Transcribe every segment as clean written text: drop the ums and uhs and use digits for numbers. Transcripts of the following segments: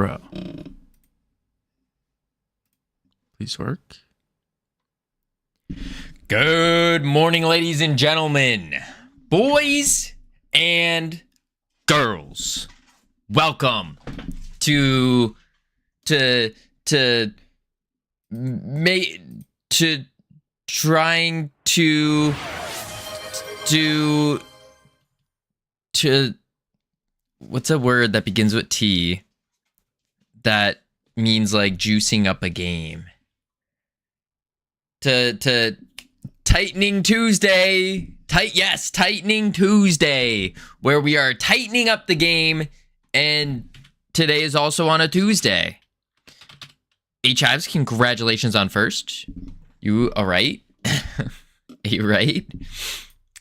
bro. Please work. Good morning, ladies and gentlemen, boys and girls. Welcome to trying to what's a word that begins with T that means like juicing up a game? To Tightening Tuesday. Tightening Tuesday, where we are tightening up the game, and today is also on a Tuesday. H-Hives, congratulations on first. You all right? Are you right?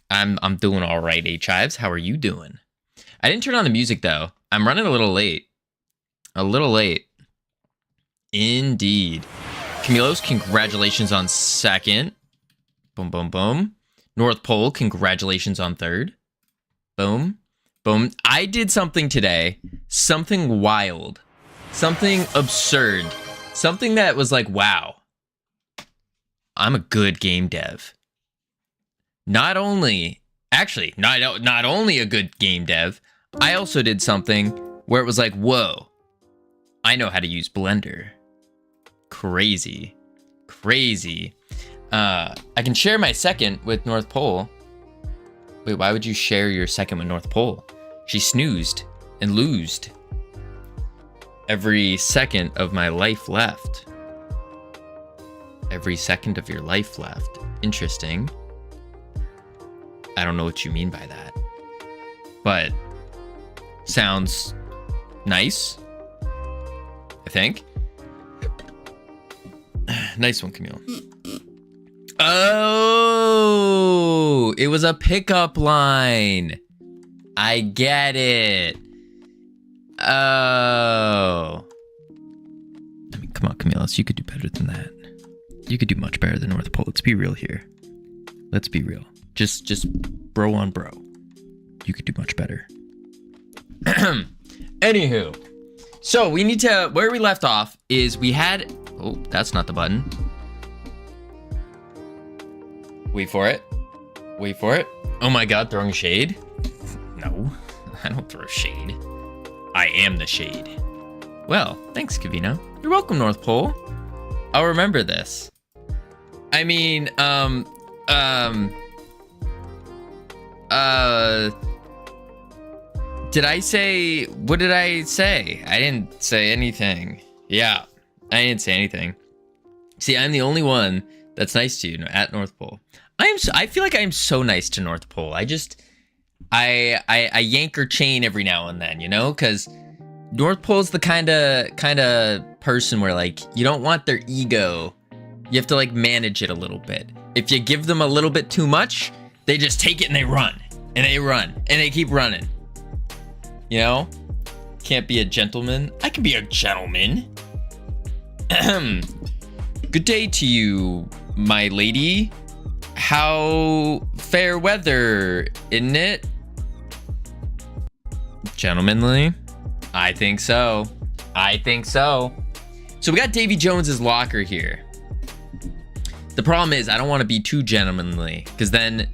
I'm doing all right, H-Hives. How are you doing? I didn't turn on the music, though. I'm running a little late. Indeed. Camilos, congratulations on second. Boom, boom, boom. North Pole, congratulations on third. Boom, boom. I did something today. Something wild. Something absurd. Something that was like, wow. I'm a good game dev. Not only a good game dev, I also did something where it was like, whoa, I know how to use Blender. Crazy. I can share my second with North Pole. Wait, why would you share your second with North Pole? She snoozed and loosed. Every second of my life left. Every second of your life left. Interesting. I don't know what you mean by that. But sounds nice, I think. Nice one, Camille. Oh, it was a pickup line. I get it. Oh. I mean, come on, Camillus, you could do better than that. You could do much better than North Pole. Let's be real here. Let's be real. Just bro on bro. You could do much better. Anywho, so we need to, where we left off is we had, oh, that's not the button. Wait for it. Oh my god, throwing shade? No, I don't throw shade. I am the shade. Well, thanks, Covino. You're welcome, North Pole. I'll remember this. I mean, did I say, what did I say? I didn't say anything. Yeah, I didn't say anything. See, I'm the only one that's nice to you at North Pole. I feel like I am so nice to North Pole. I yank her chain every now and then, you know, because North Pole's the kind of person where like you don't want their ego. You have to like manage it a little bit. If you give them a little bit too much, they just take it and they run and they keep running. You know, can't be a gentleman. I can be a gentleman. Good day to you, my lady. How fair weather, isn't it? Gentlemanly? I think so. So we got Davy Jones's locker here. The problem is I don't want to be too gentlemanly, because then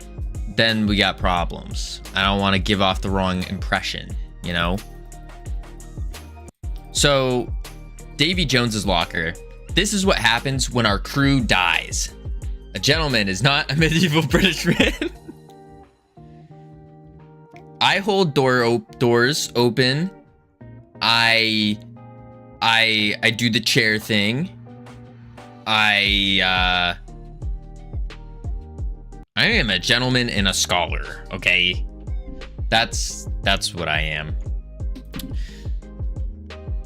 we got problems. I don't want to give off the wrong impression, you know? So, Davy Jones's locker. This is what happens when our crew dies. A gentleman is not a medieval British man. I hold doors open. I do the chair thing. I am a gentleman and a scholar, okay? That's what I am.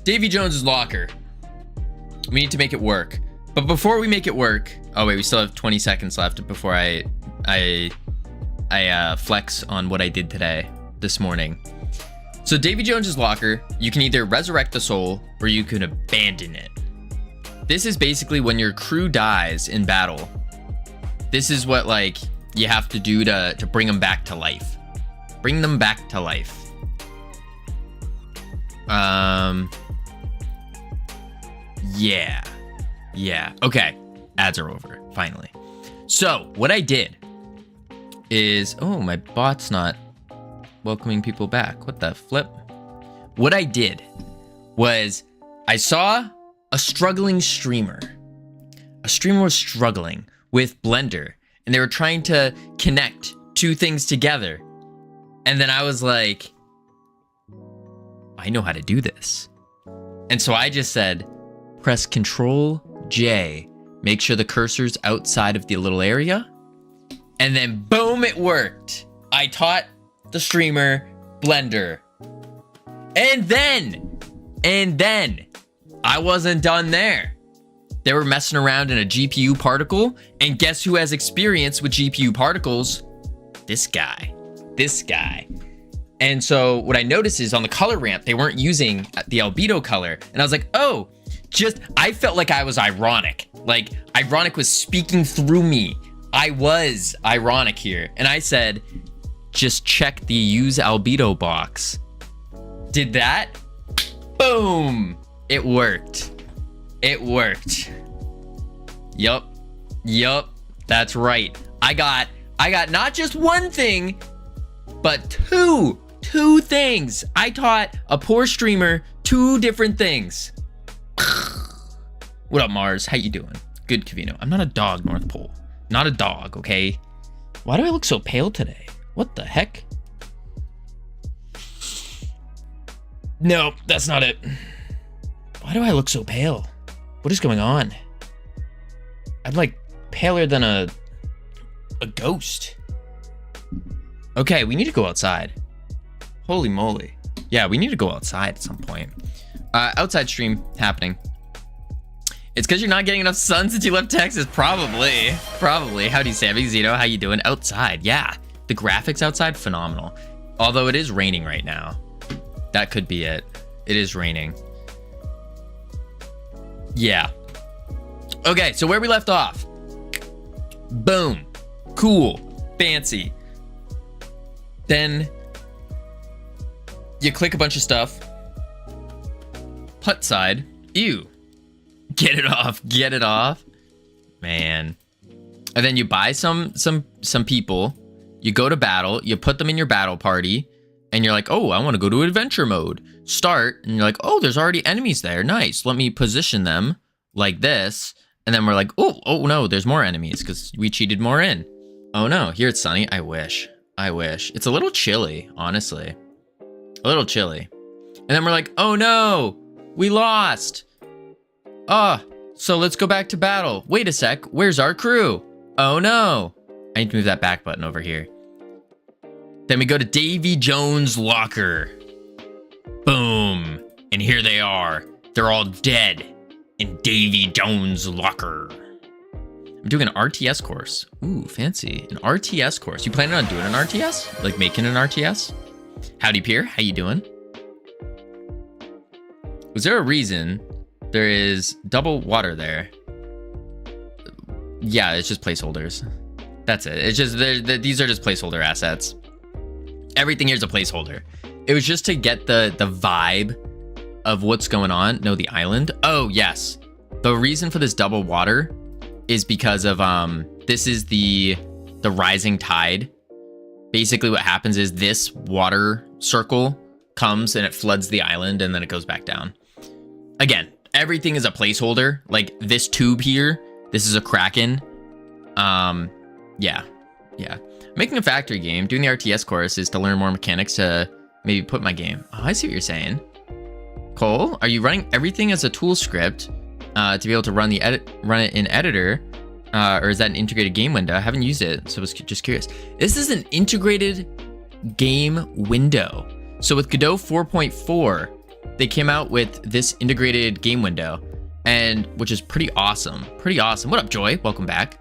Davy Jones's locker. We need to make it work. But before we make it work, oh wait, we still have 20 seconds left before I flex on what I did this morning. So Davy Jones's locker, you can either resurrect the soul or you can abandon it. This is basically when your crew dies in battle. This is what like you have to do to bring them back to life. Bring them back to life. Yeah. Yeah. Okay. Ads are over. Finally. So what I did is, oh, my bot's not welcoming people back. What the flip? What I did was I saw a struggling streamer. A streamer was struggling with Blender, and they were trying to connect two things together. And then I was like, I know how to do this. And so I just said, press Control J, make sure the cursor's outside of the little area. And then boom, it worked. I taught the streamer Blender. And then I wasn't done there. They were messing around in a GPU particle, and guess who has experience with GPU particles? This guy. And so what I noticed is on the color ramp, they weren't using the albedo color. And I was like, oh, I felt like I was ironic. Like ironic was speaking through me. I was ironic here. And I said, just check the use albedo box. Did that? Boom. It worked. Yup. That's right. I got not just one thing, but two things. I taught a poor streamer 2 different things. What up, Mars? How you doing? Good, Covino. I'm not a dog, North Pole. Not a dog, okay? Why do I look so pale today? What the heck? No, that's not it. Why do I look so pale? What is going on? I'm like paler than a ghost. Okay, we need to go outside. Holy moly. Yeah, we need to go outside at some point. Outside stream happening. It's because you're not getting enough sun since you left Texas. Probably. How do you say, Zito? How you doing? Outside. Yeah. The graphics outside, phenomenal. Although it is raining right now. That could be it. It is raining. Yeah. Okay, so where we left off. Boom. Cool. Fancy. Then you click a bunch of stuff. Hut side. Ew. Get it off. Man. And then you buy some people. You go to battle. You put them in your battle party. And you're like, oh, I want to go to adventure mode. Start. And you're like, oh, there's already enemies there. Nice. Let me position them like this. And then we're like, oh no, there's more enemies because we cheated more in. Oh no, here it's sunny. I wish. It's a little chilly, honestly. A little chilly. And then we're like, oh no, we lost. So let's go back to battle. Wait a sec, where's our crew? Oh no. I need to move that back button over here. Then we go to Davy Jones' locker. Boom. And here they are. They're all dead in Davy Jones' locker. I'm doing an RTS course. Ooh, fancy. An RTS course. You planning on doing an RTS? Like making an RTS? Howdy, Pierre. How you doing? Was there a reason there is double water there? Yeah, it's just placeholders. That's it. It's just, these are just placeholder assets. Everything here is a placeholder. It was just to get the vibe of what's going on. No, the island. Oh, yes. The reason for this double water is because of this is the rising tide. Basically what happens is this water circle comes and it floods the island and then it goes back down. Again, everything is a placeholder. Like this tube here, this is a Kraken. Yeah. Making a factory game, doing the RTS course is to learn more mechanics to maybe put my game. Oh, I see what you're saying. Cole, are you running everything as a tool script to be able to run it in editor? Or is that an integrated game window? I haven't used it, so I was just curious. This is an integrated game window. So with Godot 4.4, they came out with this integrated game window, and which is pretty awesome. What up, Joy? Welcome back.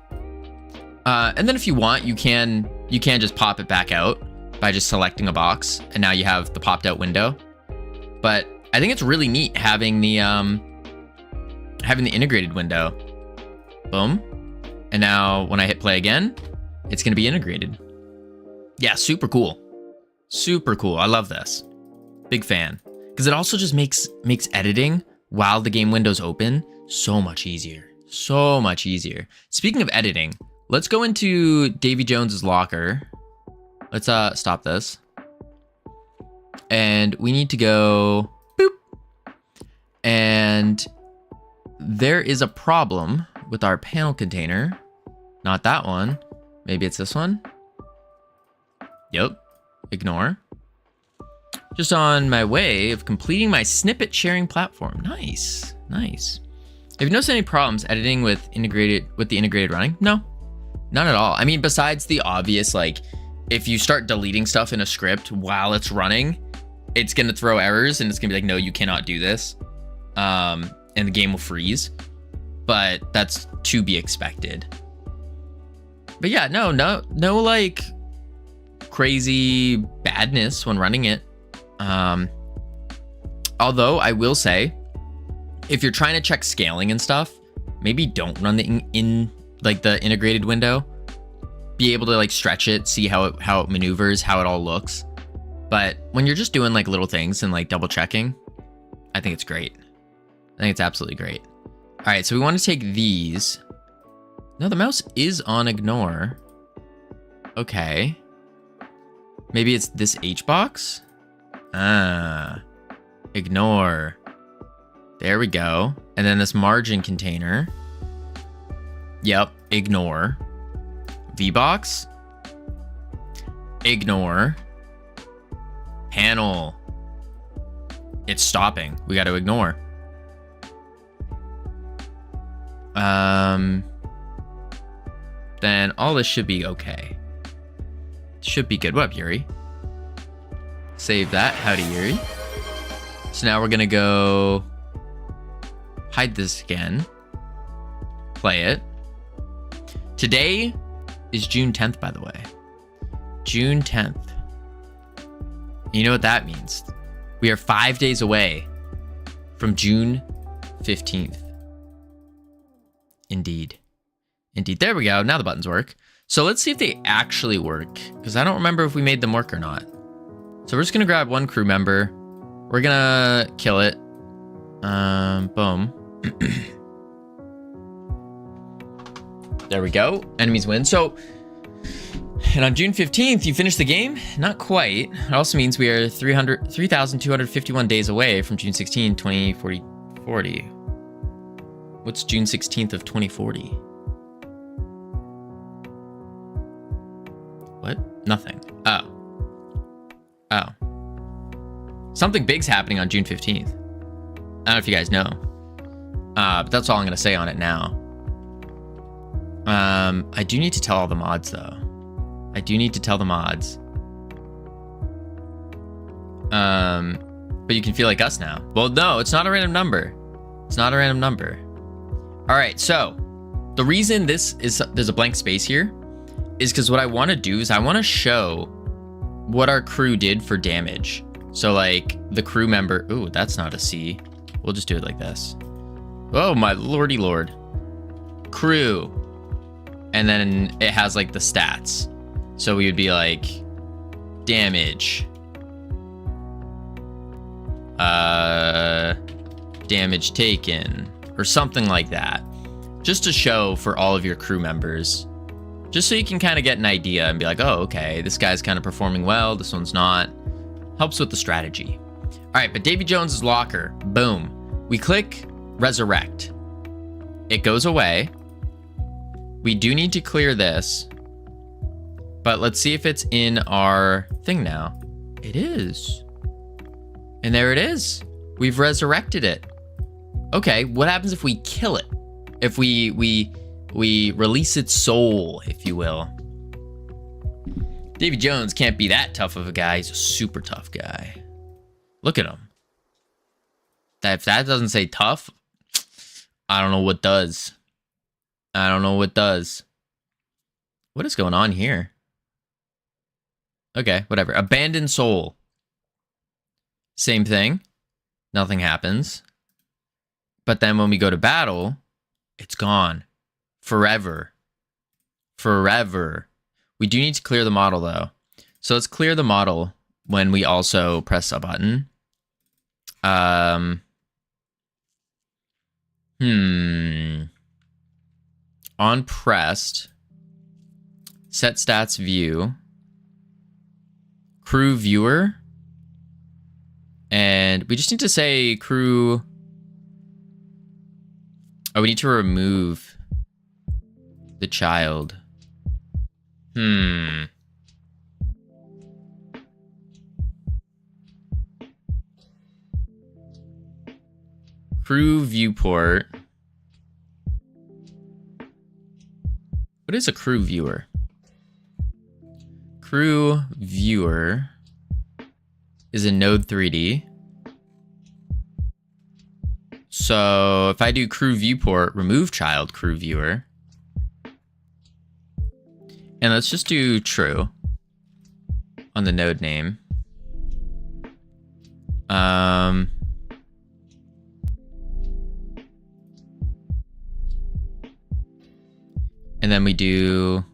And then if you want, you can just pop it back out by just selecting a box, and now you have the popped out window. But I think it's really neat having the integrated window. Boom. And now when I hit play again, it's going to be integrated. Yeah, super cool. I love this. Big fan. Because it also just makes editing while the game window's open So much easier. So much easier. Speaking of editing, let's go into Davy Jones's locker. Let's stop this. And we need to go boop. And there is a problem with our panel container. Not that one. Maybe it's this one. Yep. Ignore. Just on my way of completing my snippet sharing platform. Nice. Nice. Have you noticed any problems editing with the integrated running? No. None at all. I mean, besides the obvious, like, if you start deleting stuff in a script while it's running, it's going to throw errors and it's going to be like, no, you cannot do this. And the game will freeze. But that's to be expected. But yeah, no, like crazy badness when running it. Although I will say, if you're trying to check scaling and stuff, maybe don't run the in like the integrated window. Be able to like stretch it, see how it maneuvers, how it all looks. But when you're just doing like little things and like double checking, I think it's great. I think it's absolutely great. All right, so we want to take these. No, the mouse is on ignore. Okay. Maybe it's this H box? Ignore. There we go. And then this margin container. Yep, ignore. V-box. Ignore. Panel. It's stopping. We got to ignore. Then all this should be okay. Should be good. What up, Yuri? Save that. Howdy, Yuri. So now we're gonna go hide this again. Play it. Today is June 10th, by the way. June 10th. You know what that means? We are 5 days away from June 15th. Indeed. Indeed. There we go. Now the buttons work. So let's see if they actually work, because I don't remember if we made them work or not. So we're just going to grab one crew member. We're going to kill it. Boom. There we go. Enemies win. So, and on June 15th, you finish the game? Not quite. It also means we are 3,251 days away from June 16, 2040. What's June 16th of 2040? What? Nothing. Oh. Something big's happening on June 15th. I don't know if you guys know. But that's all I'm going to say on it now. I do need to tell all the mods, though. I do need to tell the mods. But you can feel like us now. Well, no, it's not a random number. It's not a random number. All right, so the reason there's a blank space here is because what I want to do is I want to show what our crew did for damage. So like the crew member, ooh, that's not a C. We'll just do it like this. Oh my lordy lord. Crew. And then it has like the stats. So we would be like damage. Damage taken or something like that. Just to show for all of your crew members. Just so you can kind of get an idea and be like, oh, okay, this guy's kind of performing well. This one's not. Helps with the strategy. All right, but Davy Jones's locker, boom. We click resurrect. It goes away. We do need to clear this. But let's see if it's in our thing now. It is. And there it is. We've resurrected it. Okay, what happens if we kill it? If we release its soul, if you will. Davy Jones can't be that tough of a guy. He's a super tough guy. Look at him. If that doesn't say tough, I don't know what does. I don't know what does. What is going on here? Okay, whatever. Abandoned soul. Same thing. Nothing happens. But then when we go to battle, it's gone. Forever. Forever. We do need to clear the model, though. So let's clear the model when we also press a button. On pressed, set stats view, crew viewer, and we just need to say crew. Oh, we need to remove the child. Crew viewport. What is a crew viewer? Crew viewer is in node 3D. So if I do crew viewport, remove child crew viewer. And let's just do true on the node name. And then we do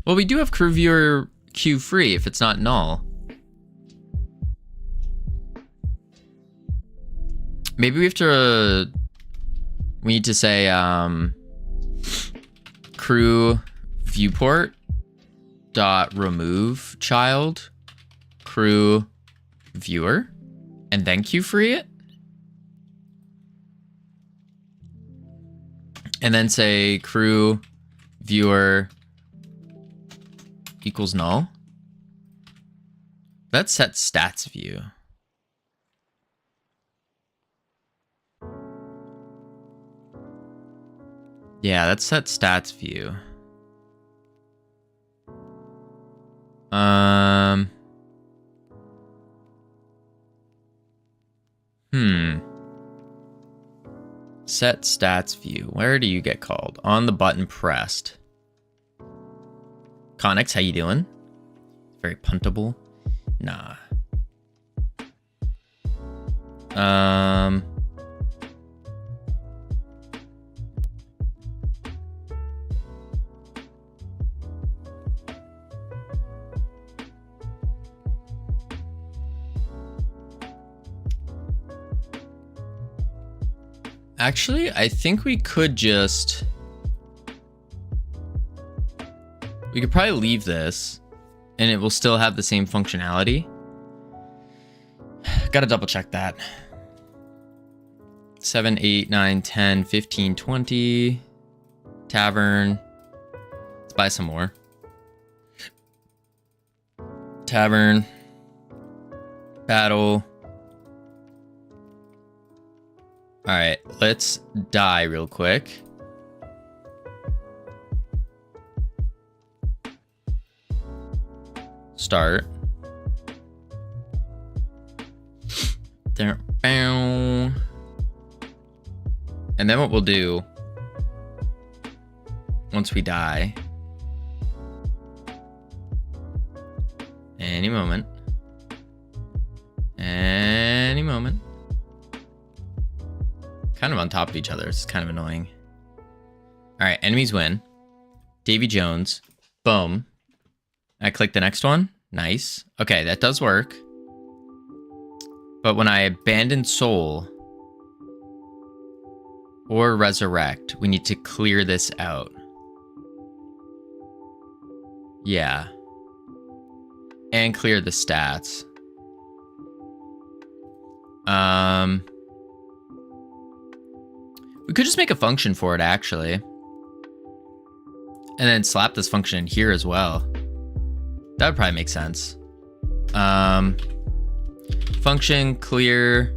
well, we do have crew viewer queue free if it's not null. Maybe we have to we need to say crew viewport dot remove child crew viewer and then queue free it, and then say crew viewer equals null. Let's set stats view. Yeah, let's set stats view. Set stats view. Where do you get called? On the button pressed. Connix, how you doing? Very puntable. Nah. Actually, I think we could just... We could probably leave this, and it will still have the same functionality. Gotta double check that. 7, 8, 9, 10, 15, 20. Tavern. Let's buy some more. Tavern. Battle. Alright, let's die real quick. Start. There. And then what we'll do once we die, any moment, kind of on top of each other. It's kind of annoying. All right, enemies win. Davy Jones. Boom. I click the next one. Nice. Okay, that does work. But when I abandon soul or resurrect, we need to clear this out. Yeah. And clear the stats. We could just make a function for it, actually. And then slap this function in here as well. That would probably make sense. Function clear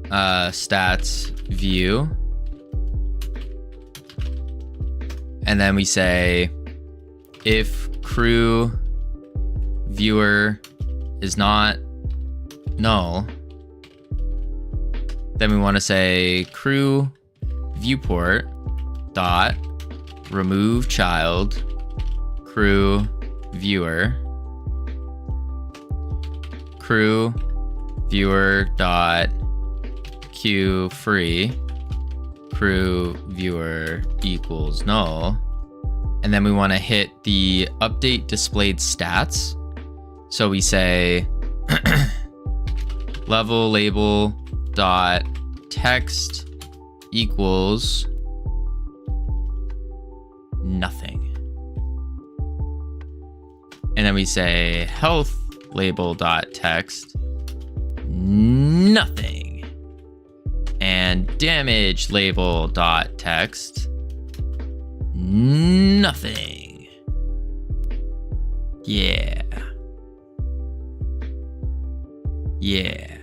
stats view. And then we say if crew viewer is not null, then we want to say crew viewport dot remove child crew viewer crew viewer dot queue free crew viewer equals null. And then we want to hit the update displayed stats. So we say level label dot text equals nothing. And then we say health label dot text nothing. And damage label dot text nothing. Yeah. Yeah.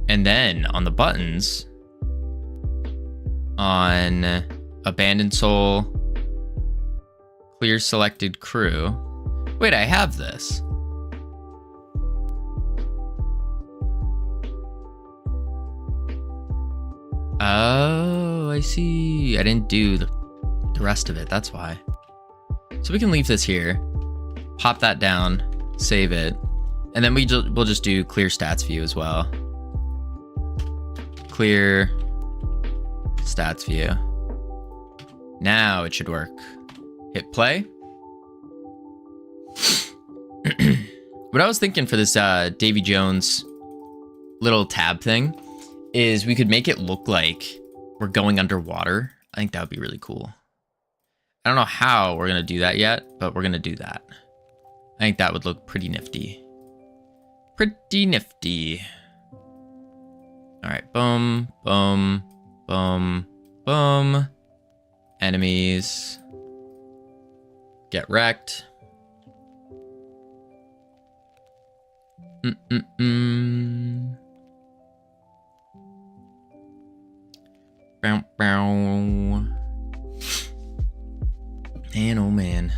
And then on the buttons, on Abandoned Soul, Clear Selected Crew. Wait, I have this. Oh, I see. I didn't do the rest of it. That's why. So we can leave this here, pop that down, save it, and then we'll just do clear stats view as well. Clear stats view. Now it should work. Hit play. What I was thinking for this Davy Jones little tab thing is we could make it look like we're going underwater. I think that would be really cool. I don't know how we're going to do that yet, but we're going to do that. I think that would look pretty nifty. Pretty nifty. All right, boom, boom, boom, boom. Enemies. Get wrecked. Bow, bow. Man, oh man.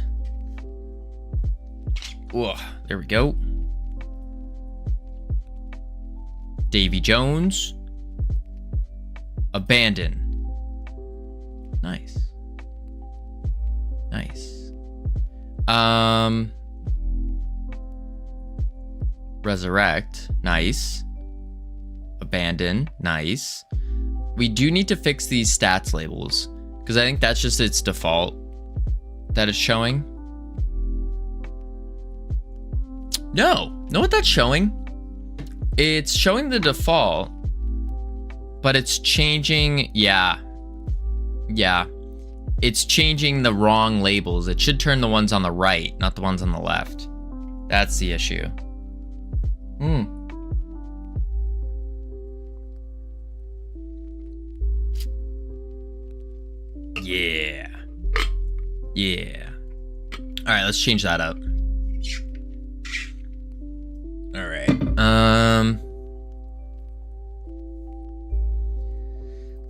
Whoa, there we go. Davy Jones. Abandon. Nice. Nice. Resurrect. Nice. Abandon. Nice. We do need to fix these stats labels, because I think that's just its default that it's showing. No. Know what that's showing? It's showing the default, but it's changing. Yeah. Yeah. It's changing the wrong labels. It should turn the ones on the right, not the ones on the left. That's the issue. Yeah. Yeah. All right, let's change that up. All right.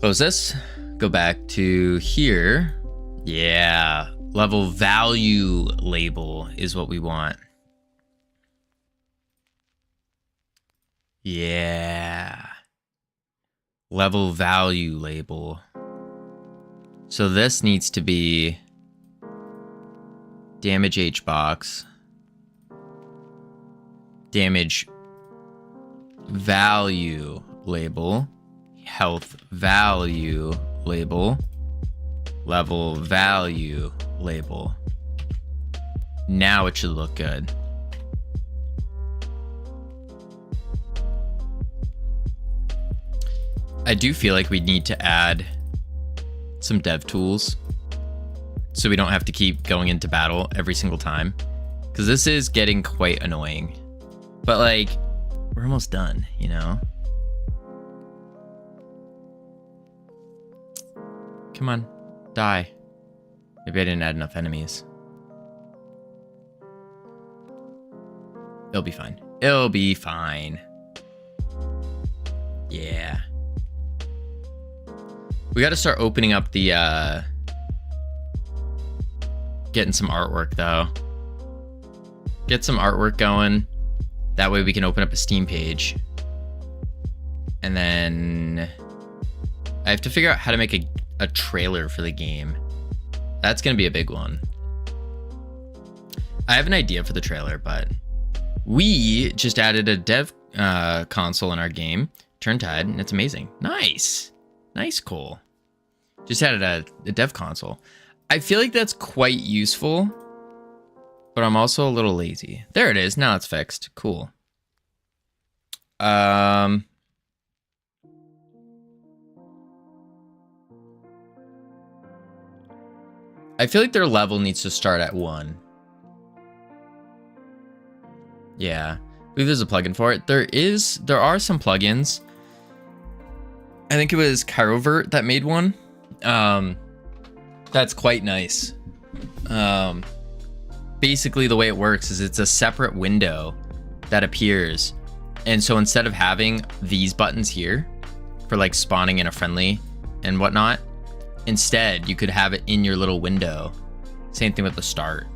Close this. Go back to here. Yeah. Level value label is what we want. Yeah. Level value label. So this needs to be damage H box, damage value label, health value label, level value label. Now it should look good. I do feel like we need to add some dev tools so we don't have to keep going into battle every single time, because this is getting quite annoying. But like, we're almost done, you know? Come on, die. Maybe I didn't add enough enemies. It'll be fine. It'll be fine. Yeah. We got to start opening up the, getting some artwork though. Get some artwork going. That way we can open up a Steam page. And then I have to figure out how to make a trailer for the game. That's going to be a big one. I have an idea for the trailer, but we just added a dev console in our game, Turntide, and it's amazing. Nice. Nice, Cole. Just added a dev console. I feel like that's quite useful, but I'm also a little lazy. There it is. Now it's fixed. Cool. I feel like their level needs to start at 1. Yeah. I believe there's a plugin for it. There are some plugins. I think it was Chirovert that made one. That's quite nice. Basically the way it works is it's a separate window that appears. And so instead of having these buttons here for like spawning in a friendly and whatnot, instead you could have it in your little window. Same thing with the start.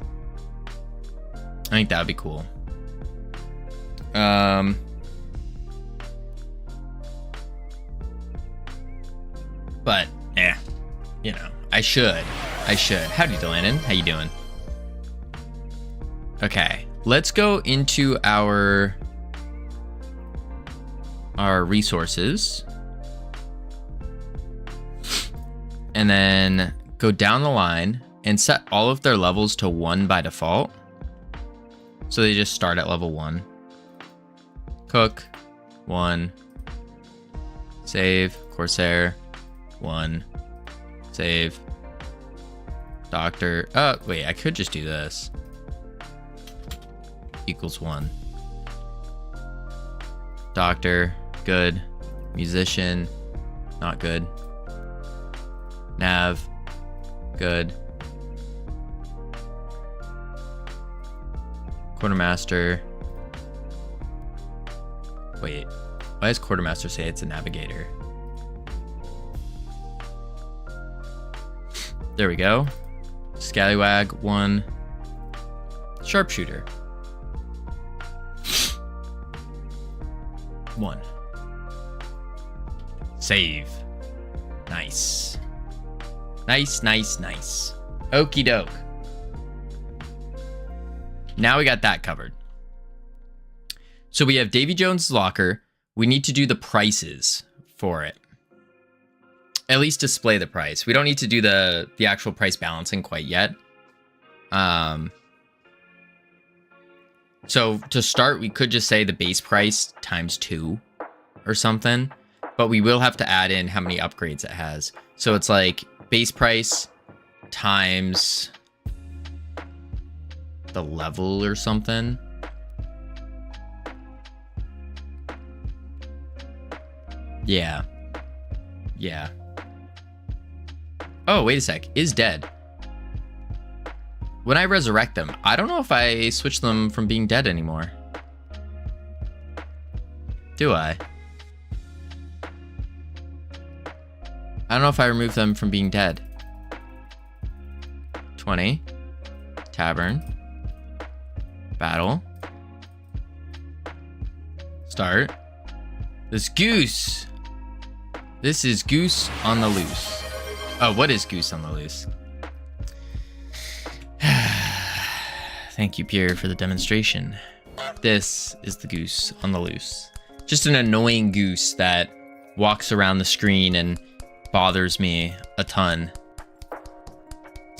I think that would be cool. But you know, I should. Howdy, Delandon. How you doing? Okay, let's go into our resources, and then go down the line and set all of their levels to 1 by default. So they just start at level 1. Cook, 1. Save, Corsair, 1. Save. Doctor. Wait, I could just do this. Equals 1. Doctor, good. Musician, not good. Nav, good. Quartermaster. Wait, why does Quartermaster say it's a navigator? There we go. Scallywag, 1. Sharpshooter, 1. Save. Nice. Nice. Okie doke. Now we got that covered. So we have Davy Jones' locker. We need to do the prices for it. At least display the price. We don't need to do the actual price balancing quite yet. So to start, we could just say the base price times 2 or something. But we will have to add in how many upgrades it has. So it's like base price times the level or something. Yeah. Oh, wait a sec. Is dead. When I resurrect them, I don't know if I switch them from being dead anymore. Do I? I don't know if I remove them from being dead. 20. Tavern. Battle. Start. This goose. This is Goose on the Loose. Oh, what is Goose on the Loose? Thank you, Pierre, for the demonstration. This is the Goose on the Loose. Just an annoying goose that walks around the screen and bothers me a ton.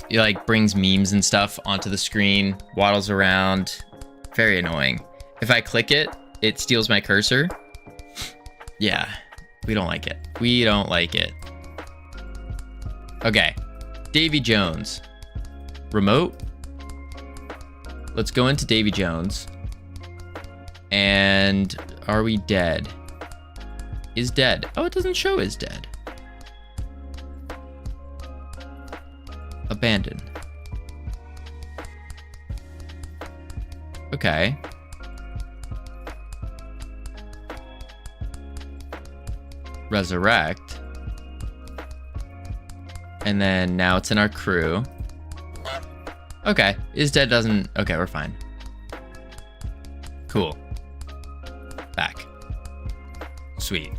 He like brings memes and stuff onto the screen, waddles around. Very annoying. If I click it, it steals my cursor. Yeah, we don't like it. We don't like it. Okay, Davy Jones. Remote. Let's go into Davy Jones. And are we dead? Is dead. Oh, it doesn't show is dead. Abandoned. Okay. Resurrect. And then now it's in our crew. Okay. Is dead doesn't... Okay, we're fine. Cool. Back. Sweet.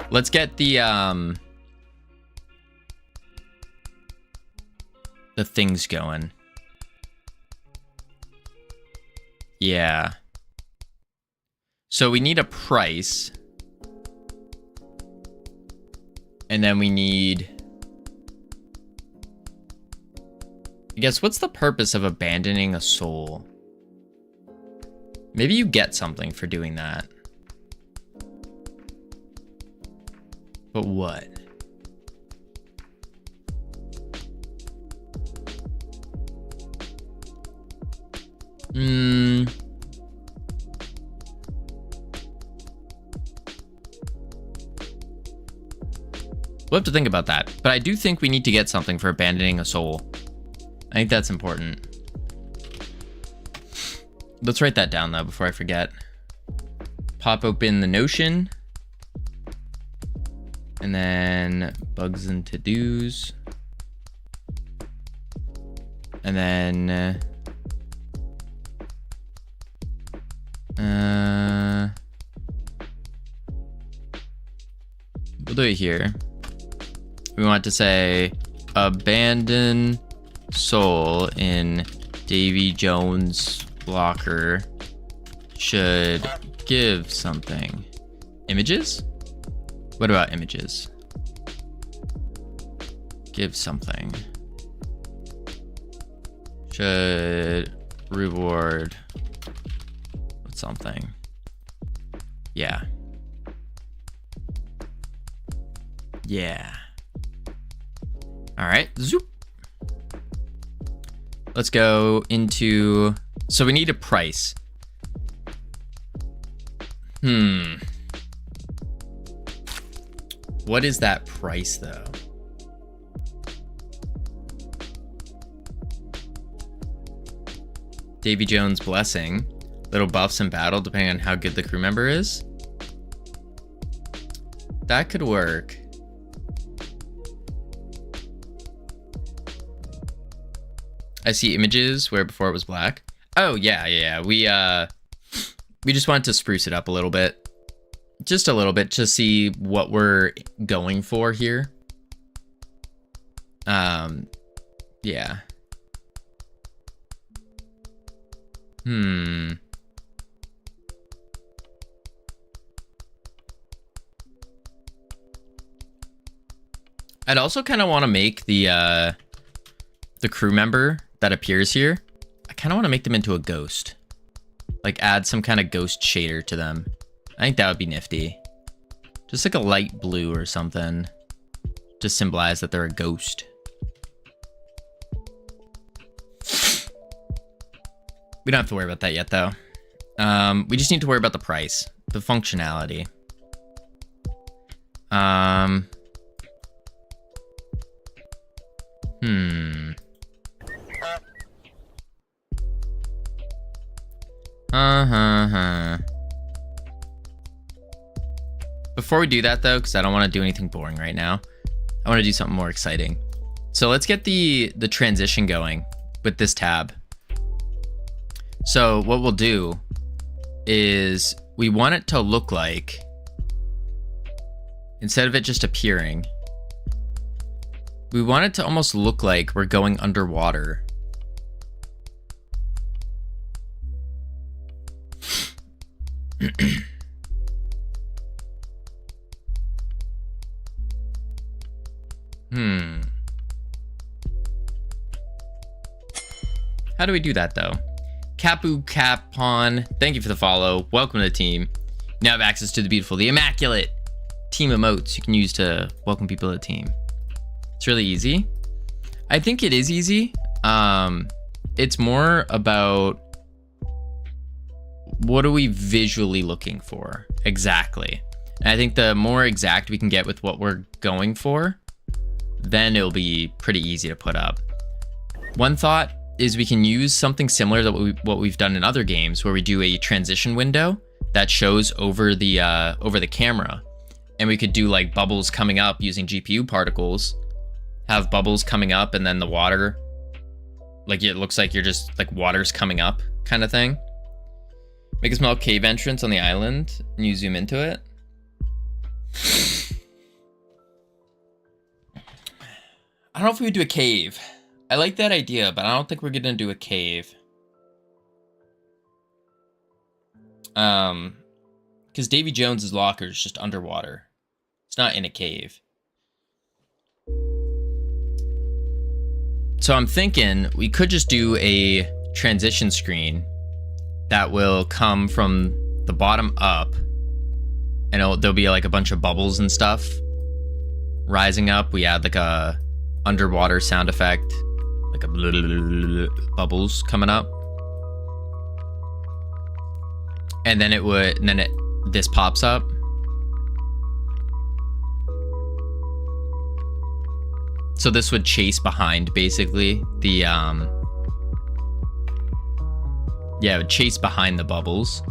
Let's get the things going. Yeah. So we need a price. And then we need I guess what's the purpose of abandoning a soul? Maybe you get something for doing that. But what? We'll have to think about that. But I do think we need to get something for abandoning a soul. I think that's important. Let's write that down, though, before I forget. Pop open the Notion. And then bugs and to-dos. And then... we'll do it here. We want to say abandon soul in Davy Jones' locker should give something. Images? What about images? Give something. Should reward with something. Yeah. Yeah. All right, zoop. Let's go into, so we need a price. What is that price though? Davy Jones' blessing. Little buffs in battle depending on how good the crew member is. That could work. I see images where before it was black. Oh yeah. We just wanted to spruce it up a little bit. Just a little bit to see what we're going for here. Yeah. I'd also kind of want to make the crew member that appears here, I kind of want to make them into a ghost. Like add some kind of ghost shader to them. I think that would be nifty. Just like a light blue or something. To symbolize that they're a ghost. We don't have to worry about that yet though. We just need to worry about the price. The functionality. Before we do that though, because I don't want to do anything boring right now, I want to do something more exciting. So let's get the transition going with this tab. So what we'll do is we want it to look like, instead of it just appearing, we want it to almost look like we're going underwater. How do we do that though? Capu Capon, thank you for the follow. Welcome to the team. You now have access to the beautiful, the immaculate team emotes you can use to welcome people to the team. It's really easy. I think it is easy. It's more about what are we visually looking for exactly. And I think the more exact we can get with what we're going for, then it'll be pretty easy to put up. One thought is we can use something similar to what we've done in other games, where we do a transition window that shows over the camera, and we could do like bubbles coming up using GPU particles, have bubbles coming up, and then the water, like it looks like you're just like water's coming up kind of thing. Make a small cave entrance on the island and you zoom into it. I don't know if we would do a cave. I like that idea, but I don't think we're gonna do a cave. Because Davy Jones's locker is just underwater. It's not in a cave. So I'm thinking we could just do a transition screen that will come from the bottom up, and there'll be like a bunch of bubbles and stuff rising up. We add like a underwater sound effect, like a bubbles coming up, and then this pops up. So this would chase behind, basically, the, yeah, it would chase behind the bubbles.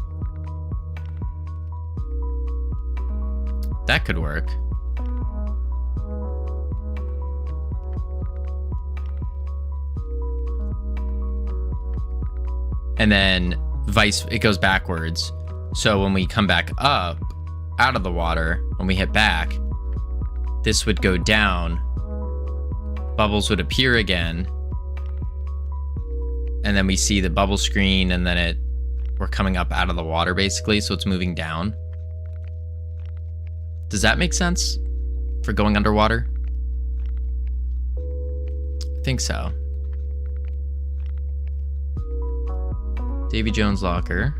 That could work. And then it goes backwards. So when we come back up out of the water, when we hit back, this would go down. Bubbles would appear again, and then we see the bubble screen, and then we're coming up out of the water, basically, so it's moving down. Does that make sense for going underwater? I think so. Davy Jones' locker.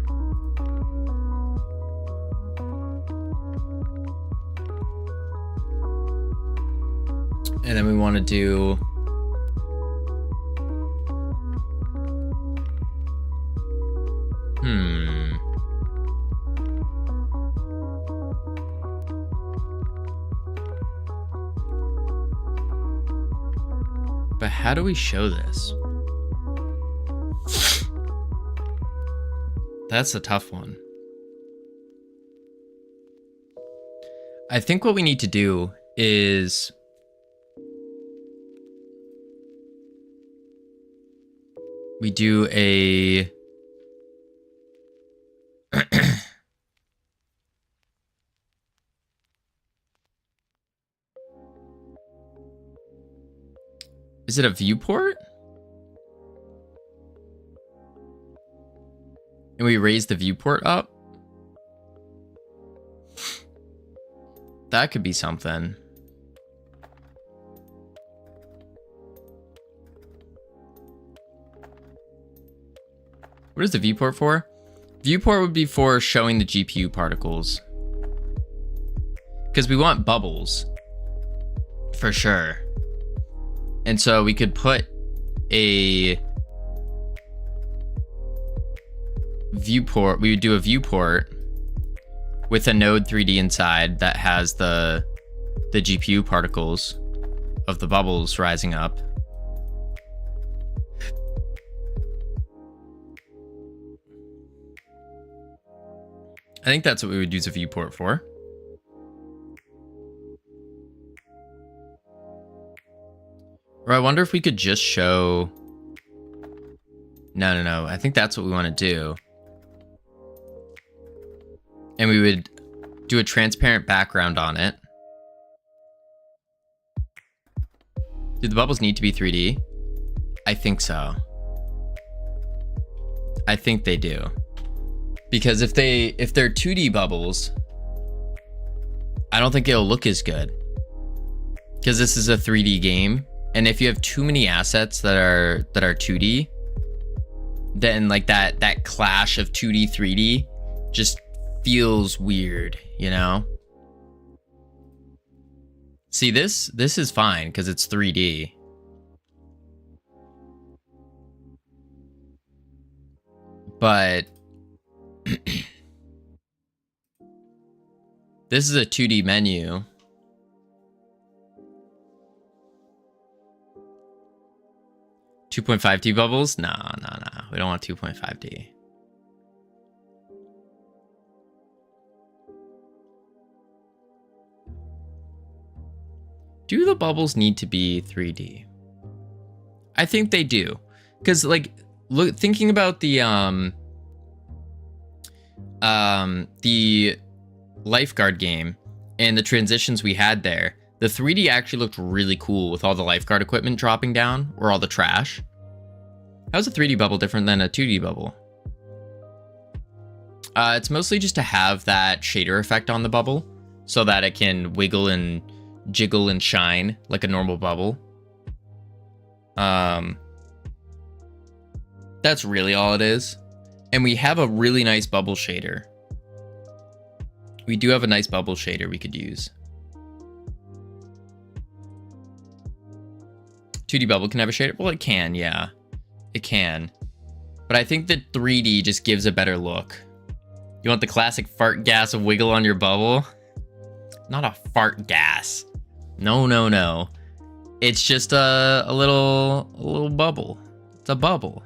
And then we want to do But how do we show this? That's a tough one. I think what we need to do is we do a Is it a viewport? And we raise the viewport up? That could be something. What is the viewport for? Viewport would be for showing the GPU particles. Because we want bubbles. For sure. And so we could put a viewport. We would do a viewport with a node 3D inside that has the GPU particles of the bubbles rising up. I think that's what we would use a viewport for. Or I wonder if we could just show... No. I think that's what we want to do. And we would do a transparent background on it. Do the bubbles need to be 3D? I think so. I think they do. Because if they're 2D bubbles, I don't think it'll look as good. Because this is a 3D game. And if you have too many assets that are 2D, then like that clash of 2D, 3D just feels weird, you know? See, this is fine because it's 3D. But this is a 2D menu. $2.5D bubbles? No. We don't want 2.5D. Do the bubbles need to be 3D? I think they do. Because, like, look, thinking about the lifeguard game and the transitions we had there, the 3D actually looked really cool with all the lifeguard equipment dropping down, or all the trash. How's a 3D bubble different than a 2D bubble? It's mostly just to have that shader effect on the bubble, so that it can wiggle and jiggle and shine like a normal bubble. That's really all it is. And we have a really nice bubble shader. We do have a nice bubble shader we could use. 2D bubble can have a shader? Well, it can, yeah. It can. But I think that 3D just gives a better look. You want the classic fart gas wiggle on your bubble? Not a fart gas. No, no, no. It's just a little bubble. It's a bubble.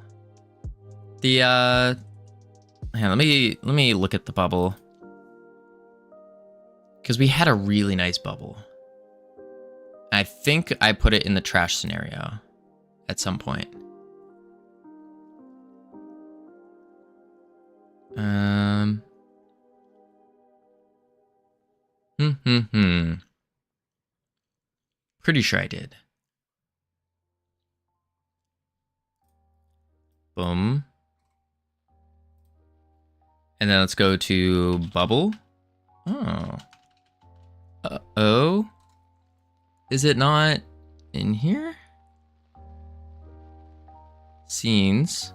The let me look at the bubble. Because we had a really nice bubble. I think I put it in the trash scenario at some point. Pretty sure I did. Boom. And then let's go to bubble. Oh. Uh-oh. Is it not in here? Scenes.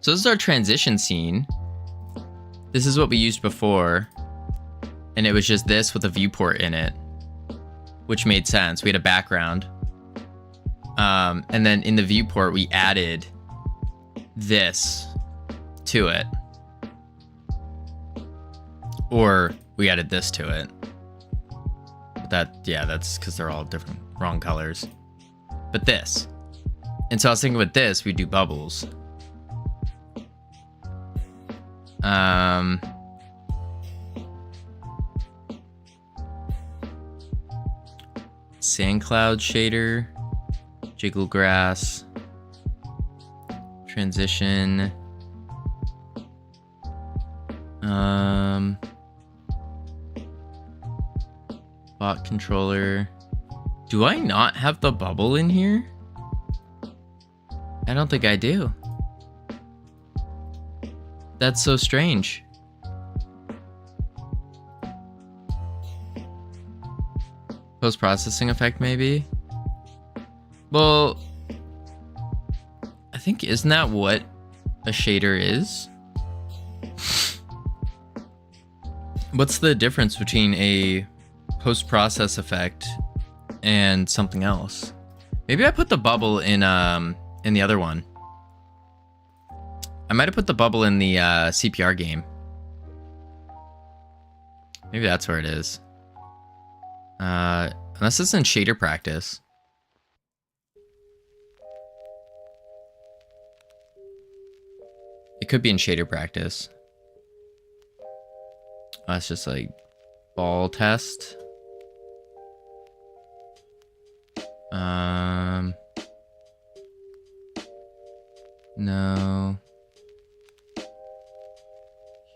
So this is our transition scene. This is what we used before. And it was just this with a viewport in it. Which made sense. We had a background. And then in the viewport, we added this to it. Or we added this to it. But that's because they're all different, wrong colors. But this. And so I was thinking with this, we do bubbles. Sand cloud shader, jiggle grass, transition, bot controller. Do I not have the bubble in here? I don't think I do. That's so strange. Post-processing effect, maybe? Well, I think, isn't that what a shader is? What's the difference between a post-process effect and something else? Maybe I put the bubble in the other one. I might have put the bubble in the CPR game. Maybe that's where it is. Unless it's in shader practice. It could be in shader practice. Oh, it's just like ball test. No.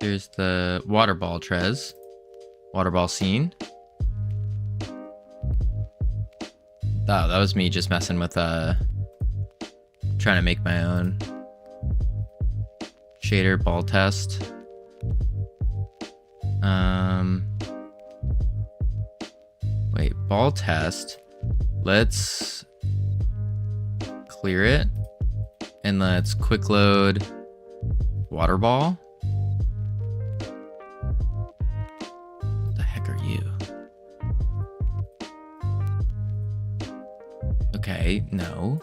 Here's the water ball trez. Water ball scene. Oh, that was me just messing with trying to make my own shader ball test. Wait, ball test. Let's clear it and let's quick load water ball. What the heck are you? Okay, no.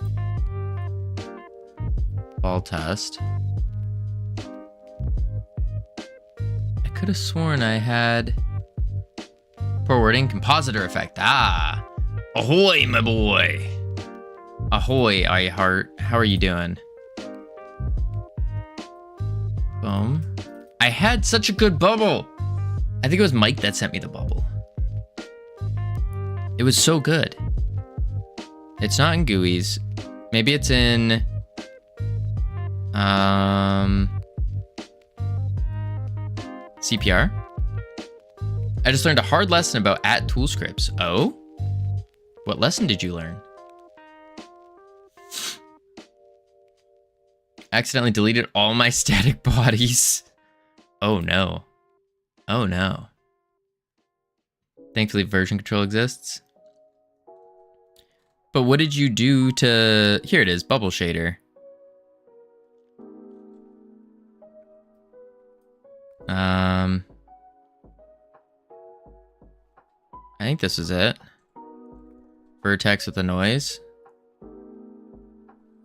Ball test. I could have sworn I had forwarding compositor effect. Ah. Ahoy, my boy. Ahoy, I heart. How are you doing? Boom. I had such a good bubble. I think it was Mike that sent me the bubble. It was so good. It's not in GUIs. Maybe it's in CPR. I just learned a hard lesson about @tool scripts. Oh? What lesson did you learn? Accidentally deleted all my static bodies. Oh no. Oh no. Thankfully version control exists. But what did you do to... Here it is, bubble shader. I think this is it. Vertex with the noise.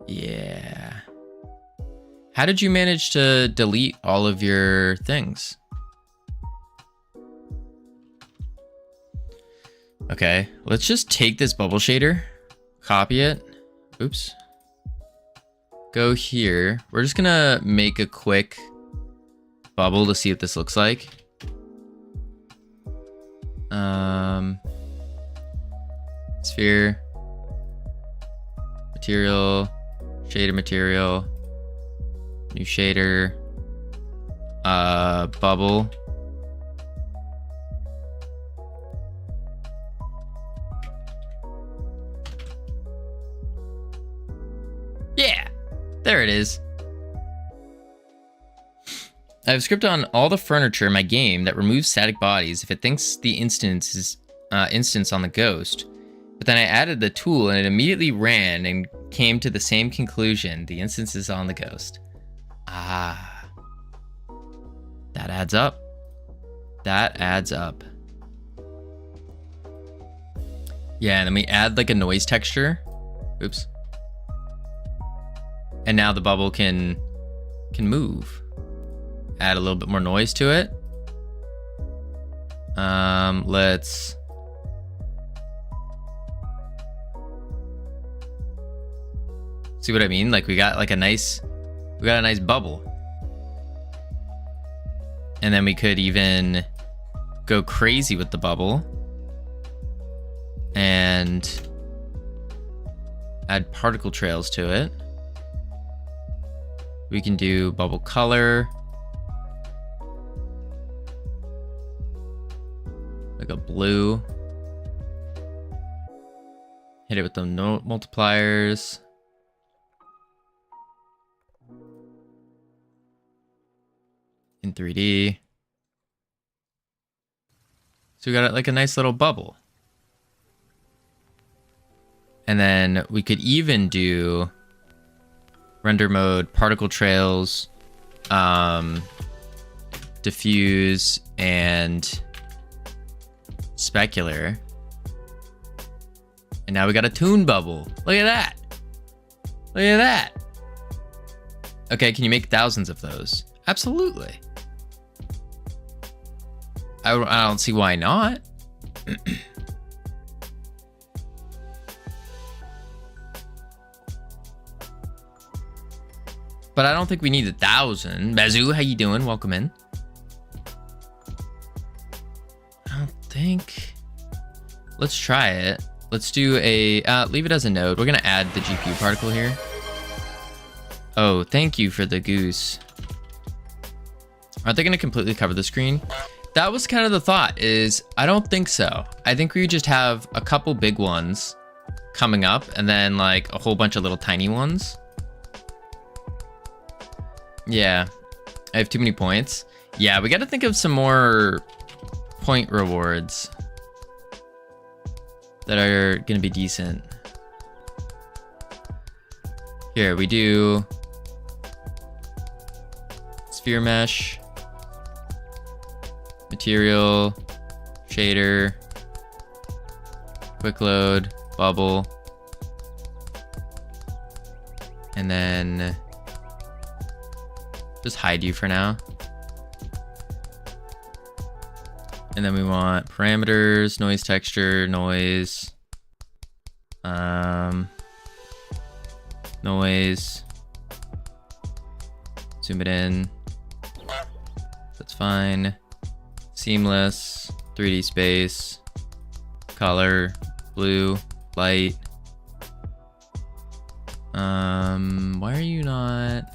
Yeah. How did you manage to delete all of your things? Okay, let's just take this bubble shader, copy it. Oops. Go here. We're just gonna make a quick bubble to see what this looks like. Sphere, material, shader material, new shader, bubble. Yeah, there it is. I have a script on all the furniture in my game that removes static bodies if it thinks the instance is instance on the ghost. But then I added the tool and it immediately ran and came to the same conclusion. The instance is on the ghost. Ah. That adds up. That adds up. Yeah, and then we add like a noise texture. Oops. And now the bubble can move. Add a little bit more noise to it. Let's see what I mean. Like we got a nice bubble. And then we could even go crazy with the bubble and add particle trails to it. We can do bubble color. Like a blue. Hit it with the multipliers. In 3D. So we got like a nice little bubble. And then we could even do render mode, particle trails, diffuse, and specular. And now we got a toon bubble. Look at that. Look at that. Okay, can you make thousands of those? Absolutely. I don't see why not. But I don't think we need 1,000. Mazu, how you doing? Welcome in. I don't think. Let's try it. Let's do a, leave it as a node. We're gonna add the GPU particle here. Oh, thank you for the goose. Aren't they gonna completely cover the screen? That was kind of the thought, is I don't think so. I think we just have a couple big ones coming up and then like a whole bunch of little tiny ones. Yeah, I have too many points. Yeah, we got to think of some more point rewards that are going to be decent. Here, we do sphere mesh, material, shader, quick load, bubble, and then just hide you for now. And then we want parameters, noise texture, noise, noise, zoom it in, that's fine, seamless, 3D space, color, blue, light. Why are you not?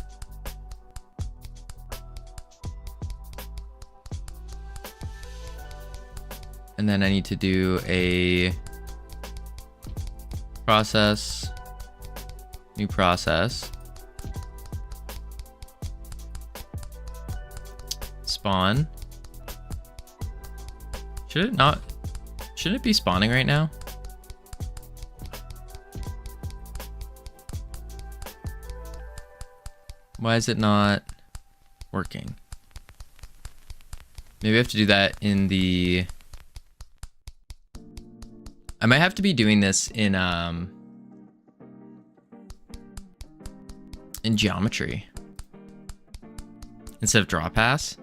And then I need to do a process, new process, spawn. Should it not? Shouldn't it be spawning right now? Why is it not working? Maybe I have to do that in the... I might have to be doing this in geometry instead of draw pass.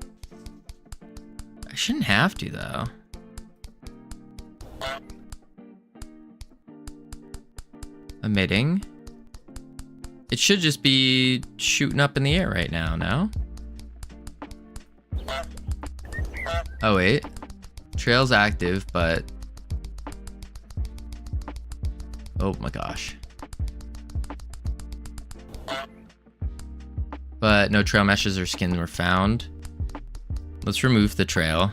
I shouldn't have to though. Emitting. It should just be shooting up in the air right now, no? Oh wait. Trail's active, but... Oh my gosh. But no trail meshes or skin were found. Let's remove the trail.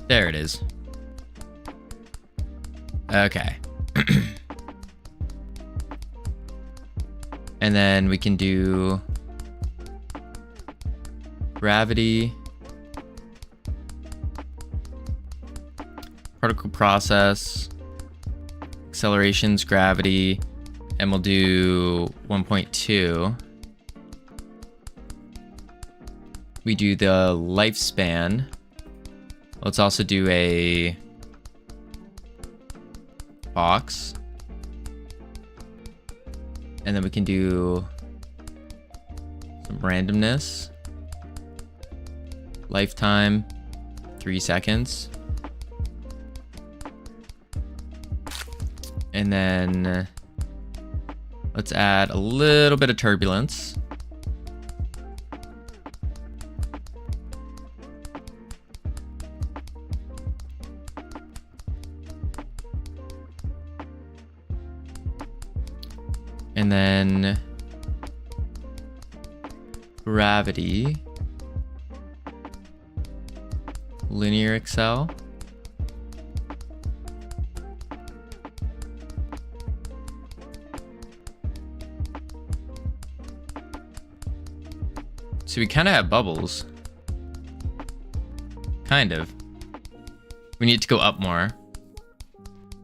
There it is. Okay. And then we can do gravity, particle process, accelerations, gravity, and we'll do 1.2. We do the lifespan. Let's also do a box. And then we can do some randomness. Lifetime, 3 seconds. And then let's add a little bit of turbulence. And then gravity, linear excel. So we kind of have bubbles. Kind of. We need to go up more.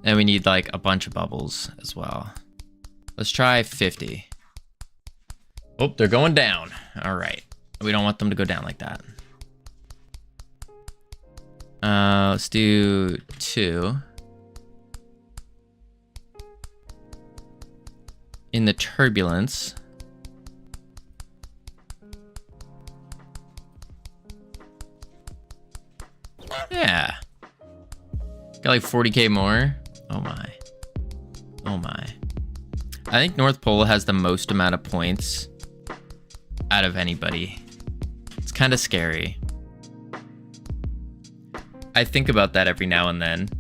And we need like a bunch of bubbles as well. Let's try 50. Oh, they're going down. All right. We don't want them to go down like that. Let's do 2. In the turbulence. Yeah. Got like 40k more. Oh my. Oh my. I think North Pole has the most amount of points out of anybody. It's kind of scary. I think about that every now and then.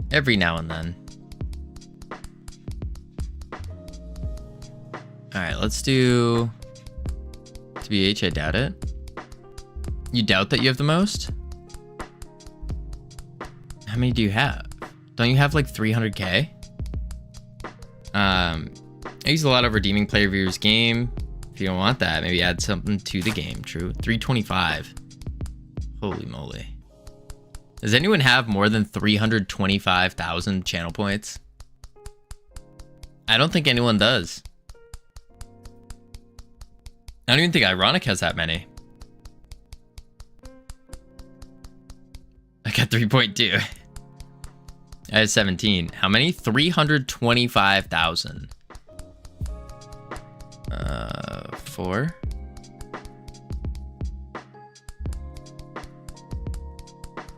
Every now and then. Alright, let's do... TBH, I doubt it. You doubt that you have the most? How many do you have? Don't you have like 300k? I use a lot of redeeming player viewers game. If you don't want that, maybe add something to the game. True. 325. Holy moly. Does anyone have more than 325,000 channel points? I don't think anyone does. I don't even think Ironic has that many. I got 3.2. I have 17. How many? 325,000. 4.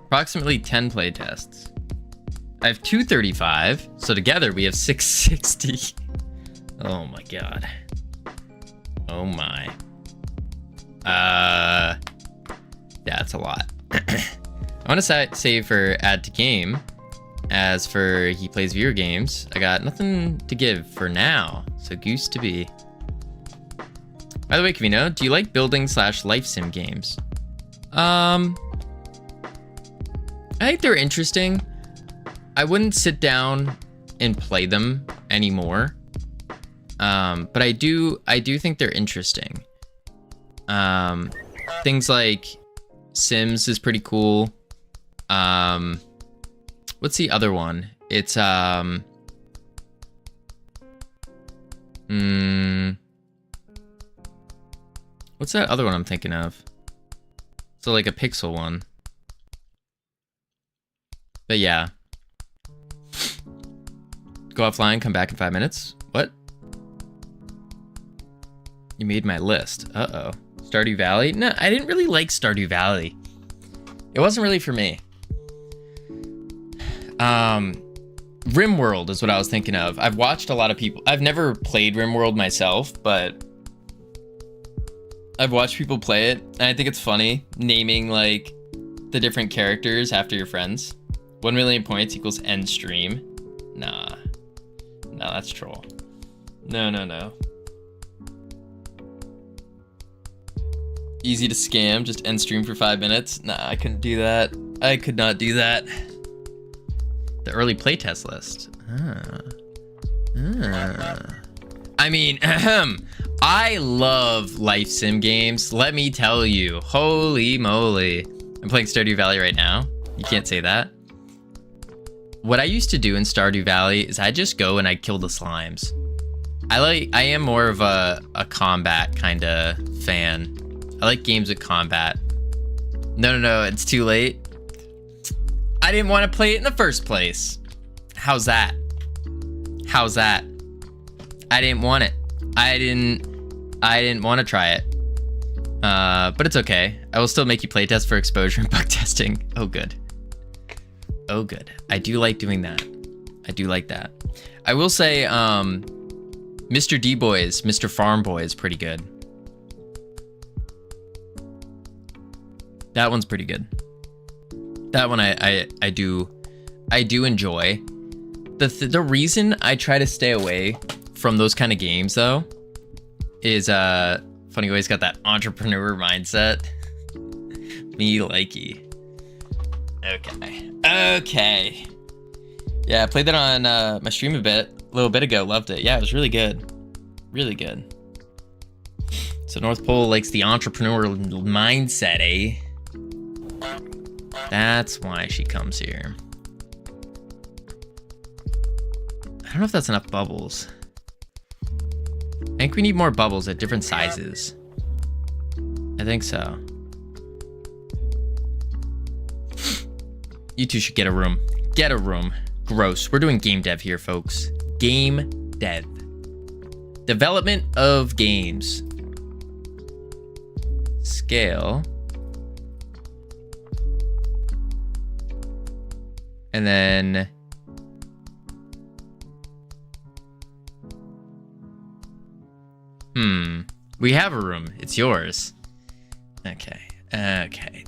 Approximately 10 play tests. I have 235, so together we have 660. Oh my god. Oh my. That's a lot. I want to say for add to game. As for he plays viewer games, I got nothing to give for now. So goose to be. By the way, Covino, do you like building / life sim games? I think they're interesting. I wouldn't sit down and play them anymore. But I do think they're interesting. Things like Sims is pretty cool. What's the other one? It's What's that other one I'm thinking of? So like a pixel one. But yeah. Go offline, come back in 5 minutes. What? You made my list. Uh-oh. Stardew Valley? No, I didn't really like Stardew Valley. It wasn't really for me. RimWorld is what I was thinking of. I've watched a lot of people. I've never played RimWorld myself, but I've watched people play it, and I think it's funny naming like the different characters after your friends. 1 million points equals end stream. Nah. No, that's troll. No. Easy to scam, just end stream for 5 minutes. Nah, I couldn't do that. I could not do that. The early playtest list. I mean, I love life sim games. Let me tell you. Holy moly. I'm playing Stardew Valley right now. You can't say that. What I used to do in Stardew Valley is I just go and I kill the slimes. I am more of a combat kind of fan. I like games with combat. No, it's too late. I didn't want to play it in the first place. How's that? I didn't want it. I didn't want to try it. But it's okay. I will still make you playtest for exposure and bug testing. Oh, good. I do like doing that. I do like that. I will say, Mr. D-Boys, Mr. Farm Boy is pretty good. That one's pretty good. That one I do enjoy. The reason I try to stay away from those kind of games though is funny always got that entrepreneur mindset. Me likey. Okay. Yeah, I played that on my stream a little bit ago. Loved it. Yeah, it was really good. Really good. So North Pole likes the entrepreneur mindset, eh? That's why she comes here. I don't know if that's enough bubbles. I think we need more bubbles at different sizes. I think so. You two should get a room. Get a room. Gross. We're doing game dev here, folks. Game dev. Development of games. Scale. And then we have a room. It's yours. Okay.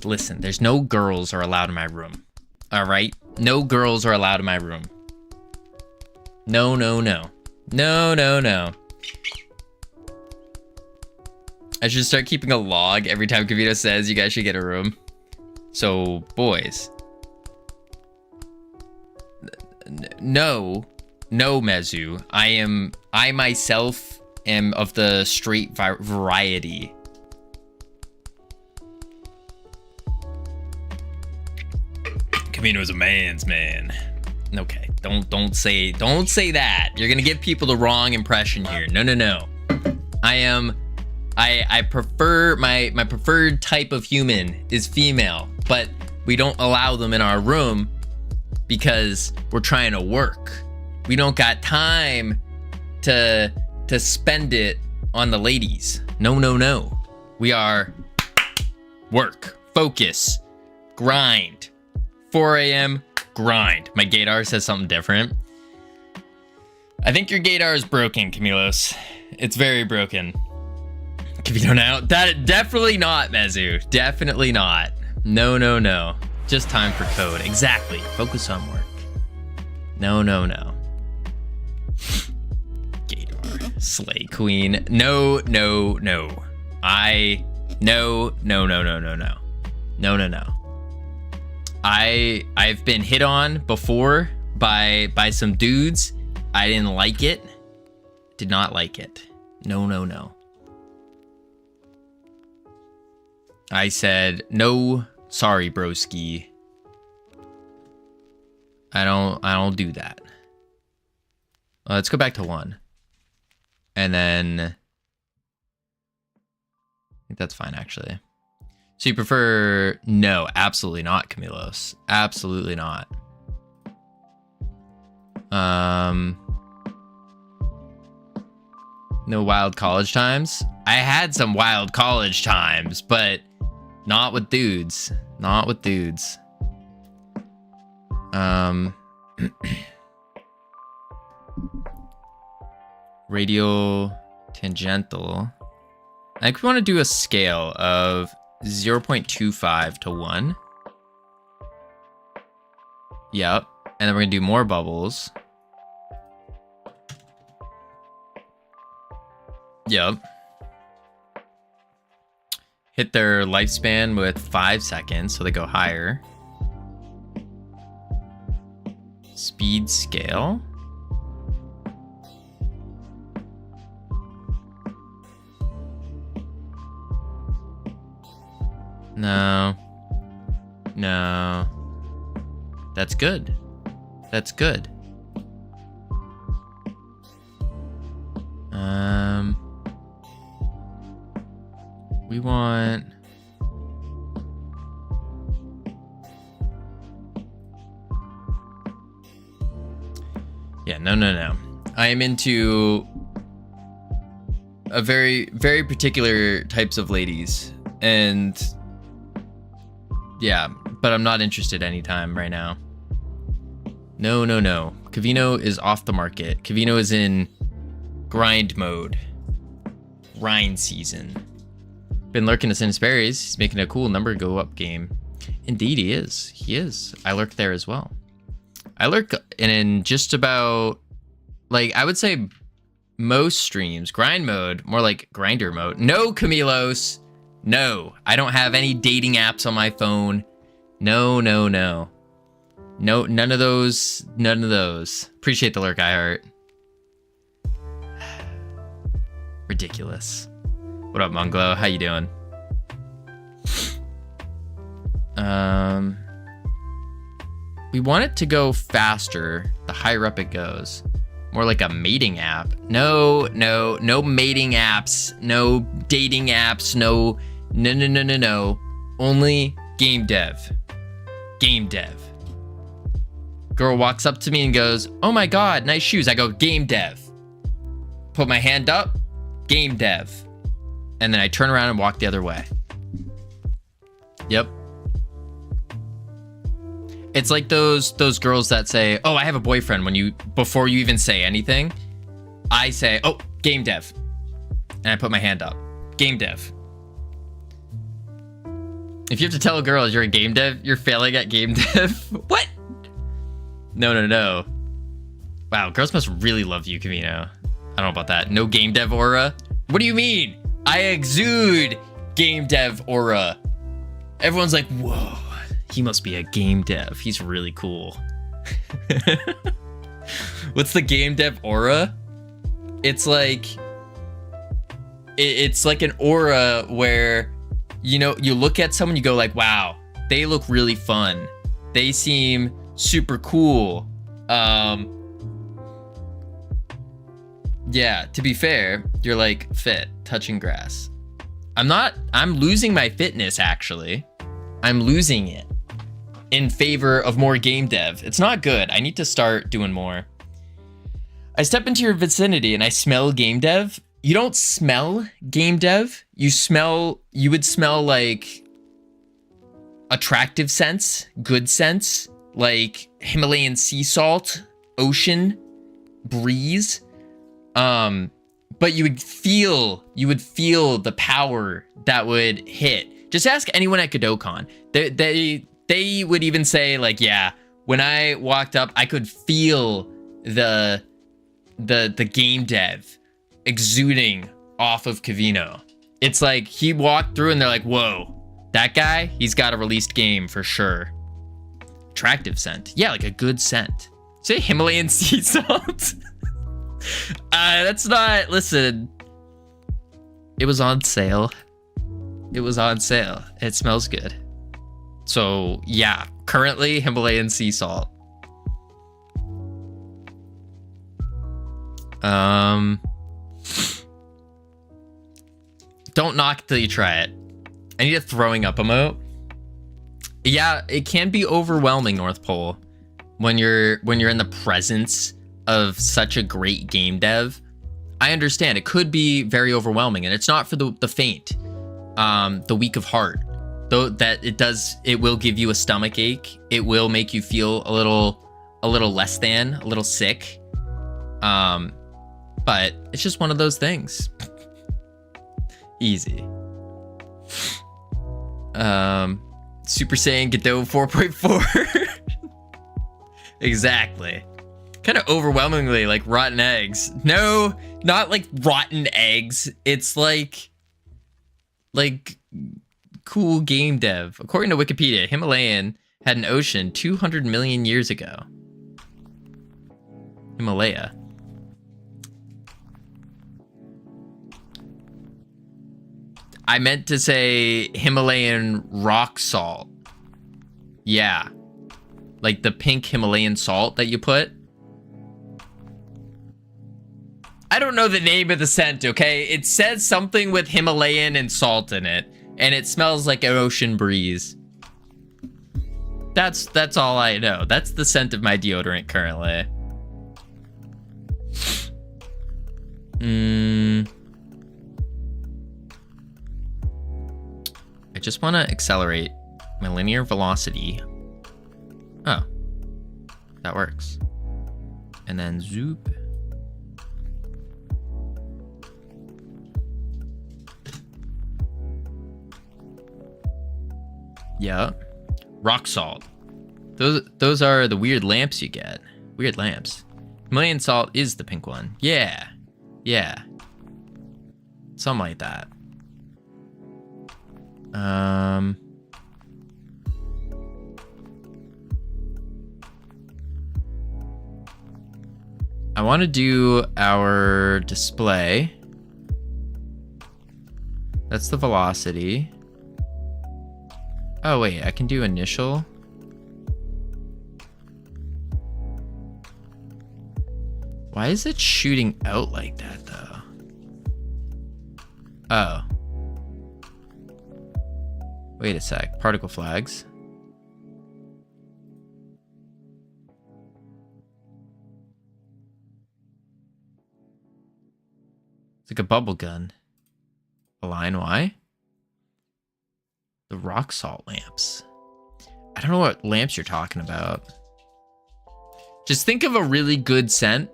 Listen, there's no girls are allowed in my room. All right? No girls are allowed in my room. No. I should start keeping a log every time Covino says you guys should get a room. So, boys. No, Mezu. I myself am of the straight variety. Covino's a man's man. Okay, don't say that. You're gonna give people the wrong impression here. No. I prefer my preferred type of human is female, but we don't allow them in our room because we're trying to work. We don't got time to spend it on the ladies. No. We are work, focus, grind. 4 a.m. grind. My gaydar says something different. I think your gaydar is broken, Camilos. It's very broken. Covino now. That definitely not, Mezu. Definitely not. No. Just time for code. Exactly. Focus on work. No. Gaydar. Slay queen. No. No. I've been hit on before by some dudes. I didn't like it. Did not like it. No. I said, no, sorry, broski. I don't do that. Let's go back to 1. And then I think that's fine, actually. So you prefer... No, absolutely not, Camilos. Absolutely not. No wild college times? I had some wild college times, but not with dudes. Not with dudes. Radial tangential. I think we want to do a scale of 0.25 to 1. Yep. And then we're going to do more bubbles. Yep. Hit their lifespan with 5 seconds, so they go higher. Speed scale. No. No. That's good. That's good. We want... Yeah, no. I am into a very particular types of ladies. And yeah, but I'm not interested anytime right now. No. Covino is off the market. Covino is in grind mode. Grind season. Been lurking to Sinus Berries. He's making a cool number go up game. Indeed, he is. He is. I lurk there as well. I lurk in just about, like, I would say most streams. Grind mode, more like grinder mode. No, Camilos. No, I don't have any dating apps on my phone. No. No, none of those. None of those. Appreciate the lurk, iHeart. Ridiculous. What up, Monglo? How you doing? We want it to go faster the higher up it goes. More like a mating app. No mating apps. No dating apps. No. Only game dev. Game dev. Girl walks up to me and goes, "Oh my god, nice shoes." I go, "Game dev." Put my hand up, game dev. And then I turn around and walk the other way. Yep. It's like those girls that say, "Oh, I have a boyfriend," before you even say anything. I say, "Oh, game dev." And I put my hand up. Game dev. If you have to tell a girl you're a game dev, you're failing at game dev. What? No. Wow, girls must really love you, Covino. I don't know about that. No game dev aura? What do you mean? I exude game dev aura. Everyone's like, whoa, he must be a game dev. He's really cool. What's the game dev aura? It's like an aura where, you know, you look at someone, you go like, wow, they look really fun. They seem super cool. Yeah, to be fair, you're like fit, touching grass. I'm losing my fitness, actually. I'm losing it in favor of more game dev. It's not good. I need to start doing more. I step into your vicinity and I smell game dev. You don't smell game dev. You would smell like attractive scents, good scents, like Himalayan sea salt, ocean, breeze. But you would feel the power that would hit. Just ask anyone at Godokon. They would even say like, yeah, when I walked up, I could feel the game dev exuding off of Covino. It's like he walked through and they're like, whoa, that guy, he's got a released game for sure. Attractive scent. Yeah, like a good scent. Say Himalayan sea salt. That's not, listen. It was on sale. It was on sale. It smells good. So yeah, currently Himalayan sea salt. Don't knock till you try it. I need a throwing up emote. Yeah, it can be overwhelming, North Pole, when you're in the presence of such a great game dev. I understand it could be very overwhelming, and it's not for the faint, the weak of heart. Though that it will give you a stomach ache. It will make you feel a little less than, a little sick. But it's just one of those things. Easy. Super Saiyan Godot 4.4. Exactly. Kind of overwhelmingly like rotten eggs. No, not like rotten eggs. It's like cool game dev. According to Wikipedia, Himalayan had an ocean 200 million years ago. Himalaya. I meant to say Himalayan rock salt. Yeah. Like the pink Himalayan salt that you put. I don't know the name of the scent, okay? It says something with Himalayan and salt in it, and it smells like an ocean breeze. That's all I know. That's the scent of my deodorant currently. I just want to accelerate my linear velocity. Oh, that works. And then zoop. Yeah. Rock salt. Those are the weird lamps you get. Weird lamps. Himalayan salt is the pink one. Yeah. Yeah. Something like that. I want to do our display. That's the velocity. Oh wait, I can do initial. Why is it shooting out like that though? Oh. Wait a sec, particle flags. It's like a bubble gun. Align Y? The rock salt lamps. I don't know what lamps you're talking about. Just think of a really good scent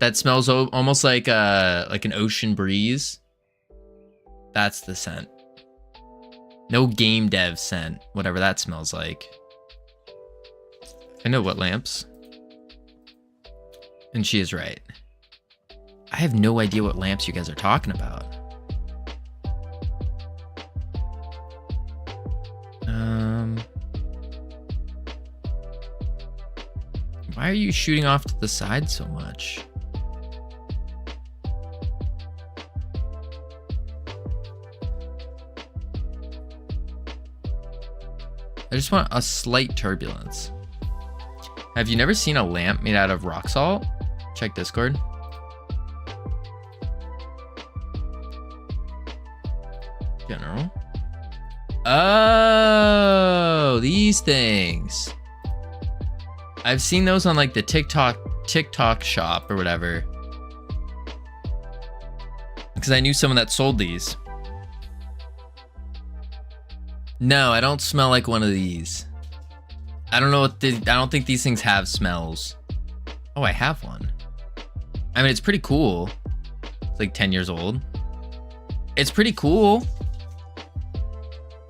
that smells almost like an ocean breeze. That's the scent. No game dev scent, whatever that smells like. I know what lamps. And she is right. I have no idea what lamps you guys are talking about. Why are you shooting off to the side so much? I just want a slight turbulence. Have you never seen a lamp made out of rock salt? Check Discord. General. Oh, these things. I've seen those on like the TikTok shop or whatever. Because I knew someone that sold these. No, I don't smell like one of these. I don't know what I don't think these things have smells. Oh, I have one. I mean, it's pretty cool. It's like 10 years old. It's pretty cool.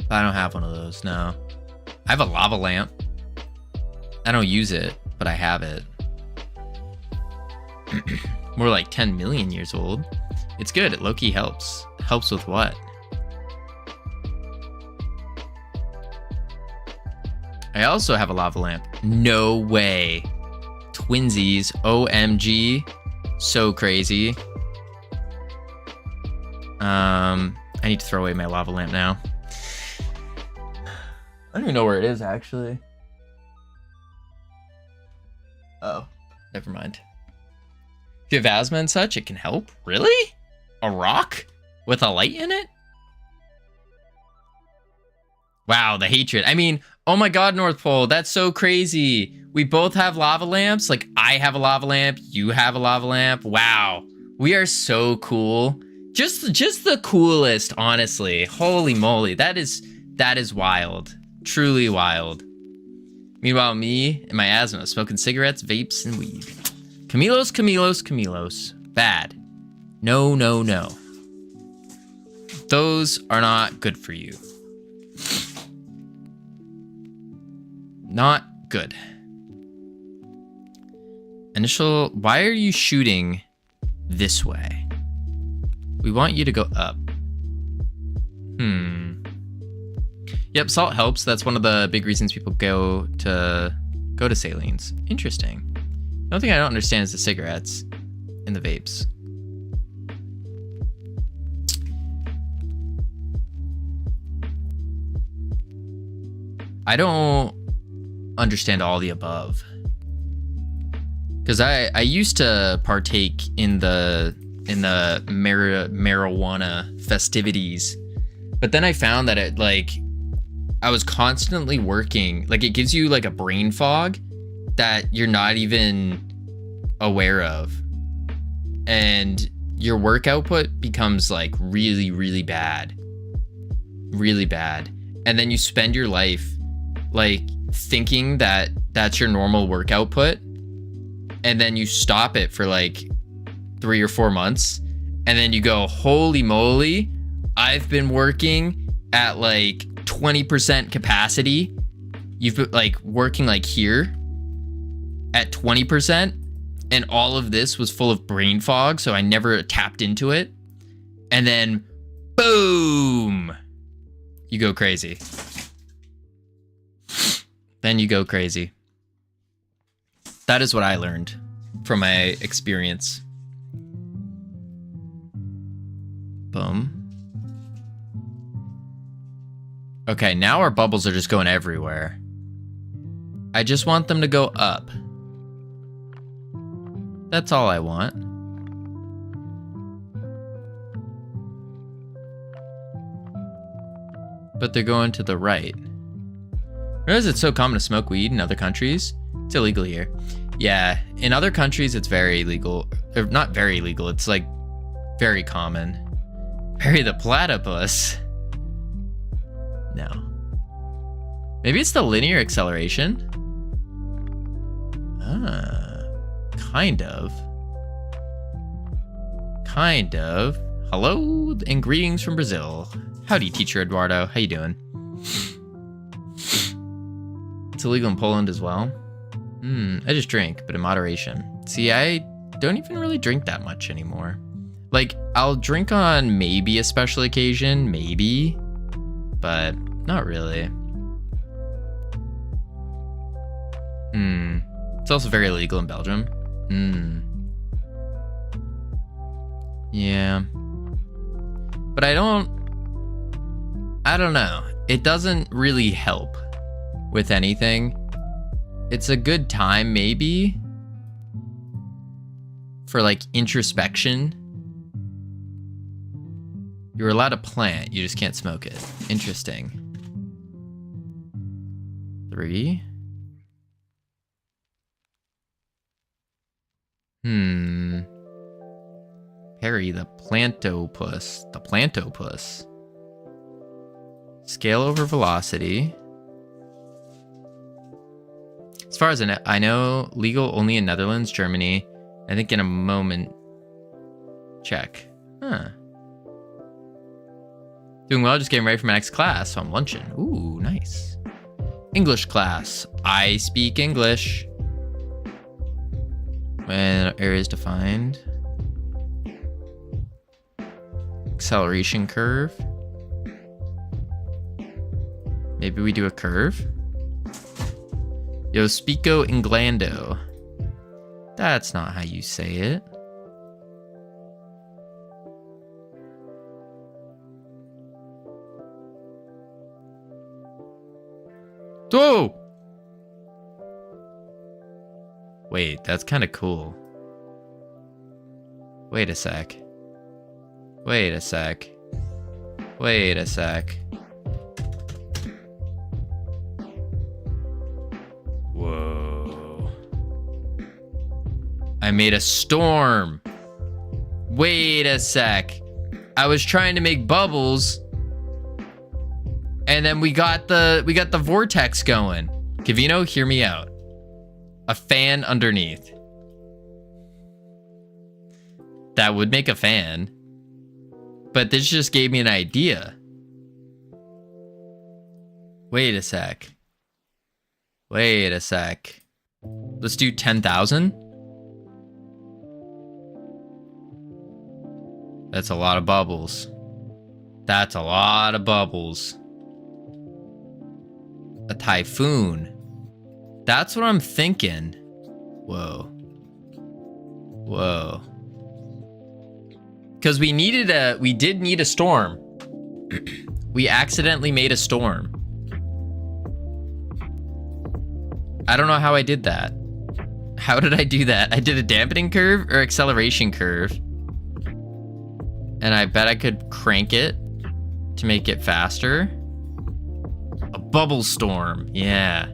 But I don't have one of those, no. I have a lava lamp. I don't use it, but I have it. More like 10 million years old. It's good, it low-key helps. Helps with what? I also have a lava lamp. No way. Twinsies, OMG. So crazy. I need to throw away my lava lamp now. I don't even know where it is, actually. Oh, never mind. If you have asthma and such, it can help? Really? A rock? With a light in it? Wow, the hatred. I mean, oh my god, North Pole, that's so crazy. We both have lava lamps. Like, I have a lava lamp, you have a lava lamp. Wow, we are so cool. Just the coolest, honestly. Holy moly, that is wild. Truly wild. Meanwhile, me and my asthma, smoking cigarettes, vapes, and weed. Camilos, Camilos, Camilos. Bad. No, no, no. Those are not good for you. Not good. Initial, why are you shooting this way? We want you to go up. Yep, salt helps. That's one of the big reasons people go to salines. Interesting. The only thing I don't understand is the cigarettes and the vapes. I don't understand all the above. Because I used to partake in the marijuana festivities, but then I found that it, like, I was constantly working. Like, it gives you like a brain fog that you're not even aware of, and your work output becomes like really, really bad, and then you spend your life like thinking that that's your normal work output, and then you stop it for like 3 or 4 months, and then you go, holy moly, I've been working at like 20% capacity. You've been like working like here at 20%, and all of this was full of brain fog, so I never tapped into it. And then boom, you go crazy. Then you go crazy. That is what I learned from my experience. Boom. Okay, now our bubbles are just going everywhere. I just want them to go up. That's all I want. But they're going to the right. Realize it's so common to smoke weed in other countries? It's illegal here. Yeah, in other countries it's very legal. Or not very legal, it's like very common. Bury the platypus. No. Maybe it's the linear acceleration? Kind of. Kind of. Hello and greetings from Brazil. Howdy, teacher Eduardo. How you doing? It's illegal in Poland as well. I just drink, but in moderation. See, I don't even really drink that much anymore. Like, I'll drink on maybe a special occasion, maybe, but not really. It's also very illegal in Belgium. Yeah. But I don't know. It doesn't really help with anything. It's a good time, maybe, for like introspection. You're allowed to plant, you just can't smoke it. Interesting. 3. Harry, the plantopus. The plantopus. Scale over velocity. As far as I know, legal only in Netherlands, Germany. I think in a moment. Check. Huh. Doing well, just getting ready for my next class, so I'm lunching. Ooh, nice. English class. I speak English. When areas defined. Acceleration curve. Maybe we do a curve. Yo, spico inglando. That's not how you say it. Whoa! Wait, that's kind of cool. Wait a sec. Wait a sec. Wait a sec. I made a storm. Wait a sec. I was trying to make bubbles. And then we got the vortex going. Covino, hear me out. A fan underneath. That would make a fan. But this just gave me an idea. Wait a sec. Wait a sec. Let's do 10,000. That's a lot of bubbles. That's a lot of bubbles. A typhoon. That's what I'm thinking. Whoa. Whoa. Because we did need a storm. We accidentally made a storm. I don't know how I did that. How did I do that? I did a dampening curve or acceleration curve. And I bet I could crank it to make it faster. A bubble storm. Yeah.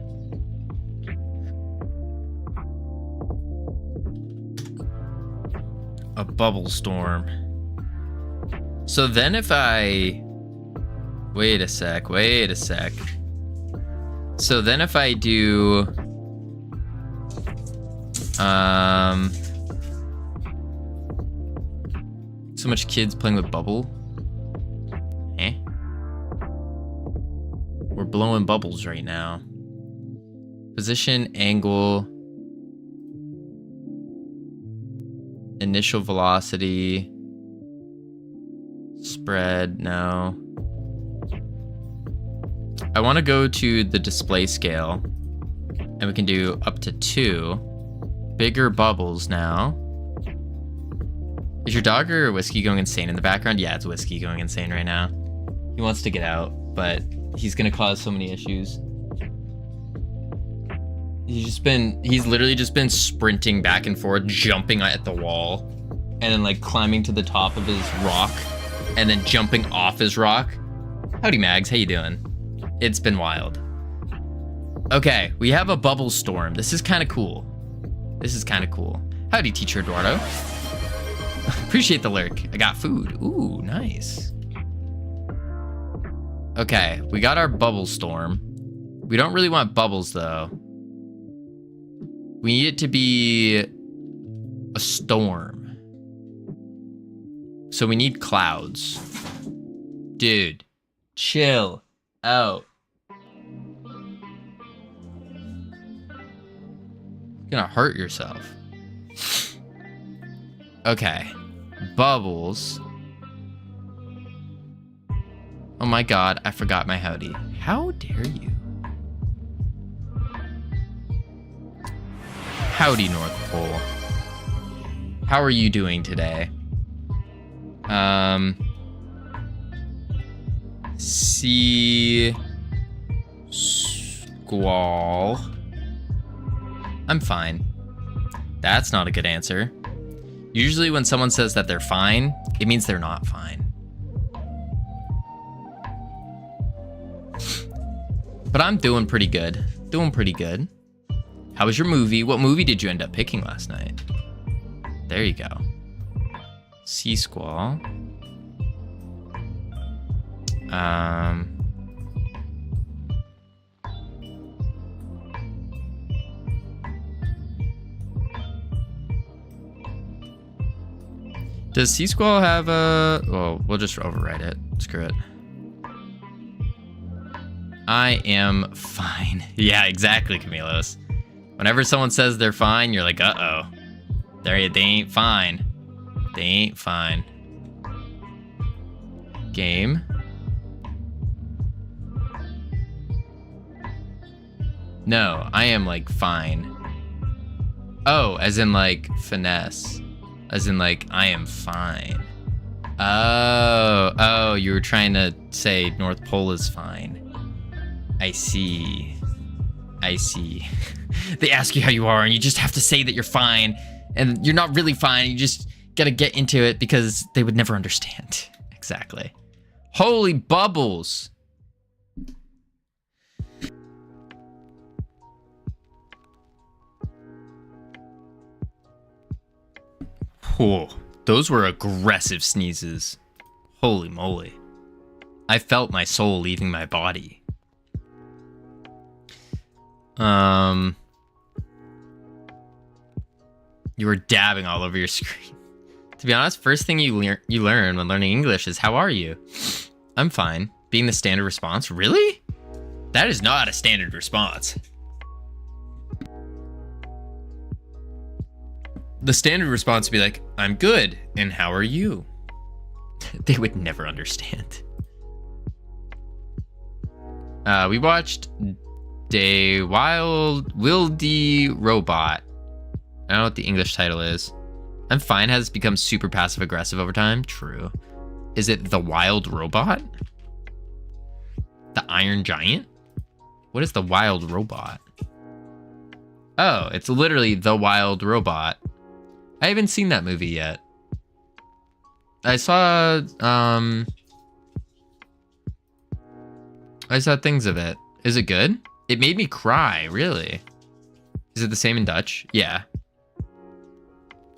A bubble storm. So then if I... Wait a sec. Wait a sec. So then if I do... So much kids playing with bubble. Eh? We're blowing bubbles right now. Position, angle, initial velocity, spread, no. I want to go to the display scale, and we can do up to 2. Bigger bubbles now. Is your dog or Whiskey going insane in the background? Yeah, it's Whiskey going insane right now. He wants to get out, but he's gonna cause so many issues. He's literally just been sprinting back and forth, jumping at the wall, and then like climbing to the top of his rock, and then jumping off his rock. Howdy Mags, how you doing? It's been wild. Okay, we have a bubble storm. This is kind of cool. This is kind of cool. Howdy, Teacher Eduardo. Appreciate the lurk. I got food. Ooh, nice. Okay, we got our bubble storm. We don't really want bubbles, though. We need it to be a storm. So we need clouds. Dude, chill out. You're gonna hurt yourself. Okay, bubbles. Oh my god, I forgot my howdy. How dare you? Howdy, North Pole. How are you doing today? Sea squall. I'm fine. That's not a good answer. Usually when someone says that they're fine, it means they're not fine. But I'm doing pretty good. Doing pretty good. How was your movie? What movie did you end up picking last night? There you go. Sea squall. Does Sea Squall have a... Well, we'll just overwrite it. Screw it. I am fine. Yeah, exactly, Camilos. Whenever someone says they're fine, you're like, uh-oh. They ain't fine. They ain't fine. Game. No, I am, like, fine. Oh, as in, like, finesse. As in, like, I am fine. Oh, you were trying to say North Pole is fine. I see. I see. They ask you how you are, and you just have to say that you're fine. And you're not really fine. You just gotta get into it because they would never understand. Exactly. Holy bubbles. Whoa, those were aggressive sneezes. Holy moly. I felt my soul leaving my body. You were dabbing all over your screen. To be honest, first thing you learn when learning English is, how are you? I'm fine. Being the standard response? Really? That is not a standard response. The standard response would be like, I'm good, and how are you? They would never understand. We watched Wildy Robot. I don't know what the English title is. I'm fine has become super passive aggressive over time. True. Is it The Wild Robot? The Iron Giant? What is The Wild Robot? Oh, it's literally The Wild Robot. I haven't seen that movie yet. I saw things of it. Is it good? It made me cry, really. Is it the same in Dutch? Yeah.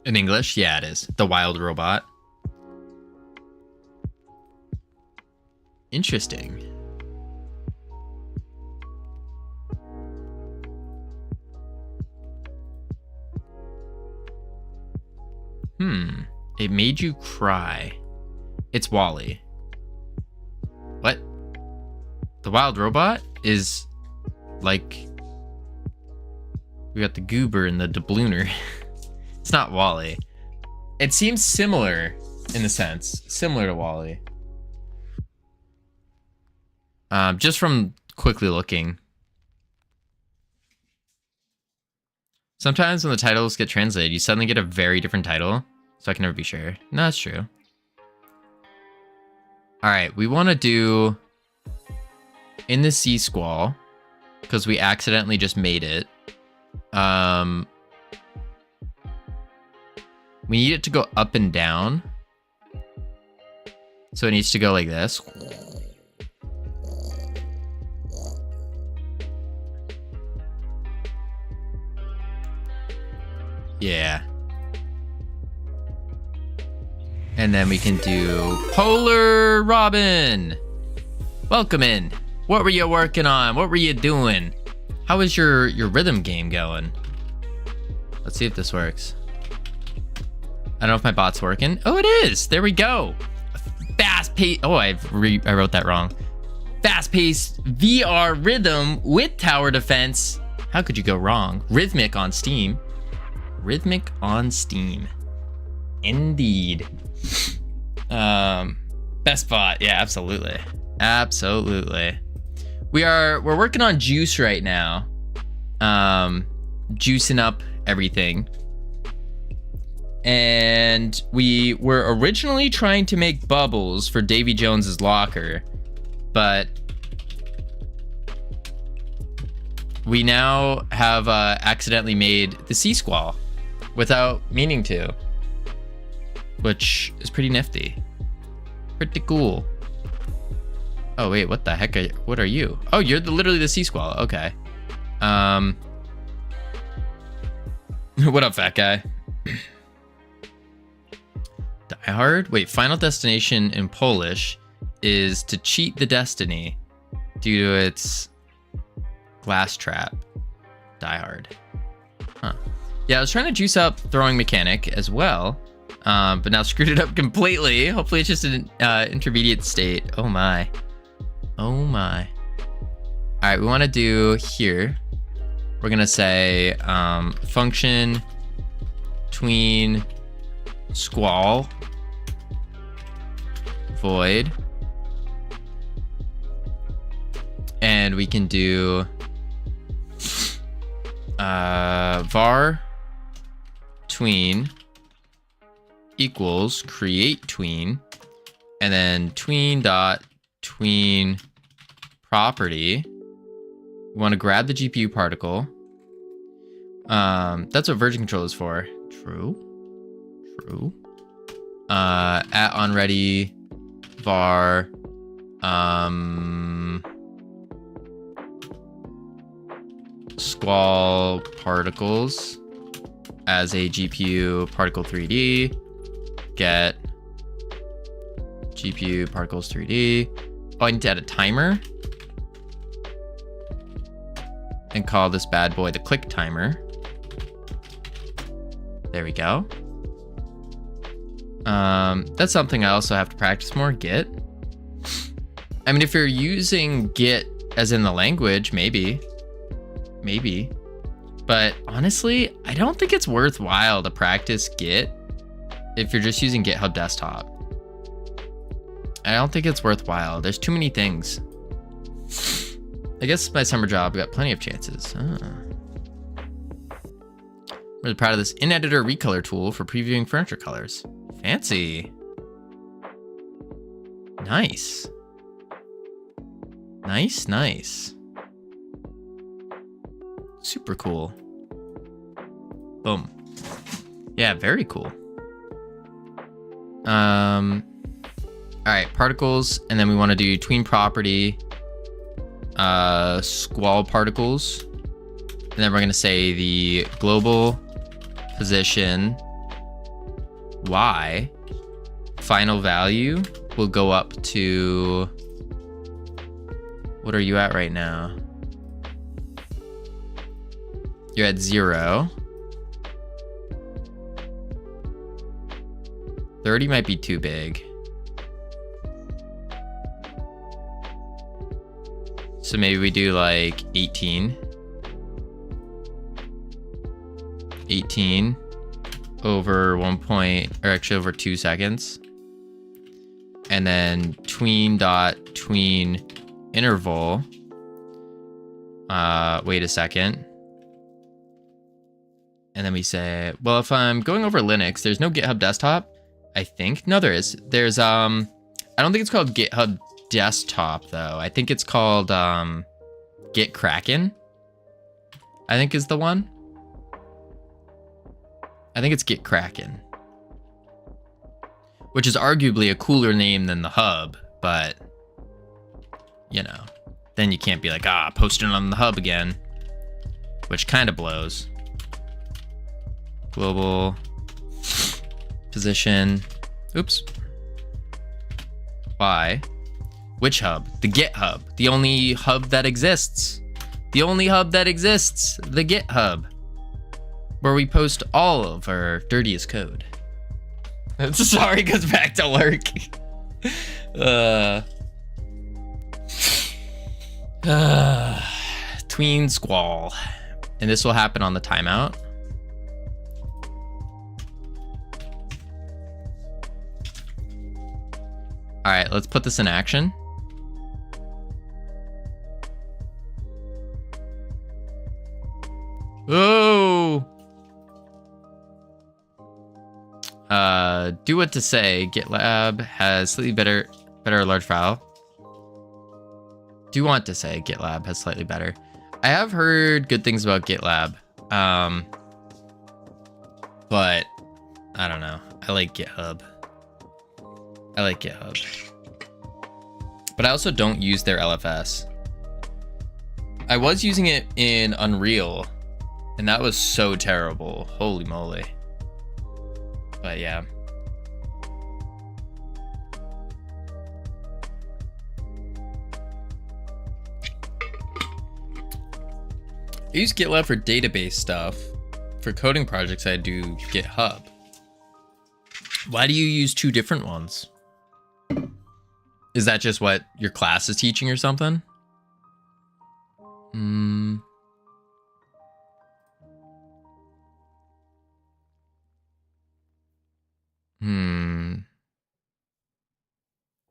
In English? Yeah, it is. The Wild Robot. Interesting. It made you cry. It's Wally. What? The Wild Robot is like... We got the goober and the doubloon. It's not Wally. It seems similar in a sense. Similar to Wally. Just from quickly looking. Sometimes when the titles get translated, you suddenly get a very different title. So I can never be sure. No, that's true. Alright, we want to do In the Sea Squall. Because we accidentally just made it. We need it to go up and down. So it needs to go like this. Yeah. And then we can do Polar Robin. Welcome in. What were you working on? What were you doing? How is your rhythm game going? Let's see if this works. I don't know if my bot's working. Oh, it is. There we go. Fast pace. Oh, I wrote that wrong. Fast paced VR rhythm with tower defense. How could you go wrong? Rhythmic on Steam. Rhythmic on Steam. Indeed. Best bot. Yeah, absolutely. Absolutely. We're working on Juice right now. Juicing up everything. And we were originally trying to make bubbles for Davy Jones's locker, but we now have accidentally made the Sea Squall without meaning to, which is pretty nifty. Pretty cool. Oh wait, what the heck what are you? Oh, you're literally the Sea Squall. Okay. What up, fat guy? Die Hard? Wait, Final Destination in Polish is to cheat the destiny due to its glass trap. Die Hard. Huh. Yeah, I was trying to juice up throwing mechanic as well, but now screwed it up completely. Hopefully it's just an intermediate state. Oh my. Oh my. All right, we want to do here. We're going to say function tween squall void, and we can do var tween equals create tween, and then tween dot tween property. We want to grab the GPU particle. That's what version control is for. True. At onReady var squall particles as a GPU particle 3D. get GPU particles 3D. Oh, I need to add a timer. And call this bad boy the click timer. There we go. That's something I also have to practice more, Git. I mean, if you're using Git as in the language, maybe. But honestly, I don't think it's worthwhile to practice Git if you're just using GitHub Desktop. I don't think it's worthwhile. There's too many things. I guess my summer job got plenty of chances. I'm really proud of this in-editor recolor tool for previewing furniture colors. Fancy. Nice. Nice. Super cool. Boom. Yeah, very cool. All right, particles, and then we want to do tween property, squall particles, and then we're going to say the global position y final value will go up to, what are you at right now? You're at 0. 30 might be too big. So maybe we do like 18. 18 over 1 point, or actually over 2 seconds. And then tween dot tween interval. Wait a second. And then we say, well, if I'm going over Linux, there's no GitHub Desktop, I think. No, there is. There's, I don't think it's called GitHub Desktop, though. I think it's called, Git Kraken, I think is the one. I think it's Git Kraken, which is arguably a cooler name than the hub, but, you know, then you can't be like, posting on the hub again, which kind of blows. Global position. Oops. Y. Which hub? The Git hub. The only hub that exists. The only hub that exists. The Git hub. Where we post all of our dirtiest code. Sorry, goes back to work. Tween squall. And this will happen on the timeout. All right, let's put this in action. Oh. Do what to say. GitLab has slightly better large file. Do want to say GitLab has slightly better. I have heard good things about GitLab. But I don't know. I like GitHub. But I also don't use their LFS. I was using it in Unreal, and that was so terrible. Holy moly. But yeah. I use GitLab for database stuff. For coding projects, I do GitHub. Why do you use two different ones? Is that just what your class is teaching or something?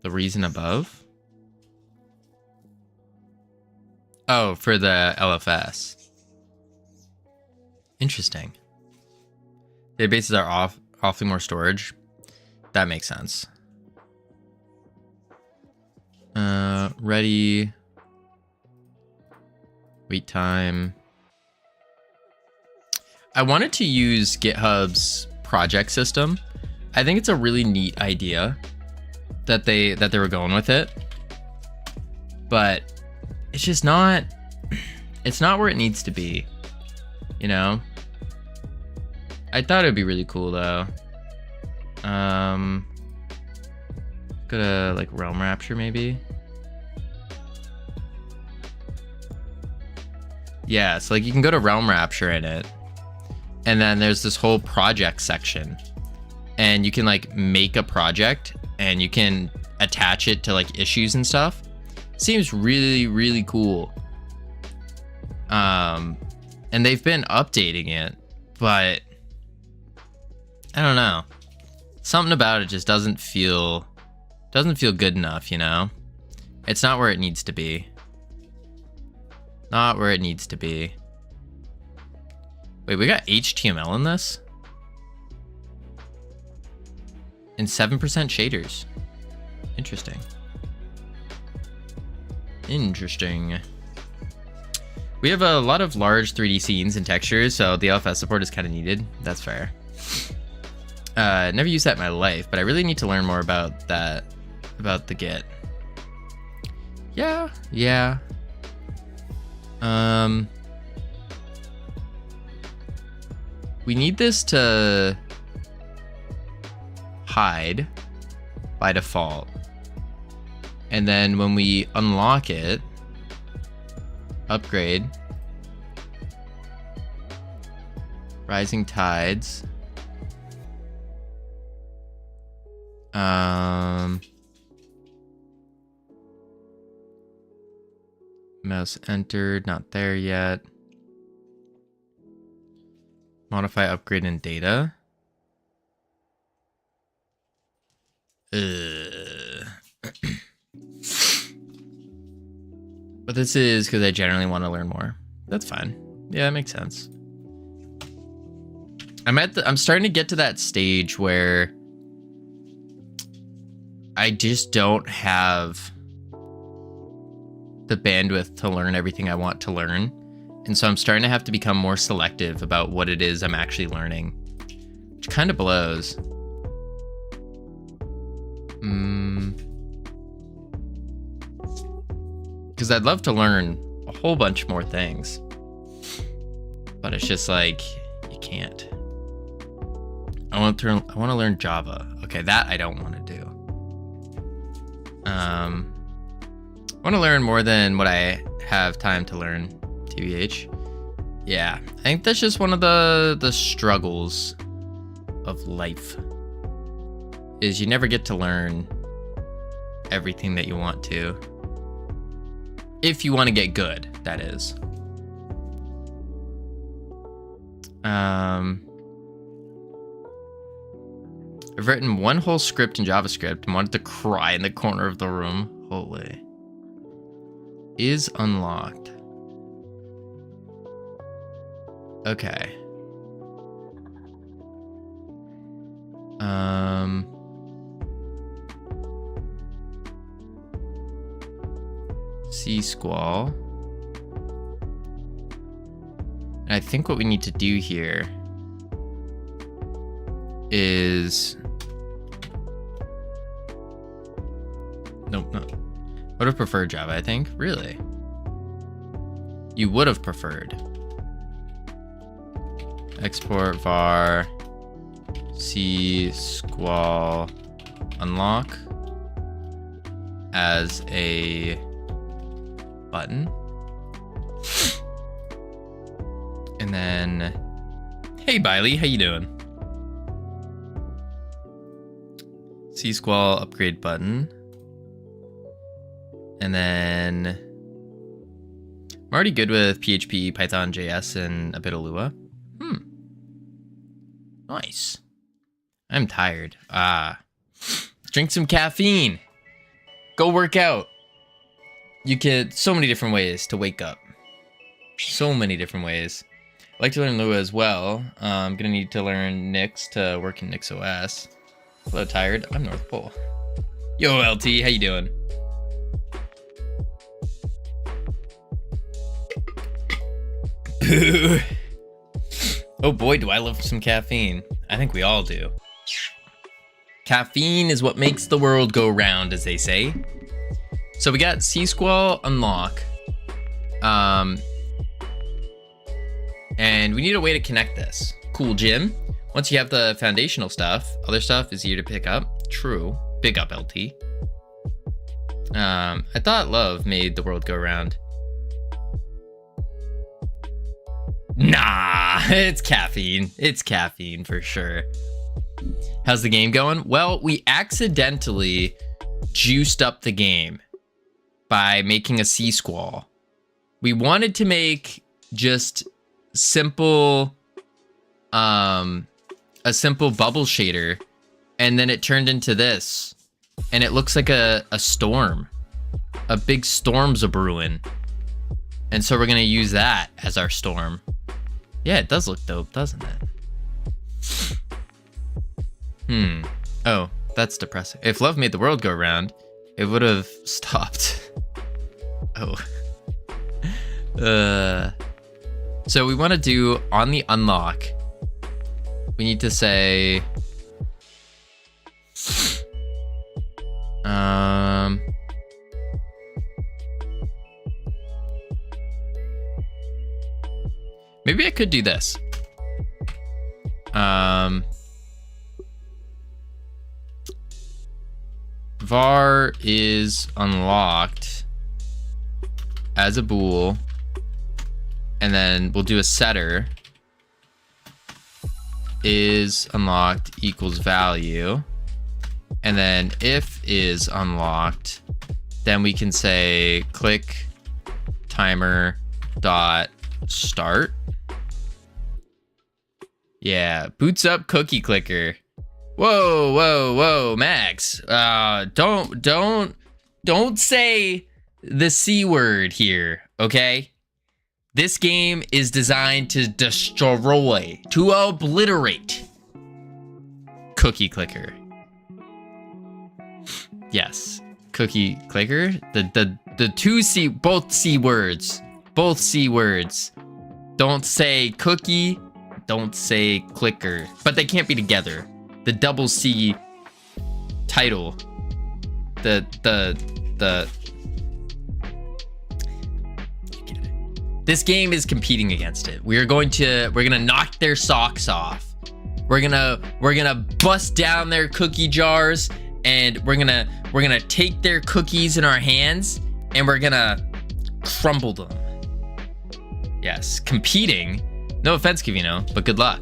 The reason above? Oh, for the LFS. Interesting. Databases are awfully more storage. That makes sense. Ready. Wait time. I wanted to use GitHub's project system. I think it's a really neat idea that they were going with it. But it's just not, it's not where it needs to be, you know? I thought it'd be really cool though. Go to like Realm Rapture maybe. Yeah, so like you can go to Realm Rapture in it, and then there's this whole project section, and you can like make a project and you can attach it to like issues and stuff. Seems really, really cool. And they've been updating it, but I don't know. Something about it just doesn't feel good enough, you know? It's not where it needs to be. Not where it needs to be. Wait, we got HTML in this? And 7% shaders. Interesting. Interesting. We have a lot of large 3D scenes and textures, so the LFS support is kind of needed. That's fair. Never used that in my life, but I really need to learn more about that, about the Git. Yeah. We need this to hide by default. And then when we unlock it, upgrade, rising tides, mouse entered, not there yet. Modify, upgrade, and data. But this is because I generally want to learn more. That's fine. Yeah, that makes sense. I'm starting to get to that stage where I just don't have the bandwidth to learn everything I want to learn. And so I'm starting to have to become more selective about what it is I'm actually learning, which kind of blows. Because I'd love to learn a whole bunch more things, but it's just like, you can't. I want to learn Java. Okay, that I don't want to do. I want to learn more than what I have time to learn, TBH. Yeah, I think that's just one of the struggles of life, is you never get to learn everything that you want to. If you want to get good, that is. I've written one whole script in JavaScript and wanted to cry in the corner of the room. Holy. Is unlocked. Okay. C squall. And I think what we need to do here is nope, no. Would have preferred Java, I think. Really? You would have preferred. Export var C squall unlock as a button. And then, hey Biley, how you doing? C squall upgrade button. And then I'm already good with PHP, Python, JS, and a bit of Lua. Nice. I'm tired. Drink some caffeine. Go work out. You can, so many different ways to wake up. So many different ways. I like to learn Lua as well. I'm gonna need to learn Nix to work in Nix OS. Hello, tired. I'm North Pole. Yo, LT, how you doing? Oh boy, do I love some caffeine. I think we all do. Caffeine is what makes the world go round, as they say. So we got C squall unlock. And we need a way to connect this. Cool, Jim. Once you have the foundational stuff, other stuff is easier to pick up. True. Big up, LT. I thought love made the world go round. Nah, it's caffeine. It's caffeine for sure. How's the game going? Well, we accidentally juiced up the game by making a sea squall. We wanted to make just simple, a simple bubble shader, and then it turned into this, and it looks like a storm. A big storm's a brewing. And so we're gonna use that as our storm. Yeah, it does look dope, doesn't it? Oh, that's depressing. If love made the world go round, it would have stopped. Oh. So we want to do on the unlock. We need to say, maybe I could do this. Var is unlocked as a bool, and then we'll do a setter is unlocked equals value, and then if is unlocked, then we can say click timer dot start. Yeah, boots up cookie clicker. Whoa, Max. Don't say the C word here, okay? This game is designed to destroy, to obliterate cookie clicker. Yes, cookie clicker. The two C, both C words. Don't say cookie, don't say clicker, but they can't be together. The double C title, you get it. This game is competing against it. We're gonna knock their socks off. We're gonna bust down their cookie jars, and we're gonna take their cookies in our hands, and we're gonna crumble them. Yes, competing. No offense, Covino, but good luck.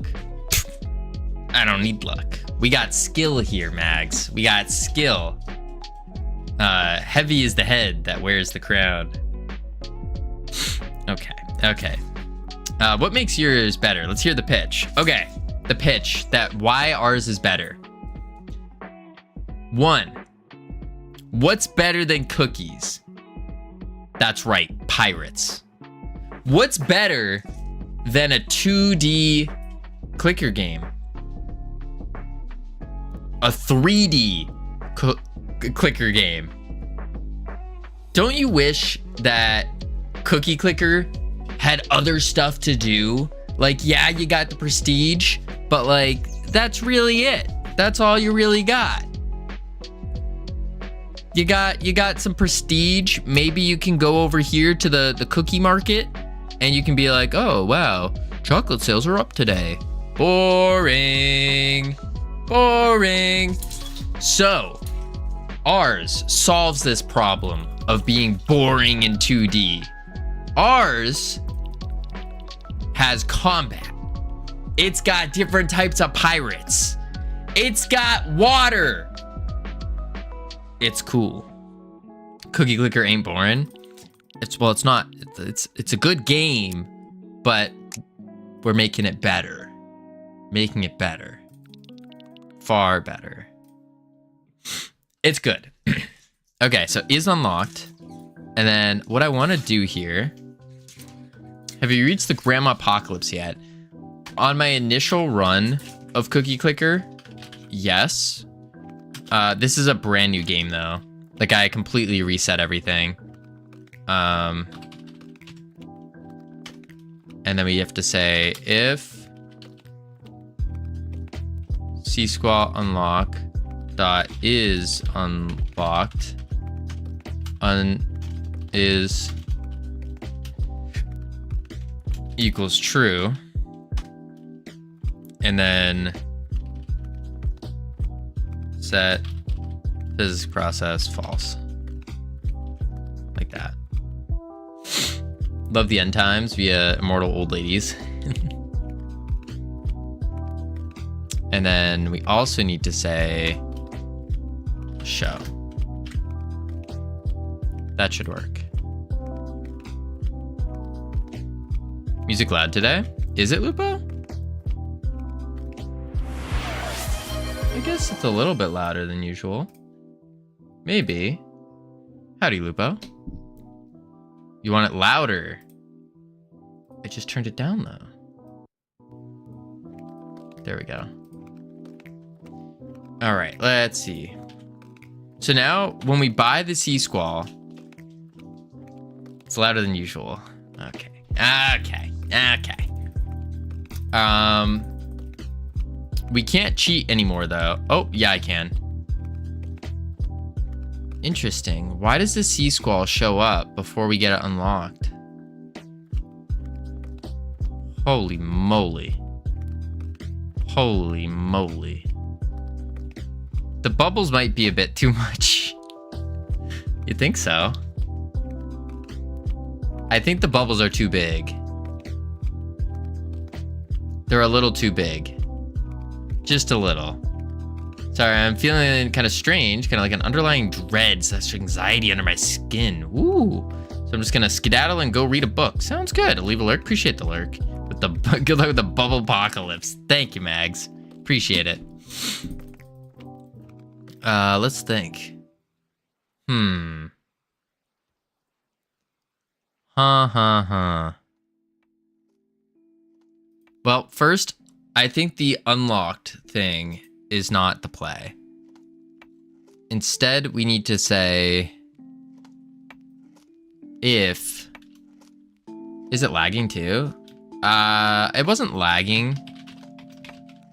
I don't need luck. We got skill here, Mags. We got skill. Heavy is the head that wears the crown. Okay. What makes yours better? Let's hear the pitch. Okay, the pitch that why ours is better. 1. What's better than cookies? That's right, pirates. What's better than a 2D clicker game? A 3D clicker game. Don't you wish that Cookie Clicker had other stuff to do? Like, yeah, you got the prestige, but like, that's really it. That's all you really got. You got some prestige. Maybe you can go over here to the cookie market, and you can be like, oh wow, chocolate sales are up today. Boring. So, ours solves this problem of being boring in 2D. Ours has combat. It's got different types of pirates. It's got water. It's cool. Cookie Clicker ain't boring. It's not. It's a good game, but we're making it better. Far better. It's good. Okay, so is unlocked. And then what I want to do here. Have you reached the Grandma Apocalypse yet? On my initial run of Cookie Clicker, yes. This is a brand new game though. Like I completely reset everything. And then we have to say if C-squall unlock dot is unlocked is equals true, And then set physics process false. Like that. Love the end times via immortal old ladies. And then we also need to say show. That should work. Music loud today? Is it, Lupo? I guess it's a little bit louder than usual. Maybe. Howdy, Lupo. You want it louder? I just turned it down, though. There we go. All right, let's see. So now, when we buy the Sea Squall, it's louder than usual. Okay. We can't cheat anymore, though. Oh, yeah, I can. Interesting. Why does the Sea Squall show up before we get it unlocked? Holy moly. Holy moly. The bubbles might be a bit too much. You think so? I think the bubbles are too big. They're a little too big. Just a little. Sorry, I'm feeling kind of strange, kind of like an underlying dread, such anxiety under my skin. Ooh. So I'm just gonna skedaddle and go read a book. Sounds good. Leave a lurk. Appreciate the lurk. With the good luck with the bubble apocalypse. Thank you, Mags. Appreciate it. Let's think. Well, first, I think the unlocked thing is not the play. Instead, we need to say if... Is it lagging too? It wasn't lagging.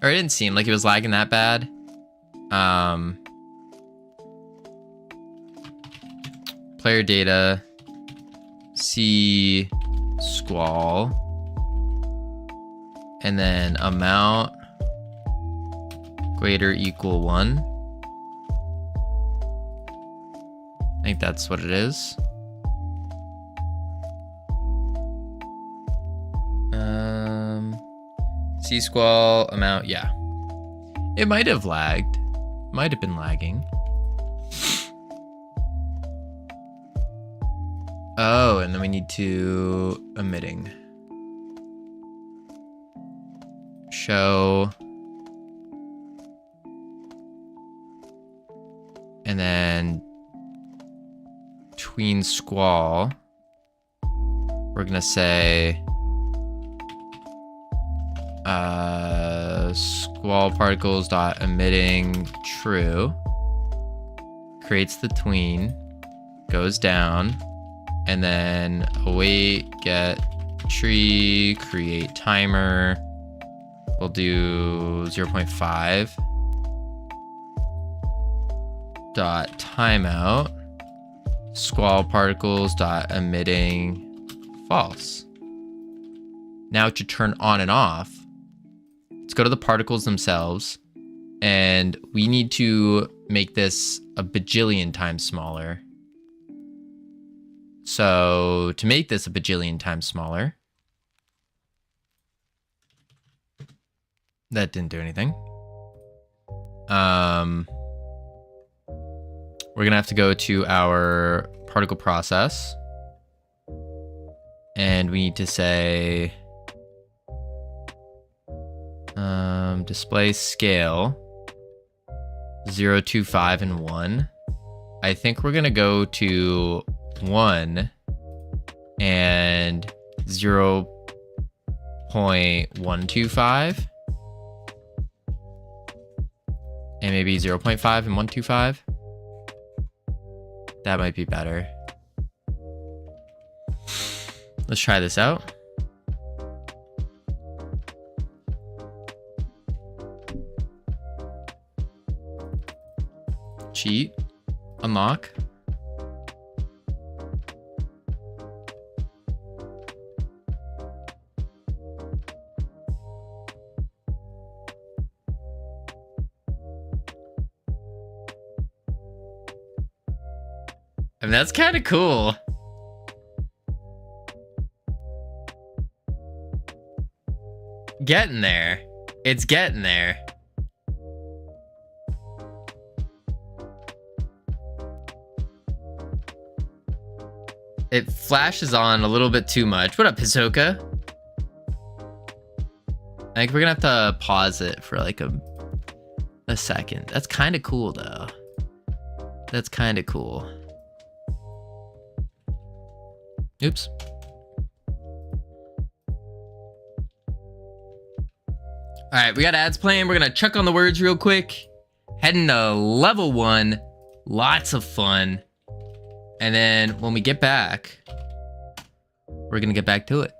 Or it didn't seem like it was lagging that bad. Player data. Sea Squall. And then amount greater equal 1. I think that's what it is. Sea Squall amount, yeah. It might have lagged. Might have been lagging. Oh, and then we need to emitting. Show. And then tween squall. We're gonna say squall particles dot emitting true. Creates the tween. Goes down. And then await, get tree, create timer. We'll do 0.5 dot timeout squall particles dot emitting false. Now to turn on and off, let's go to the particles themselves, and we need to make this a bajillion times smaller. So to make this a bajillion times smaller, that didn't do anything. We're gonna have to go to our particle process, and we need to say display scale 0, 2, 5, and 1. I think we're gonna go to 1 and 0.125. And maybe 0.5 and 125. That might be better. Let's try this out. Cheat. Unlock. I mean, that's kind of cool. Getting there. It's getting there. It flashes on a little bit too much. What up, Hisoka? I think we're gonna have to pause it for like a second. That's kind of cool though. That's kind of cool. Oops. All right, we got ads playing. We're gonna check on the words real quick. Heading to level 1. Lots of fun. And then when we get back, we're gonna get back to it.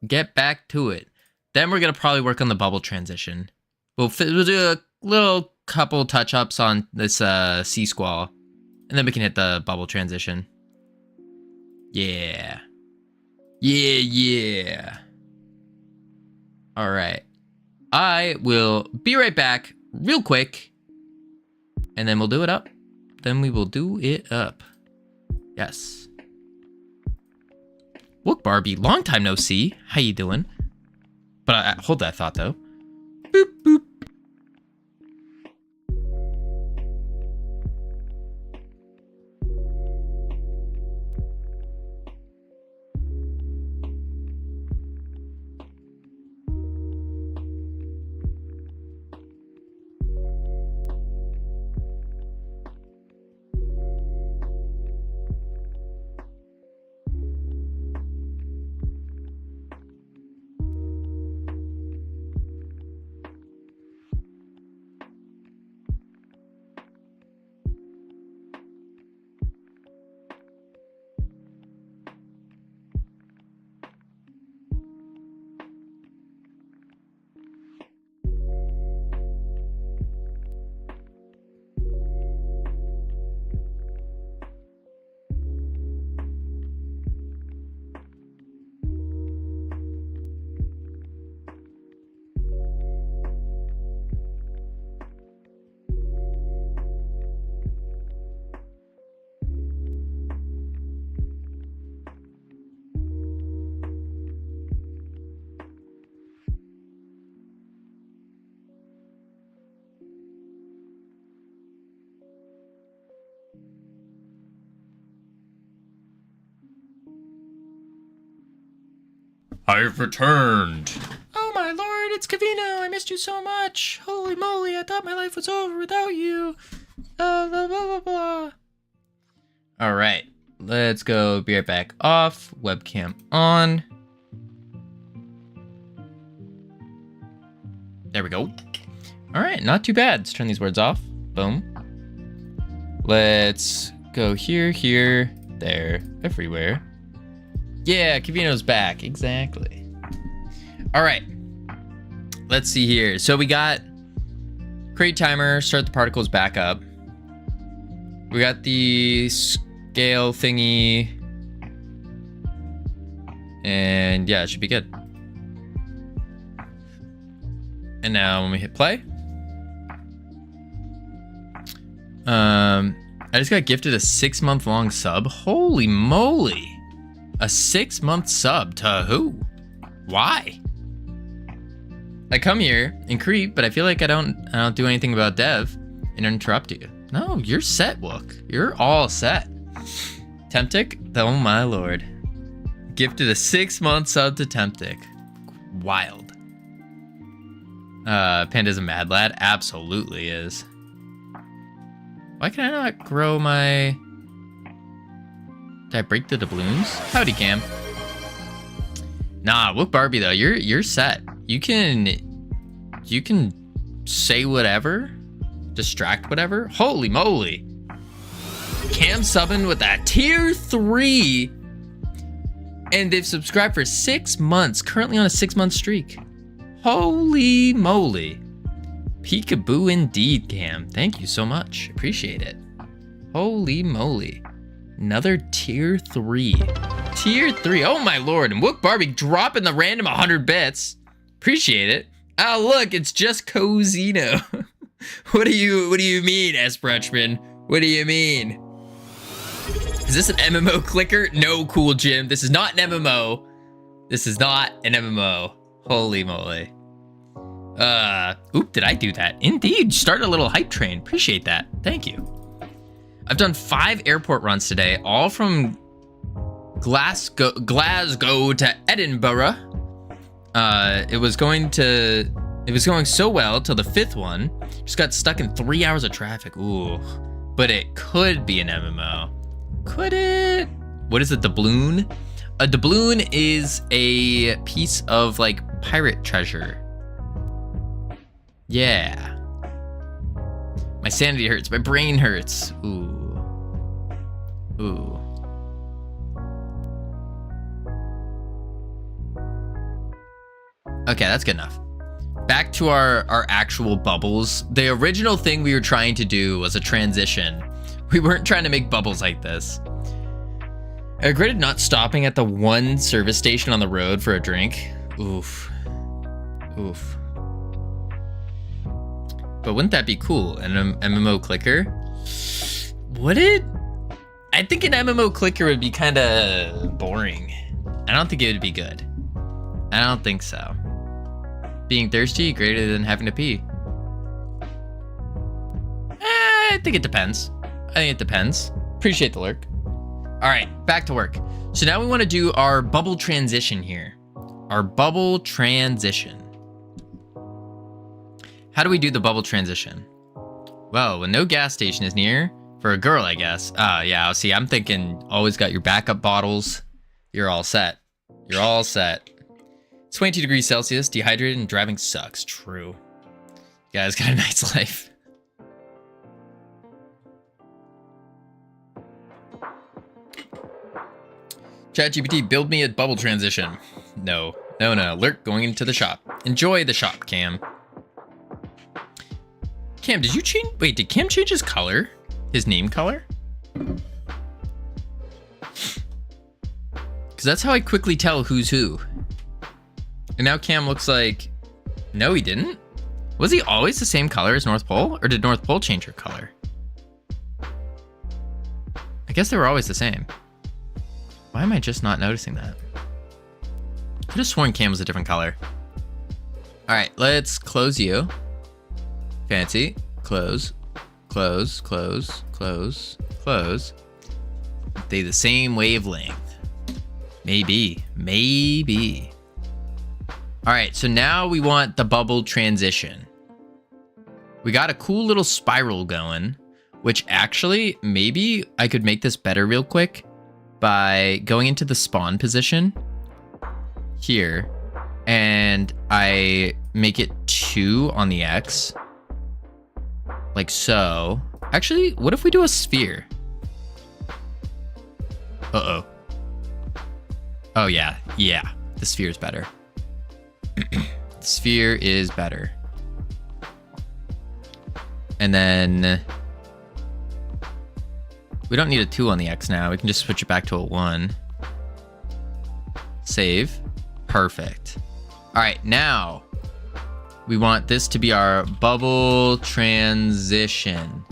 Get back to it. Then we're gonna probably work on the bubble transition. We'll do a little couple touch-ups on this sea squall. And then we can hit the bubble transition. Yeah. Yeah. All right. I will be right back real quick. And then we'll do it up. Then we will do it up. Yes. Look, Barbie, long time no see. How you doing? But hold that thought, though. Boop, boop. I've returned. Oh my lord, it's Covino. I missed you so much. Holy moly, I thought my life was over without you. Blah, blah, blah, blah. All right, let's go. Be right back. Off. Webcam on. There we go. All right, not too bad. Let's turn these words off. Boom. Let's go here, there, everywhere. Yeah, Covino's back. Exactly. All right. Let's see here. So we got create timer, start the particles back up. We got the scale thingy. And yeah, it should be good. And now when we hit play. I just got gifted a 6-month-long sub. Holy moly. A 6-month sub to who? Why? I come here and creep, but I feel like I don't do anything about dev and interrupt you. No, you're set, Wook. You're all set. Temptic? Oh my lord. Gifted a 6-month sub to Temptic. Wild. Panda's a mad lad? Absolutely is. Why can I not grow my... Did I break the doubloons? Howdy, Cam. Nah, Wook Barbie though, you're set. You can say whatever, distract whatever. Holy moly. Cam subbing with that tier 3. And they've subscribed for 6 months, currently on a 6-month streak. Holy moly. Peekaboo indeed, Cam. Thank you so much. Appreciate it. Holy moly. Another tier 3. Tier 3. Oh my lord. And Wook Barbie dropping the random 100 bits. Appreciate it. Oh look, it's just Covino. What do you mean, S. Brutchman? What do you mean? Is this an MMO clicker? No, Cool Jim. This is not an MMO. This is not an MMO. Holy moly. Oop, did I do that? Indeed. Start a little hype train. Appreciate that. Thank you. I've done 5 airport runs today, all from Glasgow to Edinburgh. It was going so well till the 5th one. Just got stuck in 3 hours of traffic. Ooh. But it could be an MMO. Could it? What is a doubloon? A doubloon is a piece of like pirate treasure. Yeah. My sanity hurts. My brain hurts. Ooh. Ooh. Okay, that's good enough. Back to our actual bubbles. The original thing we were trying to do was a transition. We weren't trying to make bubbles like this. I regretted not stopping at the one service station on the road for a drink. Oof. Oof. But wouldn't that be cool? An MMO clicker? Would it? I think an MMO clicker would be kind of boring. I don't think it would be good. I don't think so. Being thirsty greater than having to pee. I think it depends. I think it depends. Appreciate the lurk. All right, back to work. So now we want to do our bubble transition here. Our bubble transition. How do we do the bubble transition? Well, when no gas station is near, for a girl, I guess. Yeah, see, I'm thinking always got your backup bottles. You're all set. You're all set. 22 degrees Celsius, dehydrated, and driving sucks. True. You guys got a nice life. ChatGPT, build me a bubble transition. No. Lurk going into the shop. Enjoy the shop, Cam. Cam, did you change? Wait, did Cam change his color? His name color? Because that's how I quickly tell who's who. And now Cam looks like... No, he didn't. Was he always the same color as North Pole? Or did North Pole change her color? I guess they were always the same. Why am I just not noticing that? I could have sworn Cam was a different color. All right, let's close you. Fancy. Close. Close, close, close, close. They the same wavelength. Maybe. All right, so now we want the bubble transition. We got a cool little spiral going, which actually, maybe I could make this better real quick by going into the spawn position here, and I make it 2 on the X, like so. Actually, what if we do a sphere? Uh-oh. Oh, yeah, the sphere is better. The sphere is better. And then we don't need a 2 on the X now. We can just switch it back to a 1. Save. Perfect. All right, now we want this to be our bubble transition.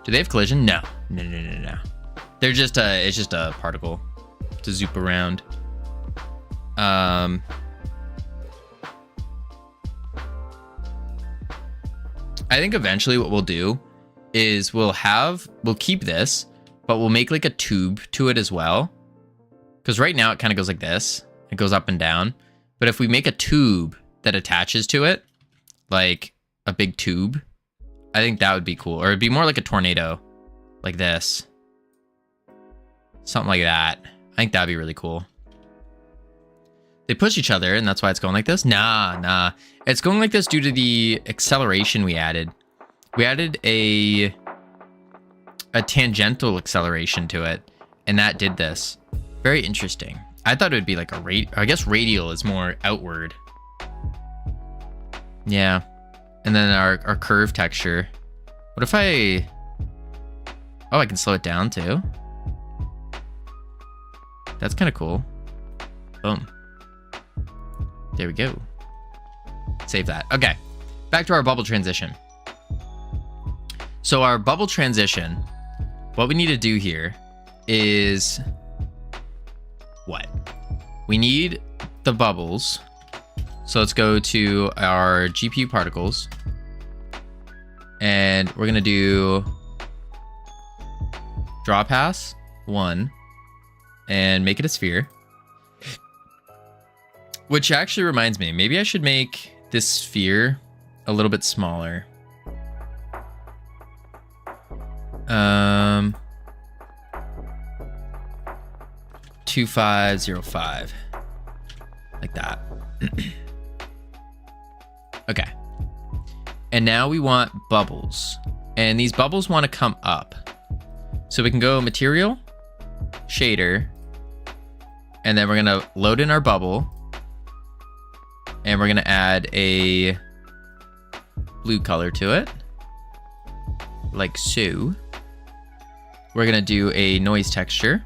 Do they have collision? No. They're just it's just a particle to zoop around. I think eventually what we'll do is we'll keep this, but we'll make like a tube to it as well. Because right now it kind of goes like this. It goes up and down. But if we make a tube that attaches to it, like a big tube, I think that would be cool. Or it'd be more like a tornado, like this. Something like that. I think that'd be really cool. They push each other, and that's why it's going like this? Nah. It's going like this due to the acceleration we added. We added a tangential acceleration to it, and that did this. Very interesting. I thought it would be like I guess radial is more outward. Yeah. And then our curve texture. What if I... Oh, I can slow it down too. That's kind of cool. Boom. There we go. Save that. Okay. Back to our bubble transition. So our bubble transition, what we need to do here is what? We need the bubbles. So let's go to our GPU particles. And we're going to do draw pass 1 and make it a sphere. Which actually reminds me, maybe I should make this sphere a little bit smaller. 2505. Like that. Okay. And now we want bubbles. And these bubbles want to come up. So we can go material, shader, and then we're going to load in our bubble. And we're going to add a blue color to it. Like so. We're going to do a noise texture.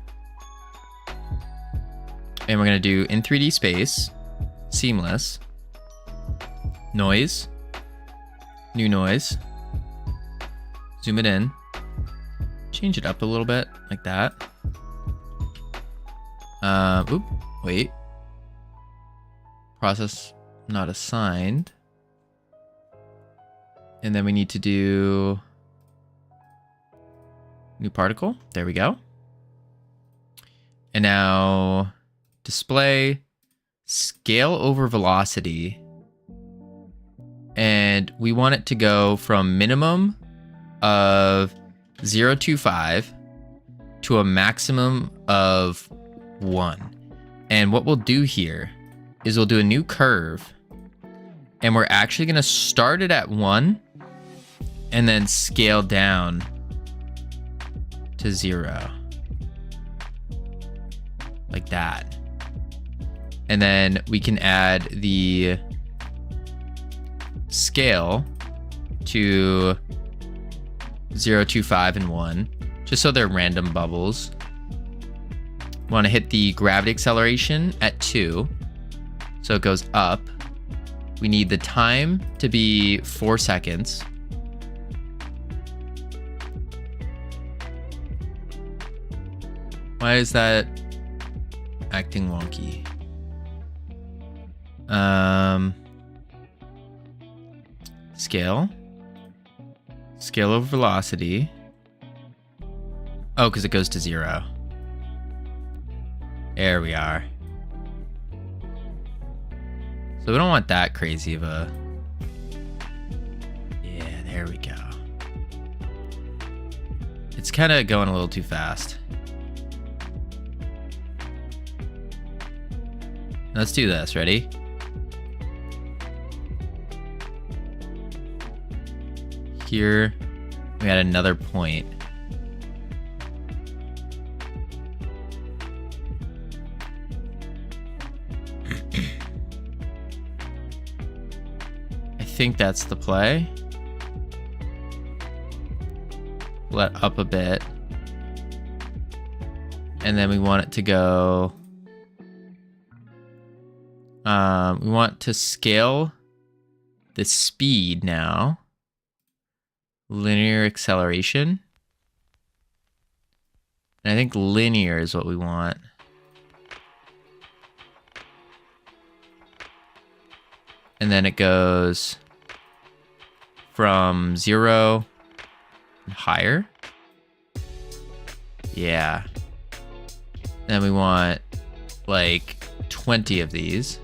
And we're going to do in 3D space, seamless, noise, new noise, zoom it in, change it up a little bit like that. Oop, wait. Process not assigned. And then we need to do new particle. There we go. And now display scale over velocity. And we want it to go from minimum of 0.25 to a maximum of 1. And what we'll do here is we'll do a new curve. And we're actually going to start it at 1 and then scale down to 0. Like that. And then we can add the scale to 0, 2, 5, and 1, just so they're random bubbles. We want to hit the gravity acceleration at 2, so it goes up. We need the time to be 4 seconds. Why is that acting wonky? Scale over velocity. Oh, because it goes to 0. There we are. So we don't want that crazy of a... Yeah, there we go. It's kind of going a little too fast. Let's do this. Ready? Here, we add another point. I think that's the play. Let up a bit. And then we want it to go... we want to scale the speed now. Linear acceleration. And I think linear is what we want. And then it goes from 0 and higher. Yeah. Then we want like 20 of these.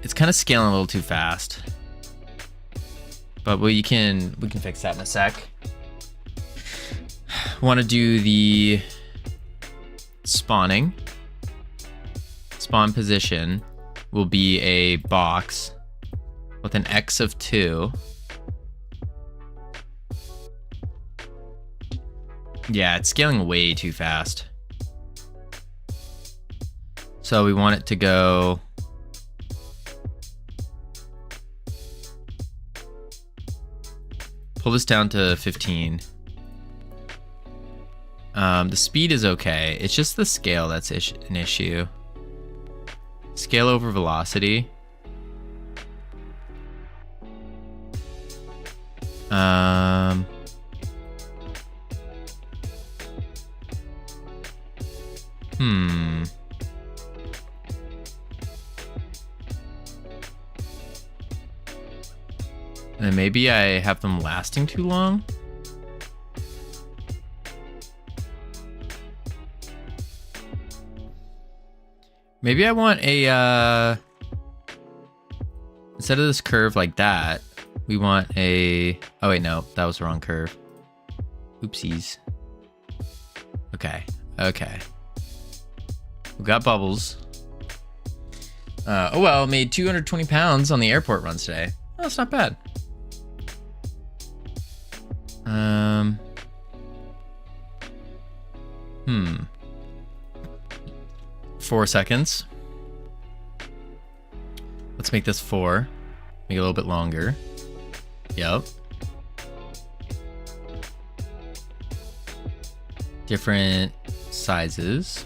It's kind of scaling a little too fast. But we can fix that in a sec. Want to do the spawning. Spawn position will be a box with an X of 2. Yeah, it's scaling way too fast. So we want it to go... Pull this down to 15. The speed is okay. It's just the scale that's an issue. Scale over velocity. And then maybe I have them lasting too long. Maybe I want a, instead of this curve like that, we want a, oh wait, no, that was the wrong curve. Oopsies. Okay, okay. We got bubbles. Oh well, made 220 pounds on the airport runs today. Oh, that's not bad. 4 seconds. Let's make this 4. Make it a little bit longer. Yep. Different sizes.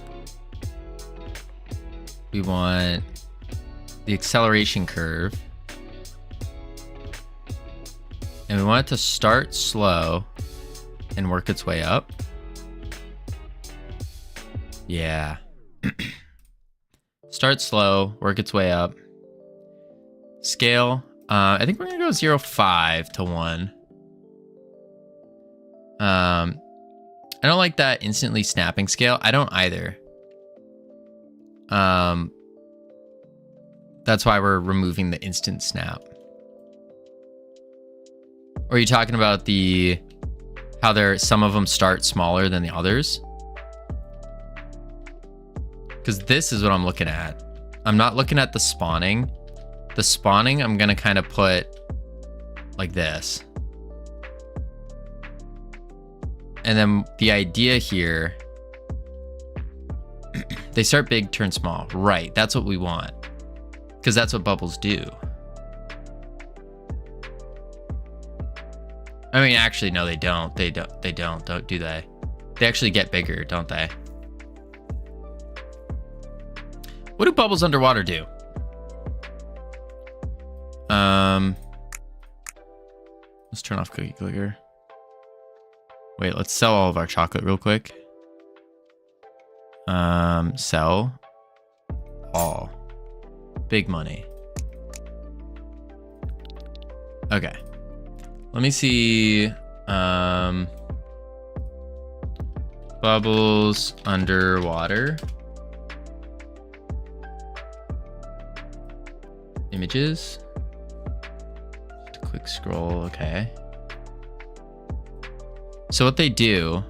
We want the acceleration curve. And we want it to start slow and work its way up. Yeah. Start slow, work its way up. Scale. I think we're gonna go 0.5 to 1. I don't like that instantly snapping scale. I don't either. That's why we're removing the instant snap. Or are you talking about the how some of them start smaller than the others? Because this is what I'm looking at. I'm not looking at the spawning. The spawning, I'm gonna kind of put like this. And then the idea here, they start big, turn small. Right, that's what we want. Because that's what bubbles do. I mean, actually, no, they don't. They don't, do they? They actually get bigger, don't they? What do bubbles underwater do? Let's turn off cookie clicker. Wait, let's sell all of our chocolate real quick. Sell all. Big money. Okay. Let me see. Bubbles underwater. Images. Just a quick scroll. Okay. So what they do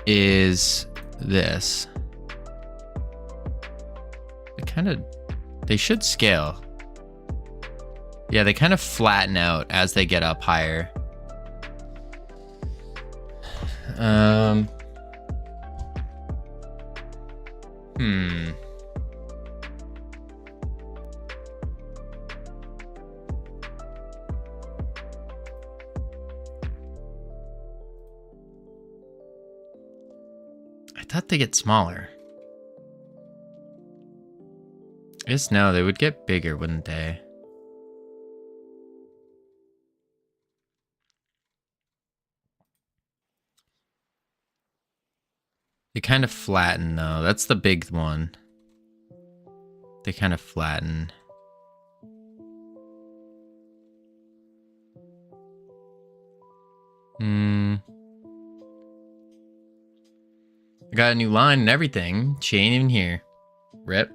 is this. They should scale. Yeah, they kind of flatten out as they get up higher. I thought they get smaller. I guess no, they would get bigger, wouldn't they? They kind of flatten though. That's the big one. They kind of flatten. I got a new line and everything. She ain't even here. Rip.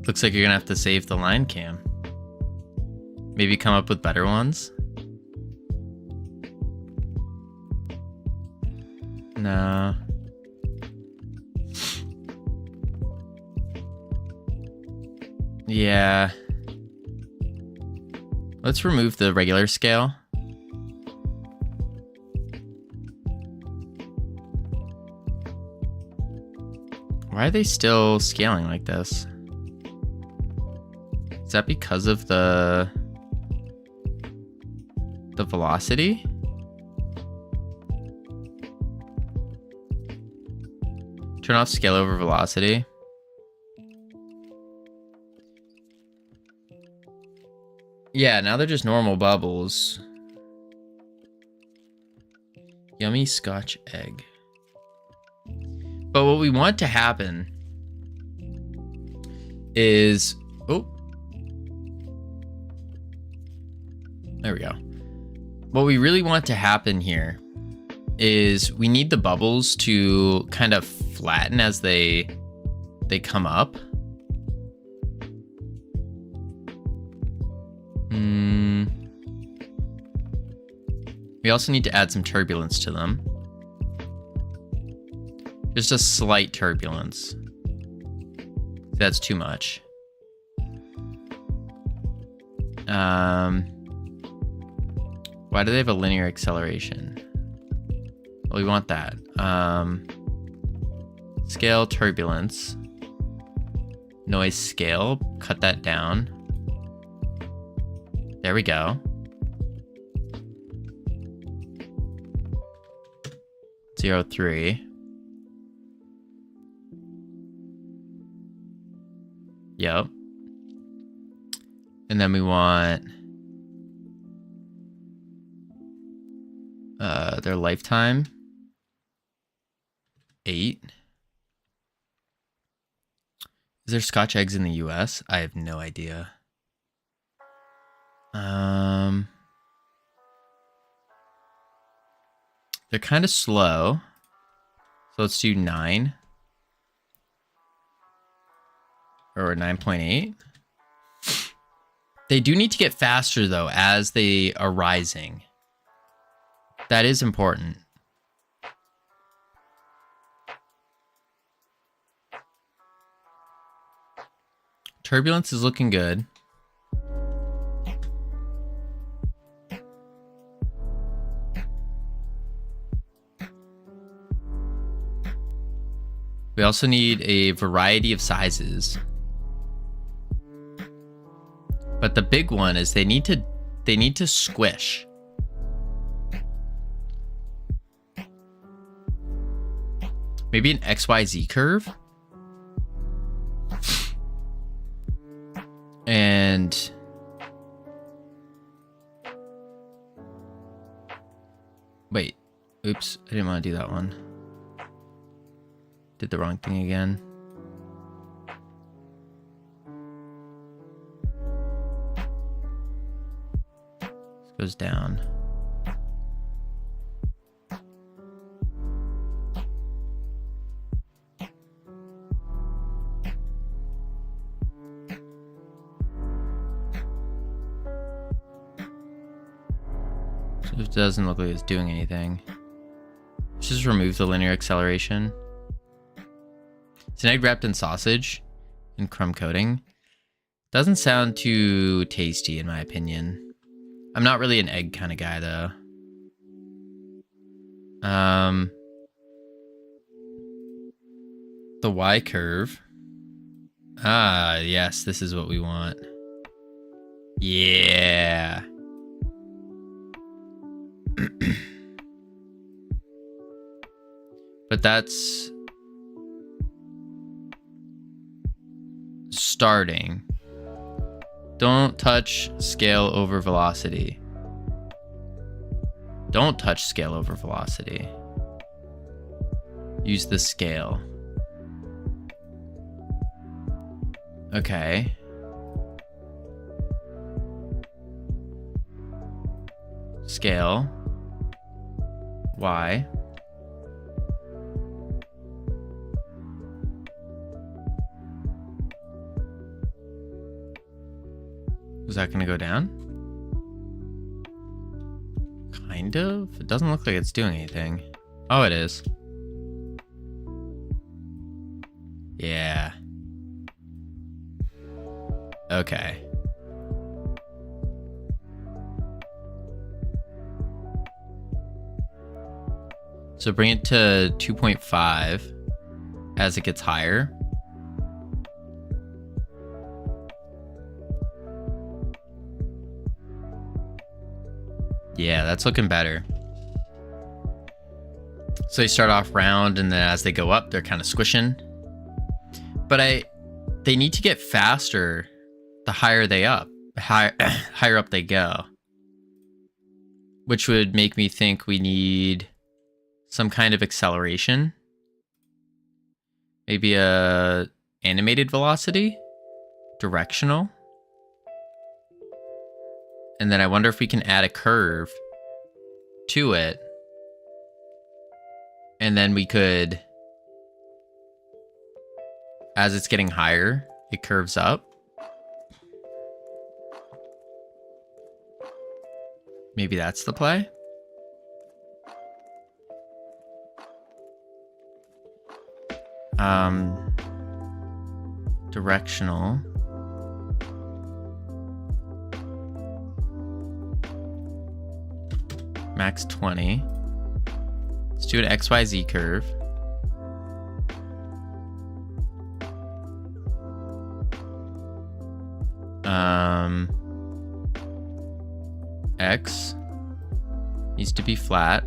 Looks like you're gonna have to save the line cam. Maybe come up with better ones? No. Yeah. Let's remove the regular scale. Why are they still scaling like this? Is that because of the velocity? Turn off scale over velocity. Yeah, now they're just normal bubbles. Yummy Scotch egg. But what we want to happen is... Oh. There we go. What we really want to happen here is we need the bubbles to kind of flatten as they come up. We also need to add some turbulence to them. Just a slight turbulence. That's too much. Why do they have a linear acceleration? Well, we want that. Scale turbulence. Noise scale. Cut that down. There we go. 0.3. Yep. And then we want their lifetime 8. Is there Scotch eggs in the US? I have no idea. They're kind of slow. So let's do 9. Or 9.8. They do need to get faster, though, as they are rising. That is important. Turbulence is looking good. We also need a variety of sizes. But the big one is they need to squish. Maybe an XYZ curve. And wait, oops, I didn't want to do that one. Did the wrong thing again. This goes down. So it doesn't look like it's doing anything. Let's just remove the linear acceleration. It's an egg wrapped in sausage and crumb coating. Doesn't sound too tasty in my opinion. I'm not really an egg kind of guy though. The Y curve. Ah, yes, this is what we want. Yeah. But that's starting. Don't touch scale over velocity. Don't touch scale over velocity. Use the scale. Okay. Scale. Y. Is that going to go down? Kind of. It doesn't look like it's doing anything. Oh, it is. Yeah. Okay. So bring it to 2.5 as it gets higher. Yeah, that's looking better. So they start off round, and then as they go up, they're kind of squishing. But they need to get faster the higher they up. higher up they go. Which would make me think we need some kind of acceleration. Maybe a animated velocity? Directional? And then I wonder if we can add a curve to it. And then we could, as it's getting higher, it curves up. Maybe that's the play. Directional. Max 20. Let's do an XYZ curve. X needs to be flat.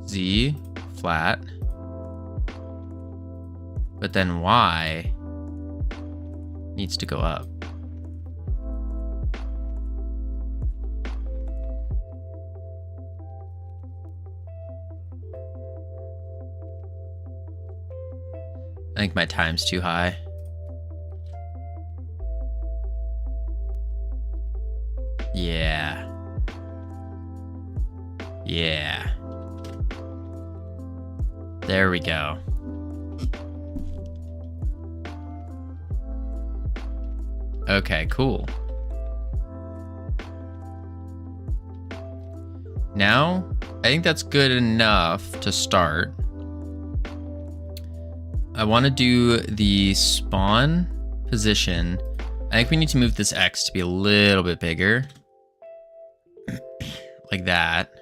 Z flat. But then Y needs to go up. I think my time's too high. Yeah. Yeah. There we go. Okay, cool. Now, I think that's good enough to start. I want to do the spawn position. I think we need to move this X to be a little bit bigger. Like that.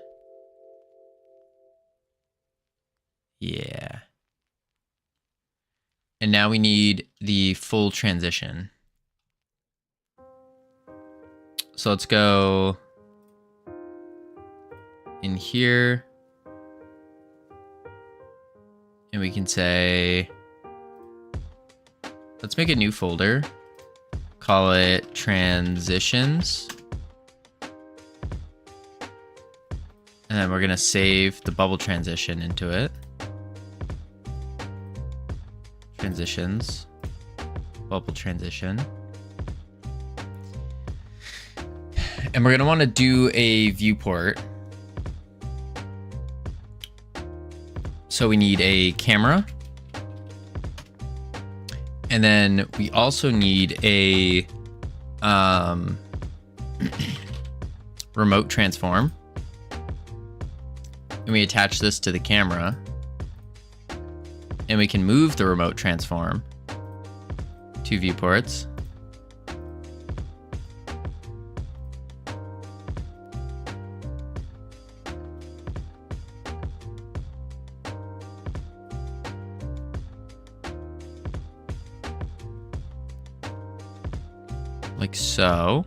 Yeah. And now we need the full transition. So let's go in here. And we can say, let's make a new folder. Call it transitions. And then we're going to save the bubble transition into it. Transitions. Bubble transition. And we're going to want to do a viewport. So we need a camera. And then we also need a remote transform. And we attach this to the camera. And we can move the remote transform to viewports. Like so.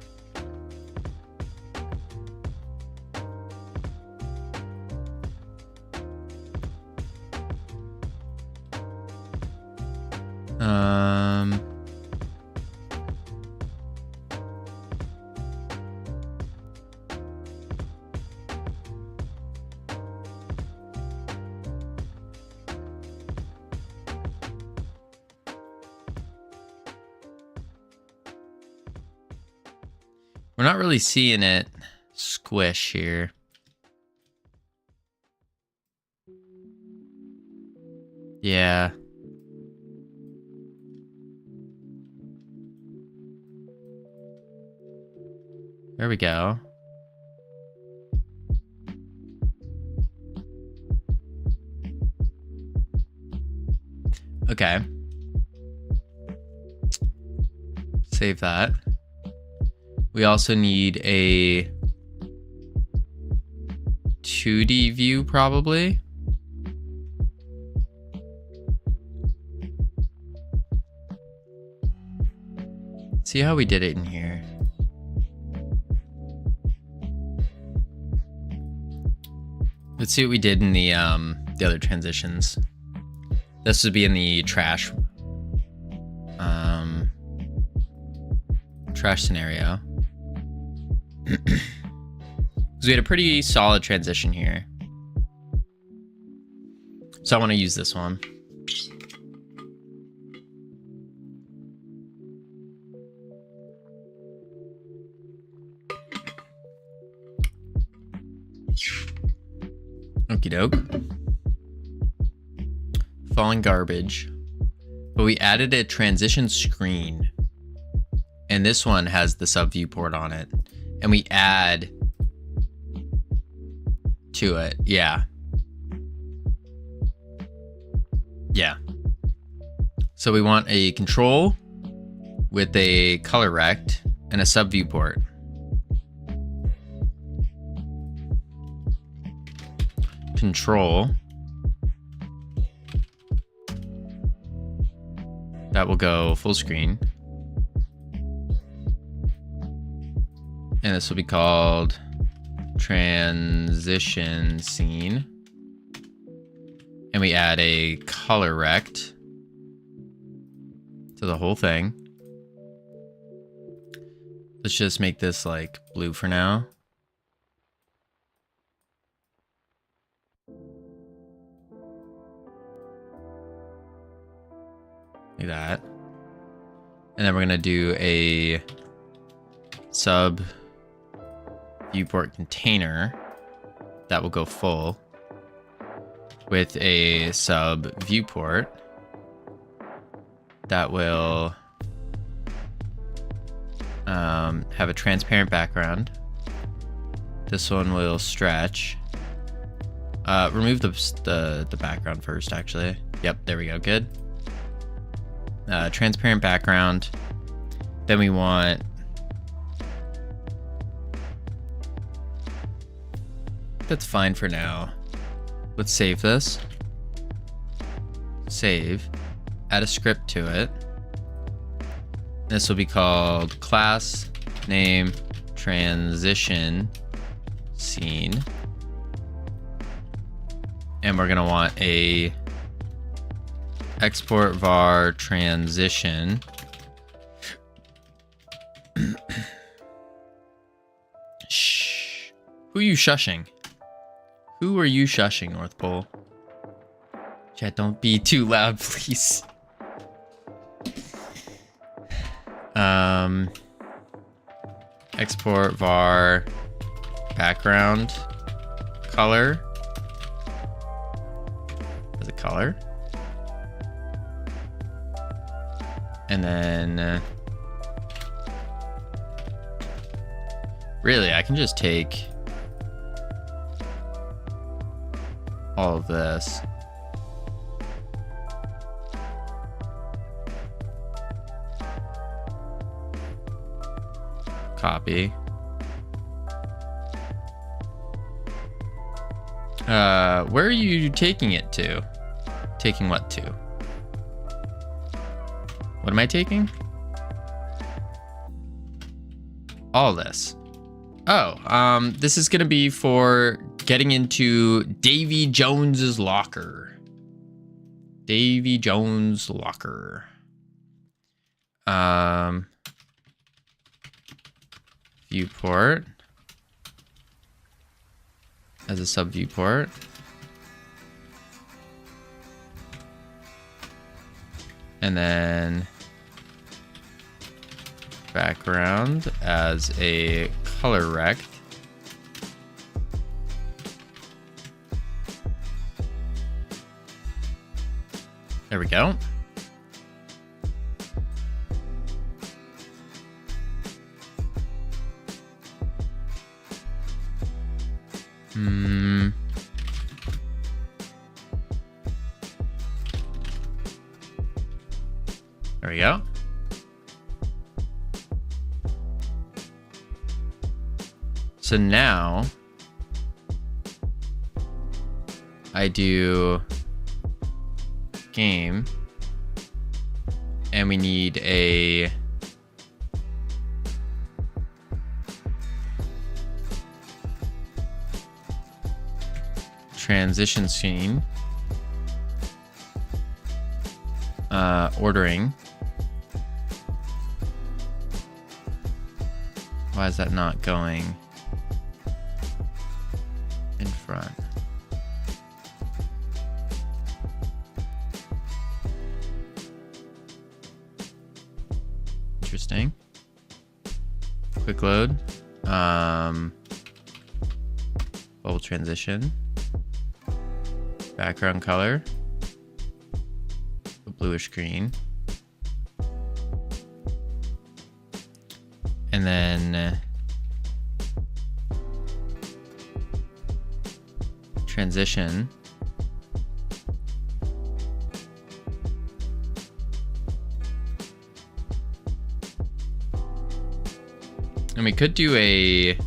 We're not really seeing it squish here. Yeah. There we go. Okay. Save that. We also need a 2D view, probably. See how we did it in here. Let's see what we did in the other transitions. This would be in the trash trash scenario. Because we had a pretty solid transition here. So I want to use this one. Okie doke. Falling garbage. But we added a transition screen. And this one has the sub viewport on it. And we add to it. Yeah. Yeah. So we want a control with a color rect and a sub viewport. Control. That will go full screen. And this will be called transition scene. And we add a color rect to the whole thing. Let's just make this like blue for now. Like that. And then we're gonna do a sub viewport container that will go full with a sub viewport that will have a transparent background. This one will stretch. Remove the background first, actually. Yep, there we go. Good. Transparent background. Then we want that's fine for now. Let's save this. Save. Add a script to it. This will be called class name transition scene. And we're gonna want a export var transition. Shh. Who are you shushing? Who are you shushing, North Pole? Chat, don't be too loud, please. Export var background color. As a color. And then really, I can just take all of this. Copy. Where are you taking it to? Taking what to? What am I taking? All this. Oh, this is gonna be for getting into Davy Jones's locker. Davy Jones' locker. Viewport as a sub viewport. And then background as a color rect. There we go. There we go. So now I do game and we need a transition scene, ordering, Why is that not going in front? Interesting. Quick load. Bubble transition. Background color. A bluish green. And then transition. And we could do a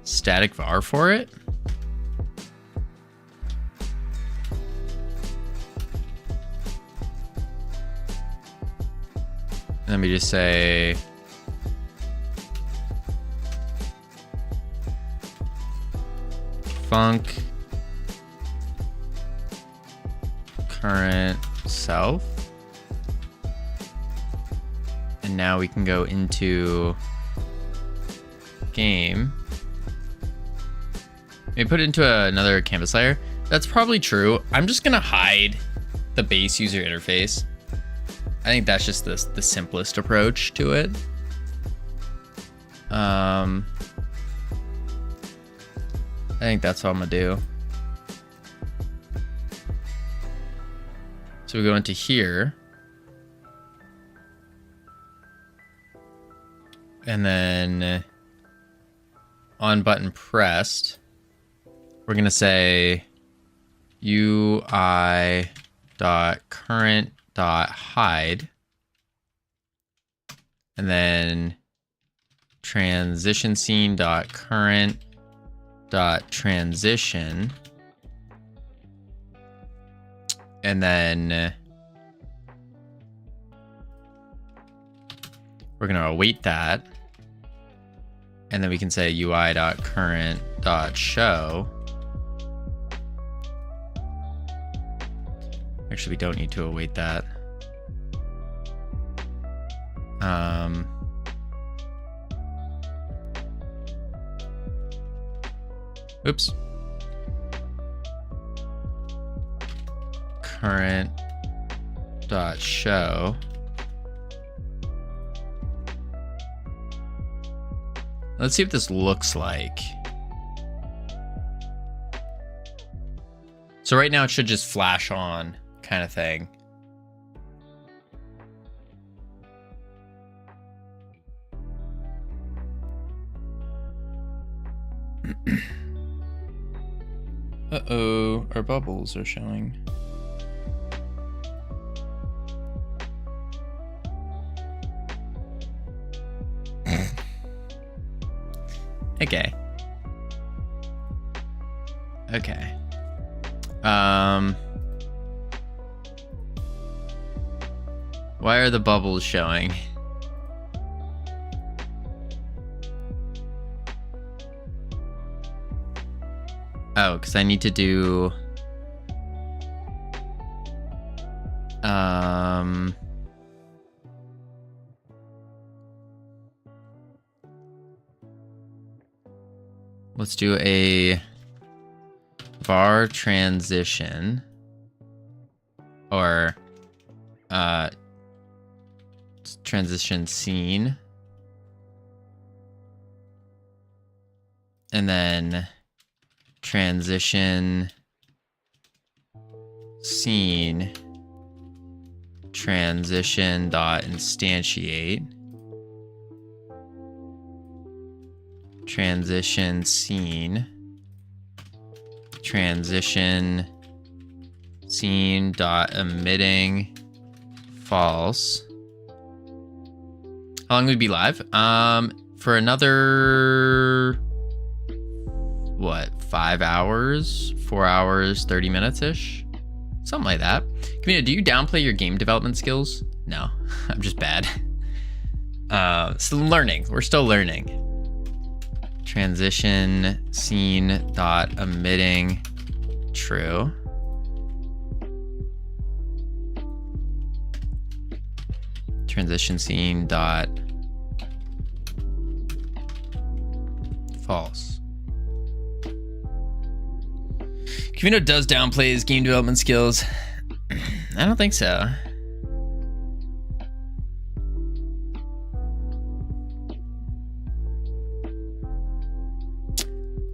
static var for it. And then we just say func current self. And now we can go into game. Maybe put it into another canvas layer. That's probably true. I'm just gonna hide the base user interface. I think that's just the simplest approach to it. I think that's what I'm gonna do. So we go into here. And then on button pressed, we're gonna say UI.current.hide, and then transition scene.current.transition, and then we're gonna await that. And then we can say UI.current.show. Actually, we don't need to await that. Oops. Current.show. Let's see what this looks like. So right now it should just flash on, kind of thing. Uh-oh, our bubbles are showing. Okay. Okay. Why are the bubbles showing? Oh, because I need to do let's do a var transition, or transition scene, and then transition scene transition dot instantiate, transition scene transition scene dot emitting false. How long will we be live? For another, what, 5 hours, 4 hours, 30 minutes ish, something like that. Covino, do you downplay your game development skills? No, I'm just bad. Still learning. We're still learning. Transition scene dot emitting true. transition scene dot false. Covino does downplay his game development skills. I don't think so.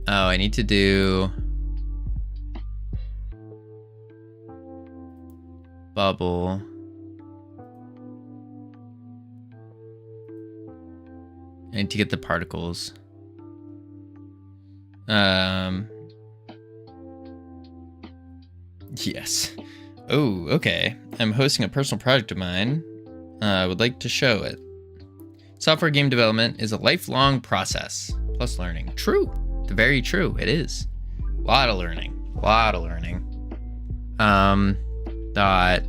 Oh, I need to do bubble. I need to get the particles. Yes. Oh, okay. I'm hosting a personal project of mine. I would like to show it. Software game development is a lifelong process, plus learning. True. Very true. It is. A lot of learning. A lot of learning. Dot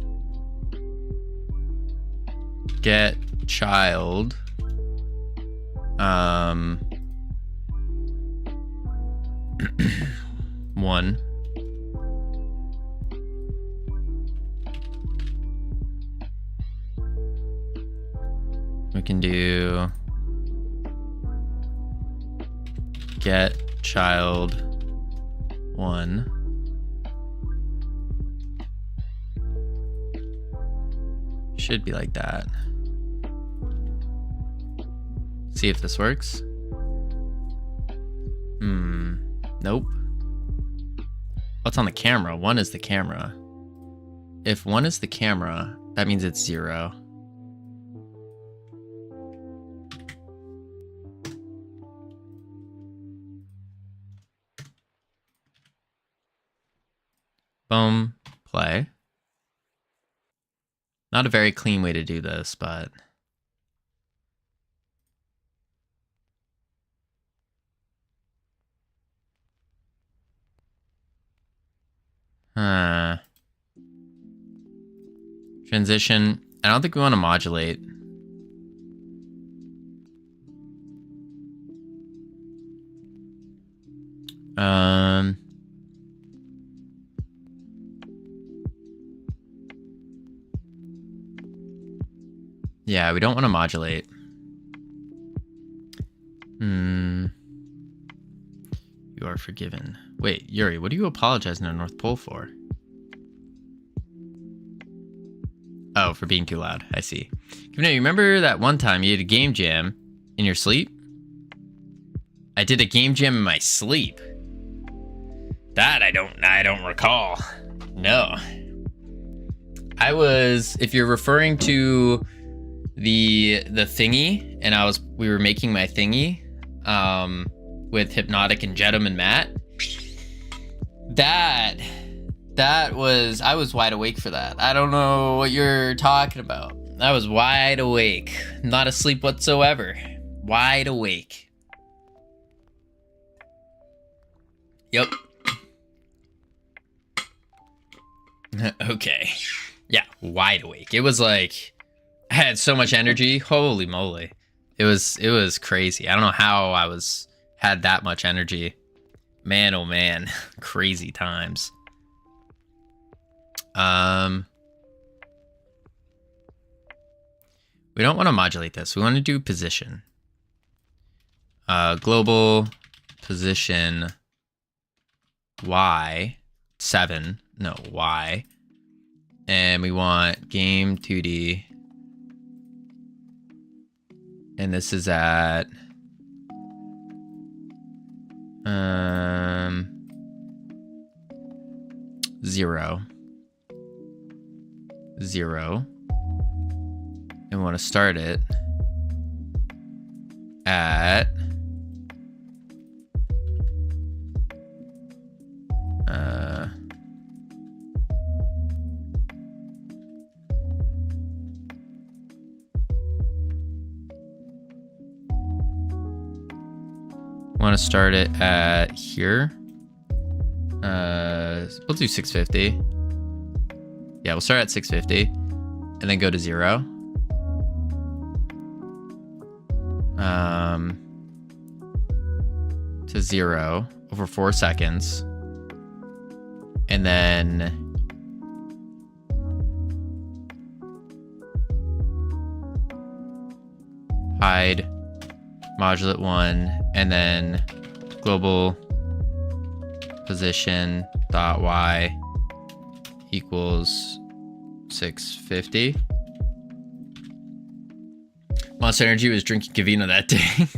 get child. One. We can do get child 1. Should be like that. See if this works. Nope. What's on the camera? 1 is the camera. If 1 is the camera, that means it's 0. Boom, play. Not a very clean way to do this, but transition. I don't think we want to modulate. Yeah, we don't want to modulate. You are forgiven. Wait, Yuri, what are you apologizing to North Pole for? Oh, for being too loud. I see. You remember that one time you did a game jam in your sleep? I did a game jam in my sleep. That I don't recall. No. I was, if you're referring to the thingy, and we were making my thingy with Hypnotic and Jedum and Matt. That was, I was wide awake for that. I don't know what you're talking about. I was wide awake, not asleep whatsoever. Wide awake. Yep. Okay. Yeah, wide awake. It was like I had so much energy. Holy moly. It was crazy. I don't know how I had that much energy. Man, oh man. Crazy times. We don't want to modulate this. We want to do position. Global position Y 7. No, Y. And we want game 2D. And this is at 0. 0. And we want to start it at want to start it at here. We'll do 650. Yeah, we'll start at 650 and then go to 0. To 0 over 4 seconds. And then hide modulate 1, and then global position dot y equals 650. Monster Energy was drinking Covino that day.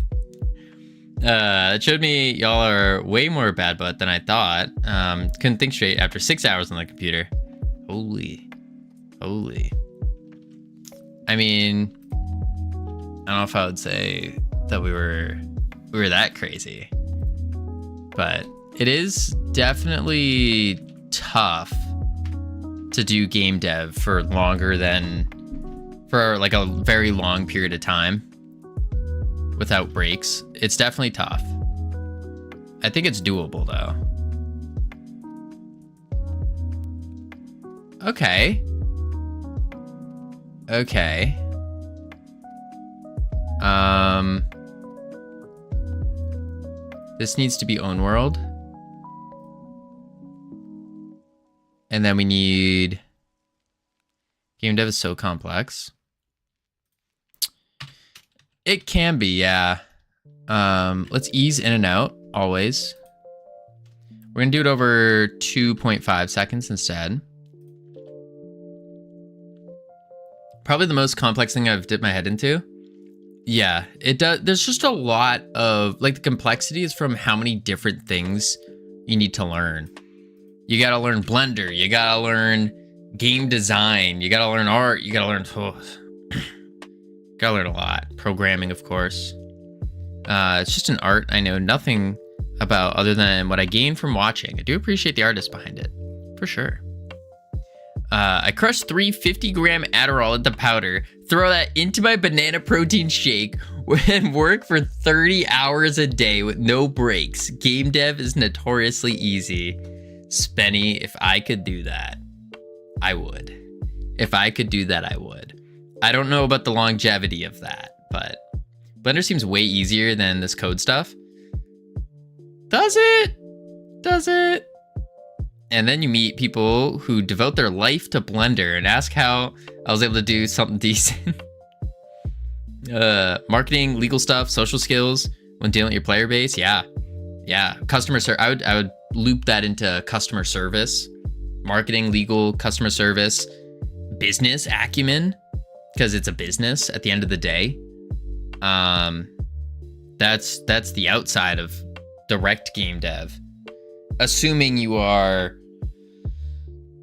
It showed me y'all are way more bad butt than I thought. Couldn't think straight after 6 hours on the computer. Holy. I mean, I don't know if I would say that we were that crazy, but it is definitely tough to do game dev for like a very long period of time without breaks. It's definitely tough. I think it's doable though. Okay. This needs to be own world. And then we need... Game dev is so complex. It can be, yeah. Let's ease in and out, always. We're gonna do it over 2.5 seconds instead. Probably the most complex thing I've dipped my head into. Yeah, it does. There's just a lot of, like, the complexity is from how many different things you need to learn. You gotta learn Blender, you gotta learn game design, you gotta learn art, you gotta learn, gotta learn a lot. Programming, of course. It's just an art I know nothing about other than what I gained from watching. I do appreciate the artist behind it, for sure. I crushed 3 50-gram Adderall into powder, throw that into my banana protein shake, and work for 30 hours a day with no breaks. Game dev is notoriously easy. Spenny, if I could do that, I would. If I could do that, I would. I don't know about the longevity of that, but Blender seems way easier than this code stuff. Does it? Does it? And then you meet people who devote their life to Blender and ask how I was able to do something decent. Marketing, legal stuff, social skills when dealing with your player base. Yeah. Customer service. I would loop that into customer service, marketing, legal, customer service, business acumen, because it's a business at the end of the day. That's the outside of direct game dev. Assuming you're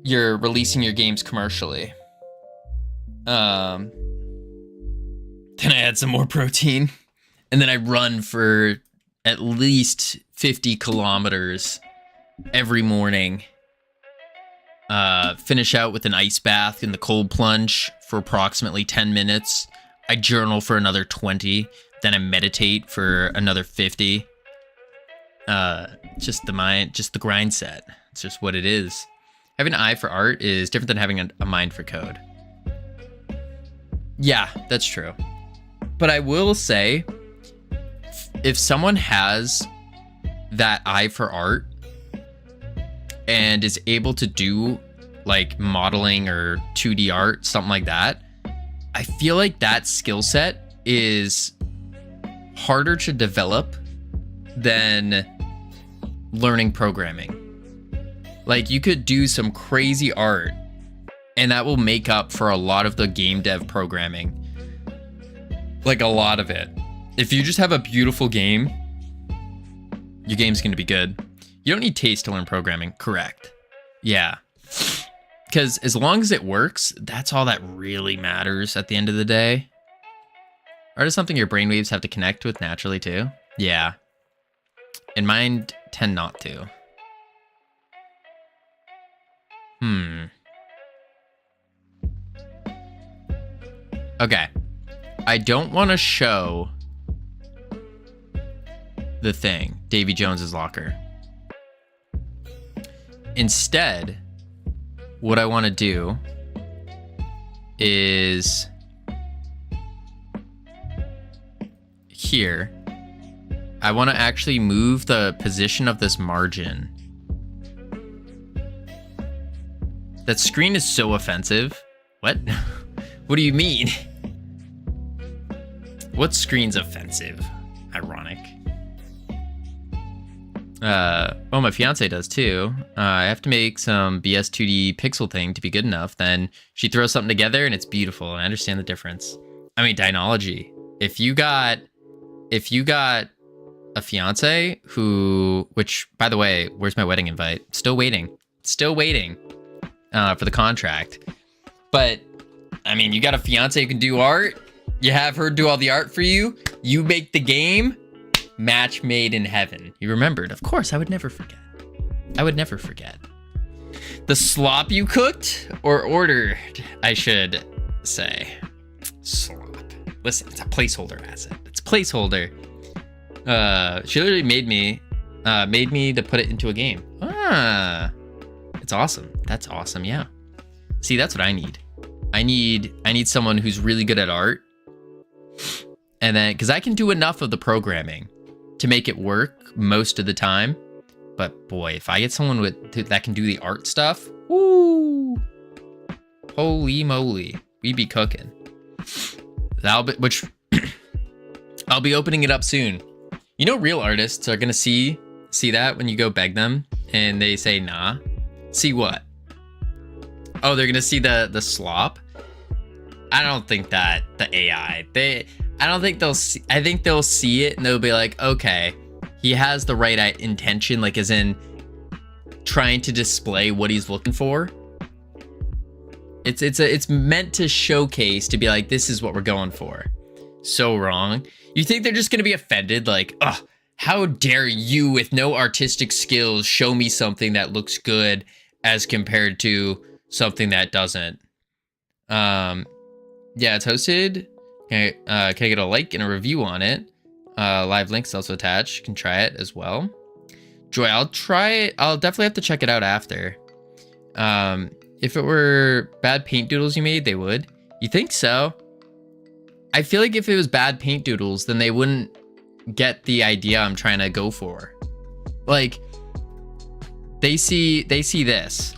releasing your games commercially. Then I add some more protein, and then I run for at least 50 kilometers every morning. Finish out with an ice bath in the cold plunge for approximately 10 minutes. I journal for another 20, then I meditate for another 50. Just the grind set. It's just what it is. Having an eye for art is different than having a mind for code. Yeah, that's true. But I will say, if someone has that eye for art and is able to do like modeling or 2D art, something like that, I feel like that skill set is harder to develop than learning programming. Like, you could do some crazy art and that will make up for a lot of the game dev programming. Like, a lot of it. If you just have a beautiful game, your game's gonna be good. You don't need taste to learn programming. Correct. Yeah. Because as long as it works, that's all that really matters at the end of the day. Art is something your brainwaves have to connect with naturally too. Yeah. And mine tend not to. Okay. I don't want to show the thing, Davy Jones's locker. Instead, what I want to do is here. I want to actually move the position of this margin. That screen is so offensive. What? What do you mean? What screen's offensive? Ironic. Oh, my fiance does too. I have to make some BS 2D pixel thing to be good enough. Then she throws something together and it's beautiful. And I understand the difference. I mean, Dynology. If you got a fiance who, which by the way, where's my wedding invite? Still waiting for the contract. But I mean, you got a fiance who can do art. You have her do all the art for you. You make the game. Match made in heaven. You remembered. Of course, I would never forget. I would never forget. The slop you cooked or ordered, I should say. Slop. Listen, it's a placeholder asset. It's a placeholder. She literally made me to put it into a game. Ah, it's awesome. That's awesome. Yeah. See, that's what I need. I need someone who's really good at art. And then, because I can do enough of the programming to make it work most of the time. But boy, if I get someone that can do the art stuff, woo, holy moly, we'd be cooking. Which I'll be opening it up soon. You know, real artists are gonna see that when you go beg them and they say nah. See what? Oh, they're gonna see the slop. I don't think that the AI I don't think they'll see. I think they'll see it and they'll be like, okay, he has the right intention, like as in trying to display what he's looking for. It's meant to showcase, to be like, this is what we're going for. So wrong. You think they're just gonna be offended, like, ugh, how dare you with no artistic skills show me something that looks good as compared to something that doesn't. Yeah, it's hosted. Can I get a like and a review on it? Live links also attached. You can try it as well. Joy, I'll try it. I'll definitely have to check it out after. If it were bad paint doodles you made, they would. You think so? I feel like if it was bad paint doodles, then they wouldn't get the idea I'm trying to go for. Like, they see this,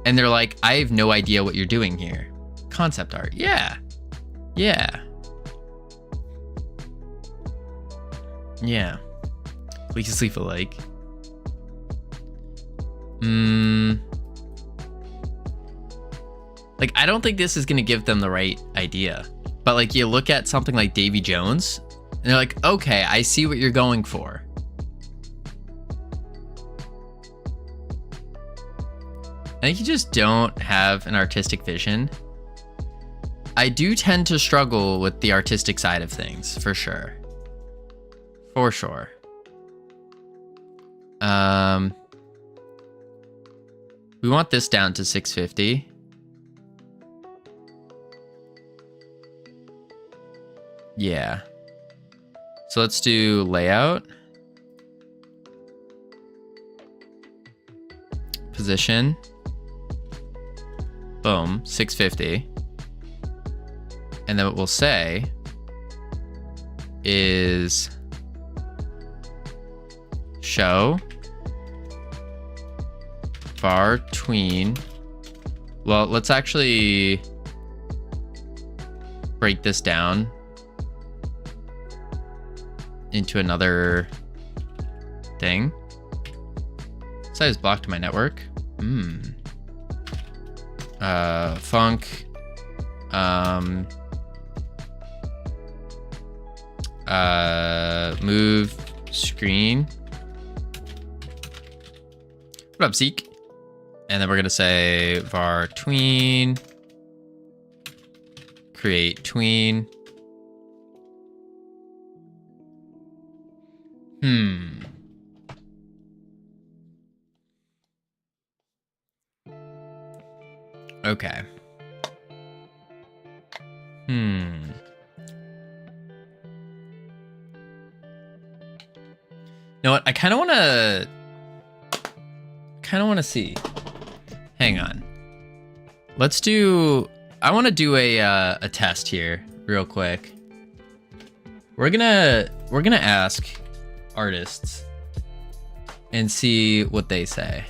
and they're like, I have no idea what you're doing here. Concept art. Yeah. Yeah. Yeah. Please leave a like. Like, I don't think this is gonna give them the right idea. But like, you look at something like Davy Jones, and they're like, okay, I see what you're going for. I think you just don't have an artistic vision. I do tend to struggle with the artistic side of things, for sure. For sure. We want this down to 650. Yeah. So let's do layout. Position. Boom, 650. And then what we'll say is show var tween. Well, let's actually break this down into another thing. Size block to my network. Func. Move screen. What up, Zeke? And then we're gonna say var tween, create tween. Okay. You know what? I kind of want to see. Hang on. Let's do. I want to do a test here, real quick. We're gonna ask artists and see what they say.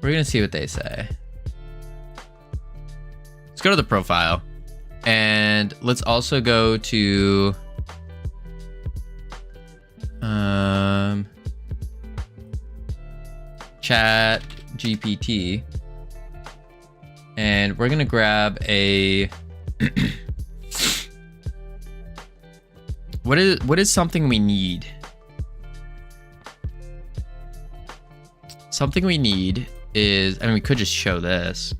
We're gonna see what they say. let's go to the profile. And let's also go to Chat GPT. And we're going to grab a what is something we need? Something we need is, I mean, we could just show this.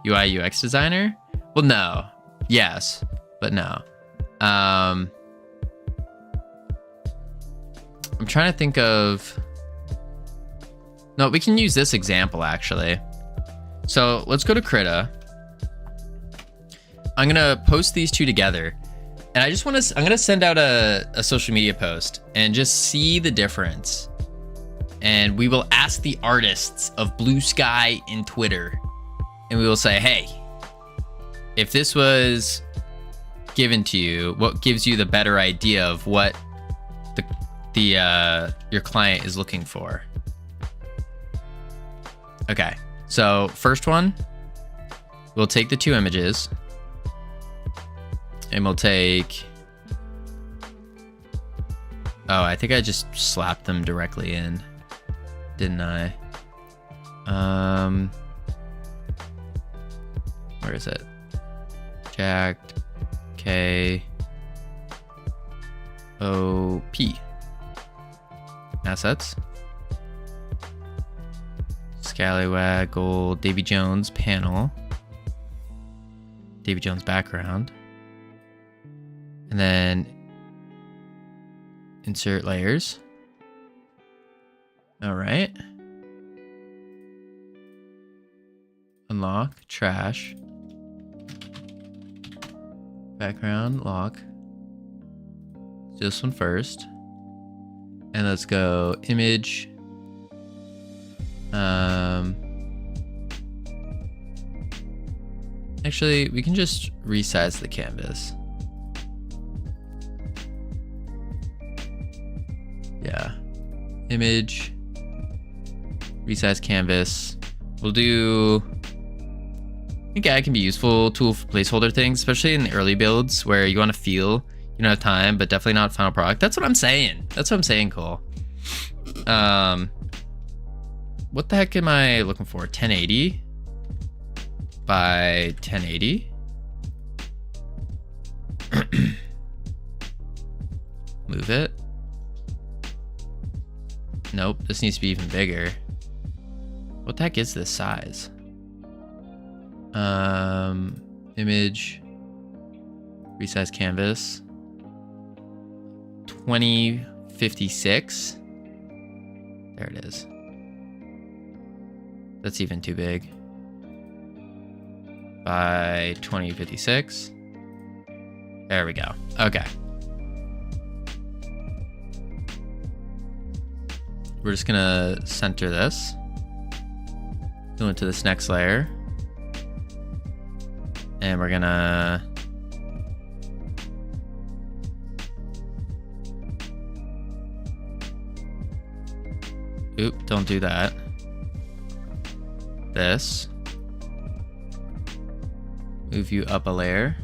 UI UX designer? Well, no. Yes, but no. I'm trying to think of... No, we can use this example, actually. So let's go to Krita. I'm going to post these two together. And I just want to... I'm going to send out a social media post and just see the difference. And we will ask the artists of Blue Sky and Twitter. And we will say, hey, if this was given to you, what gives you the better idea of what your client is looking for? Okay, so first one, we'll take the two images and we'll take, oh, I think I just slapped them directly in, didn't I? Where is it? Jacked K O P. Assets. Scallywag, gold, Davy Jones panel. Davy Jones background. And then insert layers. All right. Unlock, trash. Background, lock. Let's do this one first. And let's go image. Actually, we can just resize the canvas. Yeah. Image. Resize canvas. We'll do... I think AI can be useful tool for placeholder things, especially in the early builds where you want to feel you don't have time, but definitely not final product. That's what I'm saying. That's what I'm saying, Cole. What the heck am I looking for? 1080 by 1080. Move it. Nope, this needs to be even bigger. What the heck is this size? Image, resize canvas, 2056. There it is. That's even too big. By 2056. There we go. Okay. We're just gonna center this. Go into this next layer. And we're gonna oop, don't do that. This. Move you up a layer.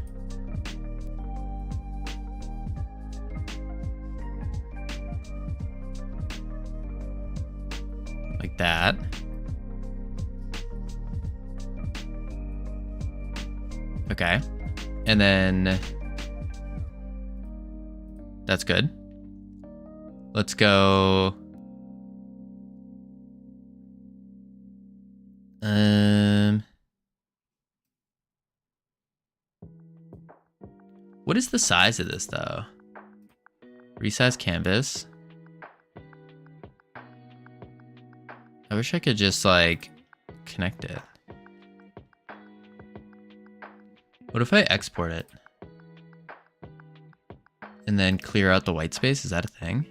Like that. Okay. And then that's good. Let's go. What is the size of this though? Resize canvas. I wish I could just like connect it. What if I export it? And then clear out the white space? Is that a thing?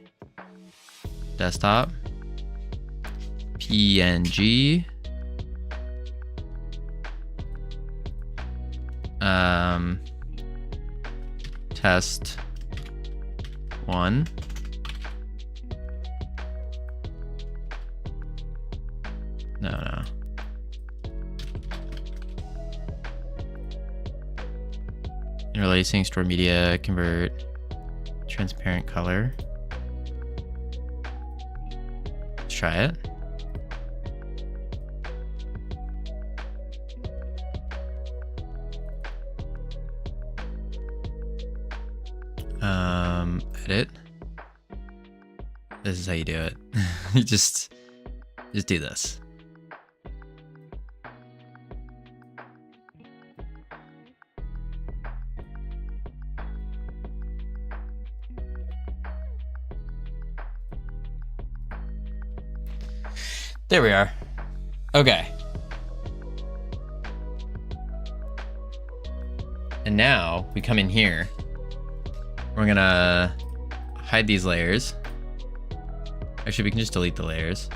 Desktop. PNG. Test 1. No. Interlacing, store media, convert, transparent color. Let's try it. Edit. This is how you do it. You just do this. There we are. Okay. And now we come in here. We're gonna hide these layers. Actually, we can just delete the layers.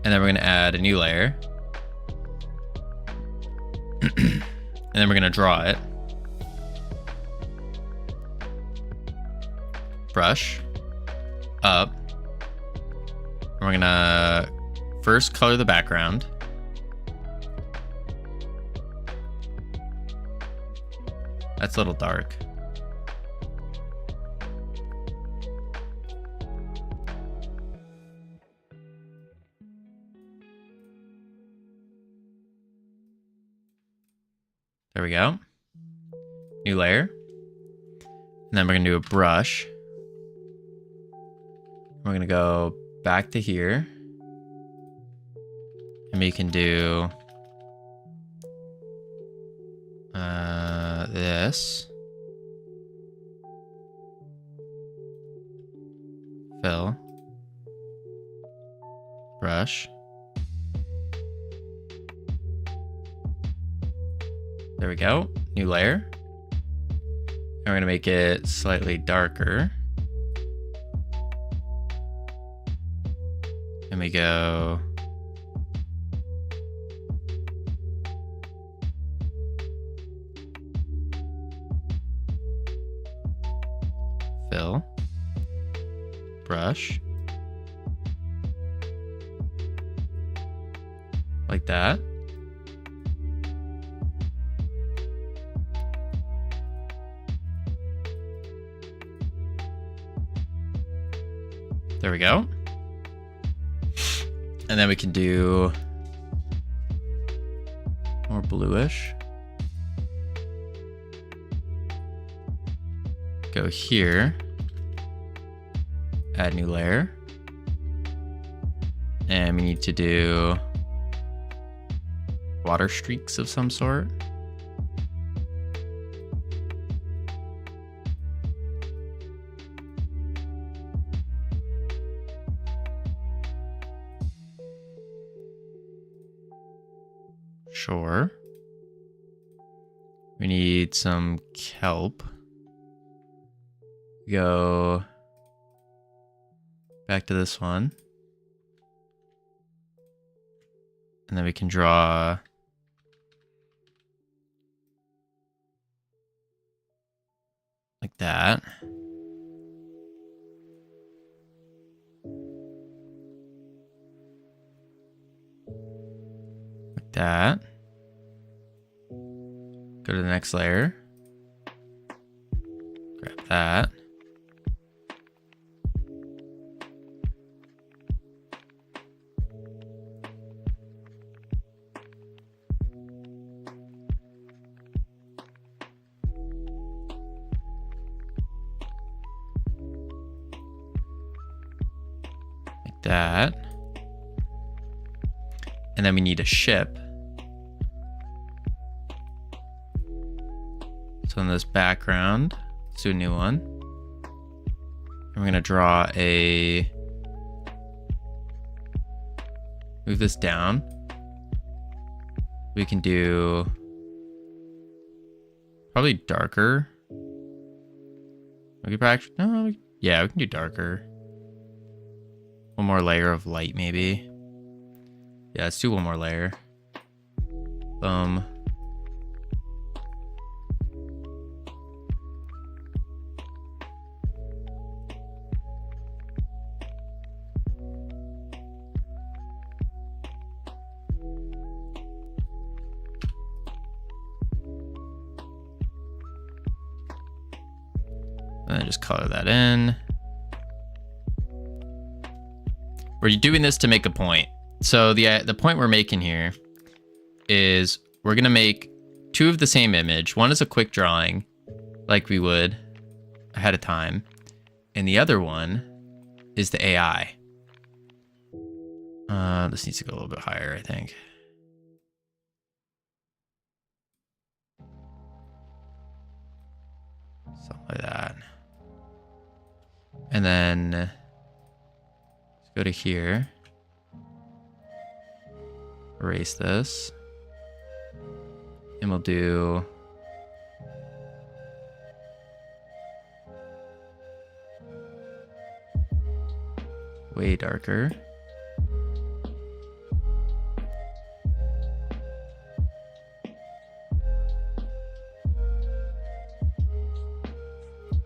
And then we're gonna add a new layer. And then we're gonna draw it. Brush. Up. And we're gonna first color the background. That's a little dark. There we go. New layer. And then we're gonna do a brush. We're gonna go back to here. And we can do this. Fill. Brush. There we go. New layer. And we're gonna make it slightly darker. And we go fill, brush, like that. There we go. And then we can do more bluish. Go here, add new layer. And we need to do water streaks of some sort. Sure. We need some kelp. Go back to this one. And then we can draw like that. Like that. Go to the next layer. Grab that. Like that. And then we need a ship. So in this background, let's do a new one. And we're gonna draw a, move this down. We can do probably darker. We could probably, no, yeah, we can do darker. One more layer of light, maybe. Yeah, let's do one more layer. Boom. And then just color that in. We're doing this to make a point. So the point we're making here is we're going to make two of the same image. One is a quick drawing, like we would ahead of time. And the other one is the AI. This needs to go a little bit higher, I think. Something like that. And then let's go to here. Erase this. And we'll do way darker.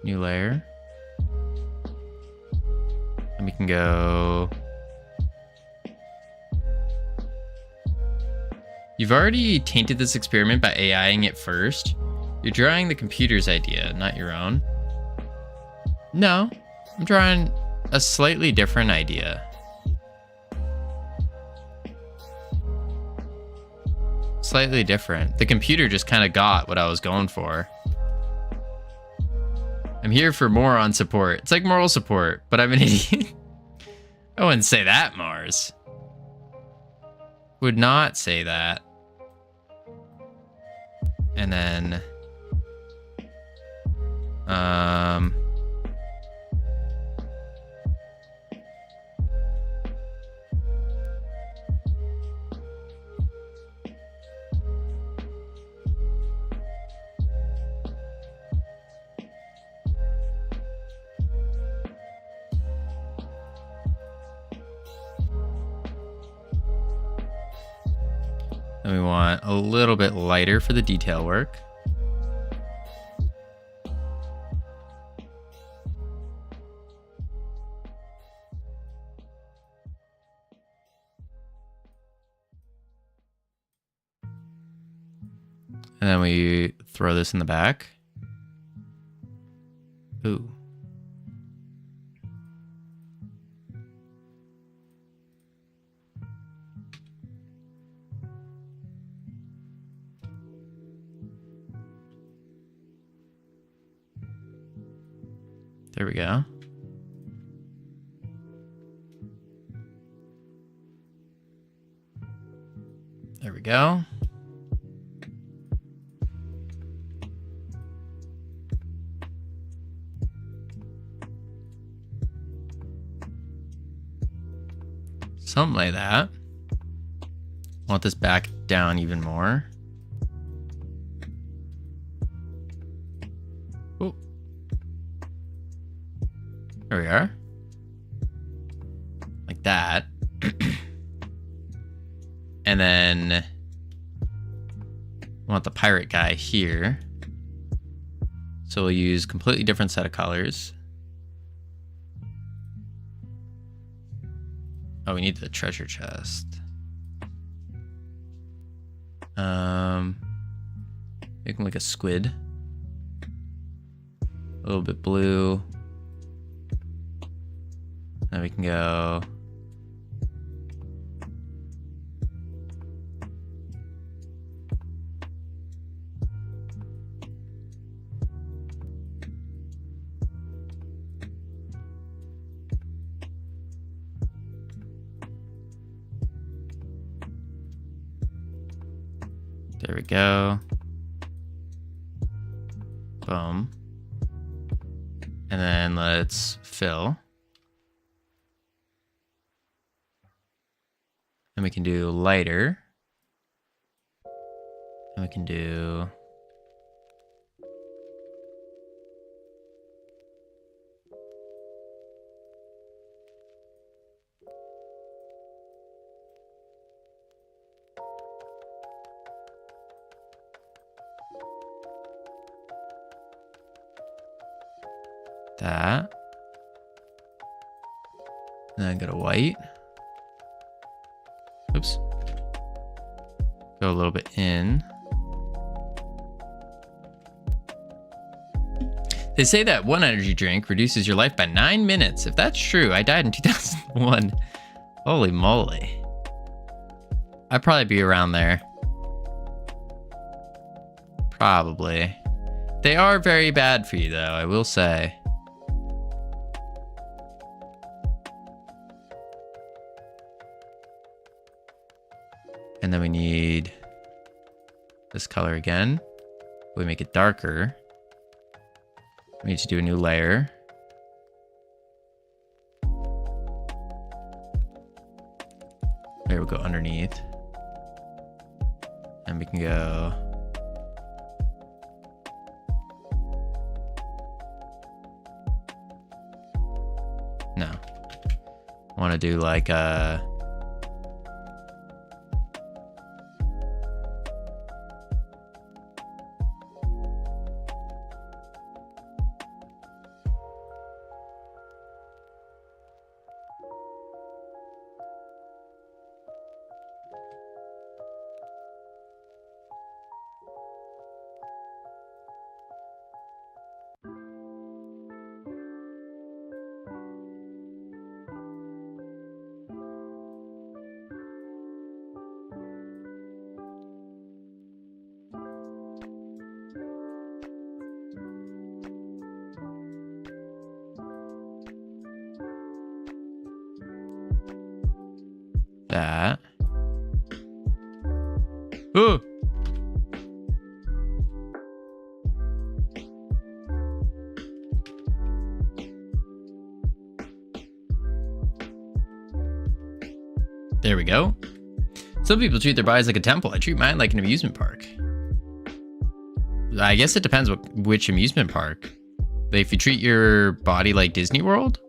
New layer. And we can go. You've already tainted this experiment by AIing it first. You're drawing the computer's idea, not your own. No, I'm drawing a slightly different idea. Slightly different. The computer just kind of got what I was going for. I'm here for moron support. It's like moral support, but I'm an idiot. I wouldn't say that, Mars. Would not say that. And then, then we want a little bit lighter for the detail work. And then we throw this in the back. Ooh. There we go. There we go. Something like that. Want this back down even more. Oh. There we are. Like that. And then want the pirate guy here. So we'll use completely different set of colors. Oh, we need the treasure chest. Make him like a squid. A little bit blue. Then we can go. There we go. Boom. And then let's fill. And we can do lighter. And we can do That. And then go to white. Oops. Go a little bit in. They say that one energy drink reduces your life by 9 minutes. If that's true, I died in 2001. Holy moly. I'd probably be around there. Probably. They are very bad for you, though, I will say. And then we need this color again. We make it darker. We need to do a new layer. There we go, underneath. And we can go. No. I want to do like a. That. Ooh. There we go. Some people treat their bodies like a temple. I treat mine like an amusement park. I guess it depends which amusement park. But if you treat your body like Disney World,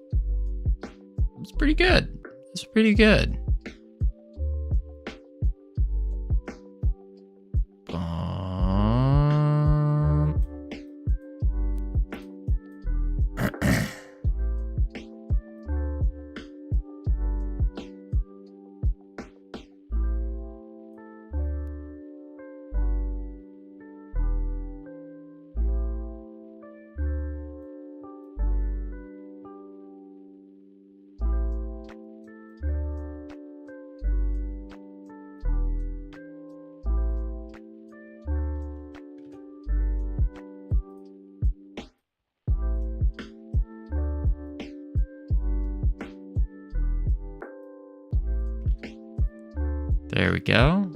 it's pretty good. It's pretty good. There we go.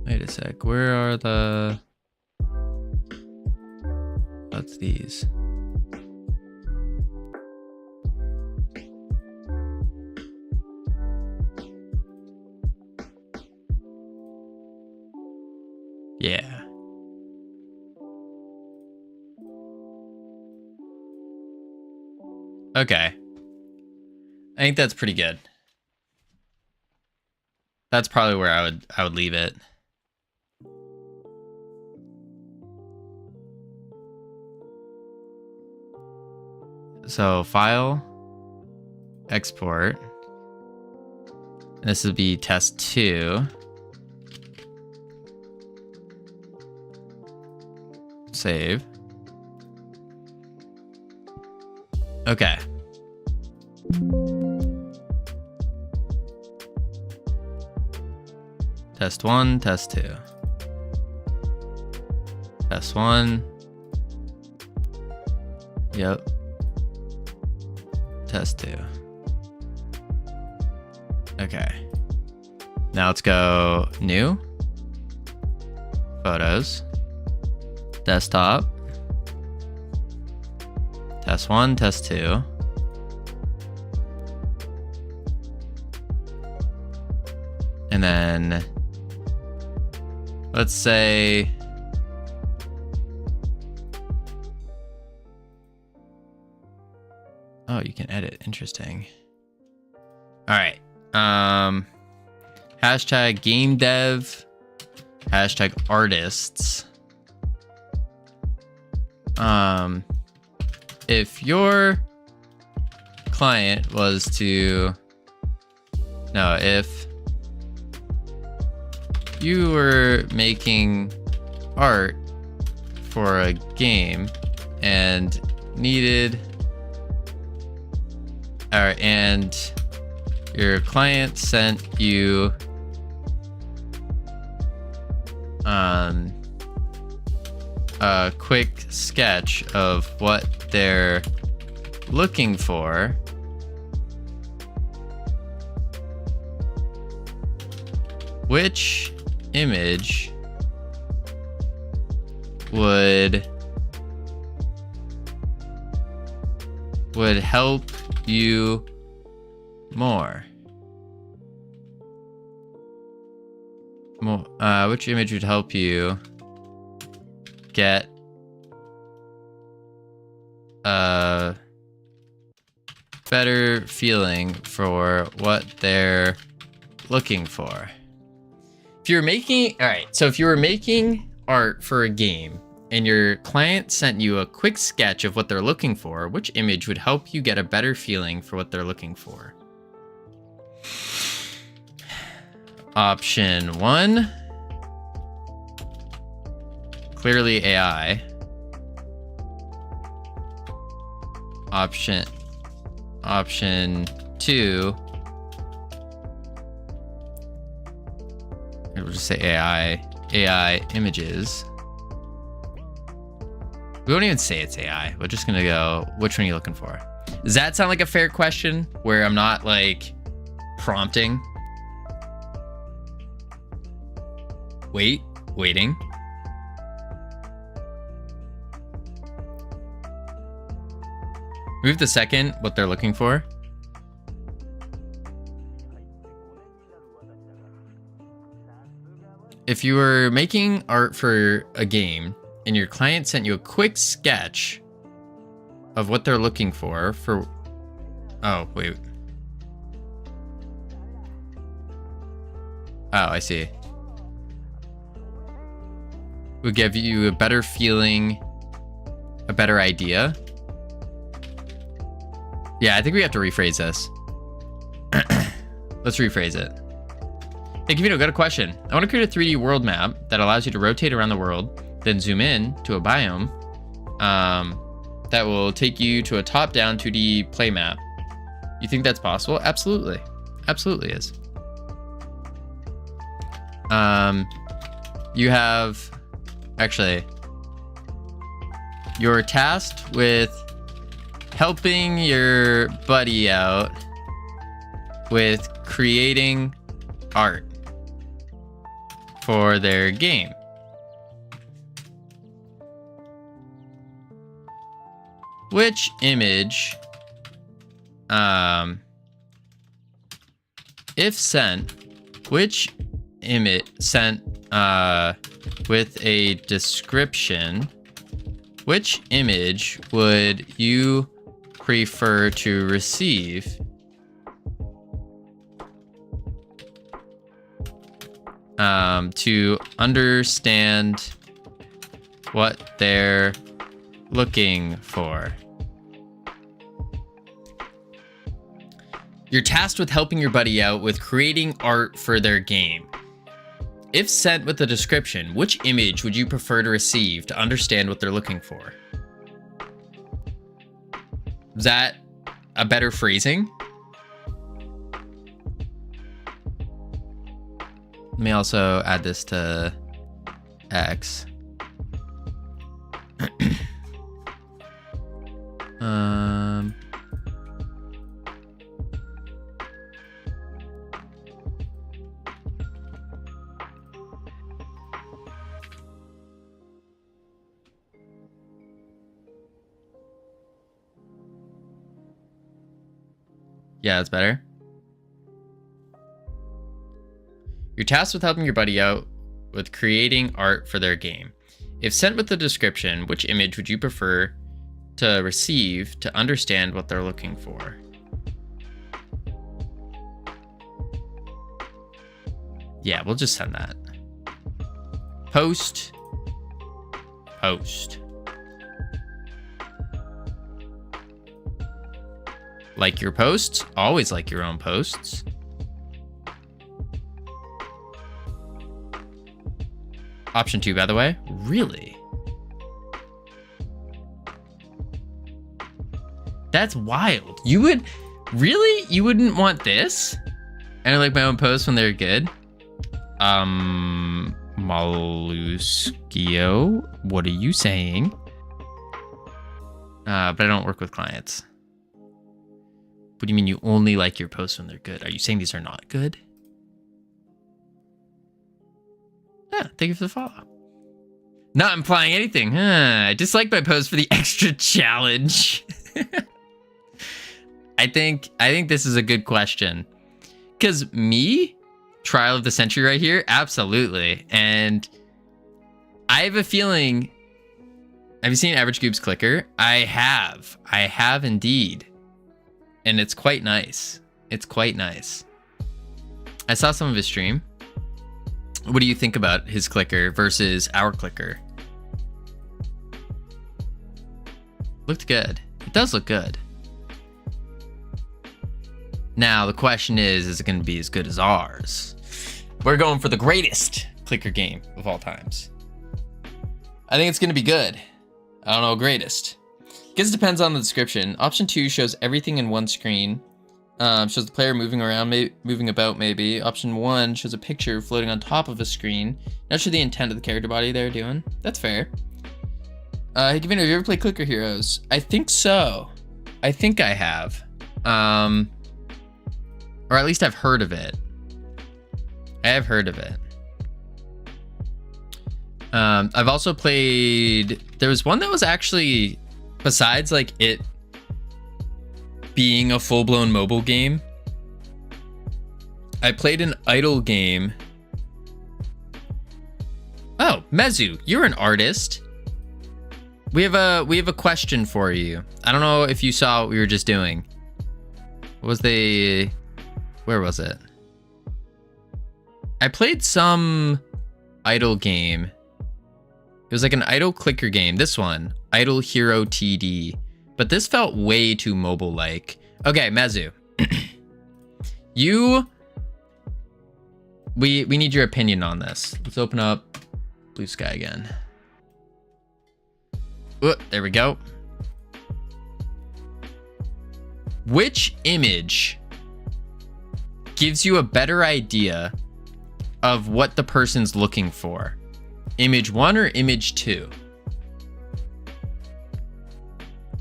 Wait a sec, where are the... What's these? Yeah. Okay. I think that's pretty good. That's probably where I would leave it. So file, export. This would be test 2. Save. Okay. Test 1, test 2. Test 1. Yep. Test 2. Okay. Now let's go new. Photos. Desktop. Test 1, test 2. And then let's say oh, you can edit. Interesting. All right. Hashtag game dev. Hashtag artists. If your client was to, no, if you were making art for a game and needed, and your client sent you a quick sketch of what they're looking for, which image would help you more? Which image would help you get a better feeling for what they're looking for? If you're making, all right, so if you were making art for a game and your client sent you a quick sketch of what they're looking for, which image would help you get a better feeling for what they're looking for? Option 1, clearly AI. Option 2, we'll just say AI images. We won't even say it's AI. We're just gonna go, which one are you looking for? Does that sound like a fair question where I'm not like prompting? Waiting. Move the second, what they're looking for. If you were making art for a game and your client sent you a quick sketch of what they're looking for, oh, wait. Oh, I see. Would give you a better feeling, a better idea. Yeah, I think we have to rephrase this. Let's rephrase it. Hey, Covino, got a question. I want to create a 3D world map that allows you to rotate around the world, then zoom in to a biome that will take you to a top-down 2D play map. You think that's possible? Absolutely. Absolutely is. You have... Actually, you're tasked with helping your buddy out with creating art for their game. Which image, if sent, which image sent with a description, which image would you prefer to receive? To understand what they're looking for. You're tasked with helping your buddy out with creating art for their game. If sent with a description, which image would you prefer to receive to understand what they're looking for? Is that a better phrasing? Let me also add this to X. Yeah, that's better. You're tasked with helping your buddy out with creating art for their game. If sent with the description, which image would you prefer to receive to understand what they're looking for? Yeah, we'll just send that. Post. Post. Like your posts? Always like your own posts. Option 2, by the way. Really? That's wild. You would... Really? You wouldn't want this? And I like my own posts when they're good? Molluskio, what are you saying? But I don't work with clients. What do you mean you only like your posts when they're good? Are you saying these are not good? Yeah, thank you for the follow. Not implying anything. I dislike my post for the extra challenge. I think this is a good question. Because me, trial of the century right here, absolutely. And I have a feeling. Have you seen Average Goob's clicker? I have indeed. And it's quite nice. It's quite nice. I saw some of his stream. What do you think about his clicker versus our clicker? Looked good. It does look good. Now, the question is it going to be as good as ours? We're going for the greatest clicker game of all times. I think it's going to be good. I don't know, greatest. Guess it depends on the description. Option 2 shows everything in one screen. Shows the player moving around, moving about maybe. Option 1 shows a picture floating on top of a screen. Not sure the intent of the character body they're doing. That's fair. Hey, Covino, have you ever played Clicker Heroes? I think so. I think I have. Or at least I've heard of it. I have heard of it. I've also played... There was one that was actually... Besides, like, it being a full-blown mobile game, I played an idle game. Oh, Mezu, you're an artist. We have a question for you. I don't know if you saw what we were just doing. What was where was it? I played some idle game. It was like an idle clicker game. This one, Idle Hero TD. But this felt way too mobile-like. Okay, Mezu. We need your opinion on this. Let's open up Blue Sky again. Oh, there we go. Which image gives you a better idea of what the person's looking for? Image 1 or image 2?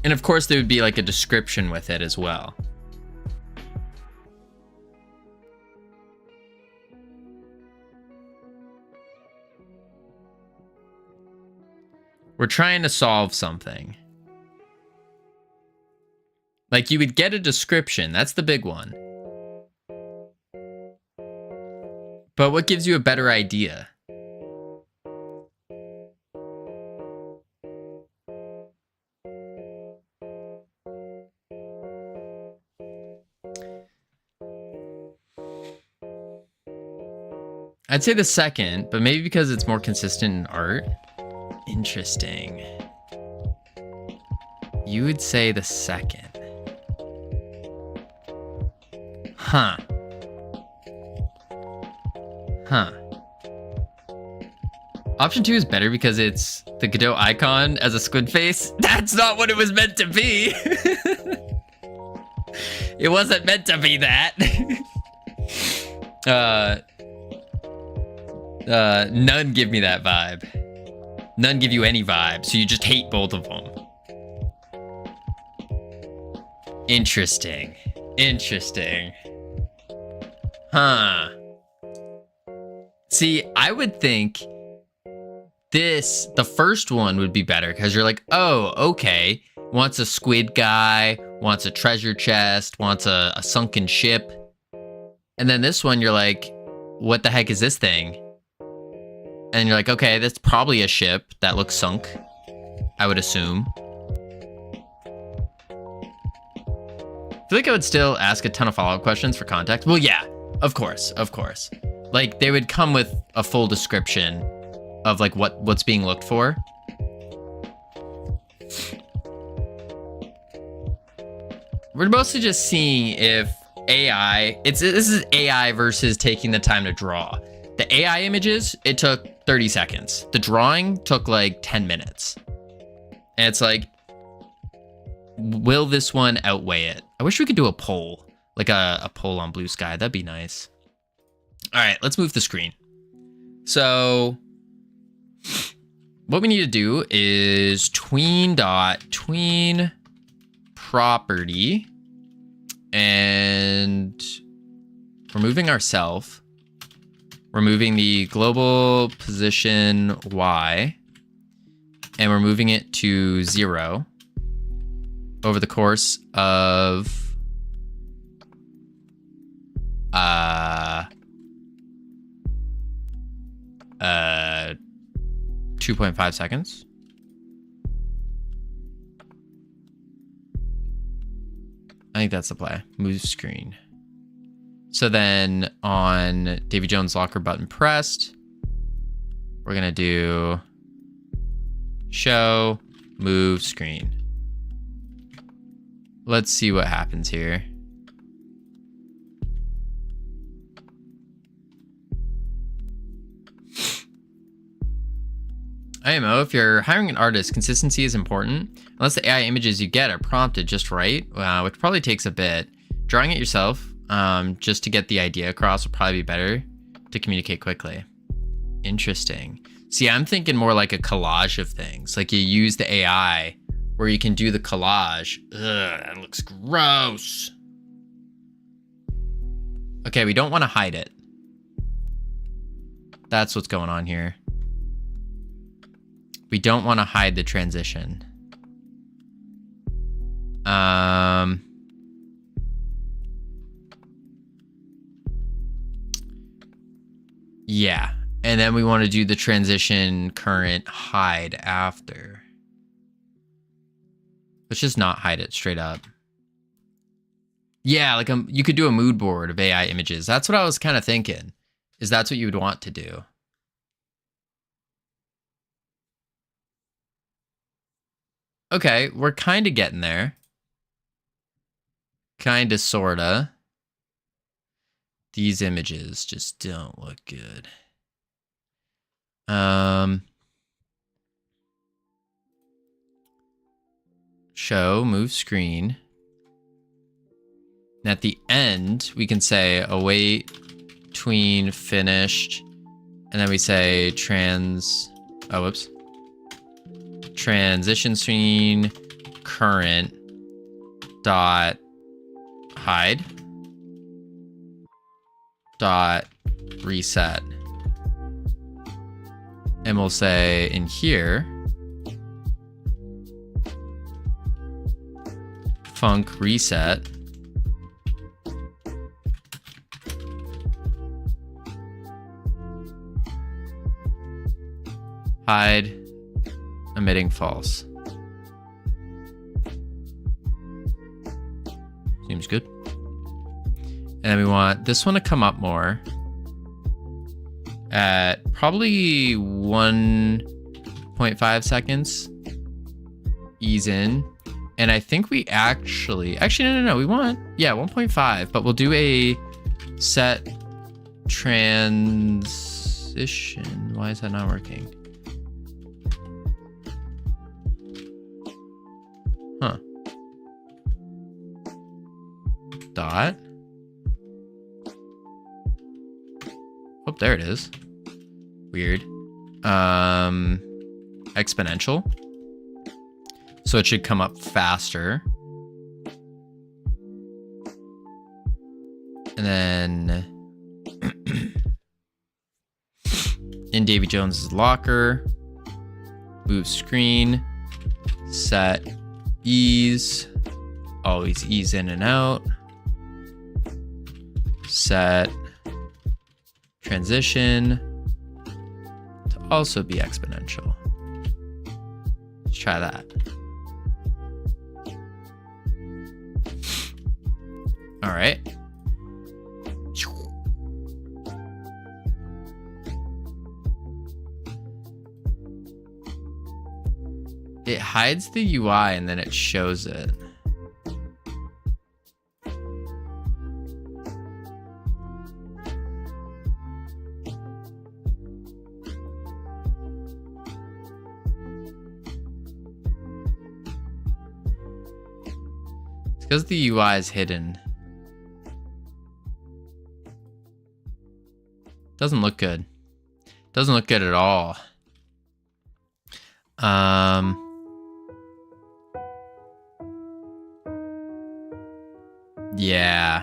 And of course there would be like a description with it as well. We're trying to solve something. Like, you would get a description, that's the big one. But what gives you a better idea? I'd say the second, but maybe because it's more consistent in art. Interesting. You would say the second. Huh. Huh. Option 2 is better because it's the Godot icon as a squid face. That's not what it was meant to be. It wasn't meant to be that. None give me that vibe. None give you any vibe, so you just hate both of them. Interesting. Interesting. Huh. See, I would think the first one would be better because you're like, oh, okay. Wants a squid guy, wants a treasure chest, wants a sunken ship. And then this one, you're like, what the heck is this thing? And you're like, okay, that's probably a ship that looks sunk, I would assume. I feel like I would still ask a ton of follow-up questions for context. Well, yeah, of course. Like, they would come with a full description of like what's being looked for. We're mostly just seeing if AI, this is AI versus taking the time to draw. The AI images, it took 30 seconds. The drawing took like 10 minutes. And it's like, will this one outweigh it? I wish we could do a poll, like a poll on Blue Sky. That'd be nice. All right, let's move the screen. So what we need to do is tween property, and we're moving ourself. We're moving the global position Y, and we're moving it to 0 over the course of 2.5 seconds. I think that's the play. Move screen. So then on Davy Jones locker button pressed, we're gonna do show move screen. Let's see what happens here. IMO, if you're hiring an artist, consistency is important. Unless the AI images you get are prompted just right, which probably takes a bit. Drawing it yourself, just to get the idea across, would probably be better to communicate quickly. Interesting. See, I'm thinking more like a collage of things. Like you use the AI where you can do the collage. Ugh, that looks gross. Okay, we don't want to hide it. That's what's going on here. We don't want to hide the transition. Yeah. And then we want to do the transition current hide after. Let's just not hide it straight up. Yeah, like you could do a mood board of AI images. That's what I was kind of thinking. Is that's what you would want to do. Okay, we're kind of getting there. Kind of, sorta. These images just don't look good. Show, move screen. And at the end, we can say await, tween, finished. And then we say transition screen current dot hide dot reset, and we'll say in here func reset hide emitting false. Seems good. And then we want this one to come up more at probably 1.5 seconds. Ease in. And I think we actually, no, we want, 1.5, but we'll do a set transition. Why is that not working? Huh. Dot. Oh, there it is. Weird. Exponential. So it should come up faster. And then in Davy Jones's locker, move screen, set ease, always ease in and out, set transition to also be exponential. Let's try that. All right. It hides the UI and then it shows it. It's because the UI is hidden. Doesn't look good. Doesn't look good at all. Yeah.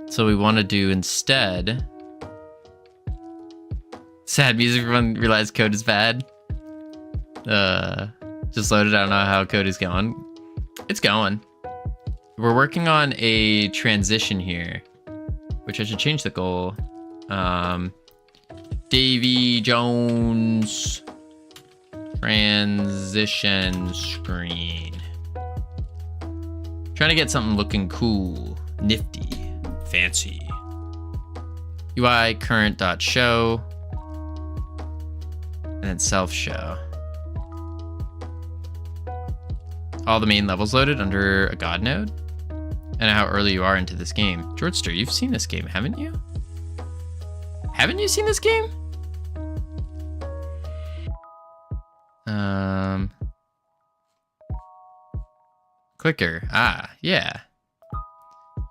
So we want to do instead. Sad music when realize code is bad. Just loaded. I don't know how code is going. It's going. We're working on a transition here, which I should change the goal. Davy Jones transition screen. Trying to get something looking cool, nifty, fancy. UI current.show and then self show. All the main levels loaded under a god node. And how early you are into this game. Georgester, you've seen this game, haven't you? Haven't you seen this game? Clicker. Ah, yeah.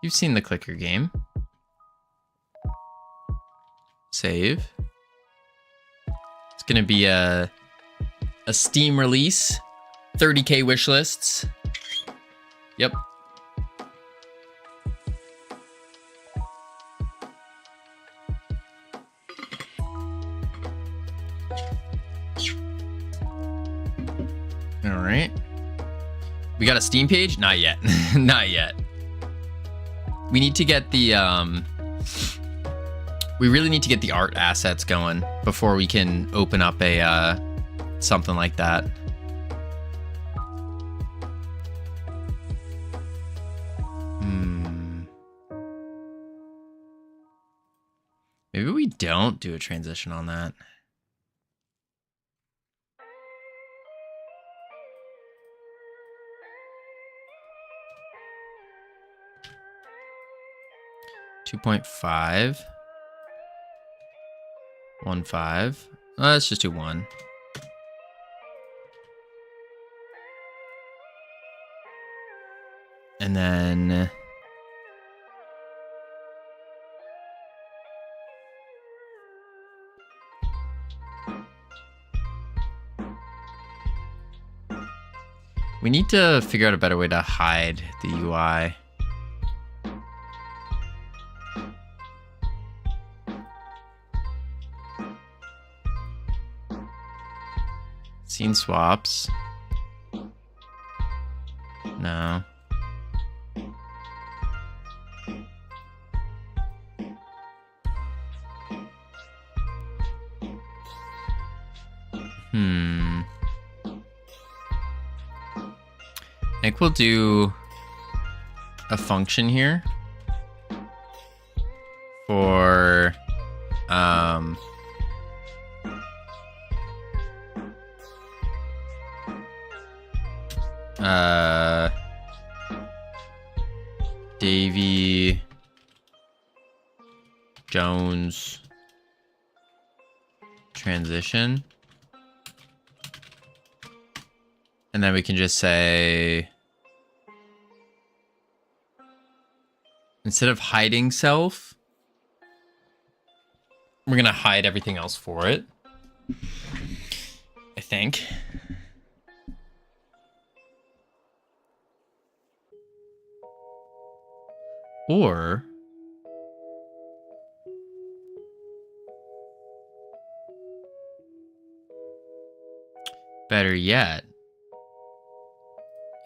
You've seen the clicker game. Save. It's gonna be a Steam release. 30K wish lists. Yep. All right. We got a Steam page? Not yet. Not yet. We need to get the we really need to get the art assets going before we can open up a something like that. Maybe we don't do a transition on that. .5 1.5. Let's just do 1. And then we need to figure out a better way to hide the UI. Scene swaps. No. I think we'll do a function here for Davy Jones transition. And then we can just say, instead of hiding self, we're going to hide everything else for it, I think. Or better yet,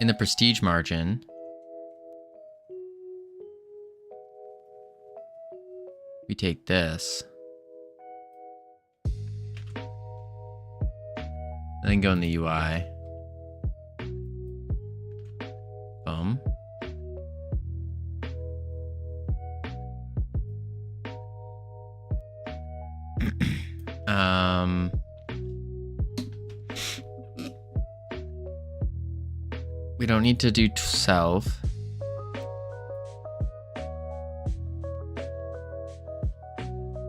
in the prestige margin, we take this. Then go in the UI. Boom. We don't need to do self.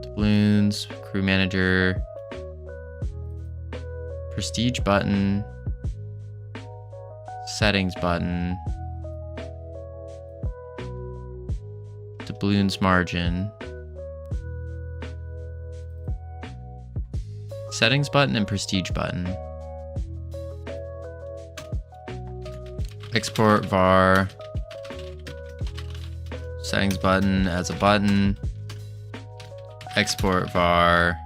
Doubloons, crew manager, prestige button, settings button, doubloons margin, settings button and prestige button. Export var settings button as a button. Export var.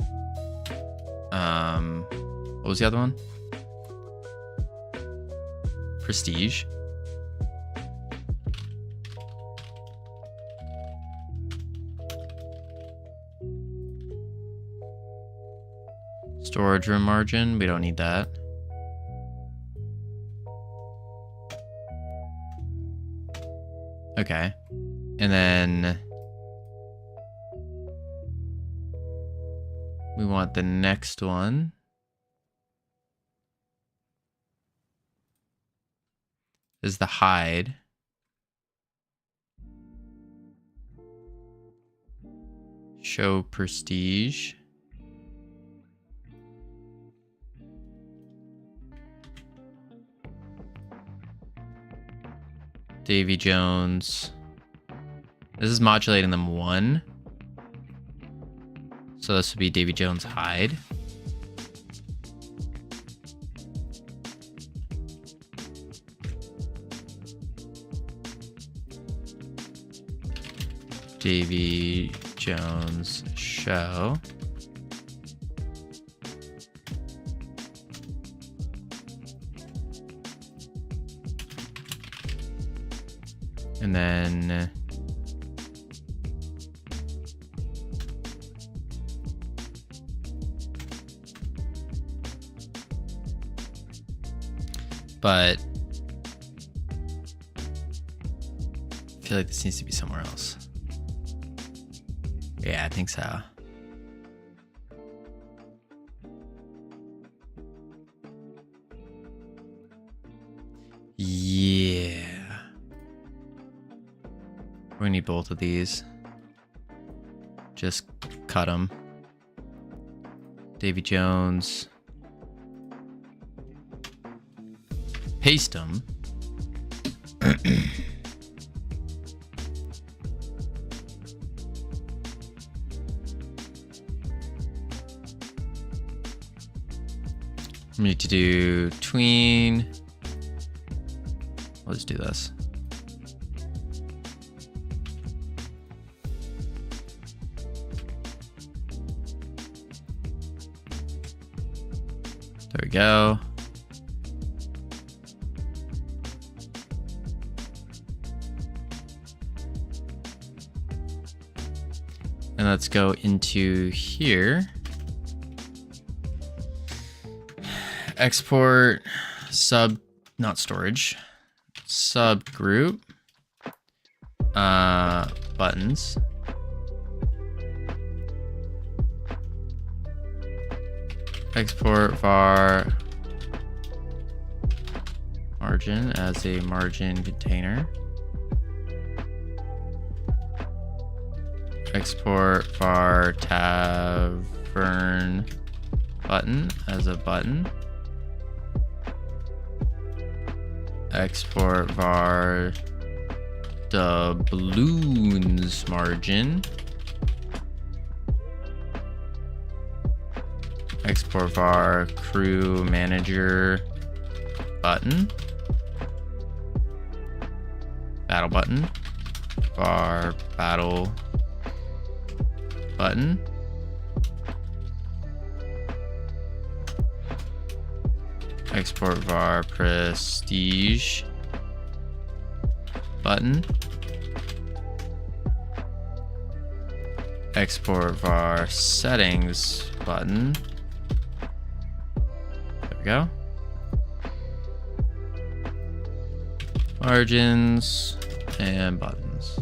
What was the other one? Prestige. Storage room margin. We don't need that. Okay. And then we want the next one. Is the hide. Show prestige. Davy Jones. This is modulating them 1. So this would be Davy Jones hide. Davy Jones show. And then but I feel like this needs to be somewhere else. Yeah, I think so. Yeah. We need both of these. Just cut them. Davy Jones. Paste them. We need to do tween. Let's do this. There we go. And let's go into here. Export sub, not storage, subgroup, buttons. Export var margin as a margin container. Export var tavern button as a button. Export var doubloons margin. Export var crew manager button. Battle button. Var battle button. Export var prestige button. Export var settings button. There we go. Margins and buttons.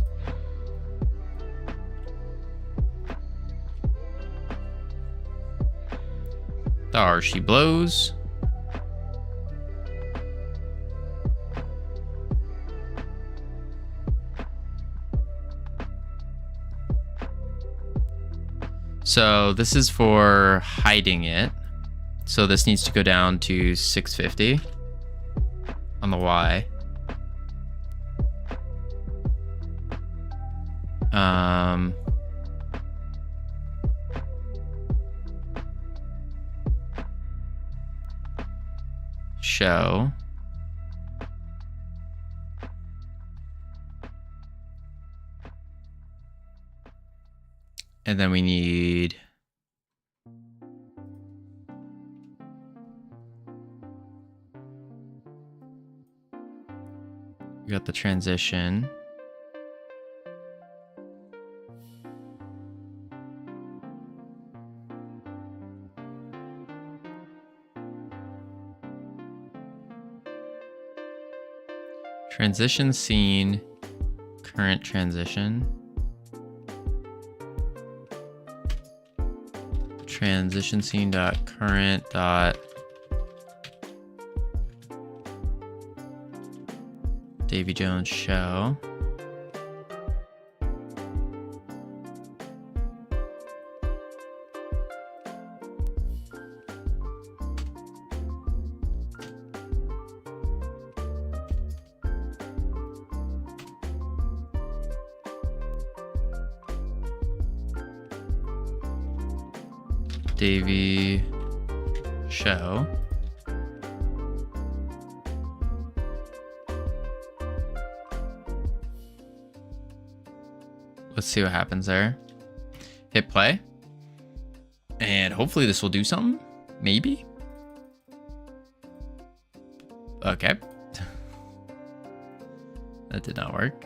There she blows. So this is for hiding it. So this needs to go down to 650 on the Y. Show. And then we need we got the transition. Transition scene, current transition. Transition scene dot current dot Davy Jones show. Davy show. Let's see what happens there. Hit play. And hopefully this will do something. Maybe. Okay. That did not work.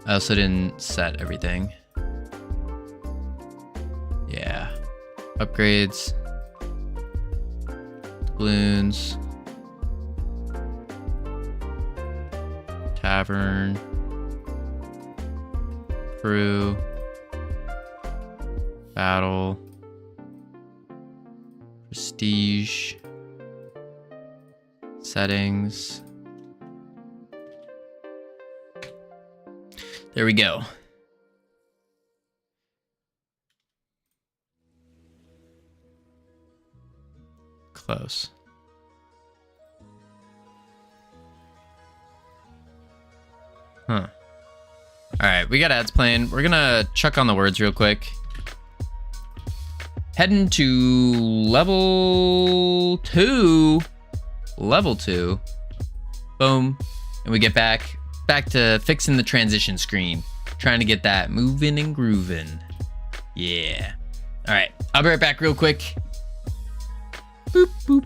I also didn't set everything. Yeah. Upgrades. Balloons. Tavern. Crew. Battle. Prestige. Settings. There we go. Close. Huh. All right, we got ads playing. We're gonna chuck on the words real quick. Heading to level 2. Level 2. Boom. And we get back to fixing the transition screen. Trying to get that moving and grooving. Yeah. All right, I'll be right back real quick. Boop, boop.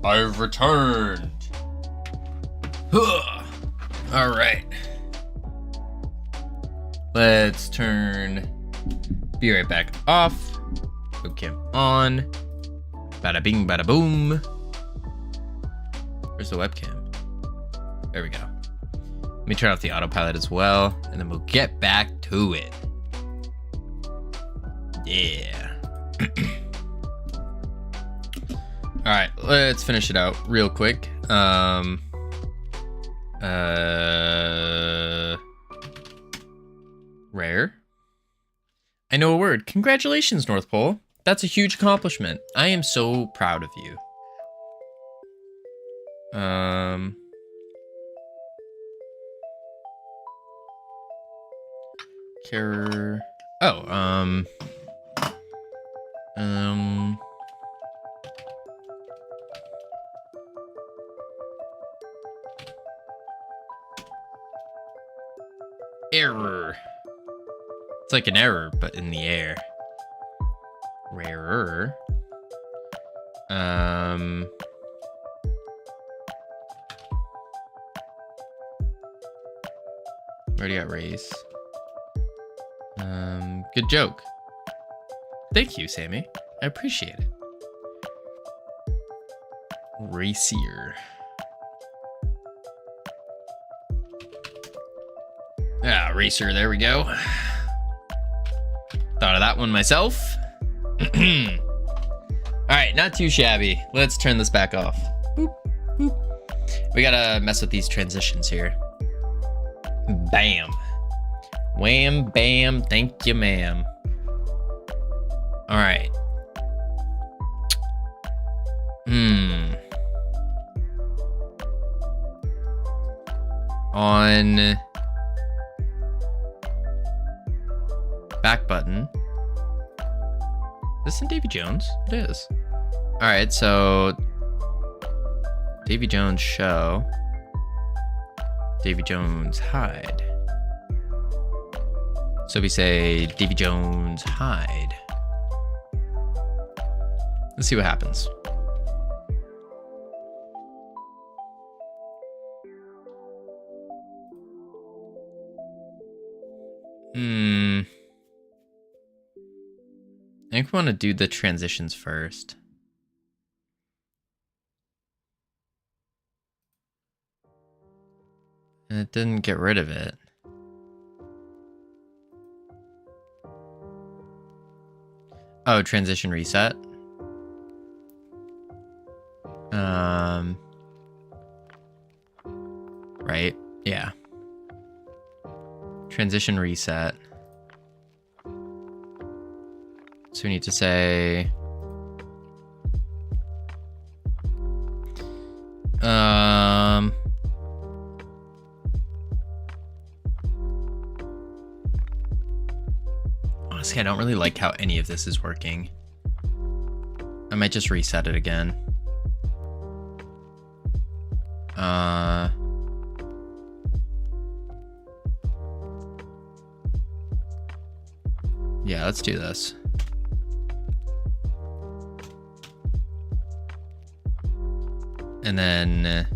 I've returned. All right. Let's turn Be Right Back off. Webcam on. Bada bing, bada boom. Where's the webcam? There we go. Let me turn off the autopilot as well, and then we'll get back to it. Yeah. All right, let's finish it out real quick. Rare. I know a word. Congratulations, North Pole. That's a huge accomplishment. I am so proud of you. Care. Oh, error. It's like an error, but in the air. Rarer. Already got race. Good joke. Thank you, Sammy. I appreciate it. Racier. Ah, racer, there we go. Thought of that one myself. Alright, not too shabby. Let's turn this back off. Boop, boop. We gotta mess with these transitions here. Bam. Wham, bam, thank you, ma'am. Alright. On back button. Is this in Davy Jones? It is. Alright, so Davy Jones show. Davy Jones hide. So we say Davy Jones hide. Let's see what happens. I think we want to do the transitions first. And it didn't get rid of it. Oh, transition reset. Right, yeah. Transition reset. So we need to say, honestly, I don't really like how any of this is working. I might just reset it again. Yeah, let's do this. And then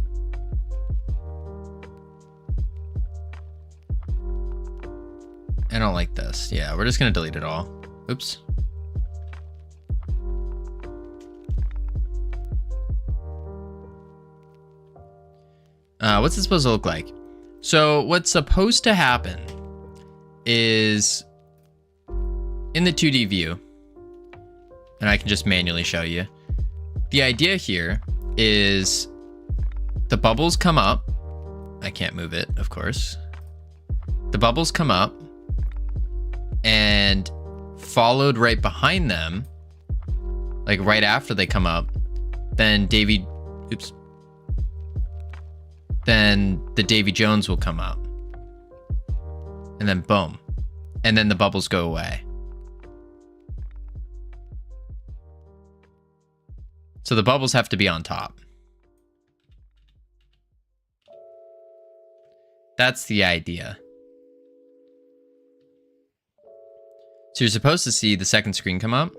I don't like this. Yeah, we're just gonna delete it all. Oops. What's it supposed to look like? So what's supposed to happen is in the 2D view, and I can just manually show you. The idea here is the bubbles come up. I can't move it, of course. The bubbles come up, and followed right behind them, like right after they come up, then Davy, oops. Then the Davy Jones will come up. And then boom. And then the bubbles go away. So the bubbles have to be on top. That's the idea. So you're supposed to see the second screen come up.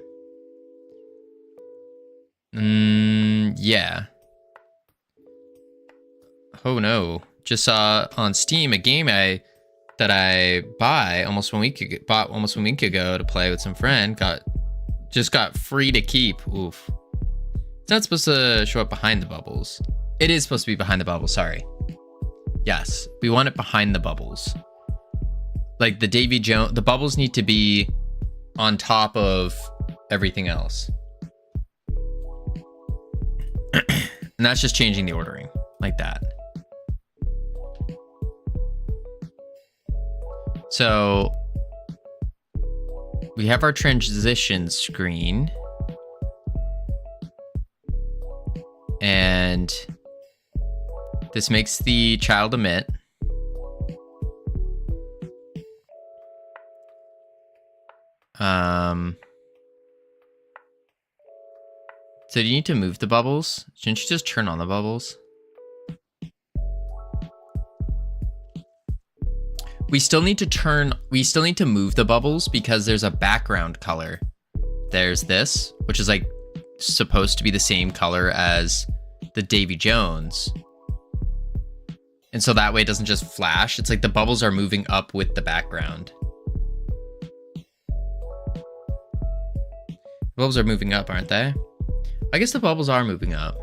Yeah. Oh no. Just saw on Steam a game that I bought almost 1 week ago to play with some friend. Just got free to keep. Oof. It's not supposed to show up behind the bubbles. It is supposed to be behind the bubbles, sorry. Yes, we want it behind the bubbles. Like the Davy Jones, the bubbles need to be on top of everything else. And that's just changing the ordering, like that. So we have our transition screen. And this makes the child emit. So do you need to move the bubbles? Shouldn't you just turn on the bubbles? We still need to move the bubbles because there's a background color. There's this, which is like supposed to be the same color as the Davy Jones. And so that way it doesn't just flash. It's like the bubbles are moving up with the background. The bubbles are moving up, aren't they? I guess the bubbles are moving up.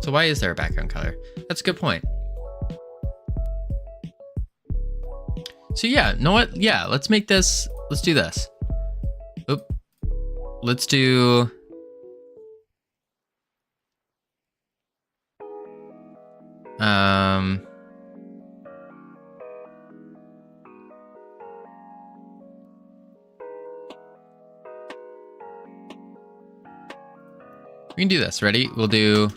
So why is there a background color? That's a good point. So yeah, know what? Yeah, let's make this, let's do this. Oop. Let's do... We can do this. Ready? We'll do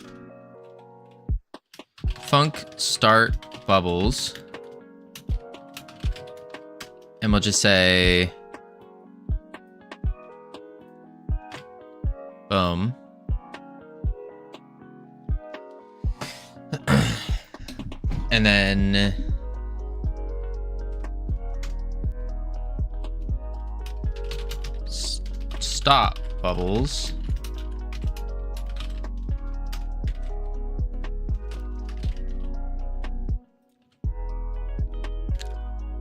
func start bubbles. And we'll just say boom. And then stop bubbles.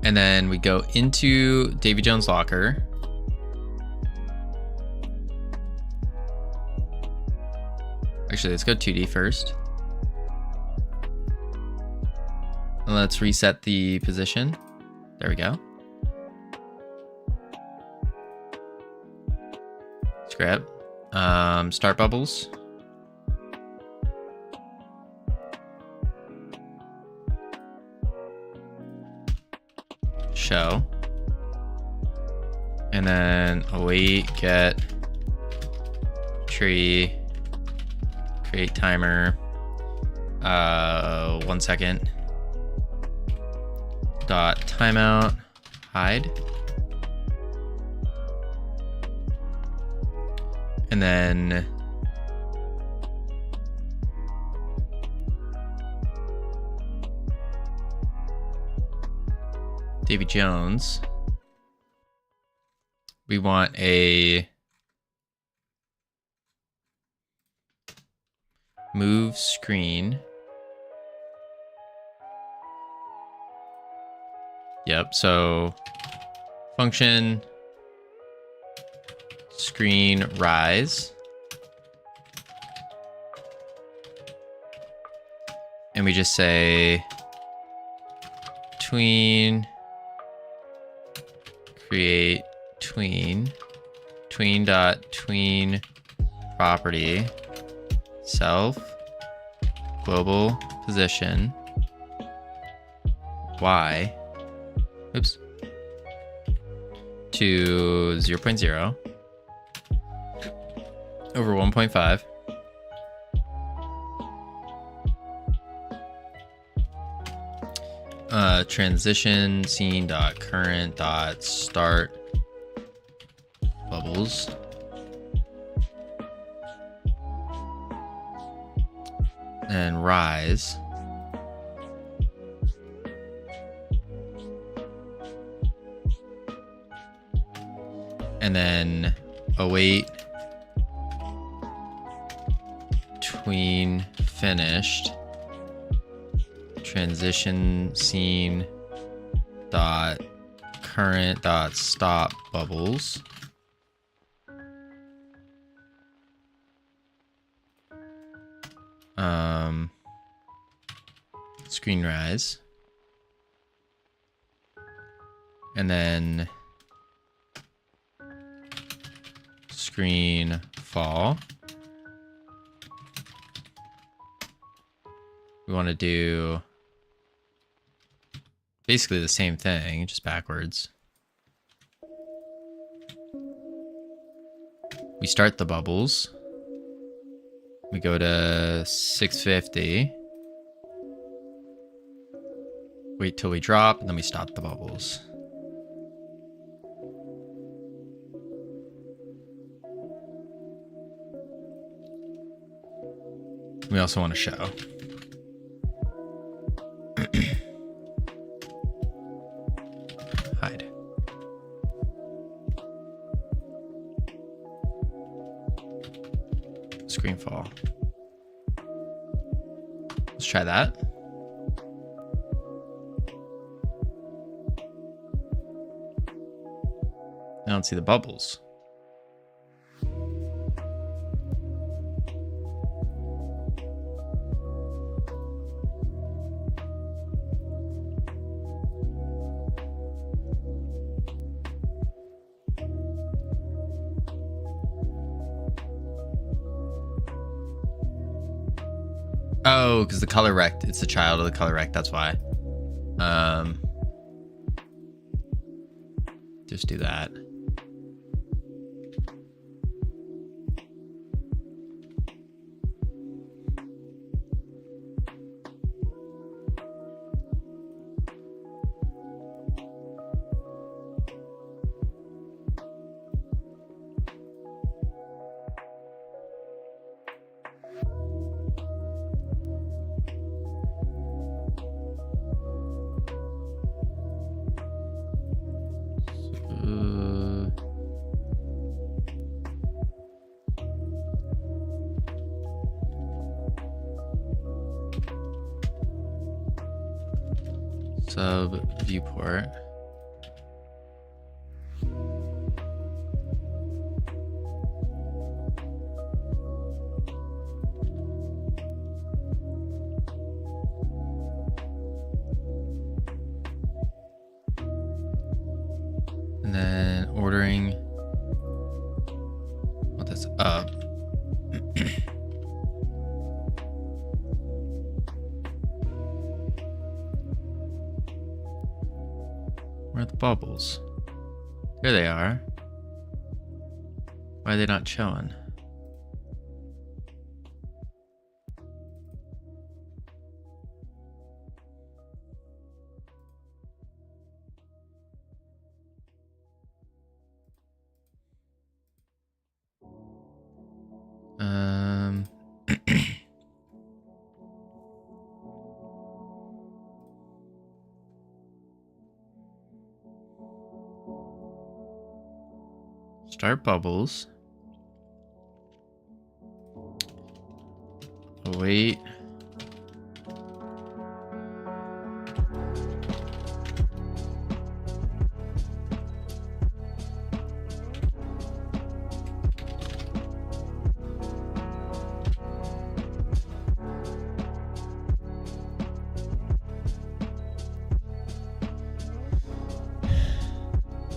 And then we go into Davy Jones' locker. Actually, let's go 2D first. And let's reset the position. There we go. Scrap. Start bubbles. Show. And then await, get, tree, create timer, 1 second, dot timeout, hide. And then Davy Jones, we want a move screen. Yep, so function screen rise. And we just say tween create tween dot tween property self global position y oops to 0.0 over 1.5 transition scene dot current dot start bubbles and rise and then await tween finished. Transition scene dot current dot stop bubbles. Screen rise. And then screen fall. We want to do basically the same thing, just backwards. We start the bubbles. We go to 650. Wait till we drop, and then we stop the bubbles. We also want to show. Hide. Screen fall. Let's try that. I don't see the bubbles. Oh, because the color rect, it's the child of the color rect, that's why. Just do that. Sub viewport. And then ordering. Oh, that's up. Where are the bubbles? There they are. Why are they not showing? Start bubbles. Wait.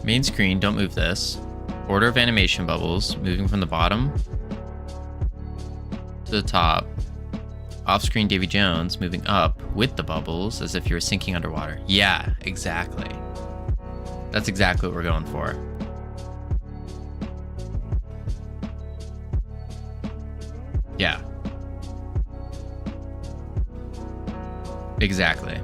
Main screen, don't move this. Order of animation bubbles, moving from the bottom to the top. Off-screen Davy Jones, moving up with the bubbles as if you were sinking underwater. Yeah, exactly. That's exactly what we're going for. Yeah. Exactly.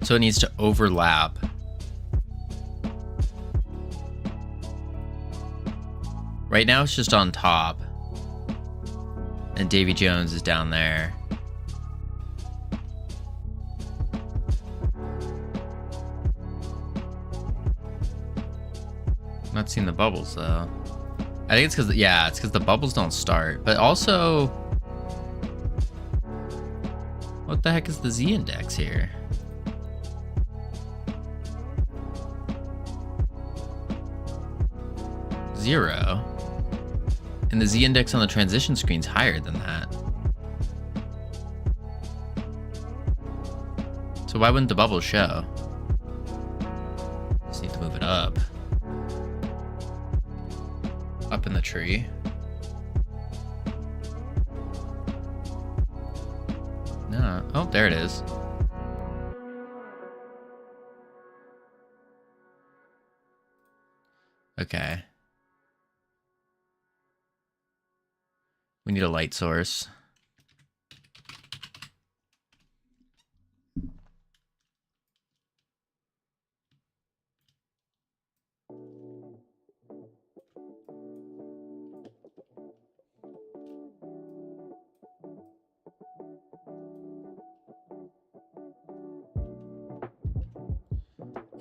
So it needs to overlap. Right now it's just on top. And Davy Jones is down there. I'm not seeing the bubbles though. I think it's because, yeah, it's because the bubbles don't start. But also, what the heck is the Z index here? Zero. And the Z index on the transition screen's higher than that. So why wouldn't the bubbles show? Just need to move it up. Up in the tree. No. Oh, there it is. Okay. We need a light source.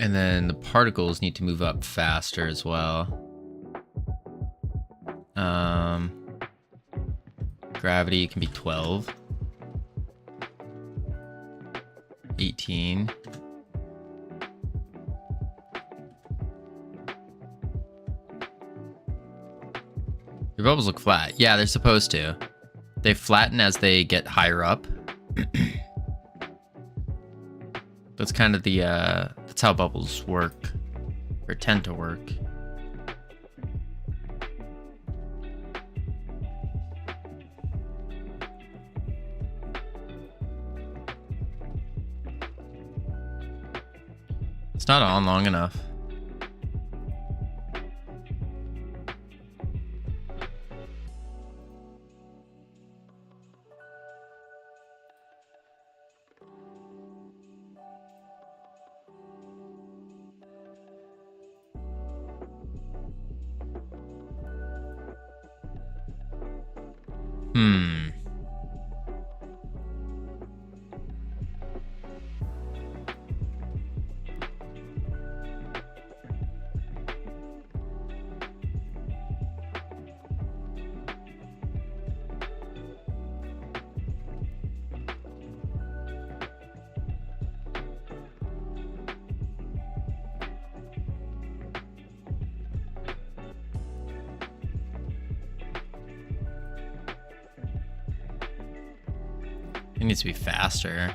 And then the particles need to move up faster as well. Gravity can be 12. 18. Your bubbles look flat. Yeah, they're supposed to. They flatten as they get higher up. That's kind of the, that's how bubbles work, or tend to work. It's not on long enough. It needs to be faster.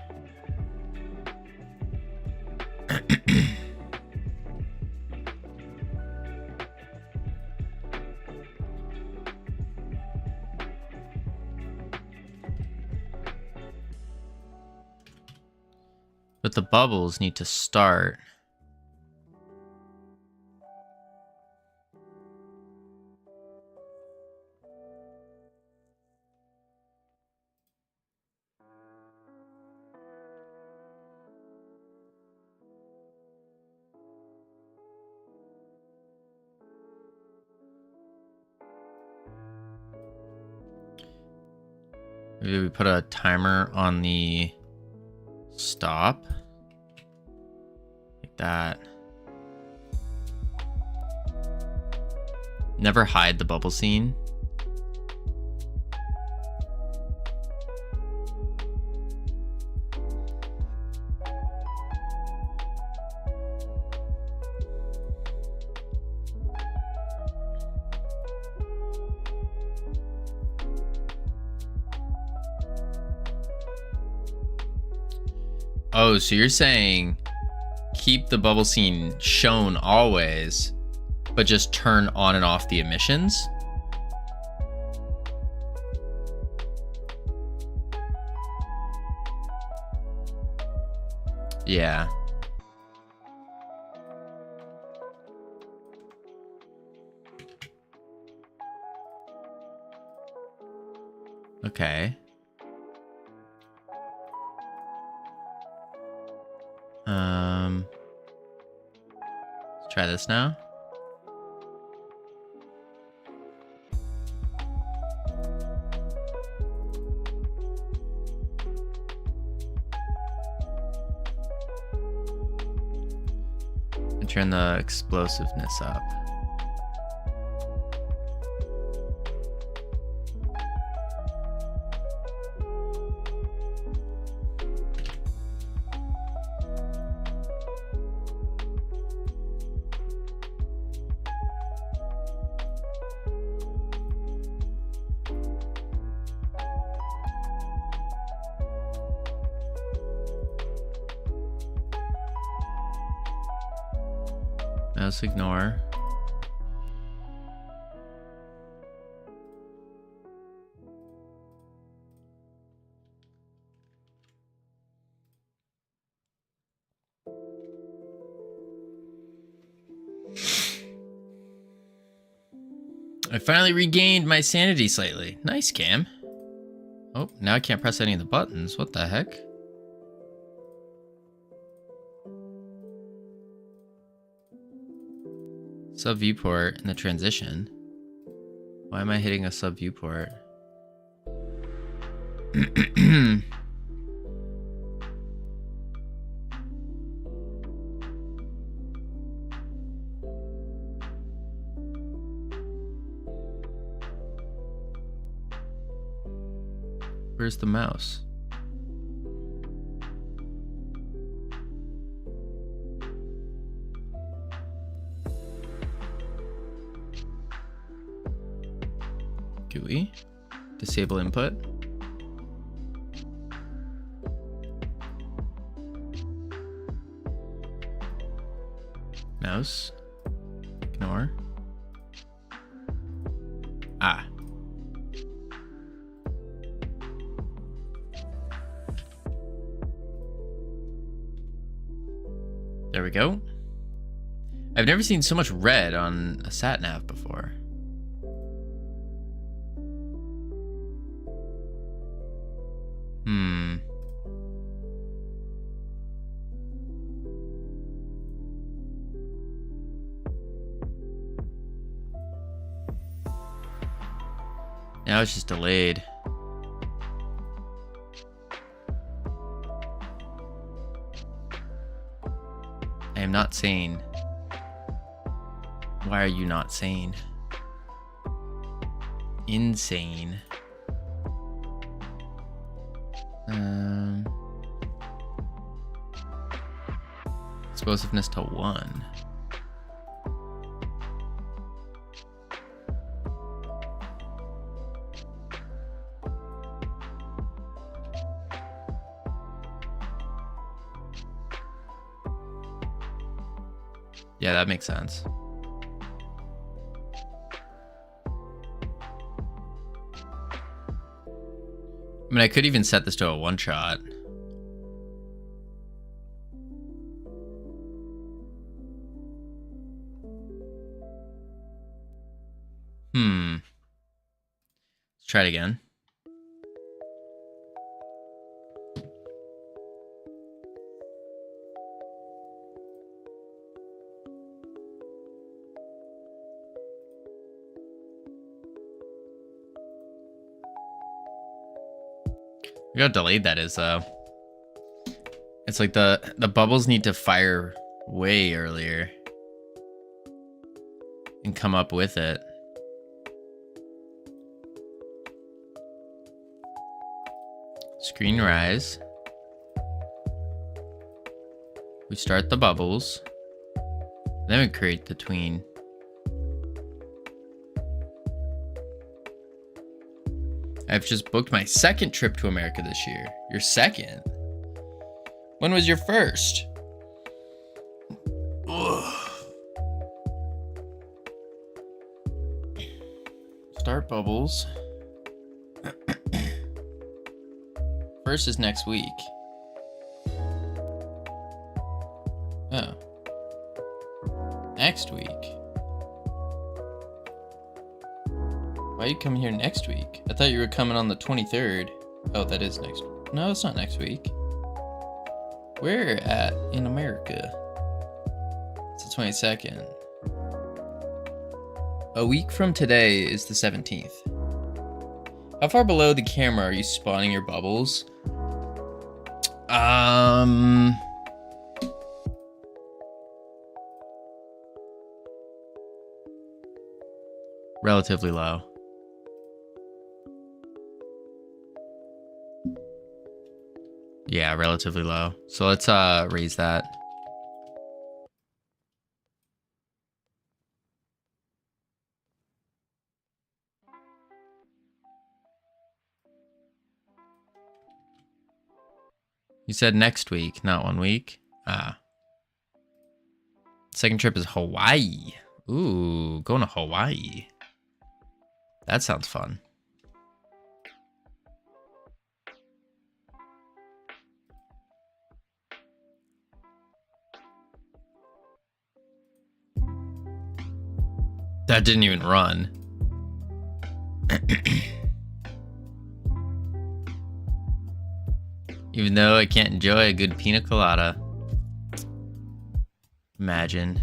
But the bubbles need to start. Maybe we put a timer on the stop. Like that. Never hide the bubble scene. Oh, so you're saying keep the bubble scene shown always, but just turn on and off the emissions? Yeah. Okay. Let's try this now. And turn the explosiveness up. Mouse ignore. I finally regained my sanity slightly. Nice, Cam. Oh, now I can't press any of the buttons. What the heck? Sub viewport in the transition. Why am I hitting a sub viewport? Where's the mouse? GUI. Disable input. Mouse. Ignore. Ah. There we go. I've never seen so much red on a sat nav before. Now it's just delayed. I am not sane. Why are you not sane? Insane. Explosiveness to 1. Yeah, that makes sense. I mean, I could even set this to a one-shot. Let's try it again. Look how delayed that is, though. It's like the bubbles need to fire way earlier and come up with it. Screen rise. We start the bubbles. Then we create the tween. I've just booked my second trip to America this year. Your second? When was your first? Ugh. Start bubbles. First is next week. Oh. Next week. Why are you coming here next week? I thought you were coming on the 23rd. Oh, that is next week. No, it's not next week. Where at in America? It's the 22nd. A week from today is the 17th. How far below the camera are you spawning your bubbles? Relatively low. Yeah, relatively low. So let's raise that. You said next week, not 1 week. Ah. Second trip is Hawaii. Ooh, going to Hawaii. That sounds fun. That didn't even run. Even though I can't enjoy a good pina colada. Imagine.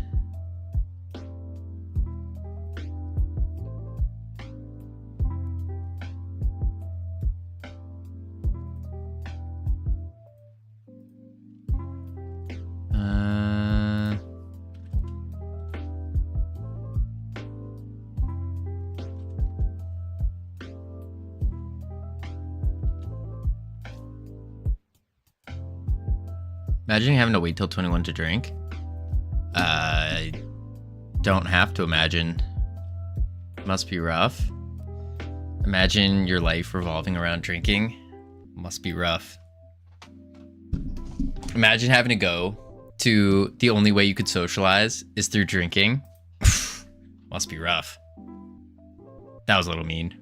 Imagine having to wait till 21 to drink. I don't have to imagine. Must be rough. Imagine your life revolving around drinking. Must be rough. Imagine having to go to the only way you could socialize is through drinking. Must be rough. That was a little mean.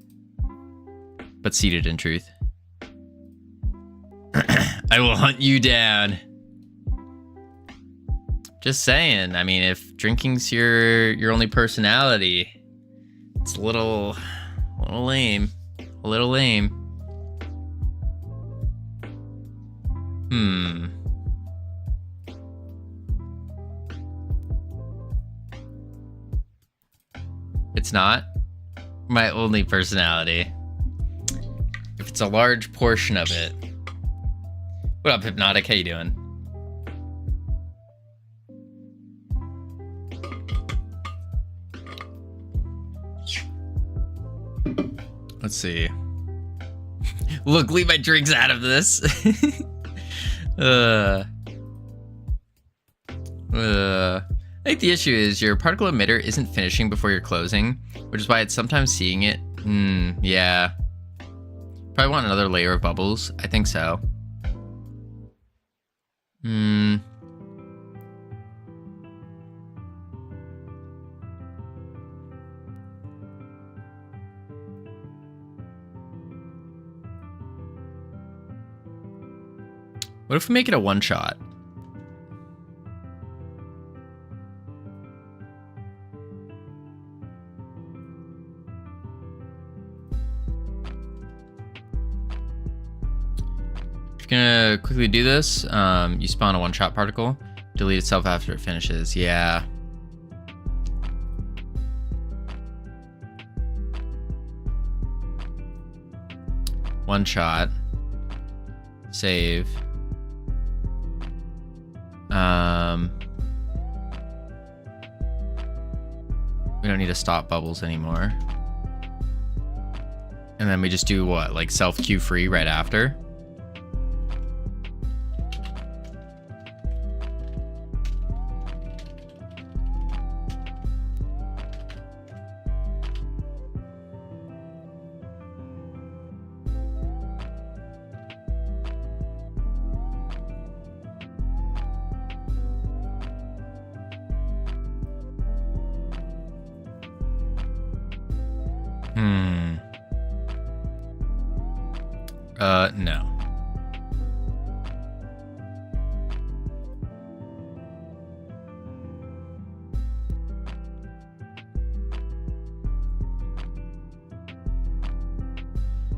But seated in truth. I will hunt you down. Just saying. I mean, if drinking's your only personality, it's a little lame. A little lame. It's not my only personality. If it's a large portion of it. What up, Hypnotic? How you doing? Let's see. Look, leave my drinks out of this. I think the issue is your particle emitter isn't finishing before you're closing, which is why it's sometimes seeing it. Yeah. Probably want another layer of bubbles. I think so. What if we make it a one shot? If you're gonna quickly do this, you spawn a one shot particle, delete itself after it finishes. Yeah. One shot. Save. We don't need to stop bubbles anymore. And then we just do what? Like self queue free right after? No.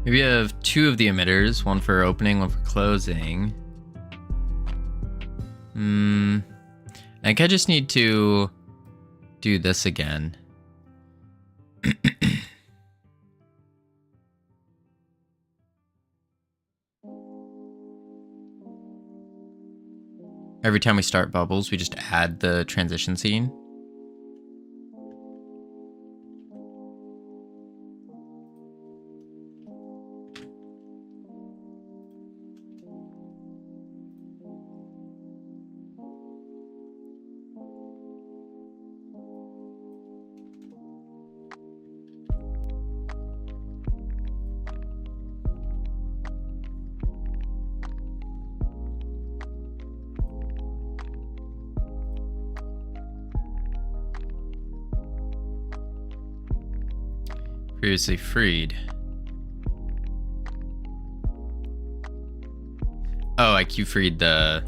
Maybe you have two of the emitters, one for opening, one for closing. I think I just need to do this again. Every time we start bubbles, we just add the transition scene. Previously freed. Oh, I Q freed the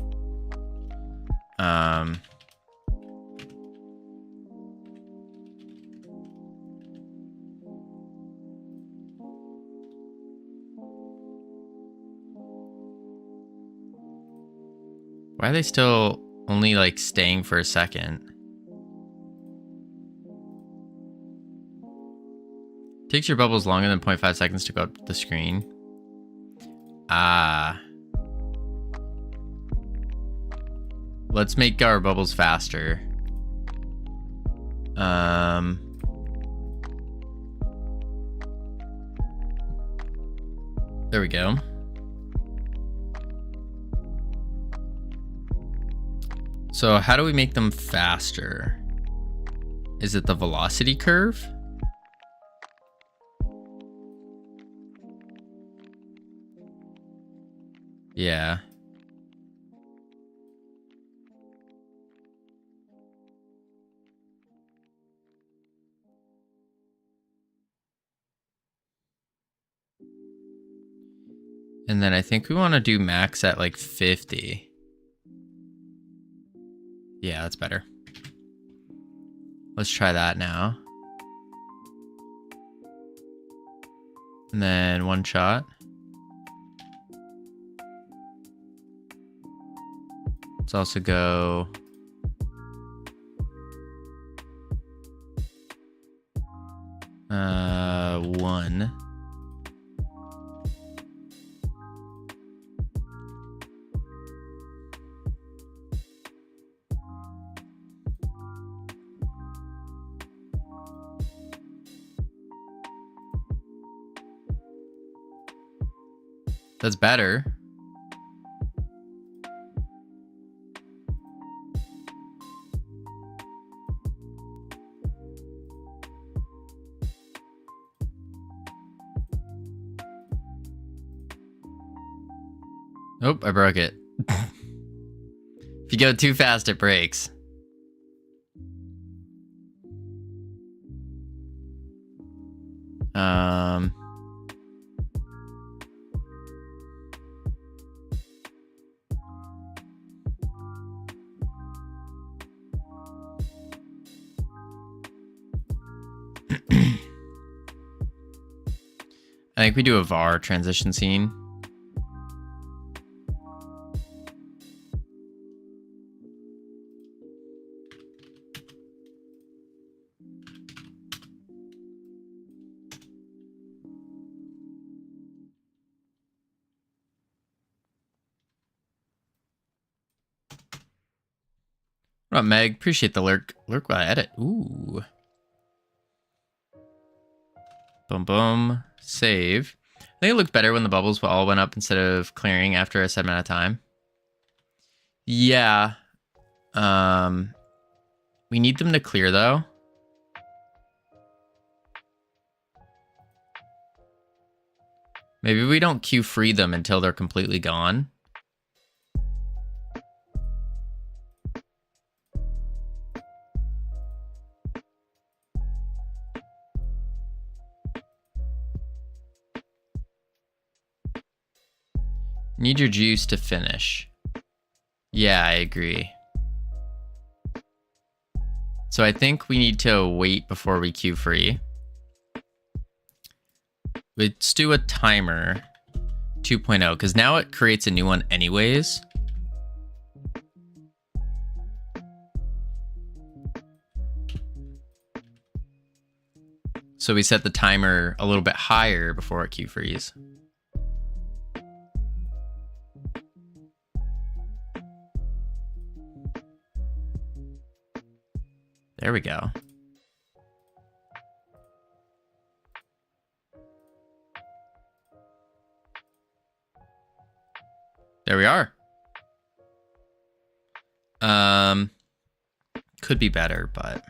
why are they still only like staying for a second? Takes your bubbles longer than 0.5 seconds to go up the screen. Ah. Let's make our bubbles faster. There we go. So how do we make them faster? Is it the velocity curve? Yeah. And then I think we want to do max at like 50. Yeah, that's better. Let's try that now. And then one shot. Let's also go one. That's better. Oh, I broke it. If you go too fast, it breaks. I think we do a VAR transition scene. What up, Meg? Appreciate the lurk. Lurk while I edit. Ooh. Boom, boom. Save. I think it looked better when the bubbles all went up instead of clearing after a set amount of time. Yeah. We need them to clear, though. Maybe we don't queue free them until they're completely gone. Need your juice to finish. Yeah, I agree. So I think we need to wait before we queue free. Let's do a timer 2.0 because now it creates a new one anyways. So we set the timer a little bit higher before it queue freeze. There we go. There we are. Could be better, but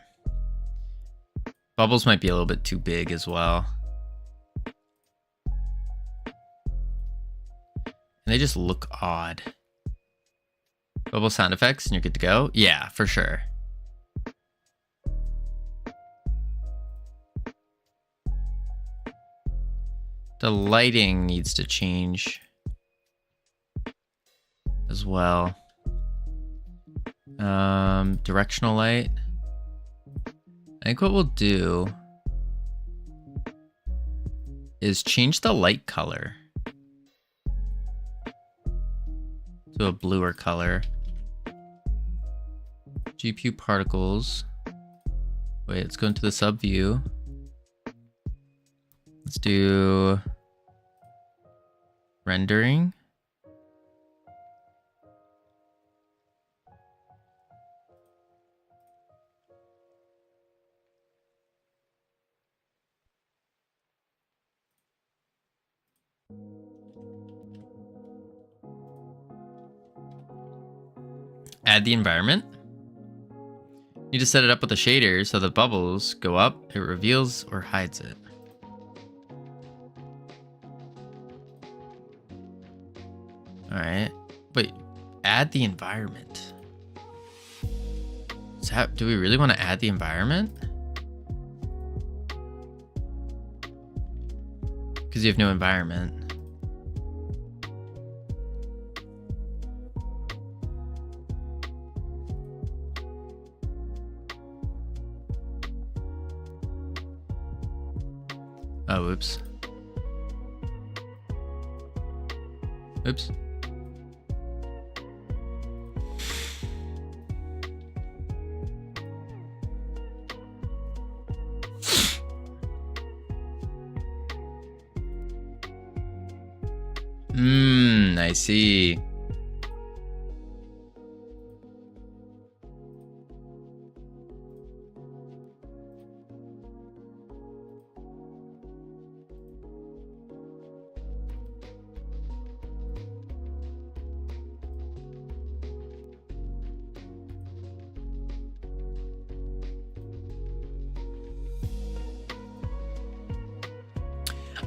bubbles might be a little bit too big as well. And they just look odd. Bubble sound effects and you're good to go? Yeah, for sure. The lighting needs to change as well. Directional light. I think what we'll do is change the light color to a bluer color. GPU particles. Wait, let's go into the sub view. Let's do rendering. Add the environment. Need to set it up with a shader so the bubbles go up, it reveals or hides it. All right. Wait, add the environment. Do we really want to add the environment? Because you have no environment. Oh, oops. Oops. I see.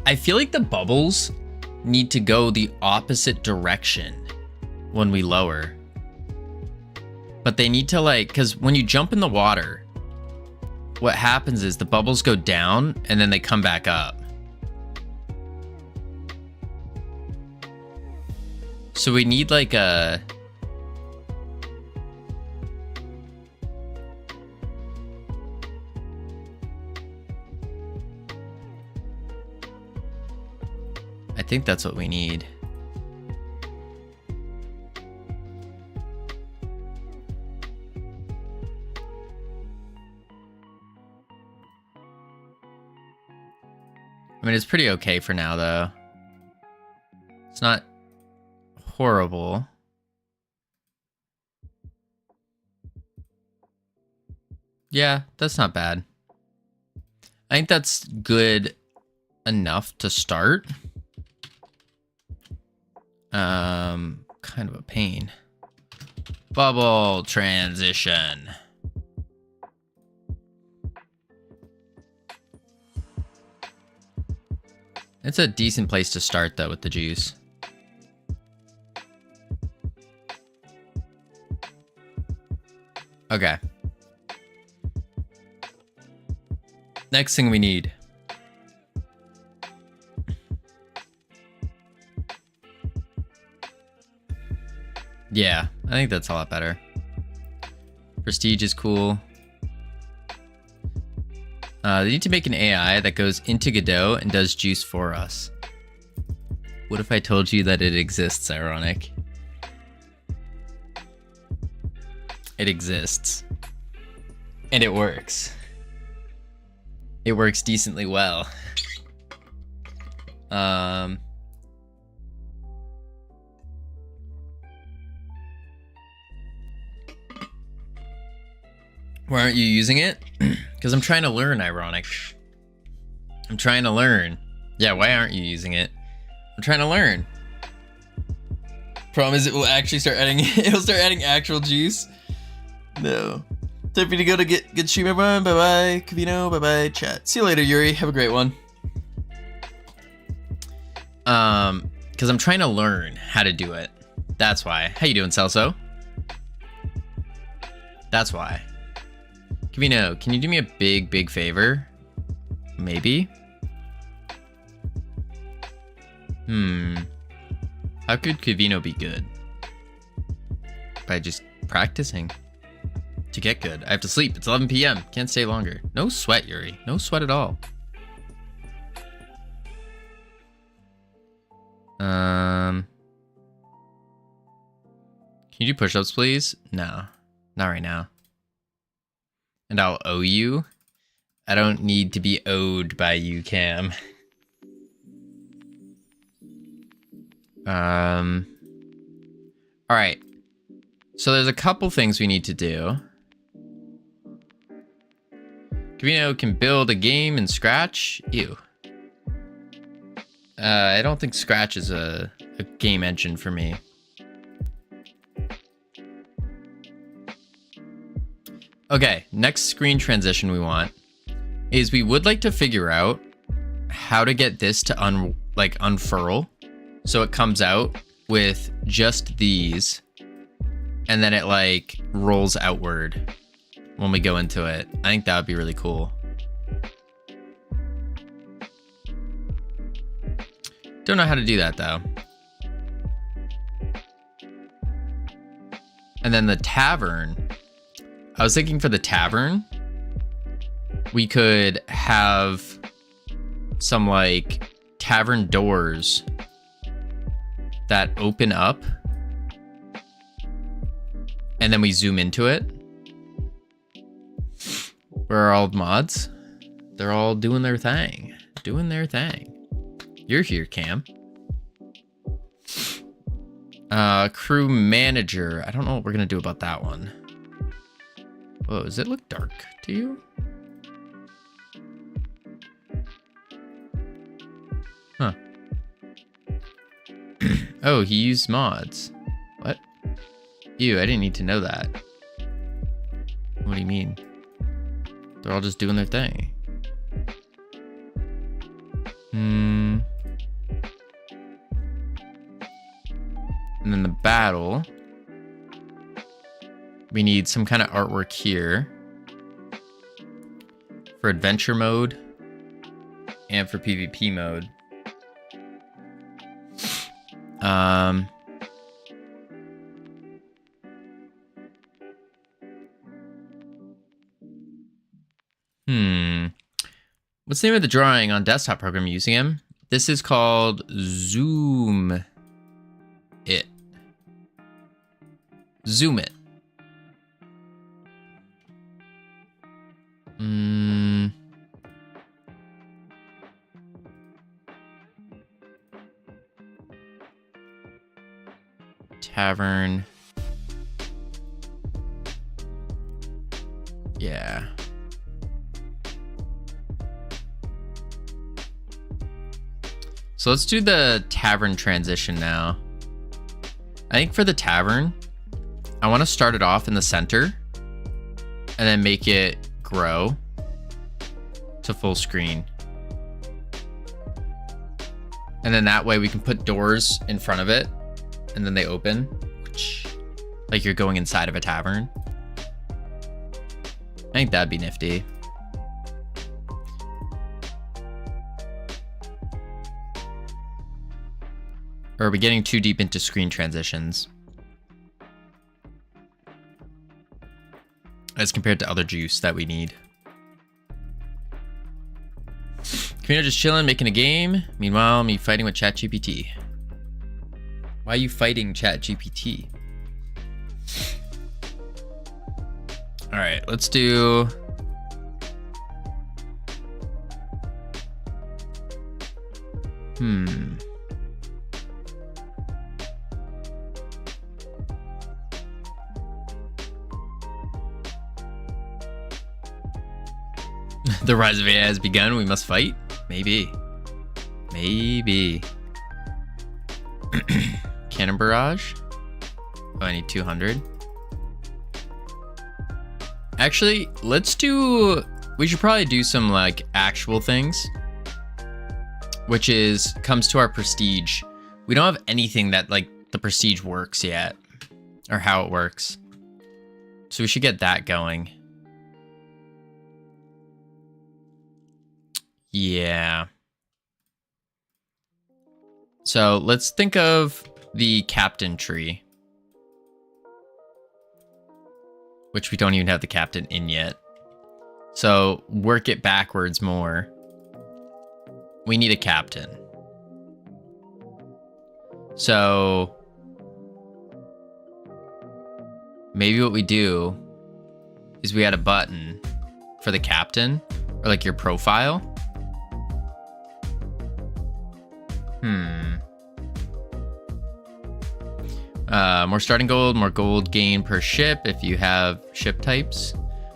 I feel like the bubbles need to go the opposite direction when we lower. But they need to like, because when you jump in the water, what happens is the bubbles go down and then they come back up. So we need like a... I think that's what we need. I mean, it's pretty okay for now, though. It's not horrible. Yeah, that's not bad. I think that's good enough to start. Kind of a pain. Bubble transition. It's a decent place to start, though, with the juice. Okay. Next thing we need. Yeah, I think that's a lot better. Prestige is cool. They need to make an AI that goes into Godot and does juice for us. What if I told you that it exists, Ironic? It exists. And it works. It works decently well. Why aren't you using it? Because I'm trying to learn, Ironic. I'm trying to learn. Yeah, why aren't you using it? I'm trying to learn. Problem is it will actually start adding, it'll start adding actual juice. No. Time for you to go to good stream, everyone. Bye-bye, Covino. Bye-bye, chat. See you later, Yuri. Have a great one. Because I'm trying to learn how to do it. That's why. How you doing, Celso? That's why. Covino, can you do me a big favor? Maybe? How could Covino be good? By just practicing to get good. I have to sleep. It's 11 p.m. Can't stay longer. No sweat, Yuri. No sweat at all. Can you do push-ups, please? No, not right now. And I'll owe you. I don't need to be owed by you, Cam. All right. So there's a couple things we need to do. Covino can build a game in Scratch. Ew. I don't think Scratch is a game engine for me. Okay, next screen transition we want is we would like to figure out how to get this to unfurl so it comes out with just these and then it like rolls outward when we go into it. I think that would be really cool. Don't know how to do that though. And then the tavern, I was thinking for the tavern, we could have some like tavern doors that open up and then we zoom into it. Where are all the mods? They're all doing their thing. Doing their thing. You're here, Cam. Crew manager. I don't know what we're gonna do about that one. Whoa, does it look dark to you? Huh. Oh, he used mods. What? Ew, I didn't need to know that. What do you mean? They're all just doing their thing. And then the battle. We need some kind of artwork here. For adventure mode. And for PvP mode. What's the name of the drawing on desktop program using him? This is called Zoom It. Zoom It. Tavern. Yeah. So let's do the tavern transition now. I think for the tavern, I want to start it off in the center and then make it grow to full screen. And then that way we can put doors in front of it and then they open like you're going inside of a tavern. I think that'd be nifty. Or are we getting too deep into screen transitions? As compared to other juice that we need. Covino just chilling, making a game. Meanwhile, me fighting with ChatGPT. Why are you fighting ChatGPT? All right, let's do... The rise of AI has begun. We must fight? Maybe. Maybe. Cannon barrage? Oh, I need 200. Actually, let's do... We should probably do some, like, actual things. Which is... Comes to our prestige. We don't have anything that, like, the prestige works yet. Or how it works. So we should get that going. So So let's think of the captain tree, which we don't even have the captain in yet. So work it backwards more. We need a captain. So maybe what we do is we add a button for the captain, or like your profile. More starting gold, more gold gain per ship if you have ship types.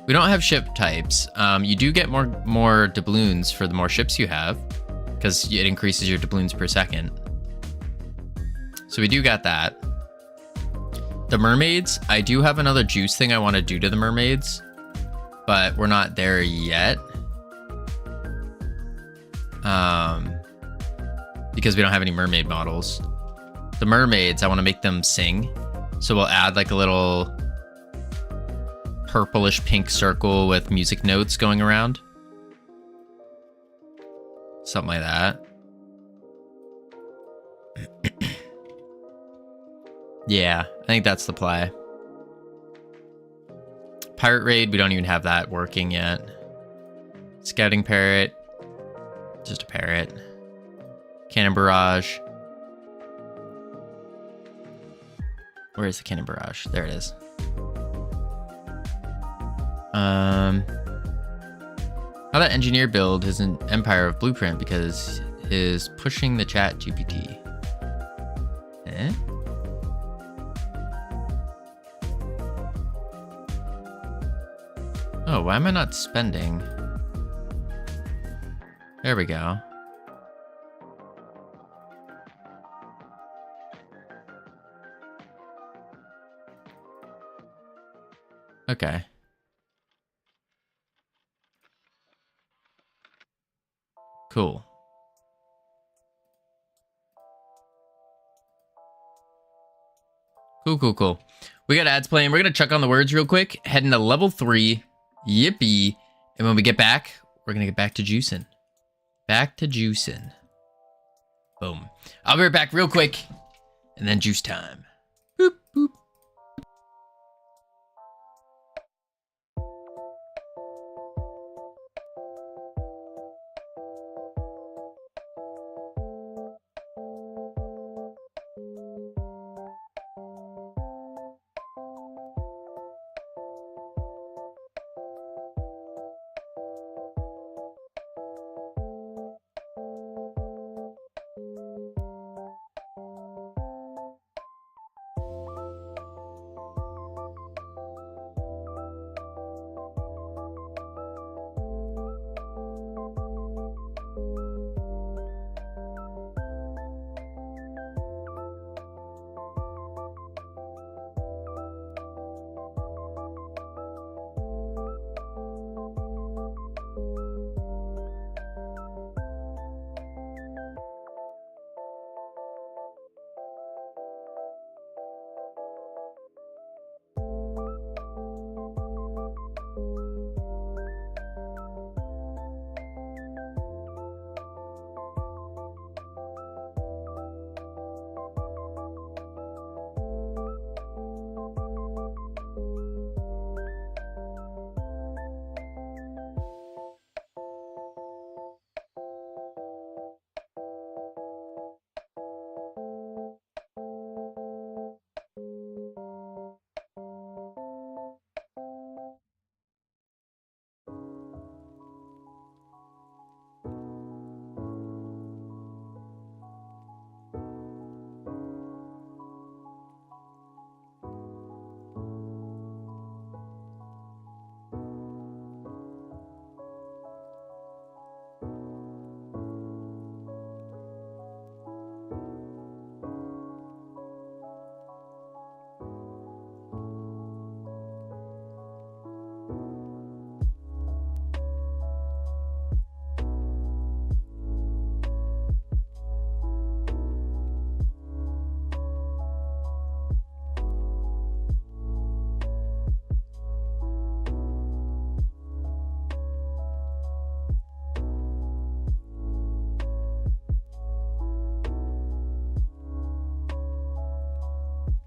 We don't have ship types. You do get more doubloons for the more ships you have, because it increases your doubloons per second. So we do got that. The mermaids, I do have another juice thing I want to do to the mermaids, but we're not there yet. Because we don't have any mermaid models. The mermaids, I want to make them sing. So we'll add like a little purplish pink circle with music notes going around. Something like that. Yeah, I think that's the play. Pirate raid, we don't even have that working yet. Scouting parrot, just a parrot. Cannon barrage. Where is the cannon barrage? There it is. How that engineer build is an empire of blueprint because is pushing the chat GPT. Eh? Oh, why am I not spending? There we go. Okay. Cool. Cool. We got ads playing. We're going to check on the words real quick. Heading to level 3. Yippee. And when we get back, we're going to get back to juicing. Back to juicing. Boom. I'll be right back real quick. And then juice time. Boop, boop.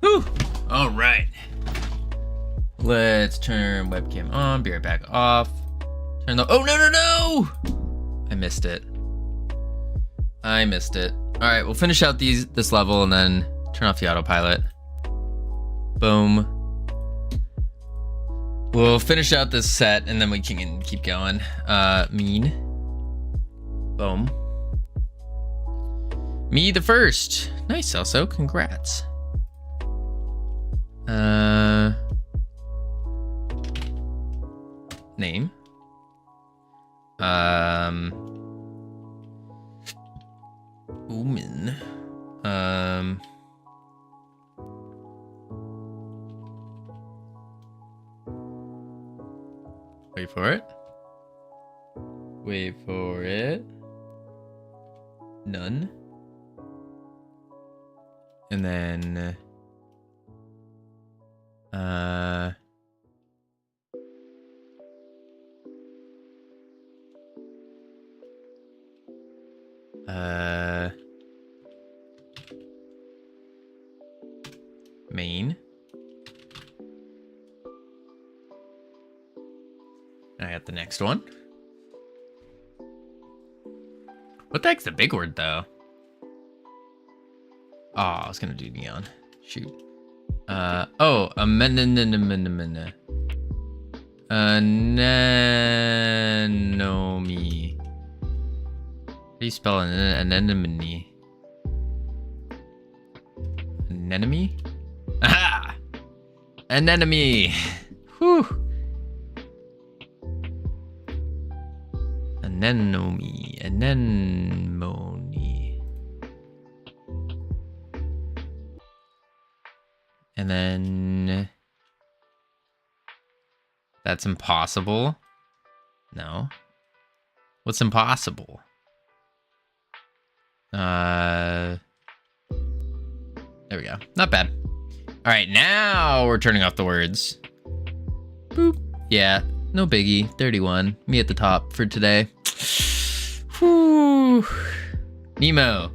Whew. All right. Let's turn webcam on. Be right back off. Turn the. Oh, no. I missed it. All right, we'll finish out this level and then turn off the autopilot. Boom. We'll finish out this set and then we can keep going. Mean. Boom. Me the first. Nice, also. Congrats. Name. Woman. Wait for it. Wait for it. None. And then main. I got the next one. What the heck's the big word though? Oh, I was gonna do neon. Shoot. Oh, anemone. Anemone. How do you spell anemone? Anemone? Aha! Anemone. Whew. Anemone. Anemone. And then that's impossible. No. What's impossible? There we go. Not bad. All right, now we're turning off the words. Boop. Yeah, no biggie. 31. Me at the top for today. Whew. Nemo.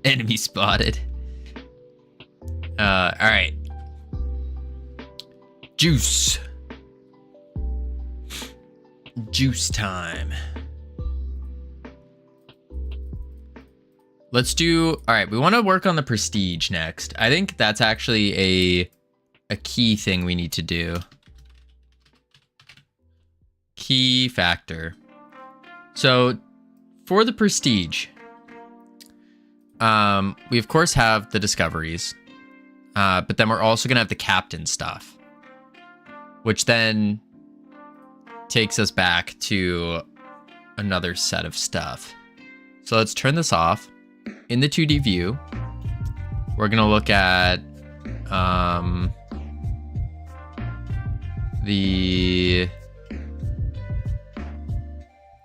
Enemy spotted. All right. Juice. Juice time. Let's do, all right, we want to work on the prestige next. I think that's actually a key thing we need to do. Key factor. So for the prestige, we of course have the discoveries, but then we're also gonna have the captain stuff, which then takes us back to another set of stuff. So let's turn this off. In the 2D view, we're gonna look at the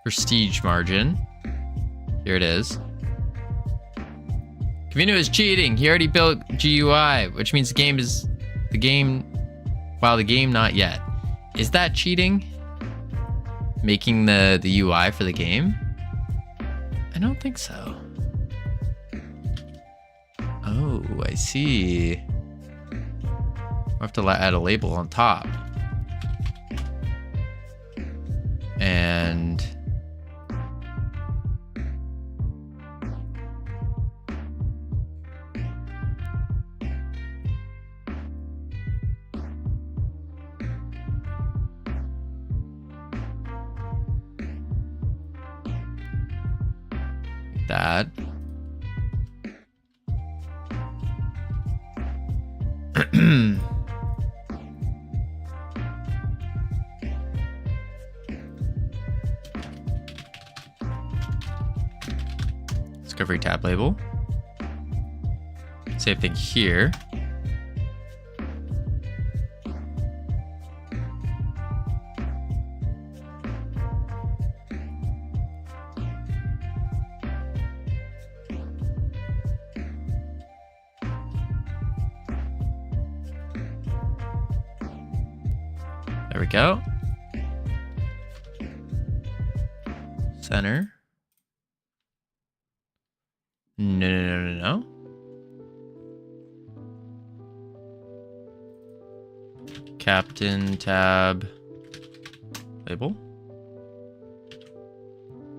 prestige margin. Here it is. Covino is cheating. He already built GUI, which means the game not yet. Is that cheating? Making the UI for the game? I don't think so. Oh, I see. I'll have to add a label on top. And that. Discovery tab label. Same thing here. There we go. Center. No. Captain tab label.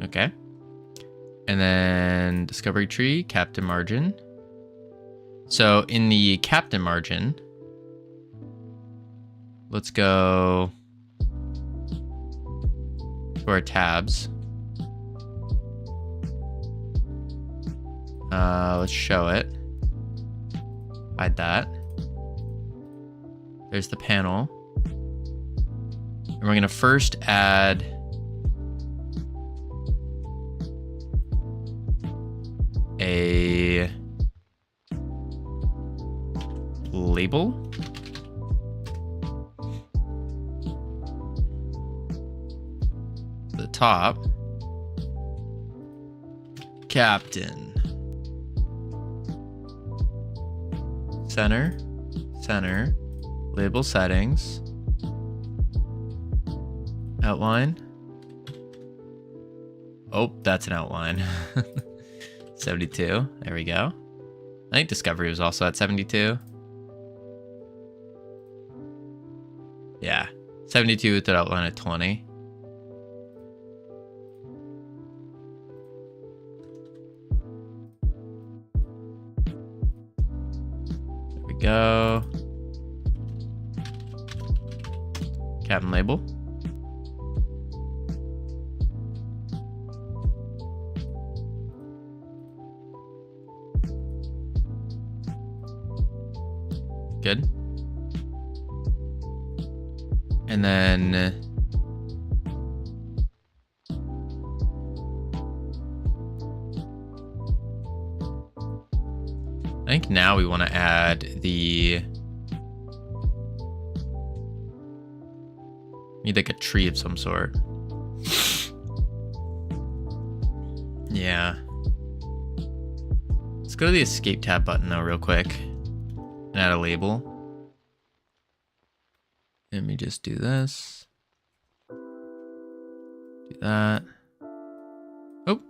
Okay. And then discovery tree, captain margin. So in the captain margin, let's go to our tabs. Let's show it. Hide that. There's the panel. And we're gonna first add a label. The top. Captain. Center. Center. Label settings. Outline. Oh, that's an outline. 72. There we go. I think discovery was also at 72. Yeah. 72 with the outline at 20. There we go. Captain label. Good. And then I think now we want to add the need like a tree of some sort. Yeah. Let's go to the escape tab button though real quick. And add a label. Let me just do this. Do that. Oh.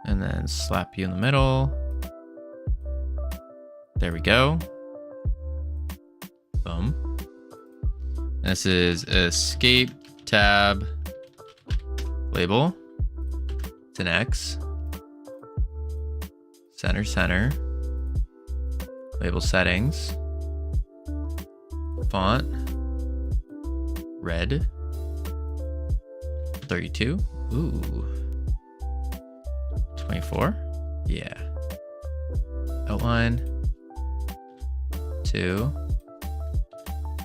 And then slap you in the middle. There we go. Boom. This is escape tab label. It's an X. Center, center. Label settings. Font. Red. 32. Ooh. 24. Yeah. Outline. 2.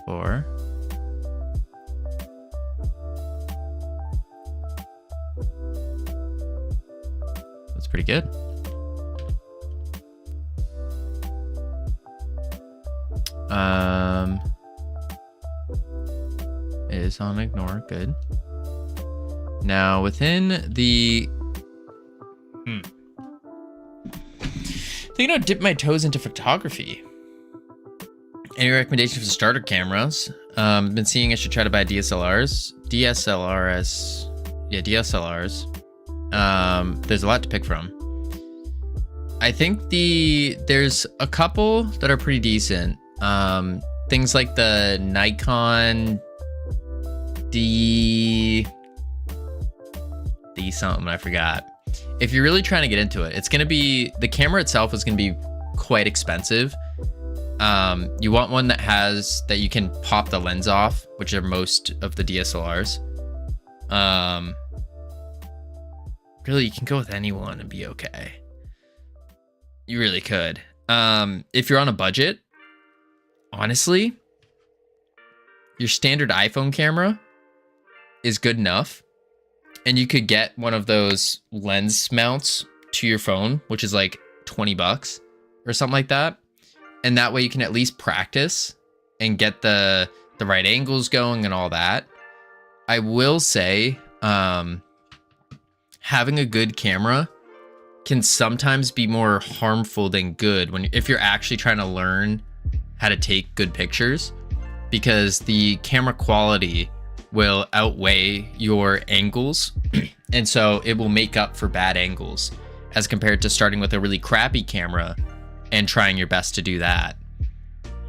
4. Pretty good. Is on ignore. Good. Now within the thinking I'll dip my toes into photography. Any recommendations for starter cameras? Been seeing I should try to buy DSLRs. DSLRs. There's a lot to pick from. I think there's a couple that are pretty decent. Things like the Nikon D something, I forgot. If you're really trying to get into it, it's gonna be, the camera itself is gonna be quite expensive. You want one that you can pop the lens off, which are most of the DSLRs. Really, you can go with anyone and be okay. You really could. If you're on a budget, honestly, your standard iPhone camera is good enough. And you could get one of those lens mounts to your phone, which is like $20 or something like that. And that way you can at least practice and get the right angles going and all that. I will say, having a good camera can sometimes be more harmful than good if you're actually trying to learn how to take good pictures, because the camera quality will outweigh your angles And so it will make up for bad angles as compared to starting with a really crappy camera and trying your best to do that.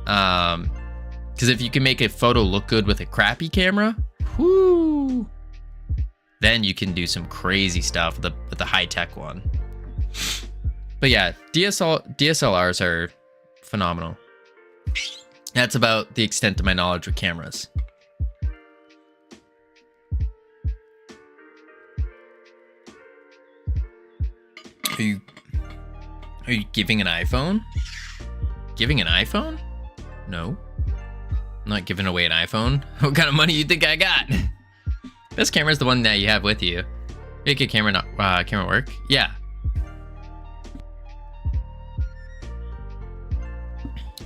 Because if you can make a photo look good with a crappy camera, whoo, then you can do some crazy stuff with the high-tech one. But yeah, DSLRs are phenomenal. That's about the extent of my knowledge with cameras. Are you giving an iPhone? Giving an iPhone? No. I'm not giving away an iPhone. What kind of money you think I got? Best camera is the one that you have with you. Make a camera camera work? Yeah.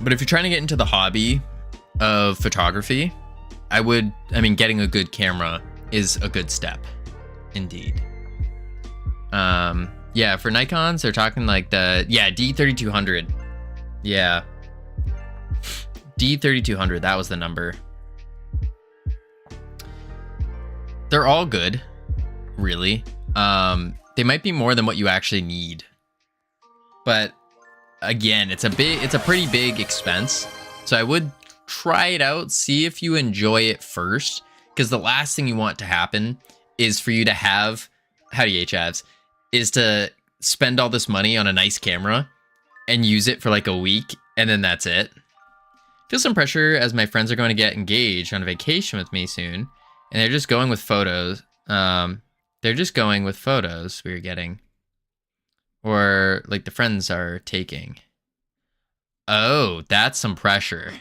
But if you're trying to get into the hobby of photography, getting a good camera is a good step. Indeed. Yeah, for Nikons, they're talking like D3200. Yeah. D3200, that was the number. They're all good, really. They might be more than what you actually need. But again, it's a pretty big expense. So I would try it out, see if you enjoy it first, because the last thing you want to happen is for you to have, is to spend all this money on a nice camera and use it for like a week, and then that's it. Feel some pressure as my friends are going to get engaged on a vacation with me soon, and they're just going with photos. They're just going with photos we were getting, or like the friends are taking. Oh, that's some pressure.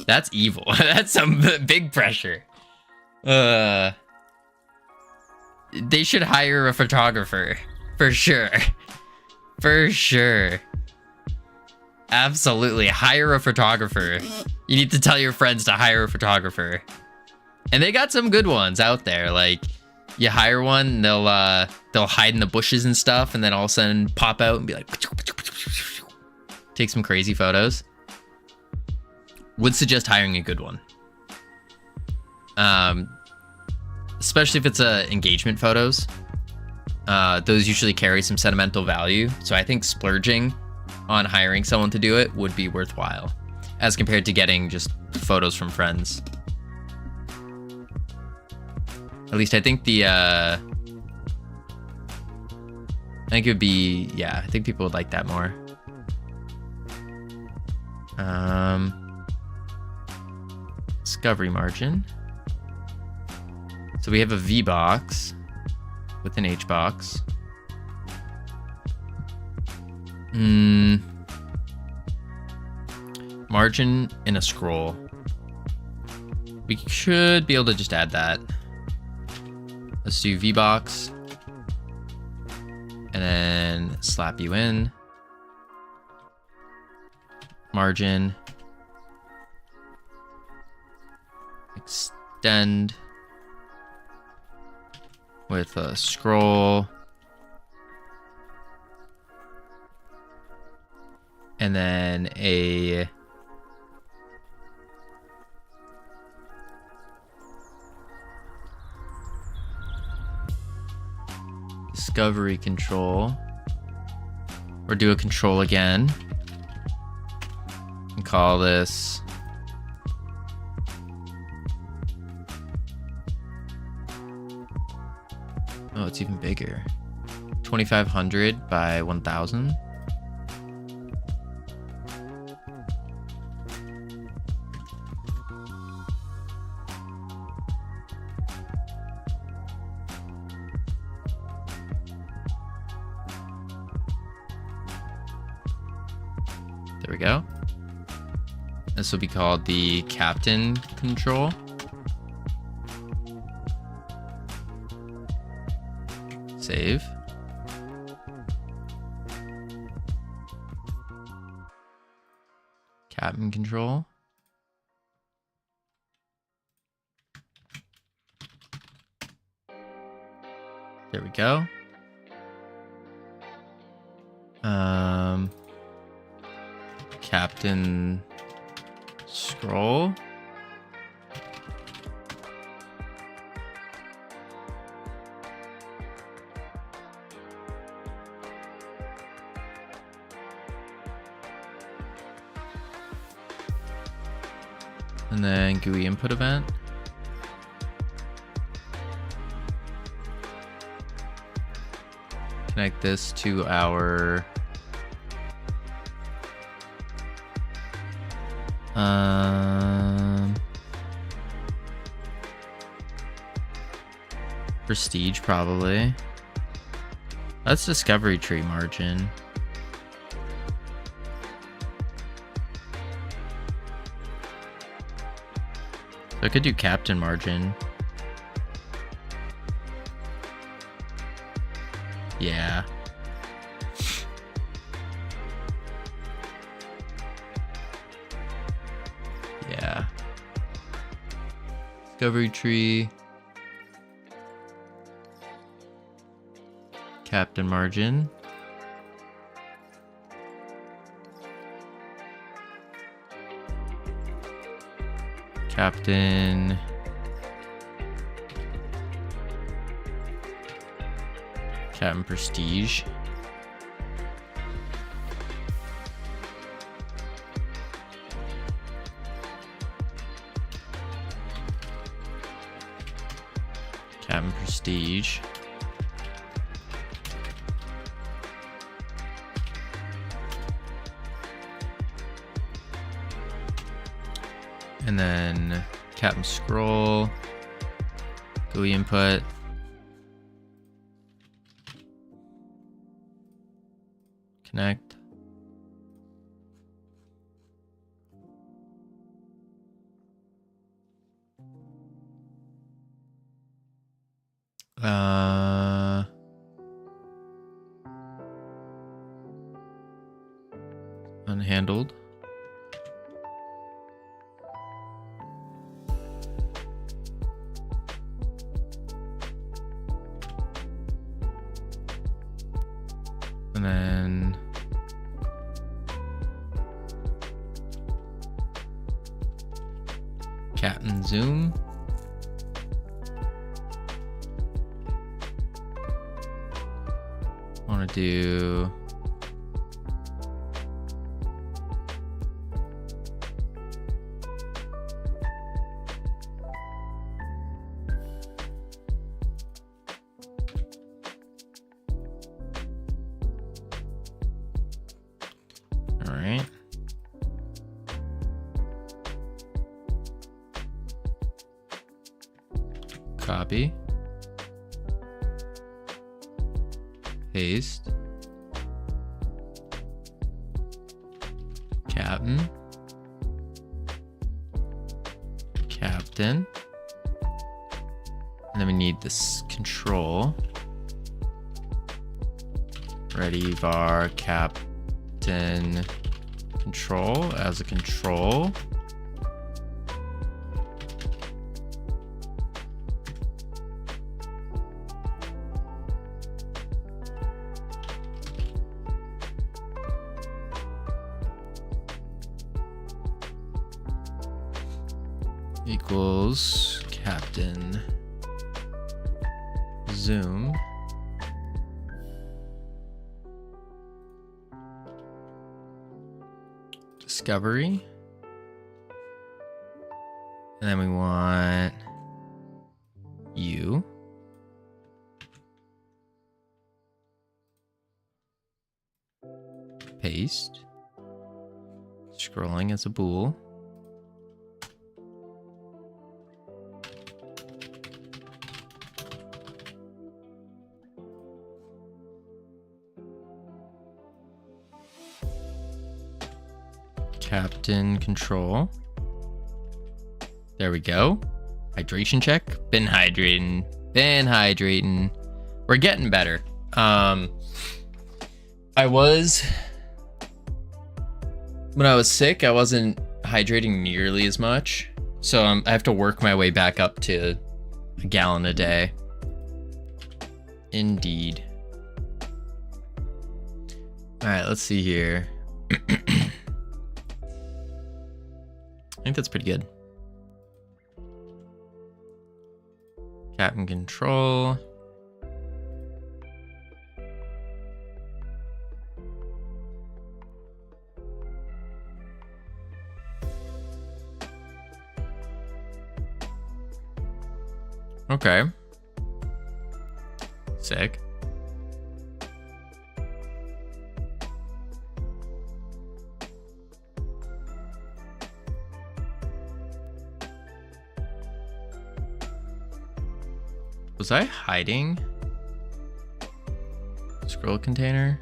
That's evil. That's some big pressure. They should hire a photographer. For sure. For sure. Absolutely. Hire a photographer. You need to tell your friends to hire a photographer. And they got some good ones out there. Like, you hire one, they'll hide in the bushes and stuff, and then all of a sudden pop out and be like, take some crazy photos. Would suggest hiring a good one. Especially if it's engagement photos. Those usually carry some sentimental value. So I think splurging on hiring someone to do it would be worthwhile as compared to getting just photos from friends. At least I think I think it would be, yeah, I think people would like that more. Discovery margin. So we have a V box with an H box. Margin and a scroll. We should be able to just add that. Let's do V box. And then slap you in. Margin. Extend. With a scroll. And then a discovery control, or do a control again and call this oh, it's even bigger, 2500 by 1000. There we go. This will be called the captain control. Save. Captain control. There we go. Captain scroll. And then GUI input event. Connect this to our prestige, probably. That's discovery tree margin. So I could do captain margin. Yeah. Yeah. Discovery tree. Captain margin. Captain. Captain prestige. Captain prestige. And then Captain scroll. GUI input. Connect. Unhandled. And then Captain zoom. Want to do all right. Copy. Paste. Captain. Captain. And then we need this control. Ready var captain control as a control. Equals captain zoom discovery, and then we want you paste scrolling as a bool. Captain control. There we go. Hydration check. Been hydrating. Been hydrating. We're getting better. When I was sick, I wasn't hydrating nearly as much. So I have to work my way back up to a gallon a day. Indeed. All right, let's see here. I think that's pretty good. Captain control. Okay. Sick. Was I hiding? Scroll container?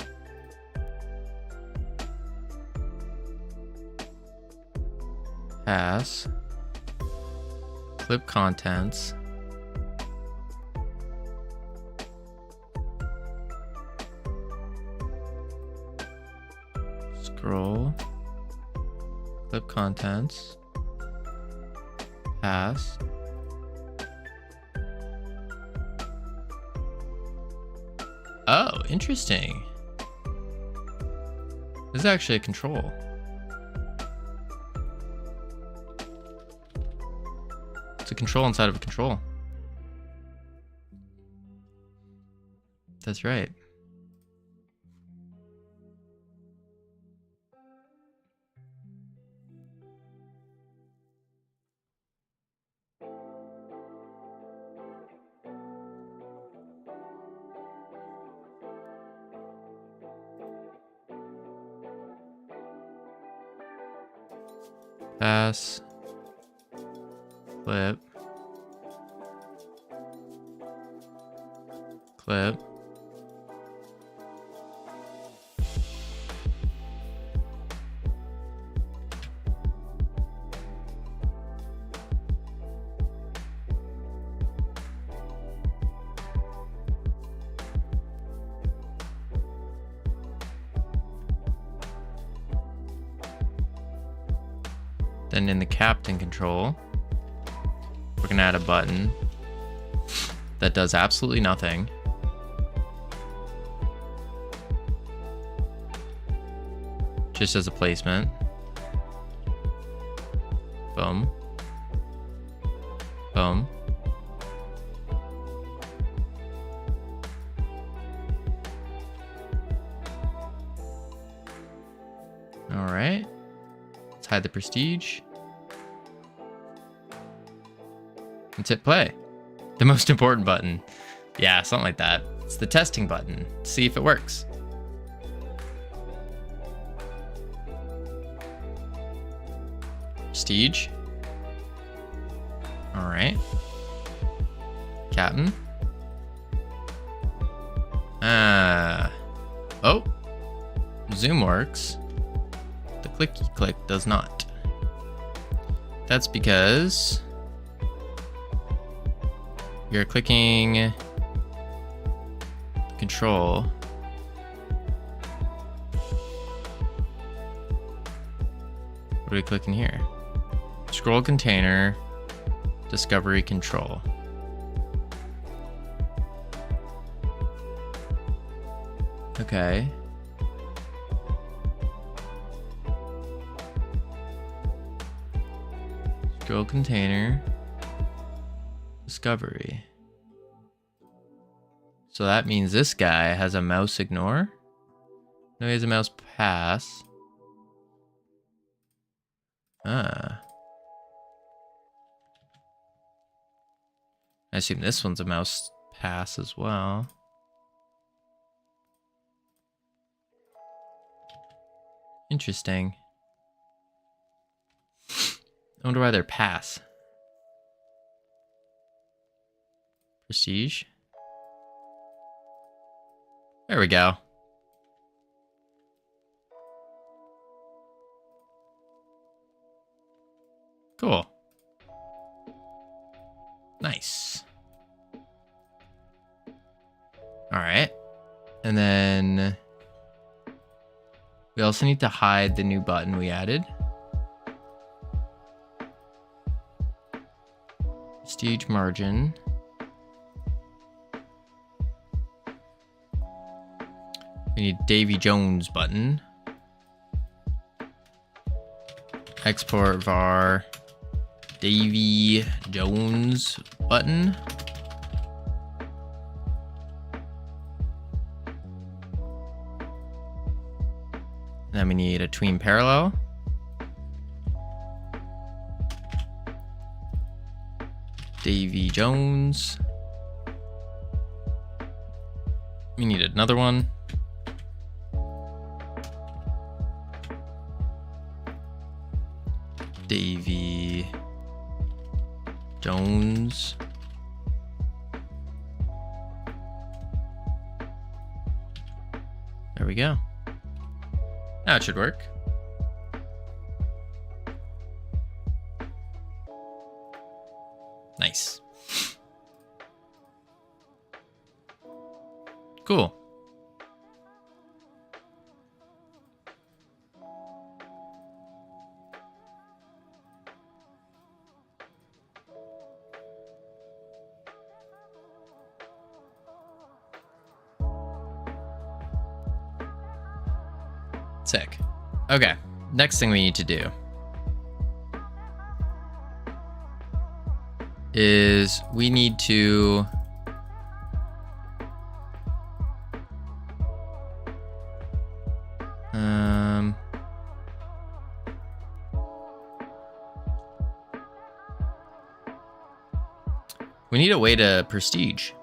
Pass. Clip contents. Scroll. Clip contents. Pass. Oh, interesting. This is actually a control. It's a control inside of a control. That's right. Pass. Clip. Clip. Then in the captain control, we're gonna add a button that does absolutely nothing. Just as a placement. Boom. Boom. All right. Let's hide the prestige. Let's hit play. The most important button. Yeah, something like that. It's the testing button to see if it works. Prestige. All right. Captain. Oh. Zoom works. The clicky click does not. That's because you're clicking the control. What are we clicking here? Scroll container, discovery control. Okay. Scroll container, discovery. So that means this guy has a mouse ignore. No, he has a mouse pass. I assume this one's a mouse pass as well. Interesting. I wonder why they're pass. Prestige. There we go. Cool. Nice. All right. And then we also need to hide the new button we added. Prestige margin. We need Davy Jones button. Export var Davy Jones button. Then we need a tween parallel. Davy Jones. We need another one. Davy Jones. There we go. Now it should work. Nice. Cool. Sick. Okay, next thing we need to do is we need to we need a way to prestige.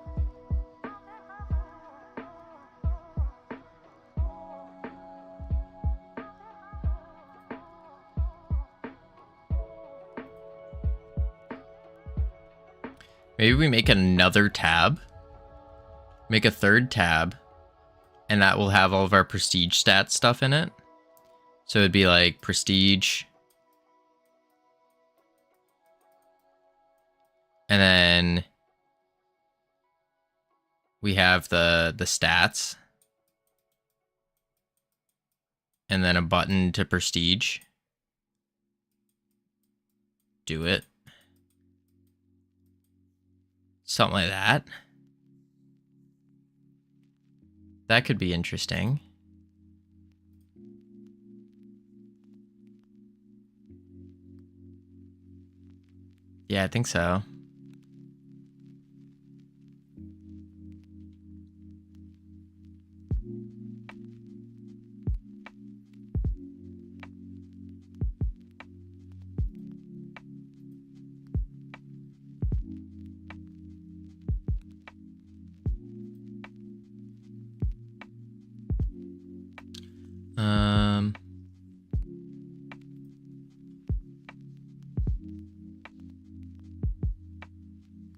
Maybe we make another tab, make a third tab, and that will have all of our prestige stats stuff in it. So it'd be like prestige. And then we have the stats. And then a button to prestige. Do it. Something like that. That could be interesting. Yeah, I think so.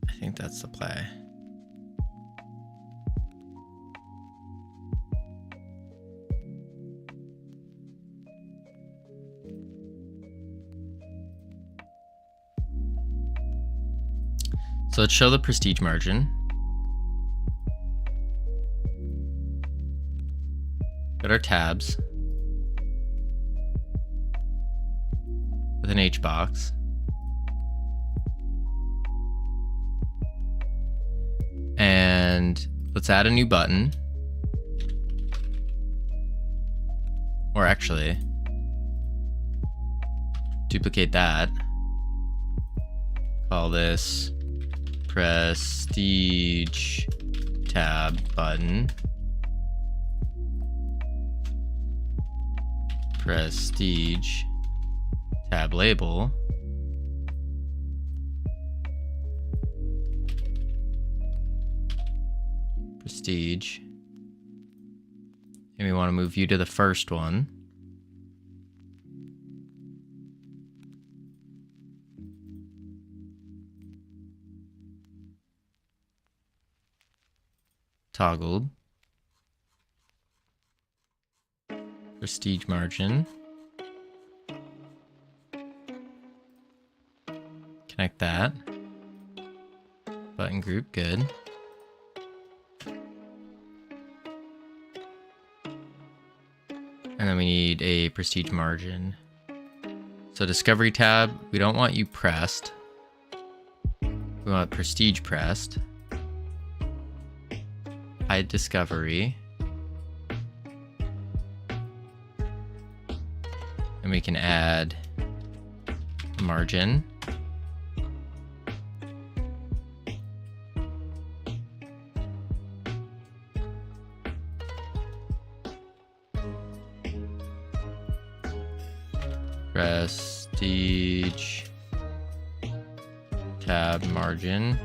I think that's the play. So let's show the prestige margin. Got our tabs with an H box. And let's add a new button. Or actually, duplicate that. Call this prestige tab button. Prestige tab label. Prestige. And we want to move you to the first one. Toggled. Prestige margin. Connect that. Button group, good. And then we need a prestige margin. So discovery tab, we don't want you pressed. We want prestige pressed. Hide discovery. And we can add margin. Prestige tab margin.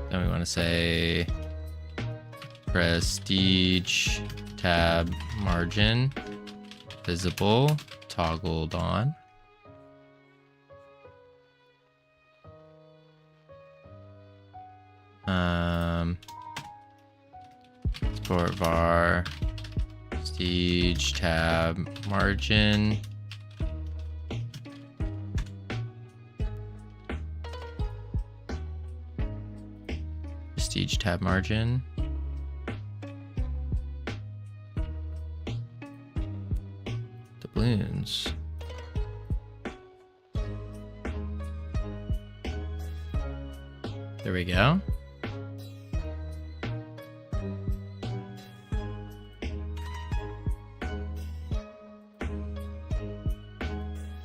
Then we want to say prestige tab margin visible toggled on. Export var prestige tab margin. Prestige tab margin. Doubloons. There we go.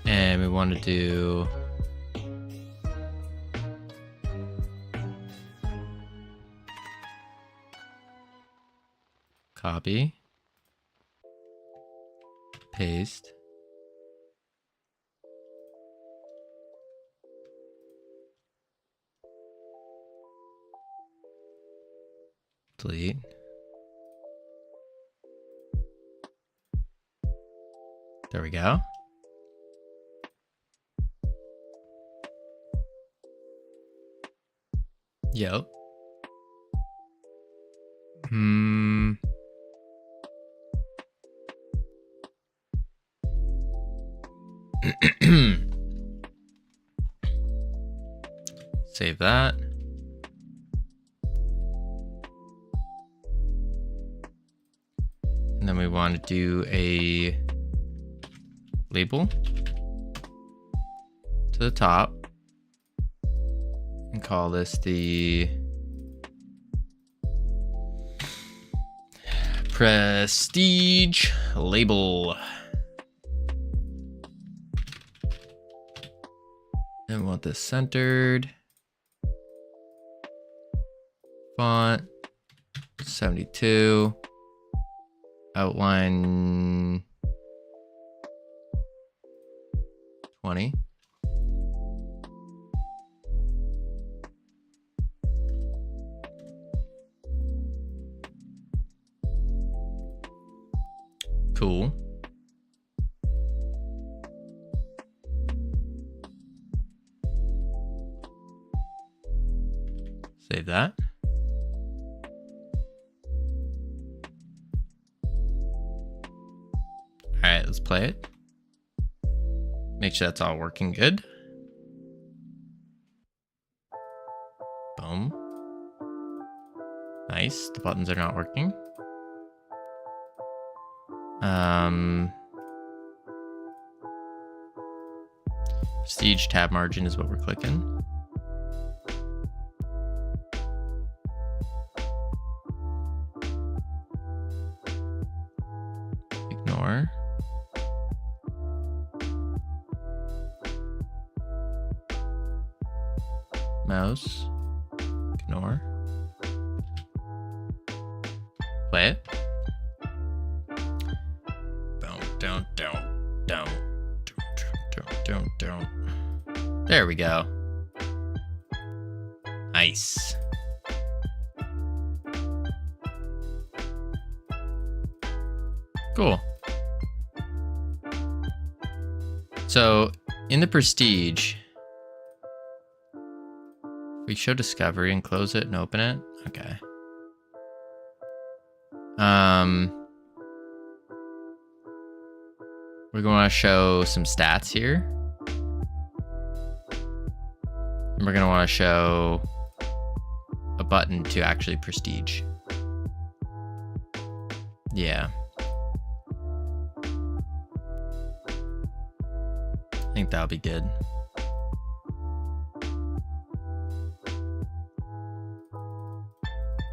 And we want to do copy, paste, delete. There we go. Yep. Save that. And then we want to do a label to the top and call this the prestige label. And we want this centered. Font 72. Outline 20. Cool. Save that. All right, let's play it. Make sure that's all working good. Boom. Nice. The buttons are not working. Prestige tab margin is what we're clicking. Ignore. Mouse. Ignore. Play it. Don't. There we go. Nice. Cool. So in the Prestige, we show Discovery and close it and open it. Okay. We're going to show some stats here. And we're going to want to show a button to actually Prestige. Yeah. I think that'll be good.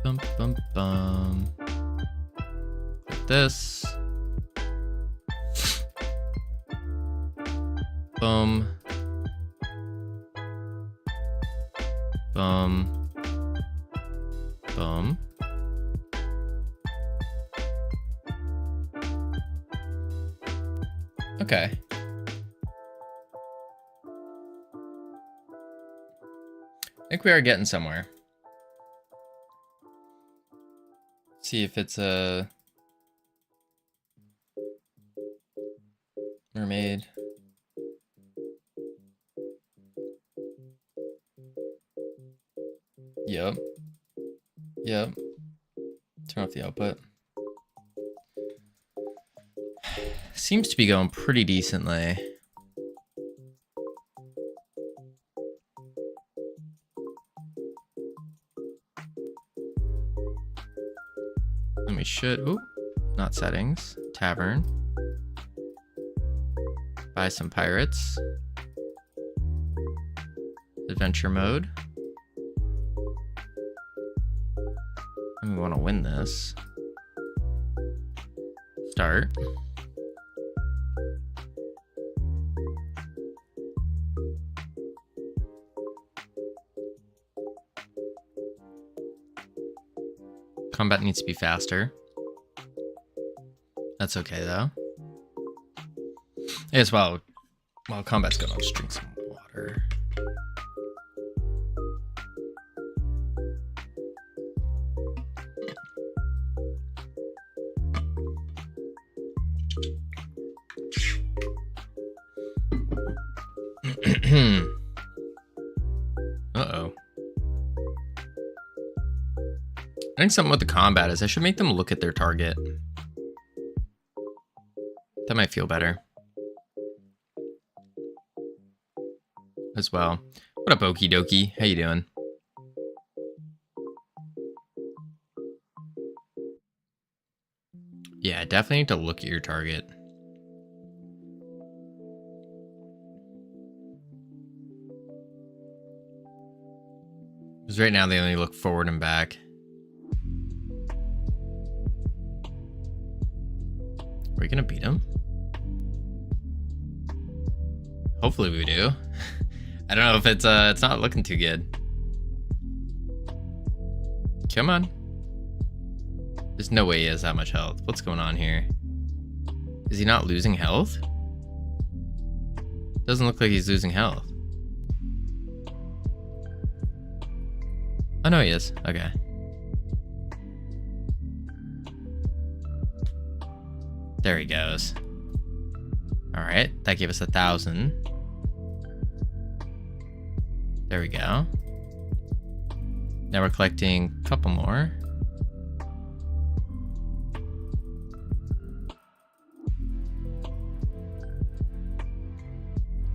Bum, bum, bum. Like this. Boom. Boom. Boom. Okay. I think we are getting somewhere. See if it's a mermaid. Yep. Yep. Turn off the output. Seems to be going pretty decently. And we should, ooh, not settings, tavern. Buy some pirates. Adventure mode. And we want to win this. Start. Combat needs to be faster. That's okay though. I guess while combat's going, I'll just drink some water. Uh-oh. I think something with the combat is I should make them look at their target. That might feel better. As well. What up, Okie Dokie? How you doing? Yeah, definitely need to look at your target. Because right now they only look forward and back. Are we gonna beat him? Hopefully we do. I don't know if it's not looking too good. Come on. There's no way he has that much health. What's going on here? Is he not losing health? Doesn't look like he's losing health. Oh no, he is. Okay. There he goes. All right, that gave us 1,000. There we go. Now we're collecting a couple more.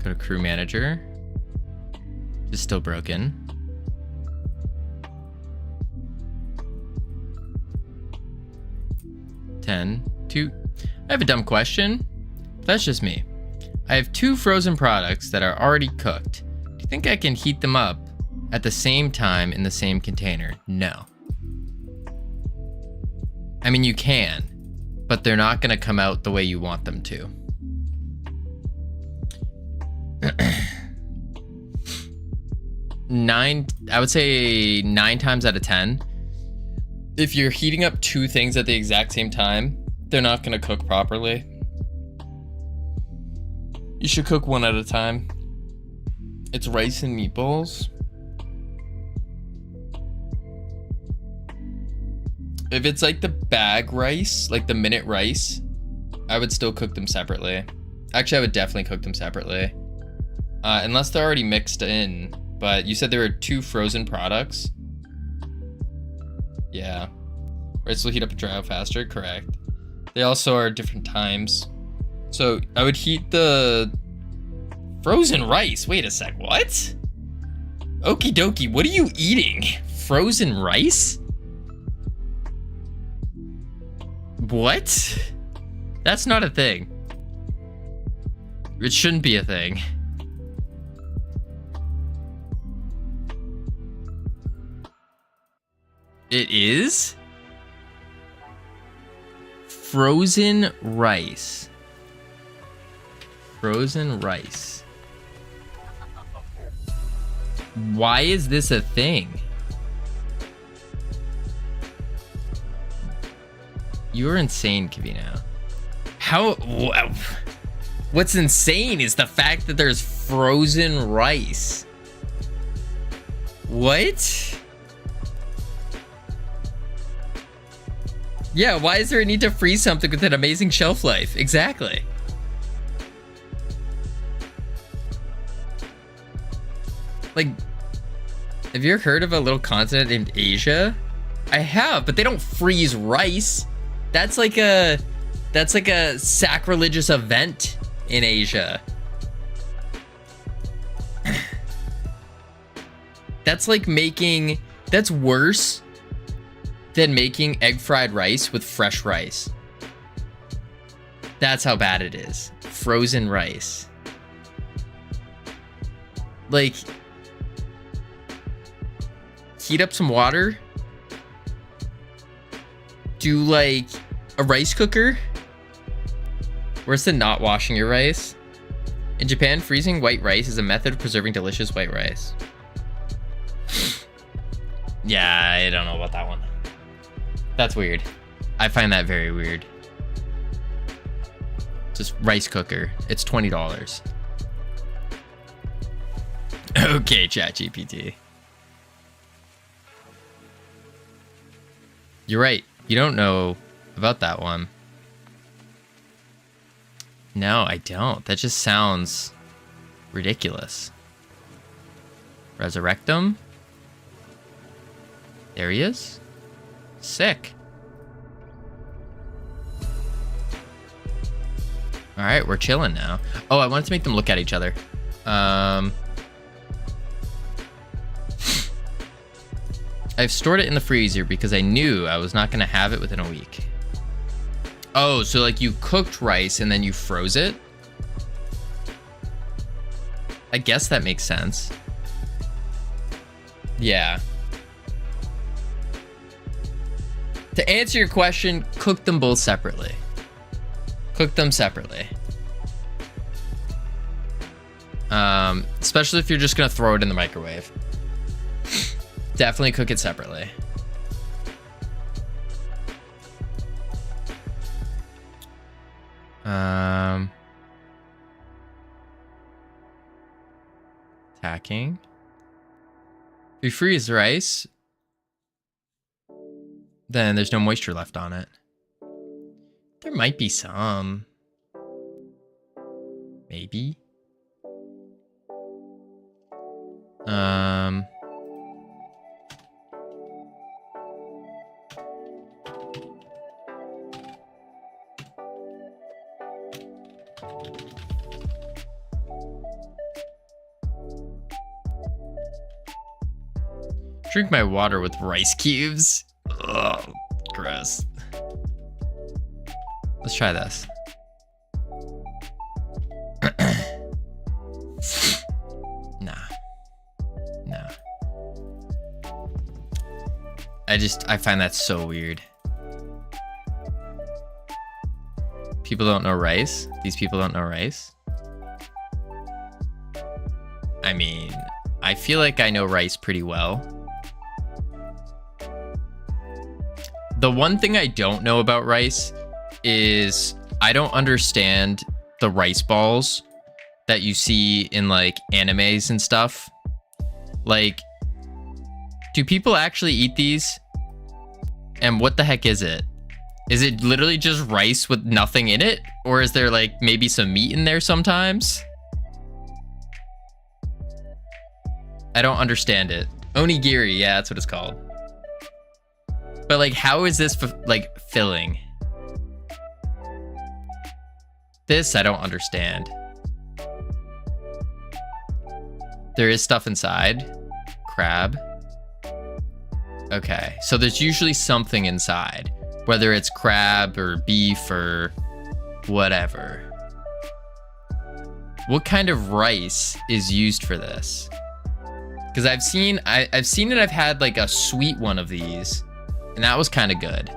Go to crew manager. It's still broken. Two. I have a dumb question. That's just me. I have 2 frozen products that are already cooked. Do you think I can heat them up at the same time in the same container? No. I mean, you can, but they're not going to come out the way you want them to. I would say 9 times out of 10. If you're heating up 2 things at the exact same time, they're not going to cook properly. You should cook one at a time. It's rice and meatballs. If it's like the bag rice, like the minute rice, I would still cook them separately. Actually, I would definitely cook them separately. Unless they're already mixed in. But you said there were 2 frozen products. Yeah. Rice will heat up and dry out faster, correct. They also are different times. So I would heat the frozen rice. Wait a sec, what? Okie dokie, what are you eating? Frozen rice? What? That's not a thing. It shouldn't be a thing. It is? Frozen rice. Frozen rice. Why is this a thing? You're insane, Covino. How? What's insane is the fact that there's frozen rice. What? Yeah, why is there a need to freeze something with an amazing shelf life? Exactly. Like, have you ever heard of a little continent named Asia? I have, but they don't freeze rice. That's like a sacrilegious event in Asia. That's like that's worse than making egg fried rice with fresh rice. That's how bad it is. Frozen rice. Like, heat up some water. Do like a rice cooker. Where's the not washing your rice? In Japan, freezing white rice is a method of preserving delicious white rice. Yeah, I don't know about that one. That's weird. I find that very weird. Just rice cooker. It's $20. Okay, ChatGPT. You're right. You don't know about that one. No, I don't. That just sounds ridiculous. Resurrect him? There he is. Sick. All right, we're chilling now. Oh, I wanted to make them look at each other. I've stored it in the freezer because I knew I was not going to have it within a week. Oh, so like you cooked rice and then you froze it? I guess that makes sense. Yeah. To answer your question, cook them both separately. Cook them separately. Especially if you're just gonna throw it in the microwave. Definitely cook it separately. Tacking. If you freeze rice, then there's no moisture left on it. There might be some. Maybe. Drink my water with rice cubes. Ugh, gross. Let's try this. Nah. I find that so weird. People don't know rice? These people don't know rice? I mean, I feel like I know rice pretty well. The one thing I don't know about rice is I don't understand the rice balls that you see in like animes and stuff. Like, do people actually eat these? And what the heck is it? Is it literally just rice with nothing in it? Or is there like maybe some meat in there sometimes? I don't understand it. Onigiri, yeah, that's what it's called. But like, how is this like filling? This I don't understand. There is stuff inside. Crab. Okay, so there's usually something inside, whether it's crab or beef or whatever. What kind of rice is used for this? Because I've seen it. I've had like a sweet one of these, and that was kind of good.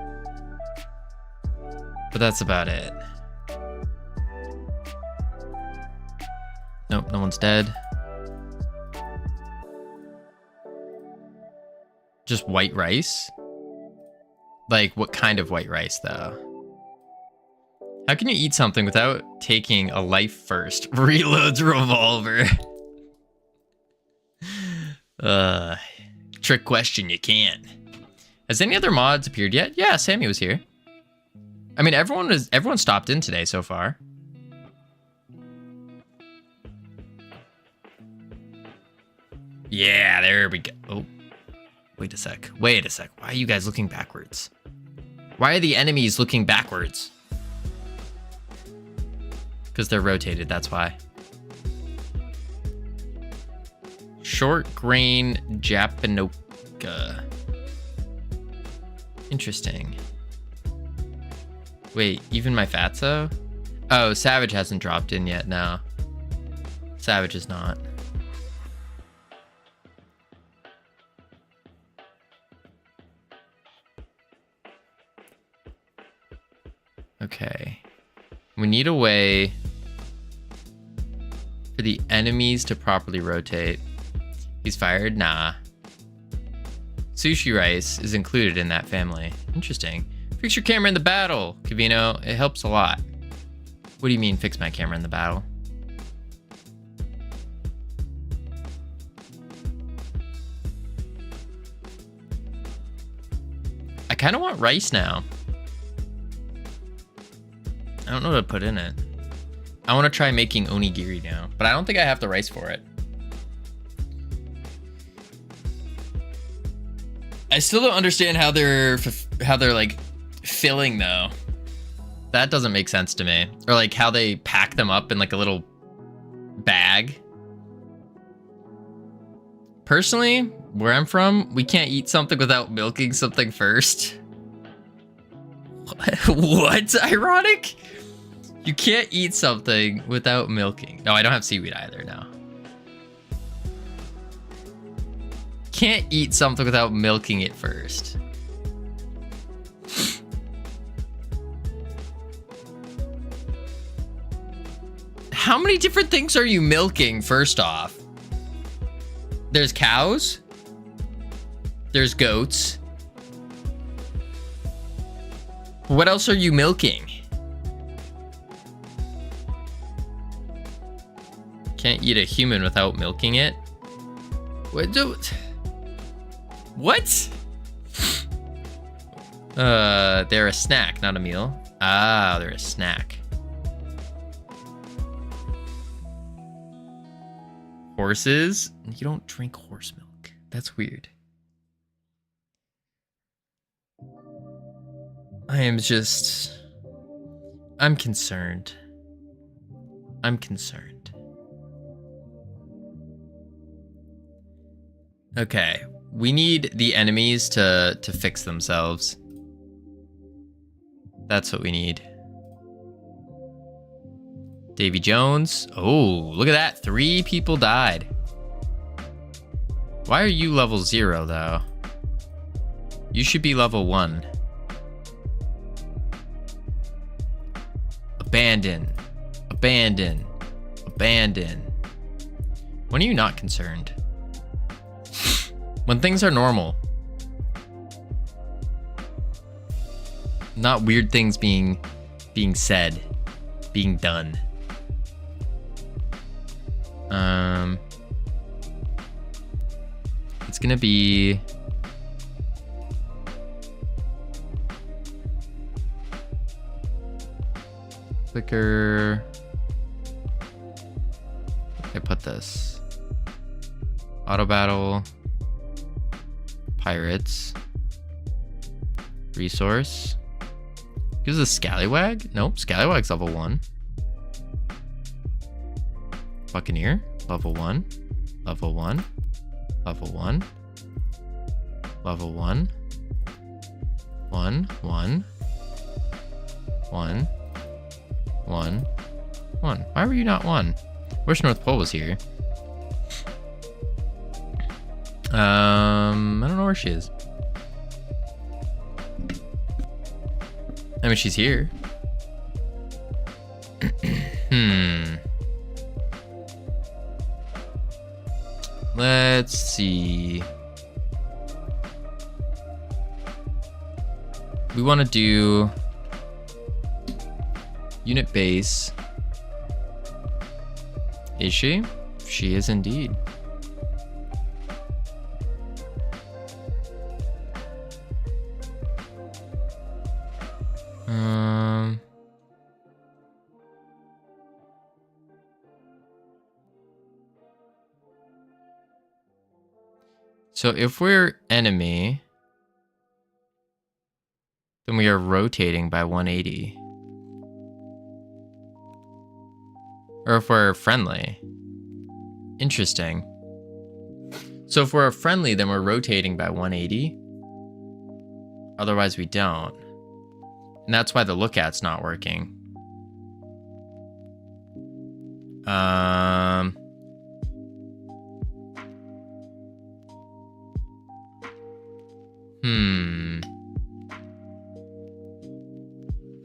But that's about it. Nope, no one's dead. Just white rice? Like, what kind of white rice, though? How can you eat something without taking a life first? Reloads revolver. Trick question, you can. Has any other mods appeared yet? Yeah, Sammy was here. I mean, everyone stopped in today so far. Yeah, there we go. Oh, wait a sec. Wait a sec. Why are you guys looking backwards? Why are the enemies looking backwards? Because they're rotated, that's why. Short grain Japanoka. Interesting. Wait, even my fatso? Oh, Savage hasn't dropped in yet, no. Savage is not. Okay. We need a way for the enemies to properly rotate. He's fired? Nah. Sushi rice is included in that family. Interesting. Fix your camera in the battle, Covino. It helps a lot. What do you mean, fix my camera in the battle? I kind of want rice now. I don't know what to put in it. I want to try making onigiri now, but I don't think I have the rice for it. I still don't understand how they're like filling though. That doesn't make sense to me. Or like how they pack them up in like a little bag. Personally, where I'm from, we can't eat something without milking something first. What? Ironic? You can't eat something without milking. No, I don't have seaweed either now. Can't eat something without milking it first. How many different things are you milking, first off? There's cows. There's goats. What else are you milking? Can't eat a human without milking it. What? What? They're a snack, not a meal. Ah, they're a snack. Horses? You don't drink horse milk. That's weird. I'm concerned. I'm concerned. Okay, we need the enemies to fix themselves. That's what we need. Davy Jones. Oh, look at that. 3 people died. Why are you level 0 though? You should be level 1. Abandon. Abandon. Abandon. When are you not concerned? When things are normal. Not weird things being said, being done. It's gonna be clicker. I put this auto battle, pirates, resource. Gives a scallywag? Nope, scallywag's level 1. Buccaneer, level 1, level 1, level 1, level 1, 1, 1, 1, 1, 1. Why were you not 1? Wish North Pole was here. I don't know where she is. I mean, she's here. Let's see. We want to do Unit base. Is she? She is indeed. So if we're enemy, then we are rotating by 180. Or if we're friendly. Interesting. So if we're friendly, then we're rotating by 180. Otherwise we don't. And that's why the lookout's not working.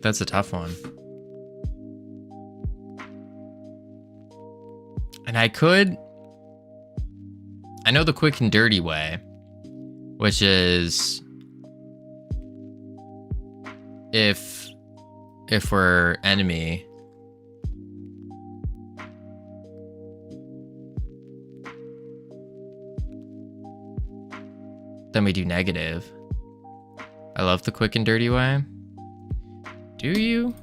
That's a tough one. And I know the quick and dirty way, which is if we're enemy, then we do negative. I love the quick and dirty way. Do you?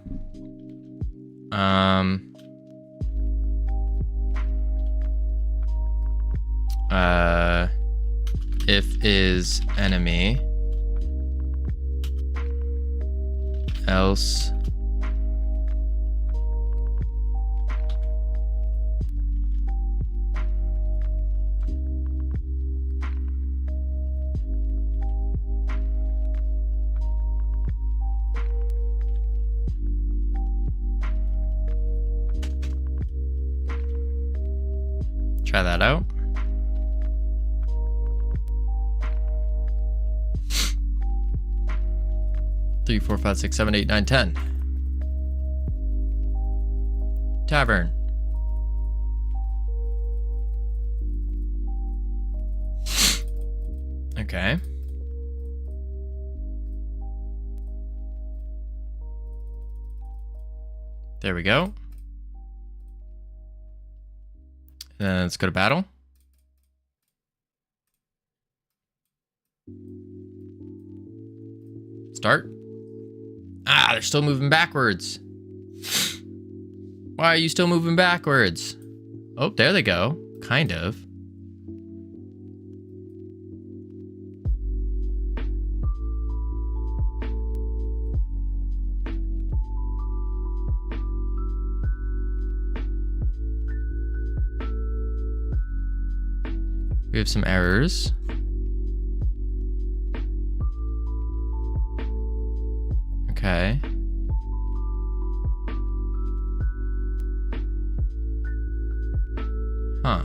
If is enemy, else try that out. Three, 4, 5, 6, 7, 8, 9, 10. Tavern. Okay. There we go. Let's go to battle. Start. Ah, they're still moving backwards. Why are you still moving backwards? Oh, there they go. Kind of. We have some errors. Okay. Huh.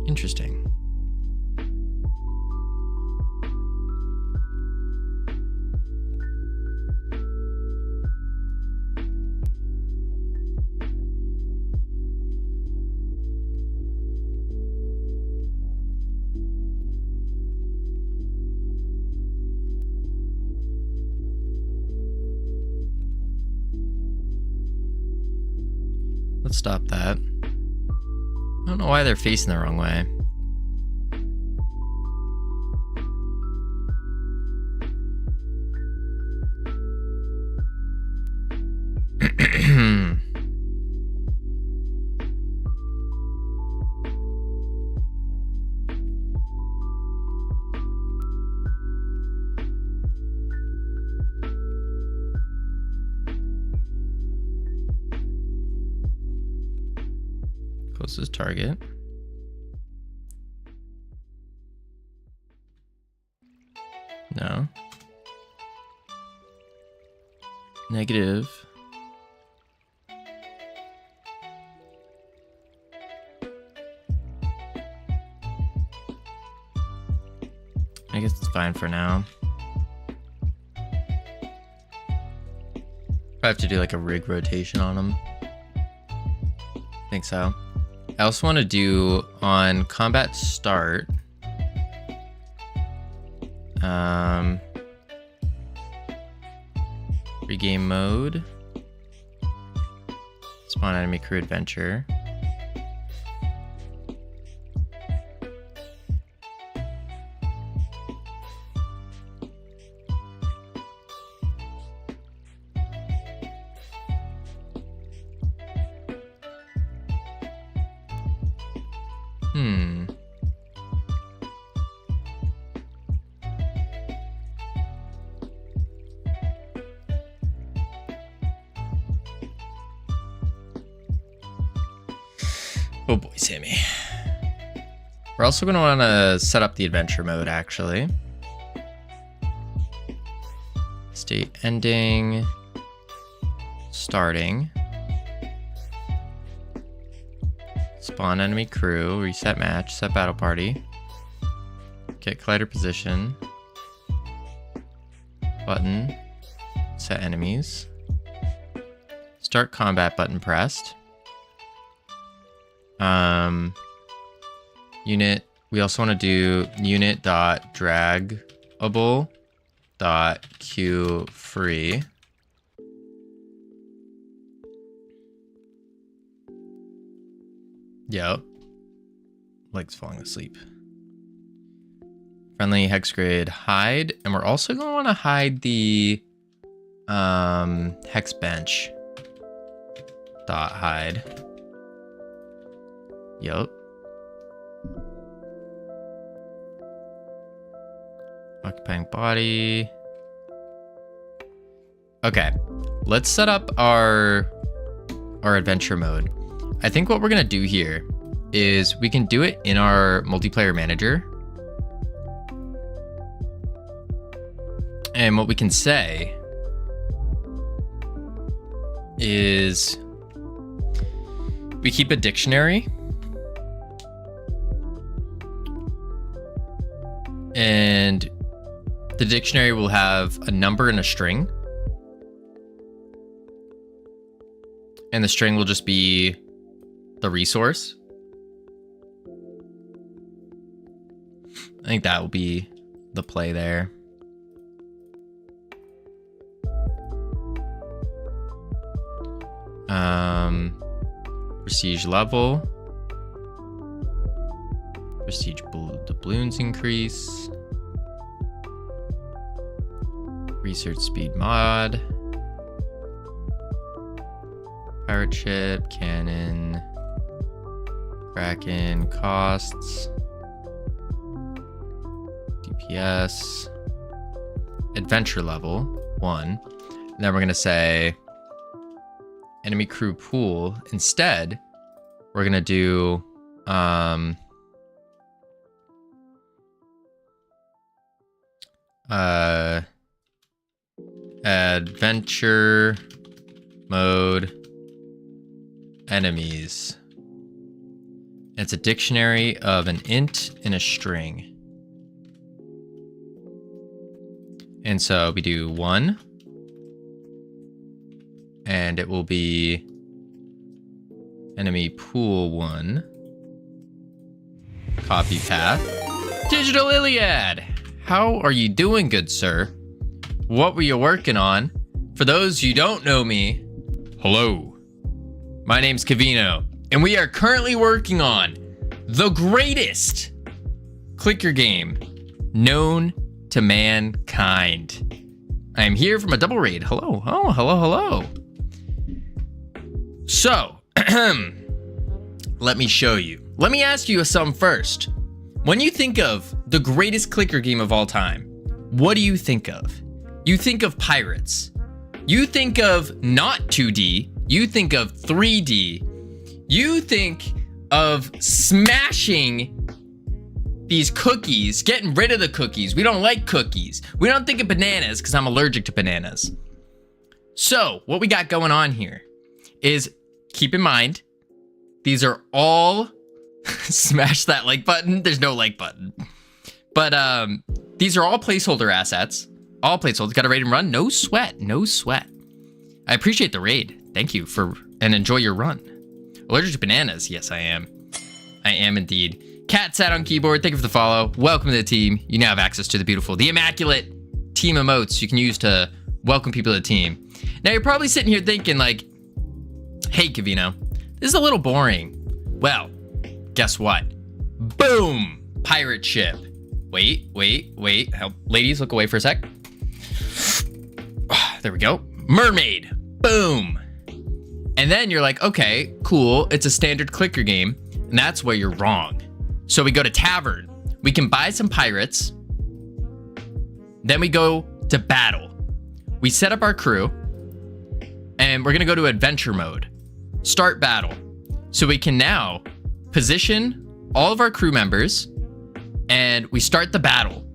Interesting. Let's stop that. I don't know why they're facing the wrong way. Closest target. No. Negative. I guess it's fine for now. I have to do like a rig rotation on them. I think so. I also want to do on combat start. Pre-game mode. Spawn enemy crew adventure. Oh boy, Sammy. We're also going to want to set up the adventure mode, actually. State ending. Starting. Spawn enemy crew. Reset match. Set battle party. Get collider position. Button. Set enemies. Start combat button pressed. Unit. We also want to do unit.draggable.queueFree. Yep. Leg's falling asleep. Friendly hex grid hide, and we're also going to want to hide the hex bench dot hide. Yup. Occupying body. Okay, let's set up our adventure mode. I think what we're gonna do here is we can do it in our multiplayer manager. And what we can say is we keep a dictionary. And the dictionary will have a number and a string. And the string will just be the resource. I think that will be the play there. Prestige level. Prestige doubloons increase. Research speed mod. Pirate ship, cannon. Kraken costs. DPS. Adventure level 1. And then we're going to say enemy crew pool. Instead, we're going to do adventure mode enemies. It's a dictionary of an int and a string. And so we do 1. And it will be enemy pool 1. Copy path. Digital Iliad! How are you doing, good sir? What were you working on? For those who don't know me, hello. My name's Covino, and we are currently working on the greatest clicker game known to mankind. I am here from a double raid. Hello. Oh, hello, hello. So, let me show you. Let me ask you something first. When you think of the greatest clicker game of all time, what do you think of? You think of pirates. You think of not 2D. You think of 3D. You think of smashing these cookies, getting rid of the cookies. We don't like cookies. We don't think of bananas because I'm allergic to bananas. So what we got going on here is, keep in mind, these are all smash that like button. There's no like button. But these are all placeholder assets. All placeholders. Got a raid and run? No sweat. No sweat. I appreciate the raid. Thank you and enjoy your run. Allergic to bananas? Yes, I am. I am indeed. Cat sat on keyboard. Thank you for the follow. Welcome to the team. You now have access to the beautiful, the immaculate team emotes you can use to welcome people to the team. Now you're probably sitting here thinking like, hey, Covino, this is a little boring. Well, guess what? Boom! Pirate ship. Wait. Help. Ladies, look away for a sec. There we go. Mermaid. Boom. And then you're like, okay, cool. It's a standard clicker game. And that's where you're wrong. So we go to tavern. We can buy some pirates. Then we go to battle. We set up our crew. And we're going to go to adventure mode. Start battle. So we can now position all of our crew members. And we start the battle.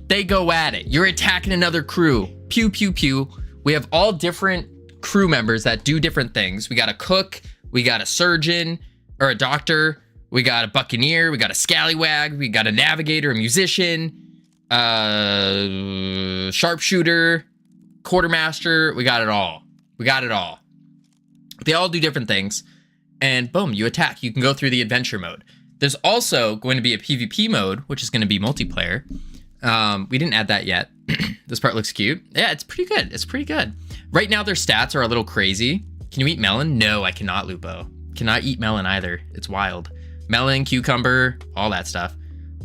They go at it. You're attacking another crew. Pew, pew, pew. We have all different crew members that do different things. We got a cook. We got a surgeon or a doctor. We got a buccaneer. We got a scallywag. We got a navigator, a musician, sharpshooter, quartermaster. We got it all. They all do different things. And boom, you attack. You can go through the adventure mode. There's also going to be a PvP mode, which is going to be multiplayer. We didn't add that yet. This part looks cute. Yeah, it's pretty good. Right now, their stats are a little crazy. Can you eat melon? No, I cannot, Lupo. Cannot eat melon either. It's wild. Melon, cucumber, all that stuff.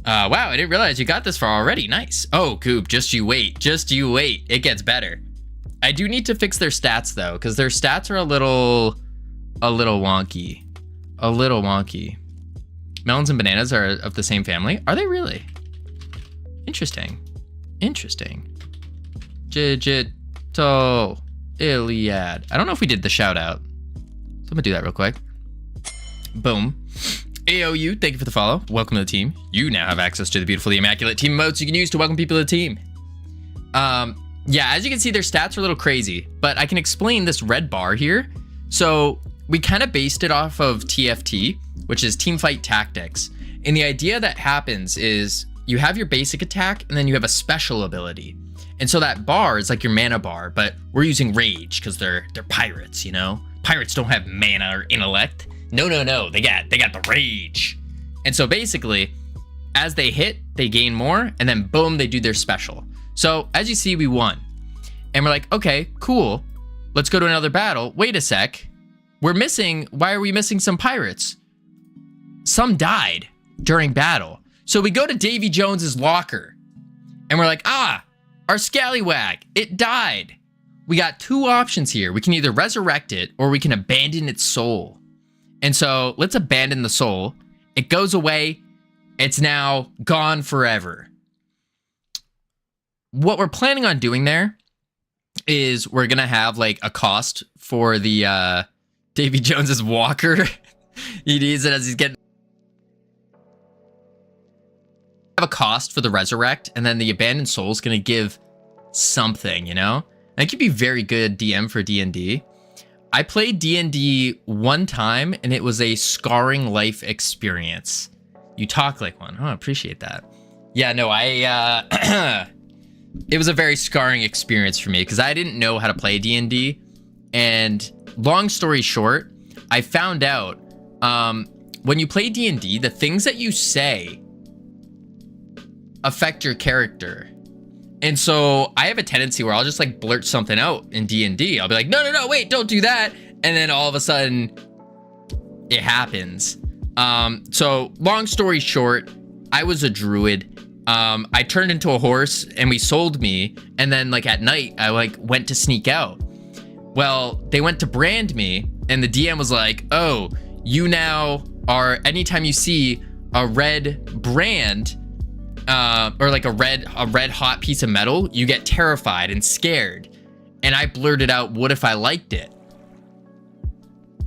Wow, I didn't realize you got this far already. Nice. Oh, Coop, just you wait. It gets better. I do need to fix their stats, though, because their stats are a little wonky. Melons and bananas are of the same family. Are they really? Interesting. Digital Iliad. I don't know if we did the shout out. So I'm gonna do that real quick. Boom. AOU, thank you for the follow. Welcome to the team. You now have access to the beautiful, the immaculate team emotes you can use to welcome people to the team. Yeah, as you can see, their stats are a little crazy, but I can explain this red bar here. So we kind of based it off of TFT, which is Teamfight Tactics. And the idea that happens is you have your basic attack and then you have a special ability. And so that bar is like your mana bar, but we're using rage because they're pirates, you know? Pirates don't have mana or intellect. No. They got the rage. And so basically, as they hit, they gain more, and then boom, they do their special. So as you see, we won. And we're like, okay, cool. Let's go to another battle. Wait a sec. Why are we missing some pirates? Some died during battle. So we go to Davy Jones's locker. And we're like, our scallywag, it died. We got two options here. We can either resurrect it or we can abandon its soul. And so let's abandon the soul. It goes away. It's now gone forever. What we're planning on doing there is we're going to have like a cost for the Davy Jones's walker. He needs it as he's getting... have a cost for the resurrect, and then the abandoned soul is going to give something, you know? And it could be very good DM for D&D. I played D&D one time, and it was a scarring life experience. You talk like one. Oh, I appreciate that. Yeah, no, it was a very scarring experience for me, because I didn't know how to play D&D. And long story short, I found out when you play D&D, the things that you say affect your character. And so I have a tendency where I'll just like blurt something out in D&D. I'll be like, no, wait, don't do that. And then all of a sudden it happens. So long story short, I was a druid. I turned into a horse and we sold me. And then like at night, I like went to sneak out. Well, they went to brand me and the DM was like, oh, you now are, anytime you see a red brand, or like a red hot piece of metal, you get terrified and scared. And I blurted out, what if I liked it?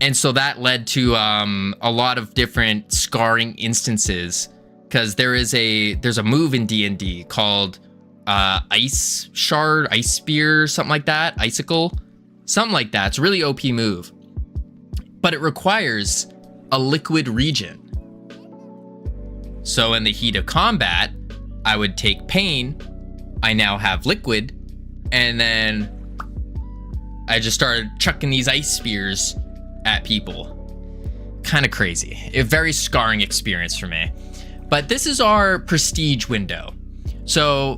And so that led to a lot of different scarring instances, because there's a move in D&D called ice shard, ice spear, something like that, icicle, something like that. It's a really OP move, but it requires a liquid region. So in the heat of combat, I would take pain. I now have liquid, and then I just started chucking these ice spears at people. Kind of crazy. A very scarring experience for me. But this is our prestige window. So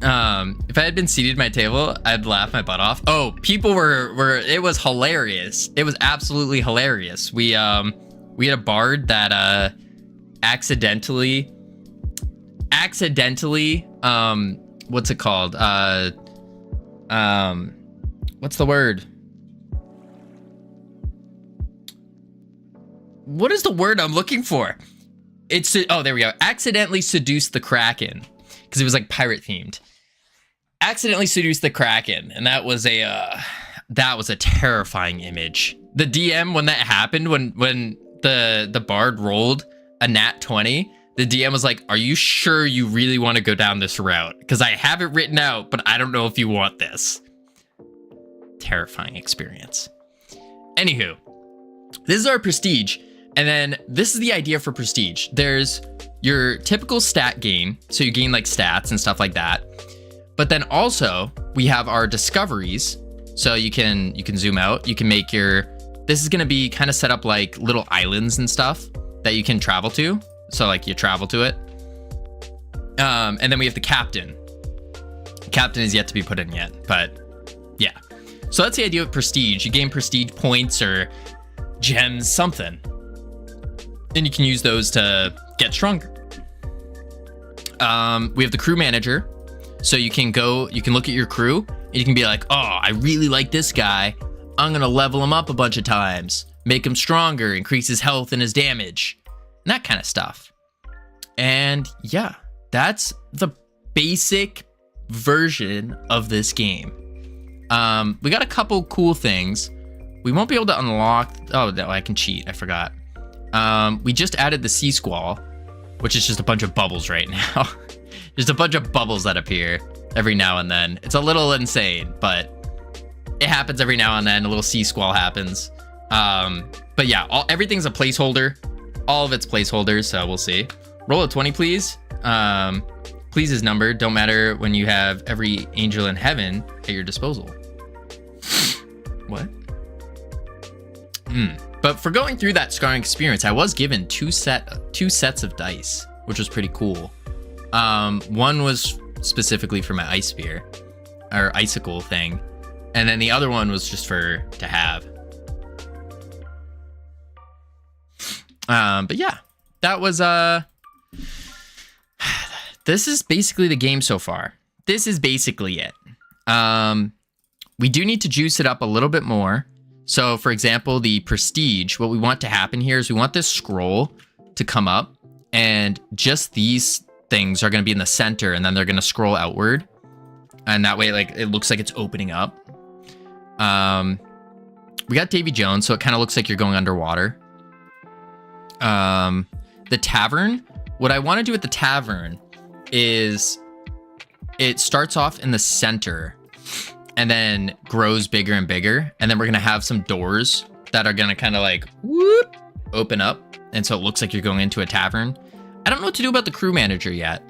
if I had been seated at my table, I'd laugh my butt off. Oh, people were it was hilarious. It was absolutely hilarious. We had a bard that accidentally what's it called? What's the word? What is the word I'm looking for? Oh, there we go. Accidentally seduced the Kraken, because it was like pirate themed. Accidentally seduced the Kraken, and that was a terrifying image. The DM, when that happened, when the bard rolled a nat 20, the DM was like, "Are you sure you really want to go down this route? Because I have it written out, but I don't know if you want this." Terrifying experience. Anywho, this is our prestige. And then this is the idea for prestige. There's your typical stat gain. So you gain like stats and stuff like that. But then also we have our discoveries. So you can zoom out. You can make this is going to be kind of set up like little islands and stuff that you can travel to. So like you travel to it. And then we have the captain. Captain is yet to be put in yet, but yeah. So that's the idea of prestige. You gain prestige points or gems, something. And you can use those to get stronger. We have the crew manager. So you can look at your crew and you can be like, "Oh, I really like this guy. I'm going to level him up a bunch of times, make him stronger, increase his health and his damage," and that kind of stuff. And yeah, that's the basic version of this game. We got a couple cool things. We won't be able to unlock. Oh, no, I can cheat. I forgot. We just added the sea squall, which is just a bunch of bubbles right now. Just a bunch of bubbles that appear every now and then. It's a little insane, but it happens every now and then. A little sea squall happens. But yeah, everything's a placeholder. All of it's placeholders, so we'll see. Roll a 20, please. Please is numbered. Don't matter when you have every angel in heaven at your disposal. What? But for going through that scarring experience, I was given two sets of dice, which was pretty cool. One was specifically for my ice spear or icicle thing, and then the other one was just to have. But yeah, that was this is basically the game so far. This is basically it. We do need to juice it up a little bit more. So for example, the prestige, what we want to happen here is we want this scroll to come up, and just these things are going to be in the center, and then they're going to scroll outward. And that way, like, it looks like it's opening up. We got Davy Jones, so it kind of looks like you're going underwater. The tavern, what I want to do with the tavern is it starts off in the center and then grows bigger and bigger. And then we're going to have some doors that are going to kind of like whoop, open up. And so it looks like you're going into a tavern. I don't know what to do about the crew manager yet.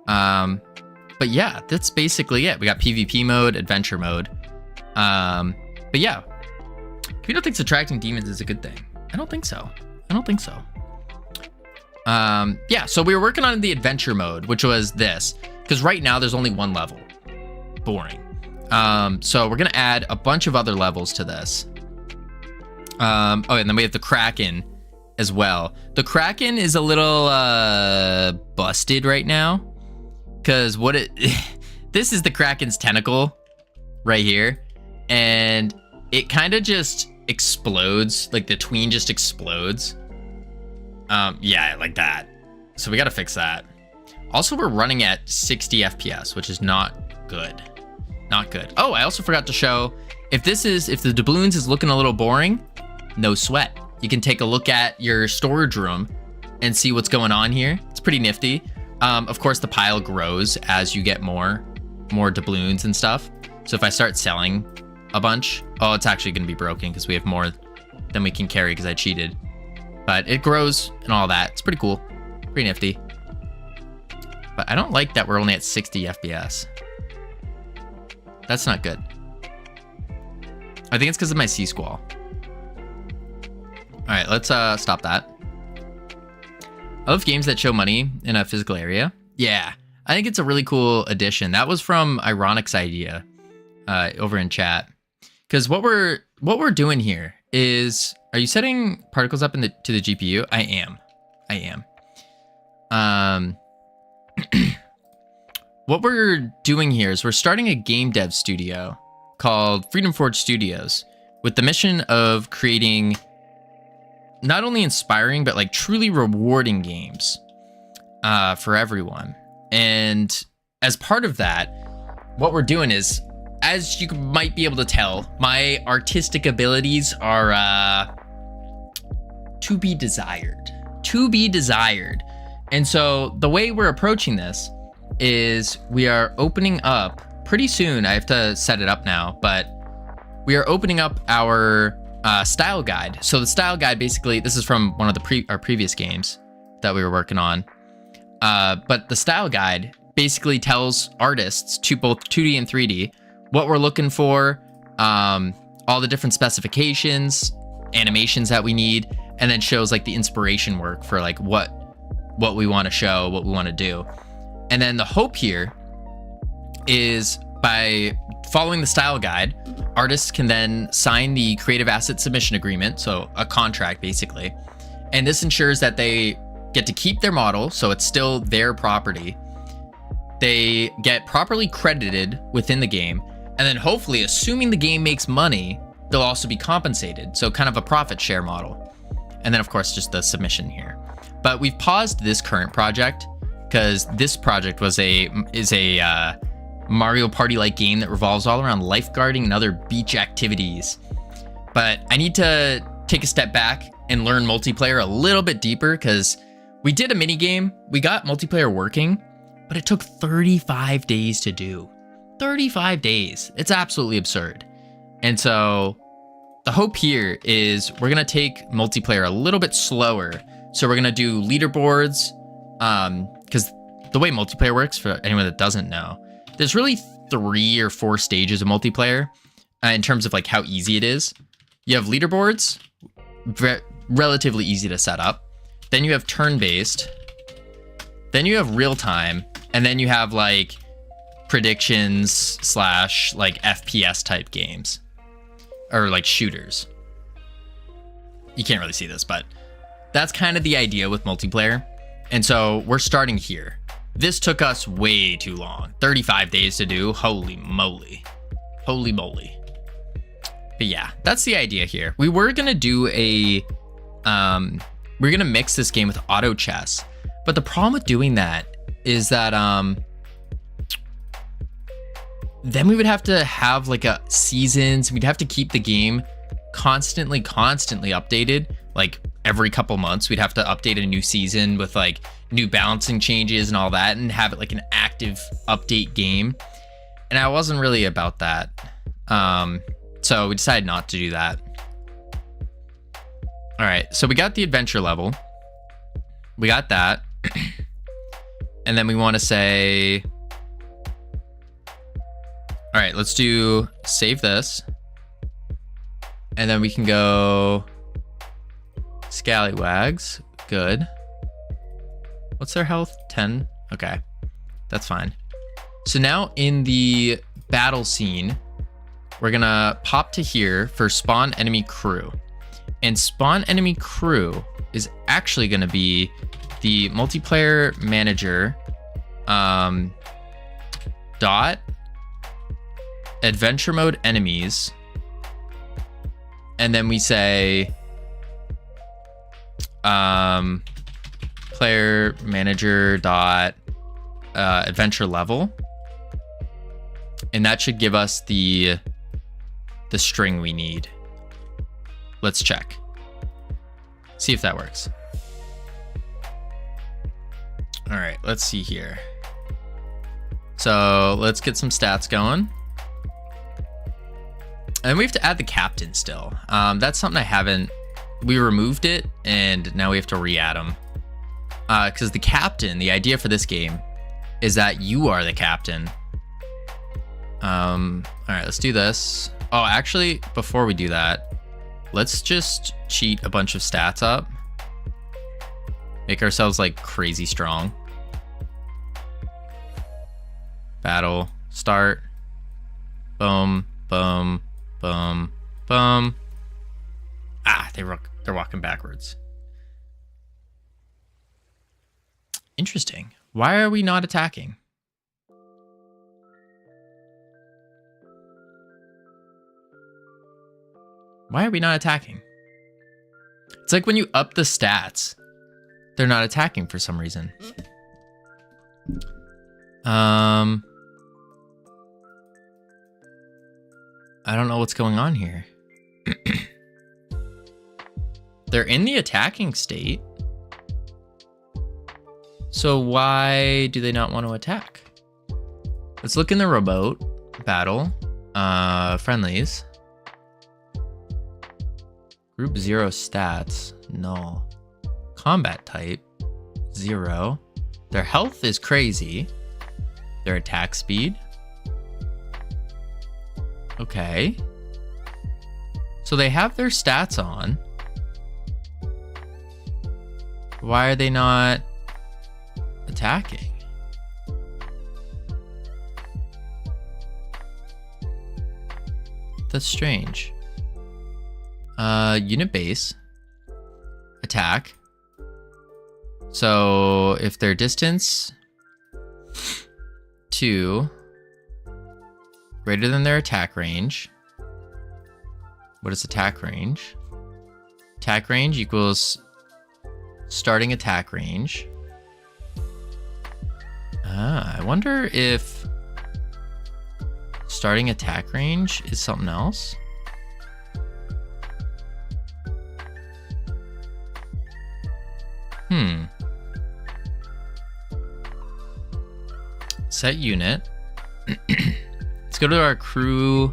But yeah, that's basically it. We got PvP mode, adventure mode. But yeah, Covino thinks attracting demons is a good thing. I don't think so. Yeah, so we were working on the adventure mode, which was this, because right now there's only one level. Boring. So we're gonna add a bunch of other levels to this. Oh, and then we have the Kraken as well. The Kraken is a little busted right now, because this is the Kraken's tentacle right here, and it kind of just explodes, like the tween just explodes. Yeah, like that. So we got to fix that. Also, we're running at 60 FPS, which is not good. Not good. Oh, I also forgot to show, if the doubloons is looking a little boring, no sweat. You can take a look at your storage room and see what's going on here. It's pretty nifty. Of course, the pile grows as you get more doubloons and stuff. So if I start selling a bunch, oh, it's actually going to be broken because we have more than we can carry because I cheated. But it grows and all that. It's pretty cool. Pretty nifty. But I don't like that we're only at 60 FPS. That's not good. I think it's because of my sea squall. All right, let's stop that. I love games that show money in a physical area. Yeah, I think it's a really cool addition. That was from Ironic's idea over in chat. Because what we're doing here is, are you setting particles up to the GPU? I am. What we're doing here is we're starting a game dev studio called Freedom Forge Studios with the mission of creating not only inspiring, but like truly rewarding games for everyone. And as part of that, what we're doing is, as you might be able to tell, my artistic abilities are to be desired. And so the way we're approaching this is we are opening up pretty soon. I have to set it up now, but we are opening up our style guide. So the style guide, basically, this is from one of our previous games that we were working on. But the style guide basically tells artists, to both 2D and 3D, what we're looking for, all the different specifications, animations that we need, and then shows like the inspiration work for like what we want to show, what we want to do. And then the hope here is by following the style guide, artists can then sign the creative asset submission agreement, so a contract basically. And this ensures that they get to keep their model, so it's still their property. They get properly credited within the game, and then hopefully, assuming the game makes money, they'll also be compensated. So kind of a profit share model. And then of course, just the submission here. But we've paused this current project because this project is a Mario Party-like game that revolves all around lifeguarding and other beach activities. But I need to take a step back and learn multiplayer a little bit deeper, because we did a mini game, we got multiplayer working, but it took 35 days to do. 35 days. It's absolutely absurd. And so the hope here is we're going to take multiplayer a little bit slower. So we're going to do leaderboards, because the way multiplayer works, for anyone that doesn't know, there's really 3 or 4 stages of multiplayer in terms of like how easy it is. You have leaderboards, relatively easy to set up. Then you have turn-based. Then you have real-time. And then you have like predictions / like FPS type games, or like shooters. You can't really see this, but that's kind of the idea with multiplayer. And so we're starting here. This took us way too long. 35 days to do. Holy moly. Holy moly. But yeah, that's the idea here. We were going to do we're going to mix this game with auto chess. But the problem with doing that is that then we would have to have like a seasons. We'd have to keep the game constantly updated. Like every couple months, we'd have to update a new season with like new balancing changes and all that, and have it like an active update game. And I wasn't really about that. So we decided not to do that. All right, so we got the adventure level. We got that. And then we want to say, all right, let's do save this. And then we can go Scallywags. Good. What's their health? 10. Okay, that's fine. So now in the battle scene, we're gonna pop to here for spawn enemy crew. And spawn enemy crew is actually gonna be the multiplayer manager dot adventure mode enemies. And then we say player manager dot adventure level, and that should give us the string we need. Let's check, see if that works. All right, let's see here. So let's get some stats going. And we have to add the captain still. That's something I haven't, we removed it and now we have to re-add them. Because the captain, the idea for this game is that you are the captain. All right, let's do this. Oh, actually, before we do that, let's just cheat a bunch of stats up. Make ourselves like crazy strong. Battle. Start. Boom. Boom. Boom. Boom. Ah, they're walking backwards. Interesting. Why are we not attacking? Why are we not attacking? It's like when you up the stats, they're not attacking for some reason. I don't know what's going on here. They're in the attacking state. So why do they not want to attack? Let's look in the remote battle. Friendlies. Group 0 stats. No. Combat type. 0. Their health is crazy. Their attack speed. Okay. So they have their stats on. Why are they not attacking? That's strange. Unit base. Attack. So if their distance 2 greater than their attack range. What is attack range? Attack range equals starting attack range. I wonder if starting attack range is something else. Set unit. Let's go to our crew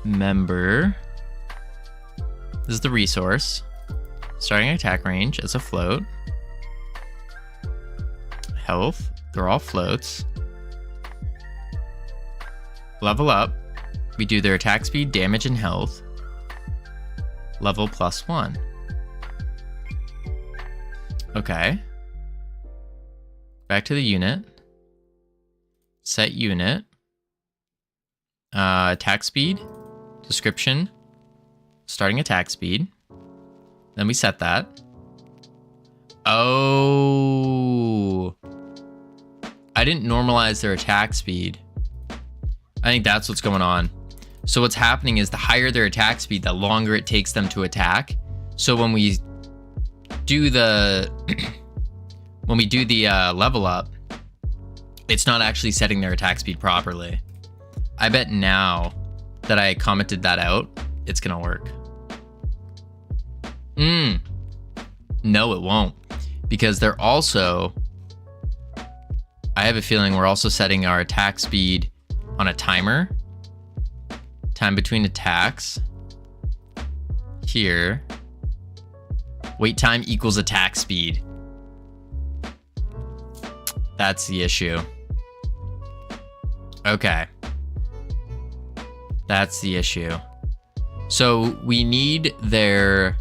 member. This is the resource. Starting attack range as a float. Health. They're all floats. Level up. We do their attack speed, damage, and health. Level +1. Okay. Back to the unit. Set unit. Attack speed. Description. Starting attack speed. Then we set that. Oh. I didn't normalize their attack speed. I think that's what's going on. So what's happening is the higher their attack speed, the longer it takes them to attack. So when we do the level up, it's not actually setting their attack speed properly. I bet now that I commented that out, it's gonna work. No, it won't. Because they're also... I have a feeling we're also setting our attack speed on a timer. Time between attacks. Here. Wait time equals attack speed. That's the issue. Okay. That's the issue. So we need to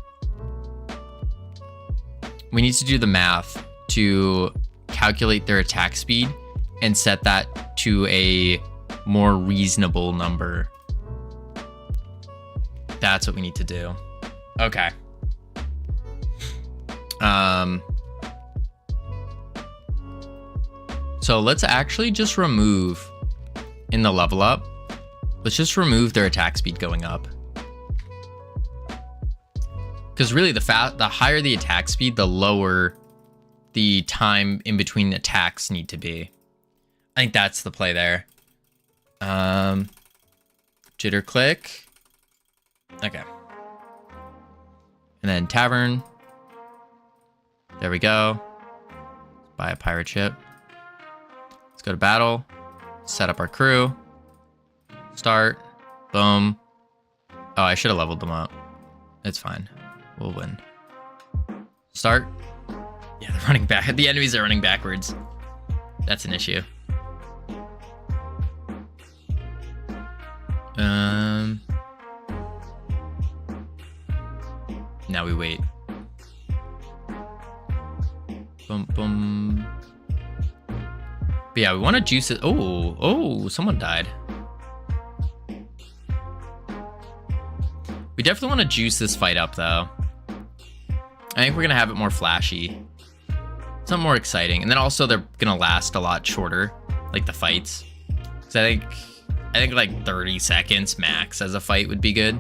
do the math to calculate their attack speed and set that to a more reasonable number. That's what we need to do. Okay. So let's actually just remove in the level up. Let's just remove their attack speed going up. Because really the higher the attack speed, the lower the time in between attacks need to be. I think that's the play there. Jitter click. Okay. And then tavern. There we go. Buy a pirate ship. Let's go to battle. Set up our crew. Start. Boom. Oh, I should have leveled them up. It's fine. We'll win. Start. Yeah, they're running back. The enemies are running backwards. That's an issue. Now we wait. Boom, boom. But yeah, we want to juice it. Oh, someone died. We definitely want to juice this fight up, though. I think we're going to have it more flashy. Something more exciting. And then also they're going to last a lot shorter, like the fights. Because I think like 30 seconds max as a fight would be good.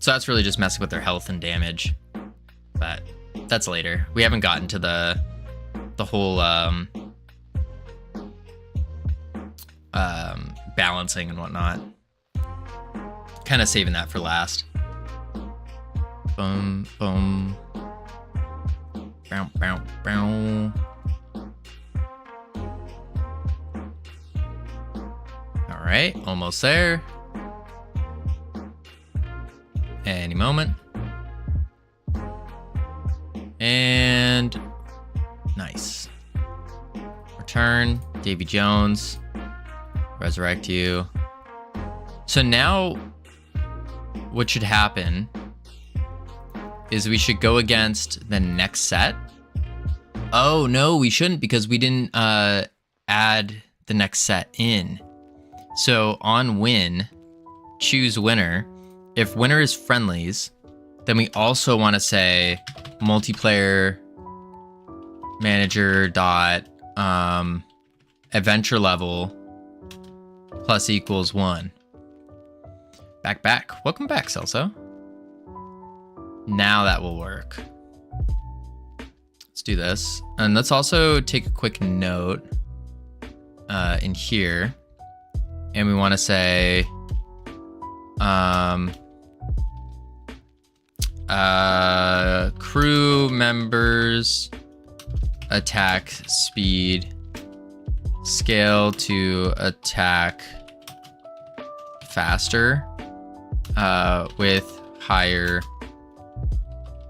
So that's really just messing with their health and damage. But that's later. We haven't gotten to the whole balancing and whatnot. Kind of saving that for last. Boom, boom. Bow, bow, bow. All right, almost there. Any moment. And nice. Return, Davy Jones. Resurrect you. So now what should happen is we should go against the next set. Oh no, we shouldn't, because we didn't add the next set in. So on win, choose winner. If winner is friendlies, then we also want to say multiplayer manager dot adventure level plus equals 1. Back. Welcome back, Celso. Now that will work. Let's do this. And let's also take a quick note in here. And we want to say crew members attack speed scale to attack faster with higher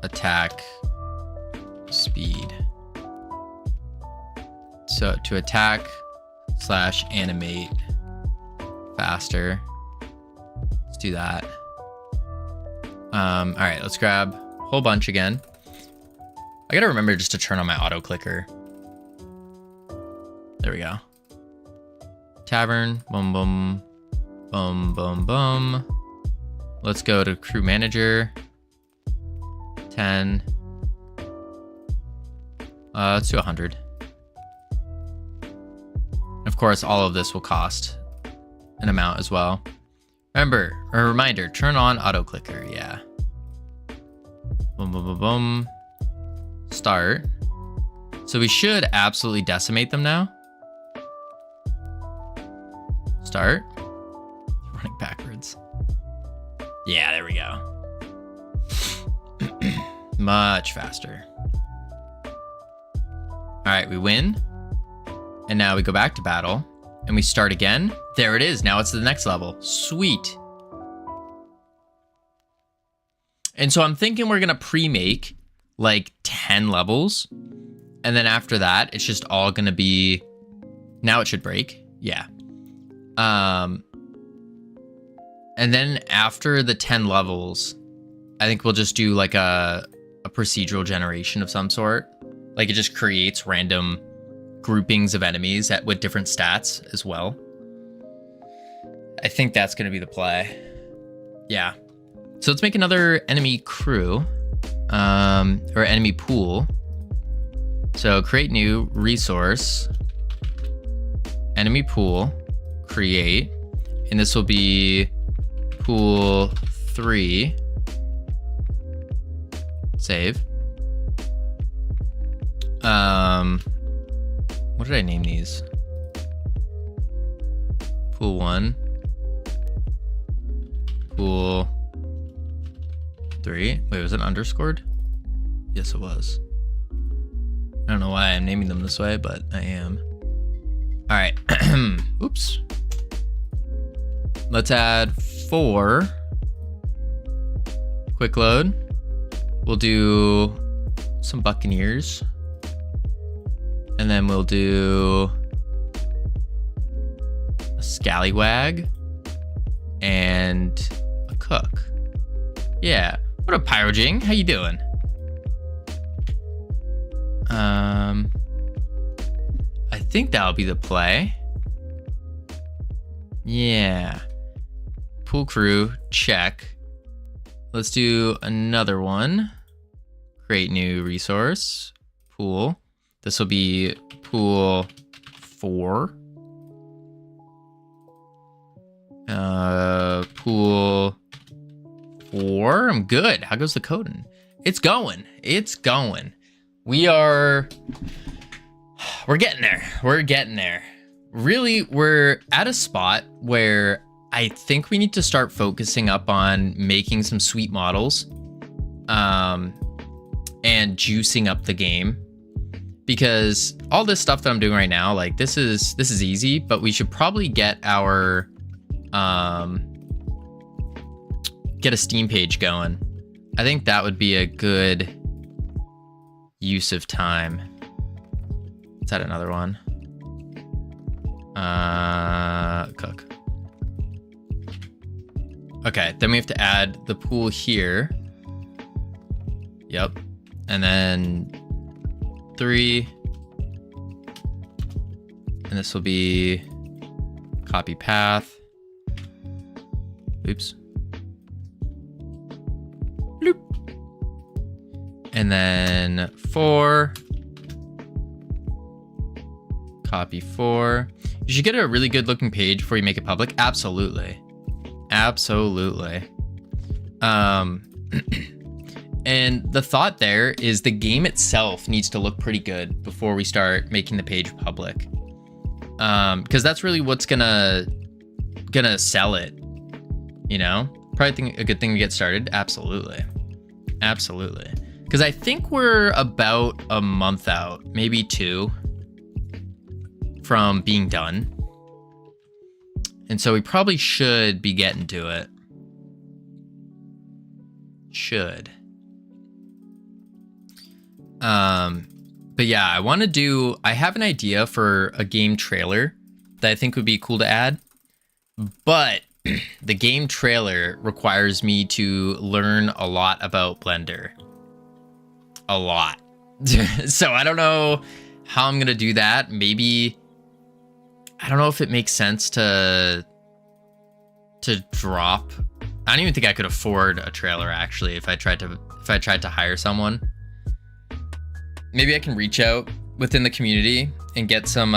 attack speed. So to attack / animate faster. Let's do that. All right, let's grab a whole bunch again. I gotta remember just to turn on my auto clicker. There we go. Tavern, boom, boom, boom, boom, boom. Let's go to crew manager. 10. Let's do 100. Of course, all of this will cost an amount as well. Remember, a reminder, turn on auto clicker. Yeah. Boom, boom, boom, boom. Start. So we should absolutely decimate them now. Start. Running backwards. Yeah, there we go. Much faster. All right, we win. And now we go back to battle and we start again. There it is. Now it's the next level. Sweet. And so I'm thinking we're going to pre-make like 10 levels. And then after that, it's just all going to be... Now it should break. Yeah. And then after the 10 levels, I think we'll just do like a procedural generation of some sort. Like it just creates random groupings of enemies with different stats as well. I think that's going to be the play. Yeah. So let's make another enemy crew, or enemy pool. So create new resource, enemy pool, create, and this will be pool 3. Save. What did I name these? Pool 1. Pool 3. Wait, was it underscored? Yes, it was. I don't know why I'm naming them this way, but I am. All right. Oops. Let's add 4. Quick load. We'll do some Buccaneers. And then we'll do a Scallywag and a Cook. Yeah. What What up, Pyrojing? How you doing? I think that'll be the play. Yeah. Pool crew, check. Let's do another one. Create new resource. Pool. This will be pool 4. Pool 4. I'm good. How goes the coding? It's going. It's going. We're getting there. We're getting there. Really, we're at a spot where I think we need to start focusing up on making some sweet models, and juicing up the game. Because all this stuff that I'm doing right now, like this is easy, but we should probably get our get a Steam page going. I think that would be a good use of time. Let's add another one. Cook. Okay, then we have to add the pool here. Yep. And then 3. And this will be copy path. Oops. Bloop. And then 4. Copy 4. You should get a really good looking page before you make it public. Absolutely. Absolutely. And the thought there is the game itself needs to look pretty good before we start making the page public. Because that's really what's gonna sell it. You know? Probably think a good thing to get started. Absolutely. Absolutely. Because I think we're about a month out, maybe 2, from being done. And so we probably should be getting to it. Should. But yeah, I have an idea for a game trailer that I think would be cool to add. But the game trailer requires me to learn a lot about Blender. A lot. So I don't know how I'm going to do that. Maybe, I don't know if it makes sense to drop. I don't even think I could afford a trailer actually if I tried to hire someone. Maybe I can reach out within the community and get some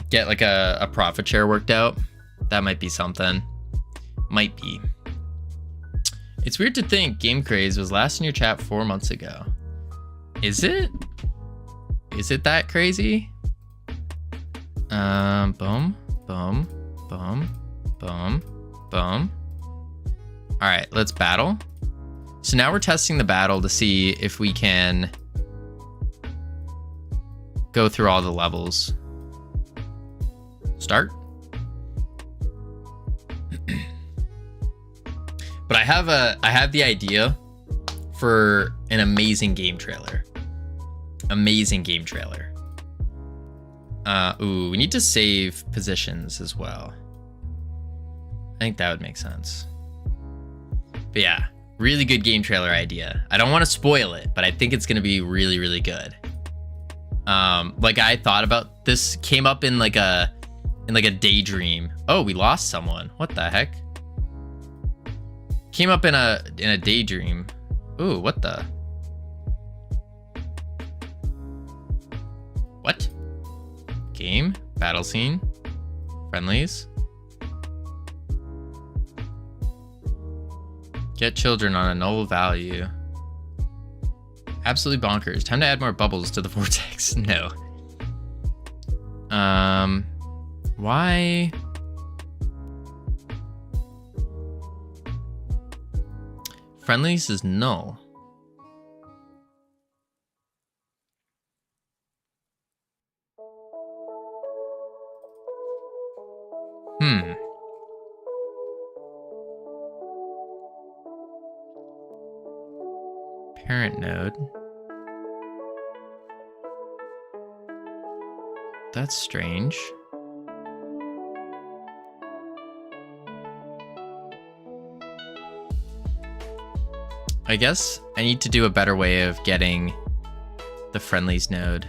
get like a profit share worked out. That might be something. Might be. It's weird to think Game Craze was last in your chat 4 months ago. Is it? Is it that crazy? Boom, boom, boom, boom, boom. All right, let's battle. So now we're testing the battle to see if we can go through all the levels. Start. But I have the idea for an amazing game trailer. Amazing game trailer. Ooh, we need to save positions as well. I think that would make sense. But yeah, really good game trailer idea. I don't want to spoil it, but I think it's gonna be really, really good. Like I thought about this, came up in like a daydream. Oh, we lost someone. What the heck? Came up in a daydream. Ooh, what the? What? Game, battle scene, friendlies. Get children on a null value. Absolutely bonkers. Time to add more bubbles to the vortex. No. Why? Friendlies is null. Parent node. That's strange. I guess I need to do a better way of getting the friendlies node.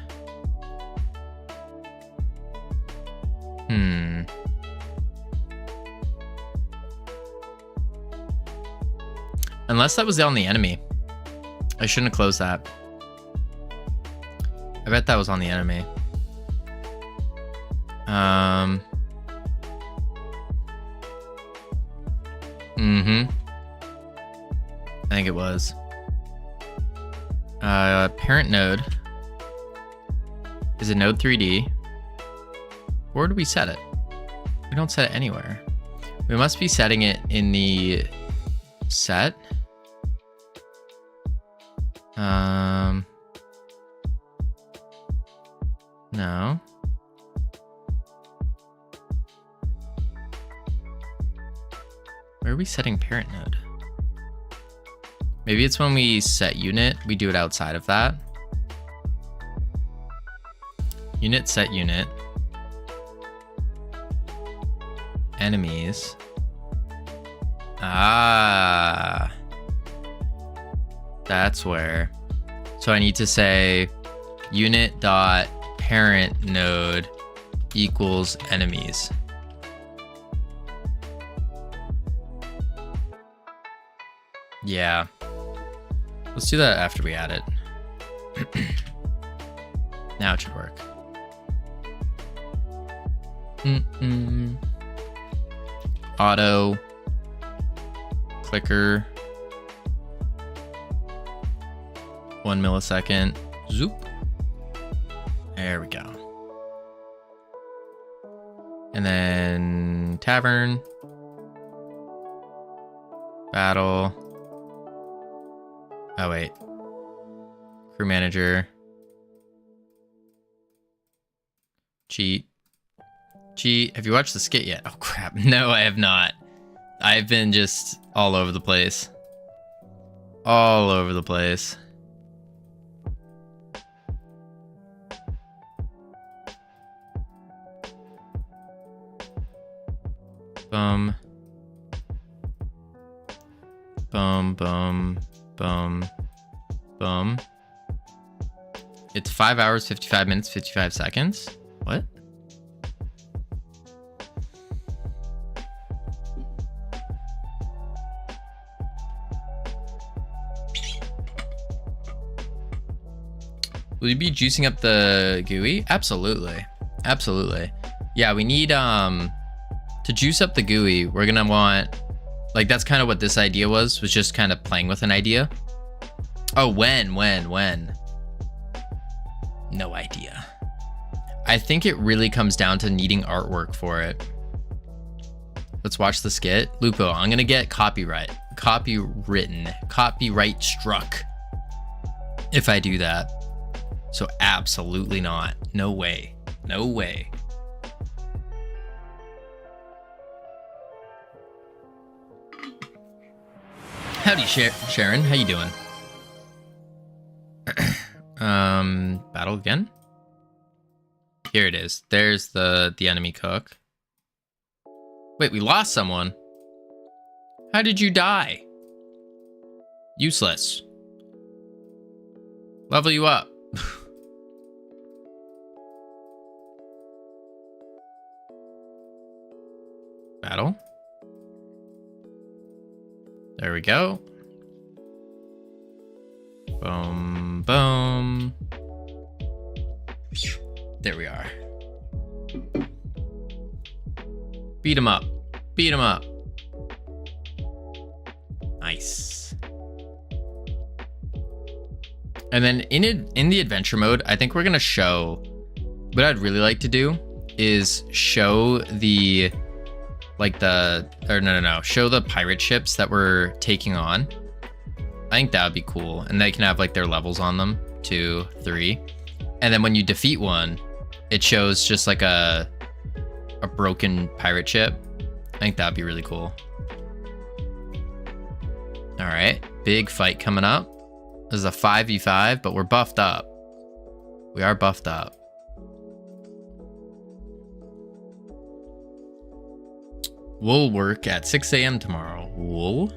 Unless that was on the enemy. I shouldn't have closed that. I bet that was on the enemy. I think it was. Parent node. Is it node 3D? Where do we set it? We don't set it anywhere. We must be setting it in the set. No. Where are we setting parent node? Maybe it's when we set unit, we do it outside of that. Unit, set unit. Enemies. Ah. That's where. So I need to say unit dot parent node equals enemies. Yeah. Let's do that after we add it. Now it should work. Auto. Clicker. 1 millisecond. Zoop. There we go. And then tavern. Battle. Oh, wait. Crew manager. Cheat. Cheat. Have you watched the skit yet? Oh, crap. No, I have not. I've been just all over the place. All over the place. Boom. Boom, boom, boom, boom. It's 5 hours, 55 minutes, 55 seconds. What? Will you be juicing up the GUI? Absolutely. Absolutely. Yeah, we need, to juice up the GUI, we're gonna want, like, that's kind of what this idea was just kind of playing with an idea. Oh, when? No idea. I think it really comes down to needing artwork for it. Let's watch the skit. Lupo, I'm gonna get copyright struck if I do that. So absolutely not. No way. No way. Howdy, Sharon. How you doing? Battle again? Here it is. There's the enemy cook. Wait, we lost someone. How did you die? Useless. Level you up. Battle. There we go. Boom, boom. There we are. Beat him up. Beat him up. Nice. And then in the adventure mode, I think we're gonna show, what I'd really like to do is show the, show the pirate ships that we're taking on. I think that would be cool. And they can have like their levels on them, 2, 3. And then when you defeat one, it shows just like a broken pirate ship. I think that'd be really cool. All right, big fight coming up. This is a 5v5, but we're buffed up. We are buffed up. We'll work at 6 a.m. tomorrow. Whoa.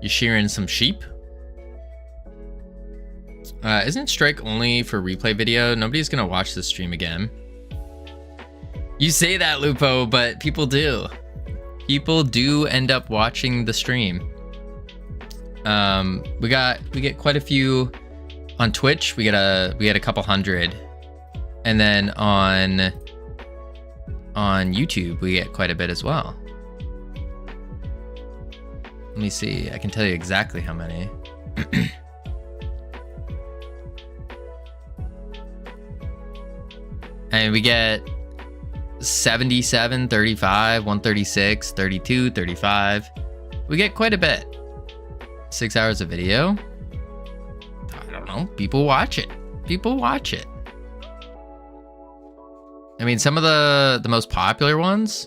You shearing some sheep? Isn't strike only for replay video? Nobody's gonna watch this stream again. You say that, Lupo, but people do. People do end up watching the stream. We get quite a few on Twitch. We get a couple hundred, and then on YouTube we get quite a bit as well. Let me see. I can tell you exactly how many. And we get 77, 35, 136, 32, 35. We get quite a bit. 6 hours of video. I don't know. People watch it. People watch it. I mean, some of the most popular ones,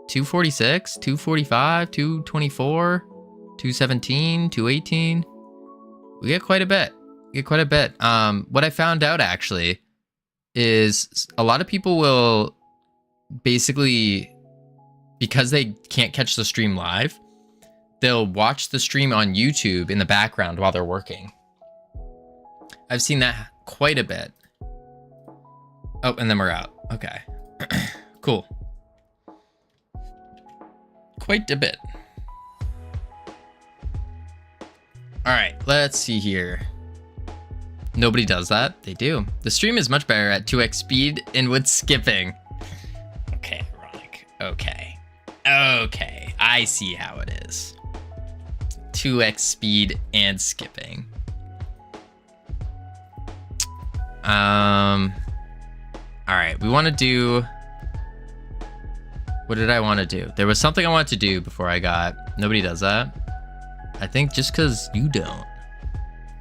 246, 245, 224, 217, 218. We get quite a bit. What I found out actually is a lot of people will basically, because they can't catch the stream live, they'll watch the stream on YouTube in the background while they're working. I've seen that quite a bit. Oh, and then we're out. Okay. Cool. Quite a bit. All right, let's see here. Nobody does that. They do. The stream is much better at 2x speed and with skipping. Okay, ironic. Okay. I see how it is. 2x speed and skipping. All right, we want to do... What did I want to do? There was something I wanted to do before I got... Nobody does that. I think just because you don't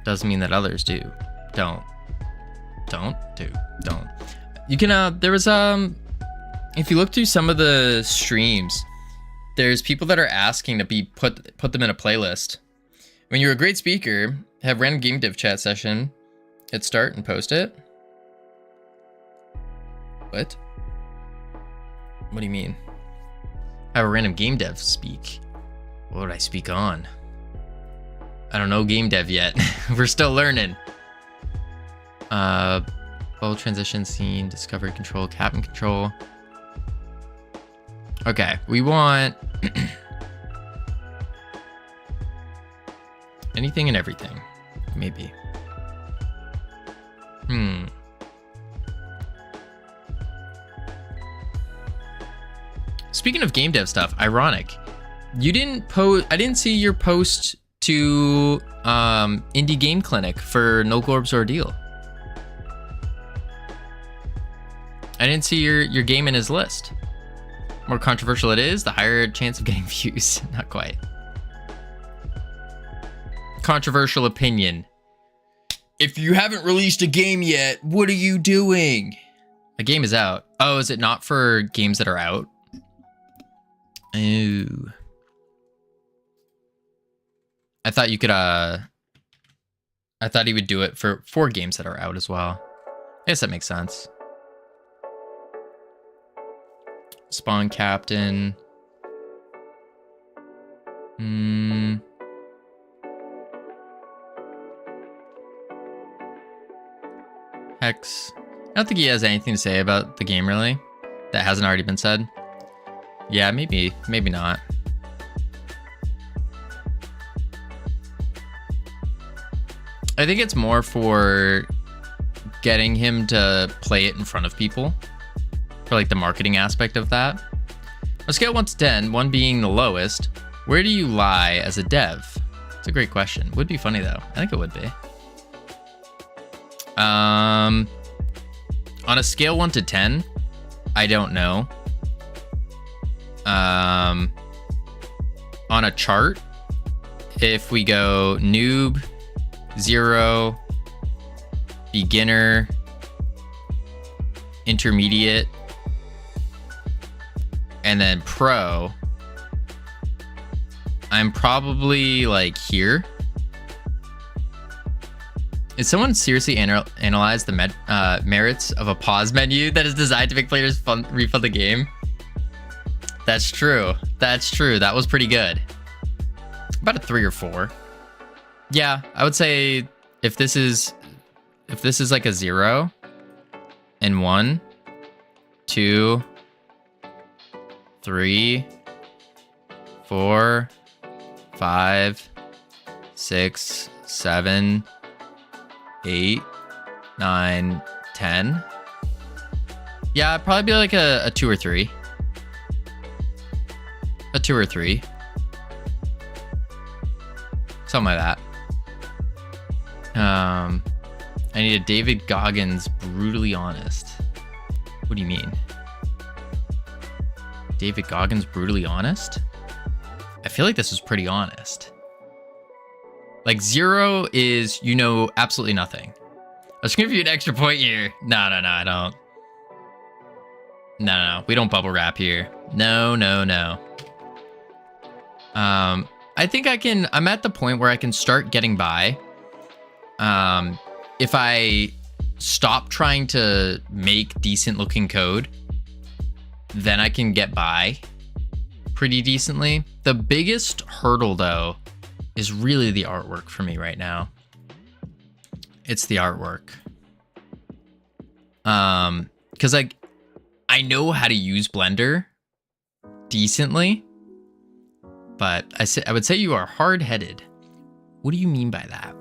doesn't mean that others do. Don't. You can, there was, if you look through some of the streams, there's people that are asking to be put them in a playlist. When you're a great speaker, have random game dev chat session, hit start and post it. What? What do you mean? Have a random game dev speak. What would I speak on? I don't know game dev yet. We're still learning. Bowl transition scene, discovery control, cabin control. Okay, we want anything and everything, maybe. Speaking of game dev stuff, ironic. You didn't post. I didn't see your post to Indie Game Clinic for No Gorb's Ordeal. I didn't see your game in his list. More controversial it is, the higher chance of getting views. Not quite. Controversial opinion. If you haven't released a game yet, what are you doing? A game is out. Oh, is it not for games that are out? Ooh. I thought you could, I thought he would do it for 4 games that are out as well. I guess that makes sense. Spawn Captain. Hex. I don't think he has anything to say about the game, really, that hasn't already been said. Yeah, maybe not. I think it's more for getting him to play it in front of people, for like the marketing aspect of that. On a scale of 1 to 10, 1 being the lowest, where do you lie as a dev? It's a great question. Would be funny though. I think it would be. On a scale 1 to 10, I don't know. On a chart, if we go noob, 0, beginner, intermediate, and then pro, I'm probably like here. Is someone seriously analyzed the merits of a pause menu that is designed to make players refund the game? That's true. That's true. That was pretty good. About a 3 or 4. Yeah, I would say if this is like a 0 and 1, 2, 3, 4, 5, 6, 7, 8, 9, 10. Yeah, it'd probably be like a 2 or 3. A 2 or 3. Something like that. I need a David Goggins brutally honest. What do you mean? David Goggins brutally honest? I feel like this is pretty honest. Like 0 is, you know, absolutely nothing. I was gonna give you an extra point here. No, I don't. No, we don't bubble wrap here. No. I think I'm at the point where I can start getting by. If I stop trying to make decent looking code, then I can get by pretty decently. The biggest hurdle though is really the artwork for me right now. It's the artwork. Cause like I know how to use Blender decently, but I would say you are hard-headed. What do you mean by that?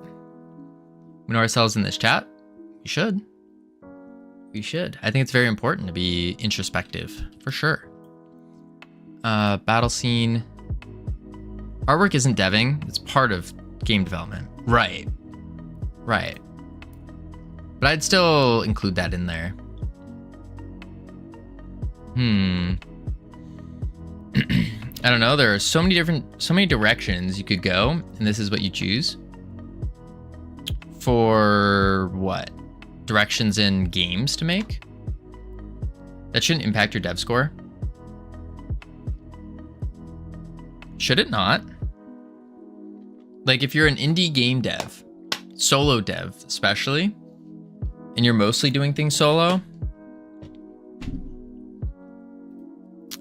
We know ourselves in this chat? We should. We should. I think it's very important to be introspective, for sure. Battle scene. Artwork isn't deving. It's part of game development. Right. But I'd still include that in there. I don't know. There are so many directions you could go, and this is what you choose. For what? Directions in games to make? That shouldn't impact your dev score. Should it not? Like if you're an indie game dev, solo dev especially, and you're mostly doing things solo,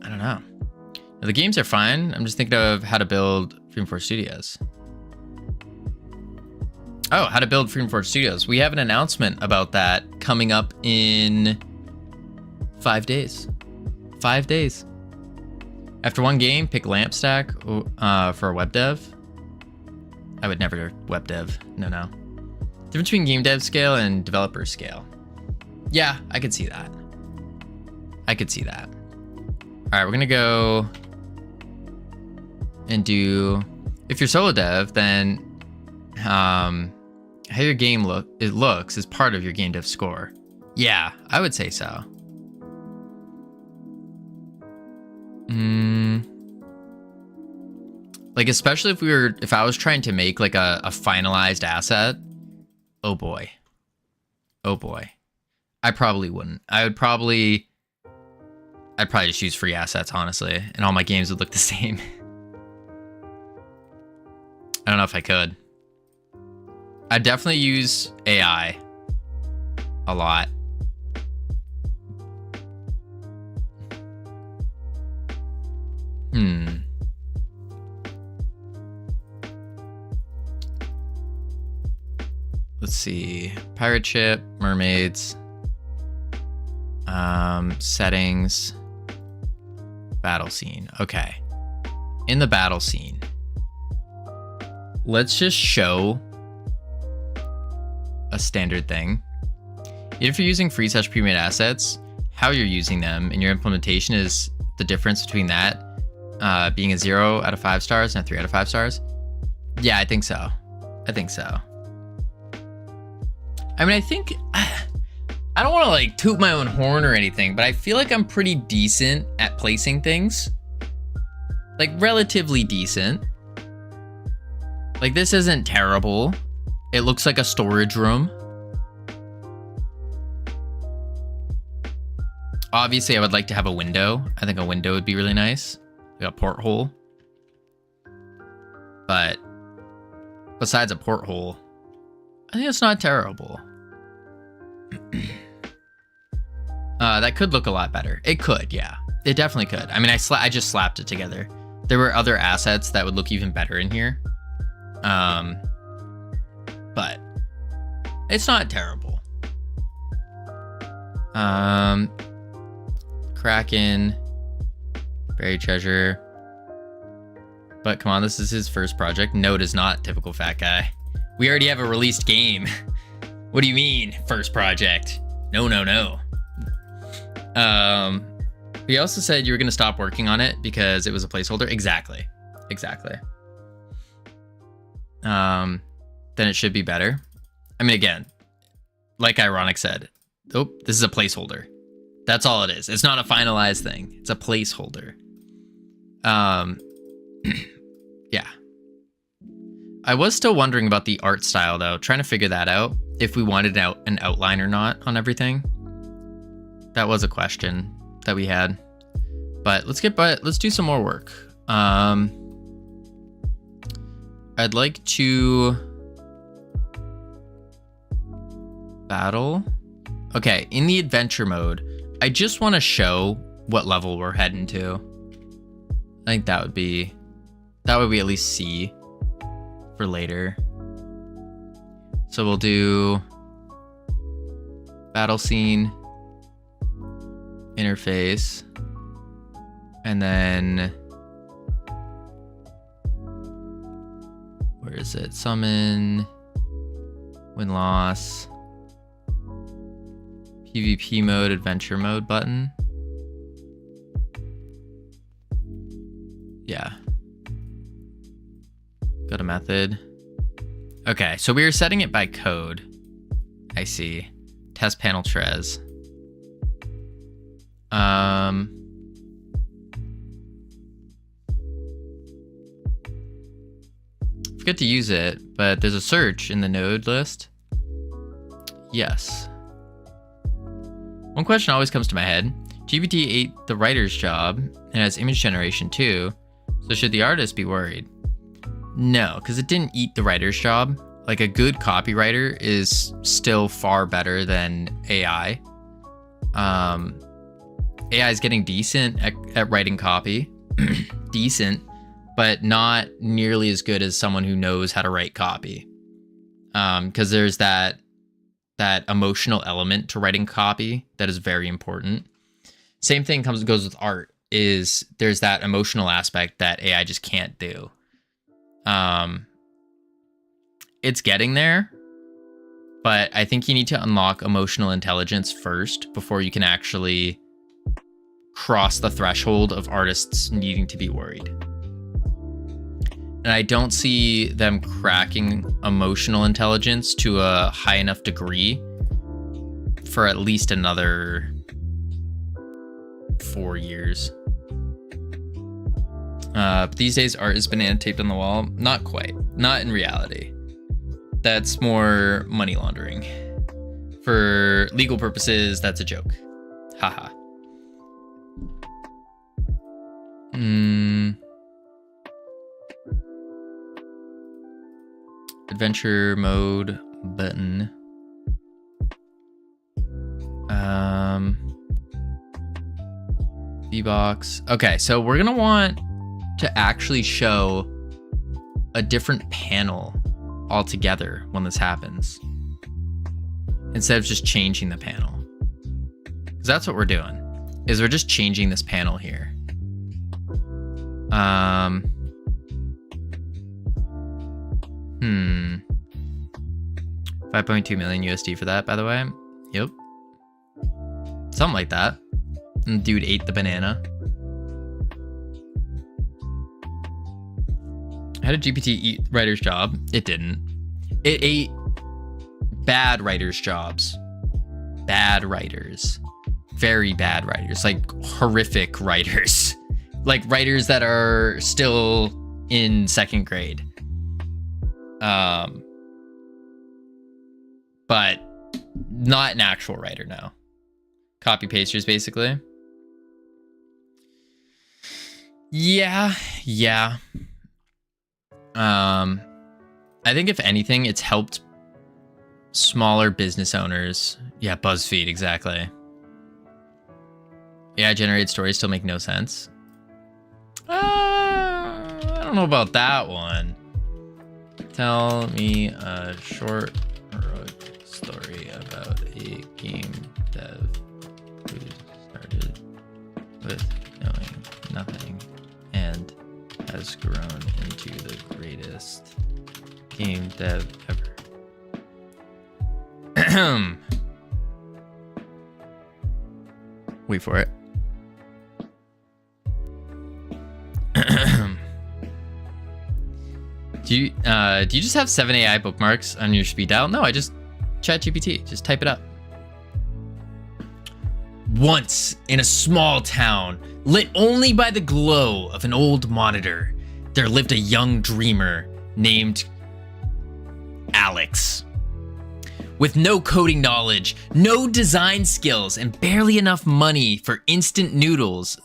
I don't know. Now, the games are fine. I'm just thinking of how to build Freedom Forge Studios. Oh, how to build Freedom Forge Studios. We have an announcement about that coming up in 5 days. 5 days. After one game, pick lamp stack for a web dev. I would never web dev. No. Difference between game dev scale and developer scale. Yeah, I could see that. All right, we're gonna go and do, if you're solo dev, then how your game looks is part of your game dev score. Yeah, I would say so. Like especially if I was trying to make like a finalized asset. Oh boy. I probably wouldn't. I'd probably just use free assets, honestly, and all my games would look the same. I don't know if I could. I'd definitely use AI a lot. Let's see. Pirate ship, mermaids, settings, battle scene. Okay. In the battle scene, let's just show a standard thing. If you're using free/pre-made pre-made assets, how you're using them and your implementation is the difference between that being a 0 out of 5 stars and a 3 out of 5 stars. Yeah, I think so. I mean, I think, I don't want to like toot my own horn or anything, but I feel like I'm pretty decent at placing things. Like relatively decent. Like this isn't terrible. It looks like a storage room. Obviously, I would like to have a window. I think a window would be really nice. Like a porthole. But besides a porthole, I think it's not terrible. That could look a lot better. It could, yeah. It definitely could. I mean, I just slapped it together. There were other assets that would look even better in here. But it's not terrible. Kraken, buried treasure. But come on, this is his first project. Node is not typical fat guy. We already have a released game. What do you mean, first project? No, no, no. You also said you were gonna stop working on it because it was a placeholder. Exactly. Then it should be better. I mean, again, like Ironic said, oh, this is a placeholder. That's all it is. It's not a finalized thing. It's a placeholder. Yeah. I was still wondering about the art style though, trying to figure that out. If we wanted an outline or not on everything. That was a question that we had. But let's do some more work. I'd like to battle. Okay, in the adventure mode, I just want to show what level we're heading to. I think that would be at least C for later. So we'll do battle scene, interface, and then where is it? Summon, win-loss, PvP mode, adventure mode button. Yeah. Go to method. Okay, so we were setting it by code. I see. Test panel Trez. Forget to use it, but there's a search in the node list. Yes. One question always comes to my head. GPT ate the writer's job and has image generation too, so should the artist be worried? No, because it didn't eat the writer's job. Like, a good copywriter is still far better than AI. AI is getting decent at writing copy. Decent, but not nearly as good as someone who knows how to write copy. Because there's that emotional element to writing copy that is very important. Same thing goes with art, is there's that emotional aspect that AI just can't do. It's getting there, but I think you need to unlock emotional intelligence first before you can actually cross the threshold of artists needing to be worried. And I don't see them cracking emotional intelligence to a high enough degree for at least another 4 years. But these days, art is banana taped on the wall. Not quite. Not in reality. That's more money laundering. For legal purposes, that's a joke. Haha. Adventure mode button. V-Box. Okay, so we're gonna want to actually show a different panel altogether when this happens, instead of just changing the panel. Because that's what we're doing, is we're just changing this panel here. 5.2 million USD for that, by the way. Yep. Something like that. And dude ate the banana. How did GPT eat writer's job? It didn't. It ate bad writers' jobs. Bad writers. Very bad writers. Like, horrific writers. Like, writers that are still in second grade. But not an actual writer, no. Copy pasters, basically. Yeah. I think if anything, it's helped smaller business owners. Yeah, BuzzFeed, exactly. AI generated stories still make no sense. I don't know about that one. Tell me a short heroic story about a game dev who started with knowing nothing and has grown into the greatest game dev ever. Wait for it. Do you just have 7 AI bookmarks on your speed dial? No, I just ChatGPT. Just type it up. Once in a small town, lit only by the glow of an old monitor, there lived a young dreamer named Alex. With no coding knowledge, no design skills, and barely enough money for instant noodles,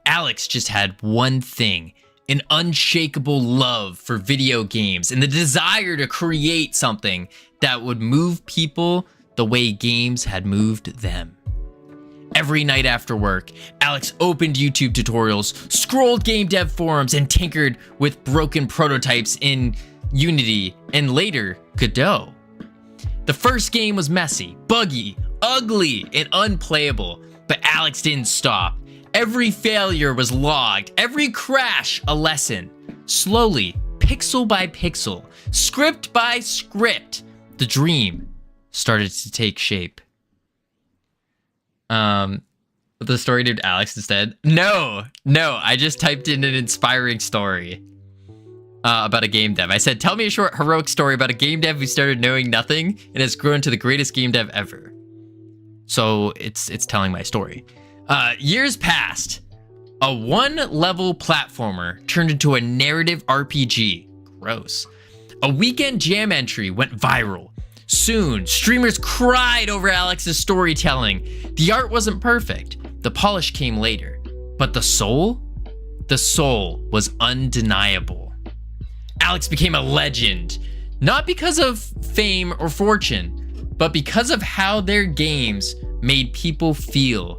Alex just had one thing: an unshakable love for video games and the desire to create something that would move people the way games had moved them. Every night after work, Alex opened YouTube tutorials, scrolled game dev forums, and tinkered with broken prototypes in Unity and later Godot. The first game was messy, buggy, ugly, and unplayable, but Alex didn't stop. Every failure was logged, every crash a lesson. Slowly, pixel by pixel, script by script, the dream started to take shape. The story named Alex instead? No, I just typed in an inspiring story about a game dev. I said, tell me a short heroic story about a game dev who started knowing nothing and has grown to the greatest game dev ever. So it's telling my story. Years passed. A one-level platformer turned into a narrative RPG. Gross. A weekend jam entry went viral. Soon, streamers cried over Alex's storytelling. The art wasn't perfect. The polish came later. But the soul? The soul was undeniable. Alex became a legend. Not because of fame or fortune, but because of how their games made people feel.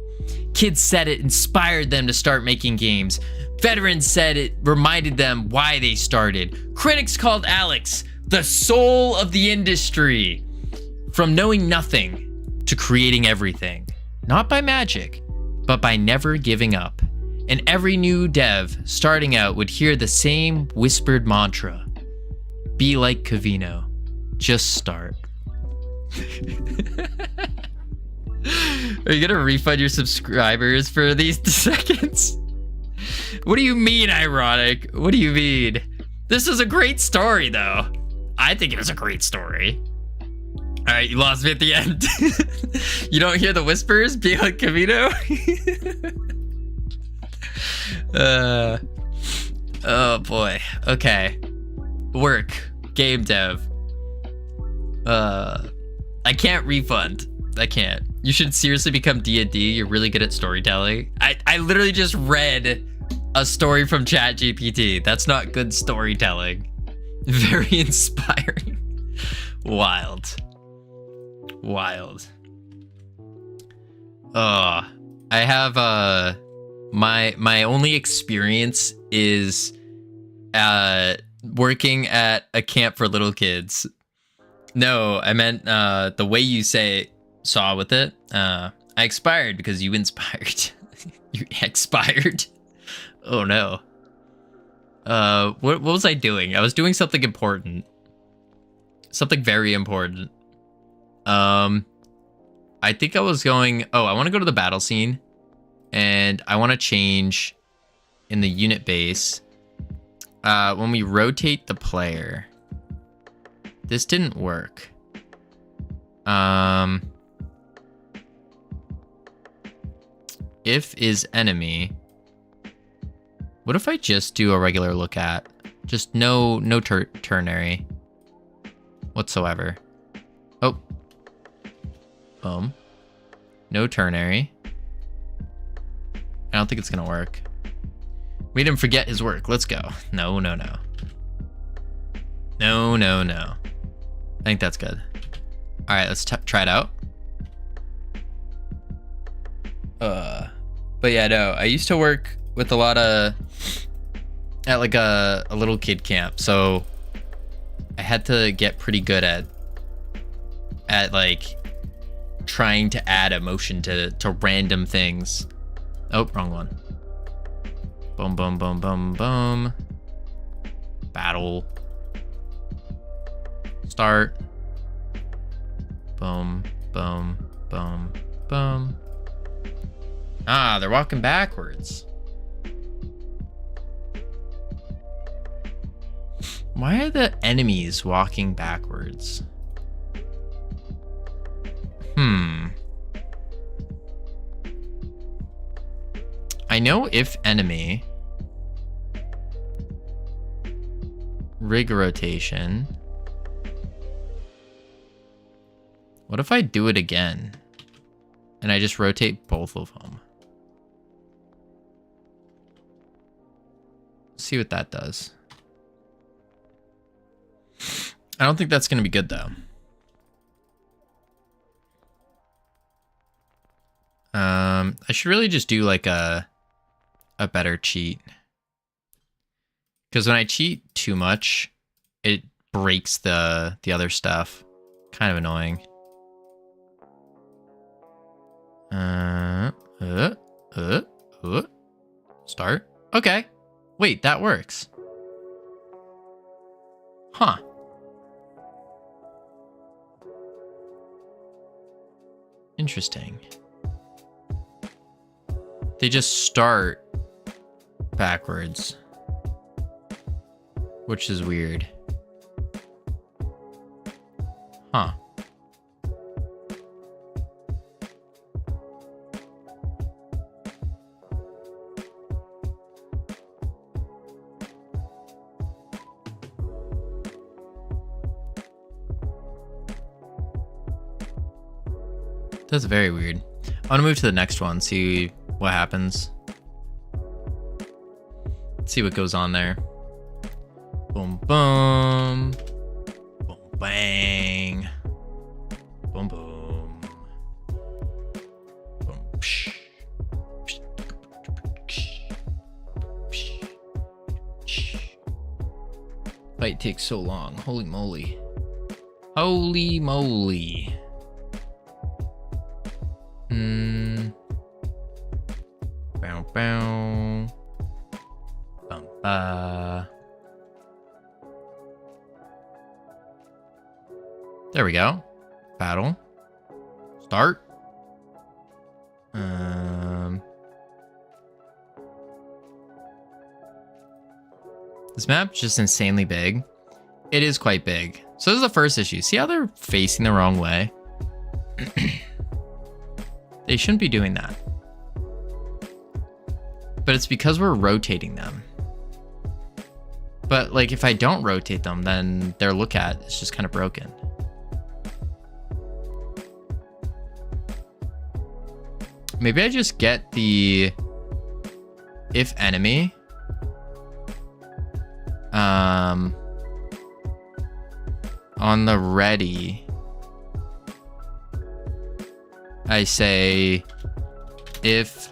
Kids said it inspired them to start making games. Veterans said it reminded them why they started. Critics called Alex the soul of the industry. From knowing nothing to creating everything. Not by magic, but by never giving up. And every new dev starting out would hear the same whispered mantra. Be like Covino. Just start. Are you gonna refund your subscribers for these seconds? What do you mean ironic? What do you mean? This is a great story though. I think it was a great story. All right, you lost me at the end. You don't hear the whispers? Be like Covino? Oh boy. Okay. Work. Game dev. I can't refund. I can't. You should seriously become D&D. You're really good at storytelling. I literally just read a story from ChatGPT. That's not good storytelling. Very inspiring. Wild. I have my only experience is working at a camp for little kids. No, I meant the way you saw with it. I expired because you inspired. You expired. Oh no. What was I doing? I was doing something important. Something very important. I think I was going, I want to go to the battle scene and I want to change in the unit base. When we rotate the player, this didn't work. If is enemy. What if I just do a regular look at? Just no ternary whatsoever. Oh. Boom. No ternary. I don't think it's gonna work. We didn't forget his work. Let's go. No. No. I think that's good. All right, let's try it out. But yeah, no, I used to work with a lot of, at like a little kid camp. So I had to get pretty good at like trying to add emotion to random things. Oh, wrong one. Boom, boom, boom, boom, boom. Battle. Start. Boom, boom, boom, boom. Ah, they're walking backwards. Why are the enemies walking backwards? I know if enemy. Rig rotation. What if I do it again? And I just rotate both of them? See what that does. I don't think that's going to be good, though. I should really just do like a better cheat. Because when I cheat too much, it breaks the other stuff. Kind of annoying. Start. Okay. Wait, that works. Huh. Interesting. They just start backwards, which is weird. Huh. That's very weird. I want to move to the next one, see what happens. Let's see what goes on there. Boom, boom. Boom, bang. Boom, boom. Boom, psh. Fight takes so long. Holy moly. Holy moly. Bow, bow. There we go. Battle. Start. This map's just insanely big. It is quite big. So this is the first issue. See how they're facing the wrong way? They shouldn't be doing that. But it's because we're rotating them. But like if I don't rotate them, then their look at is just kind of broken. Maybe I just get the if enemy. On the ready, I say if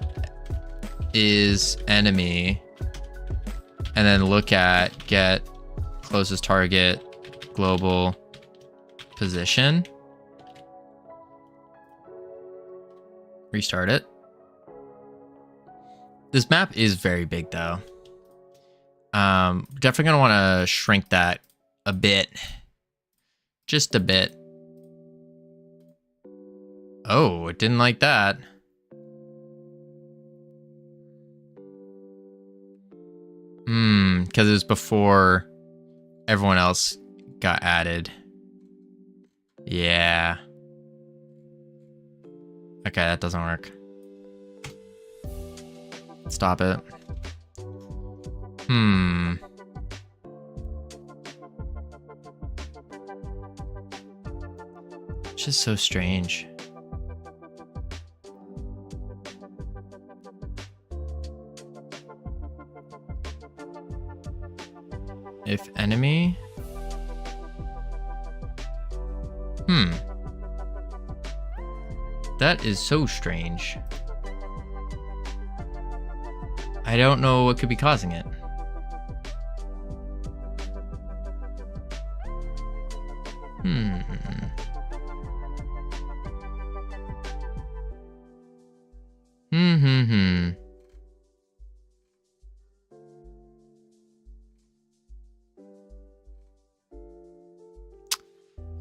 is enemy, and then look at get closest target global position. Restart it. This map is very big though. Definitely gonna want to shrink that a bit. Just a bit. Oh, it didn't like that. Because it was before everyone else got added. Yeah. Okay, that doesn't work. Stop it. It's just so strange. If enemy. That is so strange. I don't know what could be causing it. Hmm. Hmm.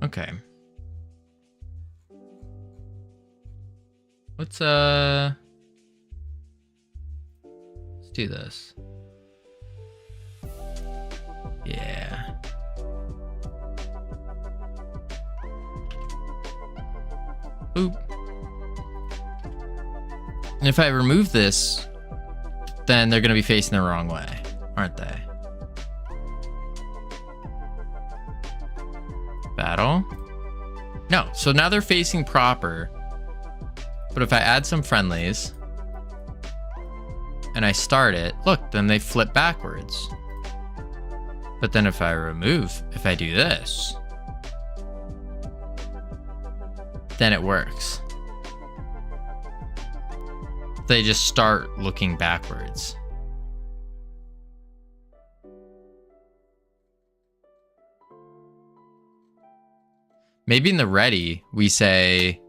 Okay. Let's do this. Yeah. Oop. And if I remove this, then they're going to be facing the wrong way, aren't they? Battle? No, so now they're facing proper. But if I add some friendlies and I start it, look, then they flip backwards. But then if I do this, then it works. They just start looking backwards. Maybe in the ready, we say,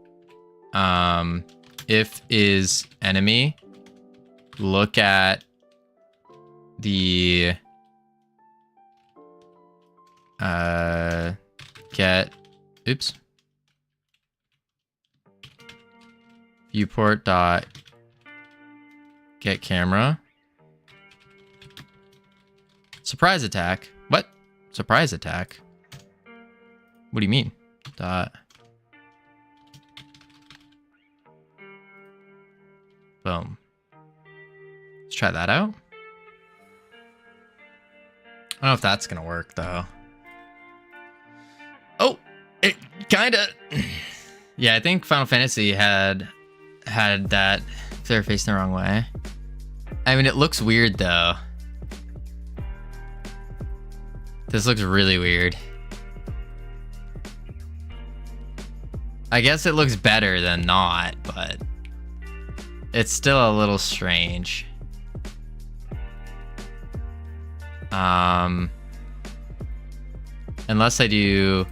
if is enemy, look at the viewport dot get camera. Surprise attack. What? Surprise attack? What do you mean? Dot. Boom. Let's try that out. I don't know if that's gonna work though. Oh, it kinda. Yeah, I think Final Fantasy had that if they're facing the wrong way. I mean, it looks weird though. This looks really weird. I guess it looks better than not, but it's still a little strange. Unless I do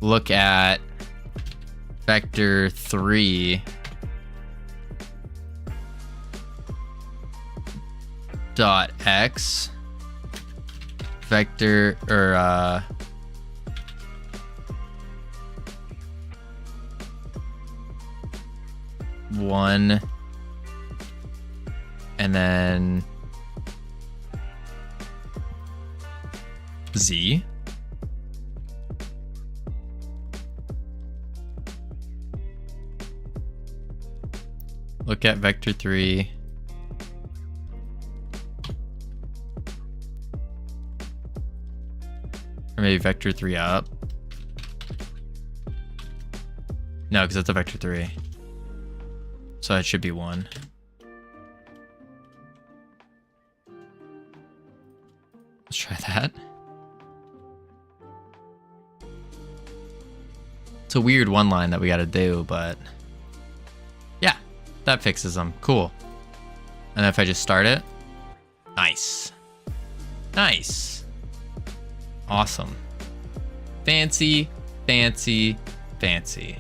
look at vector 3 dot x vector or one and then Z. Look at vector 3. Or maybe vector 3 up. No, because that's a vector 3. So it should be 1. Let's try that. It's a weird one line that we got to do, but yeah, that fixes them. Cool. And if I just start it, nice. Nice. Awesome. Fancy, fancy, fancy.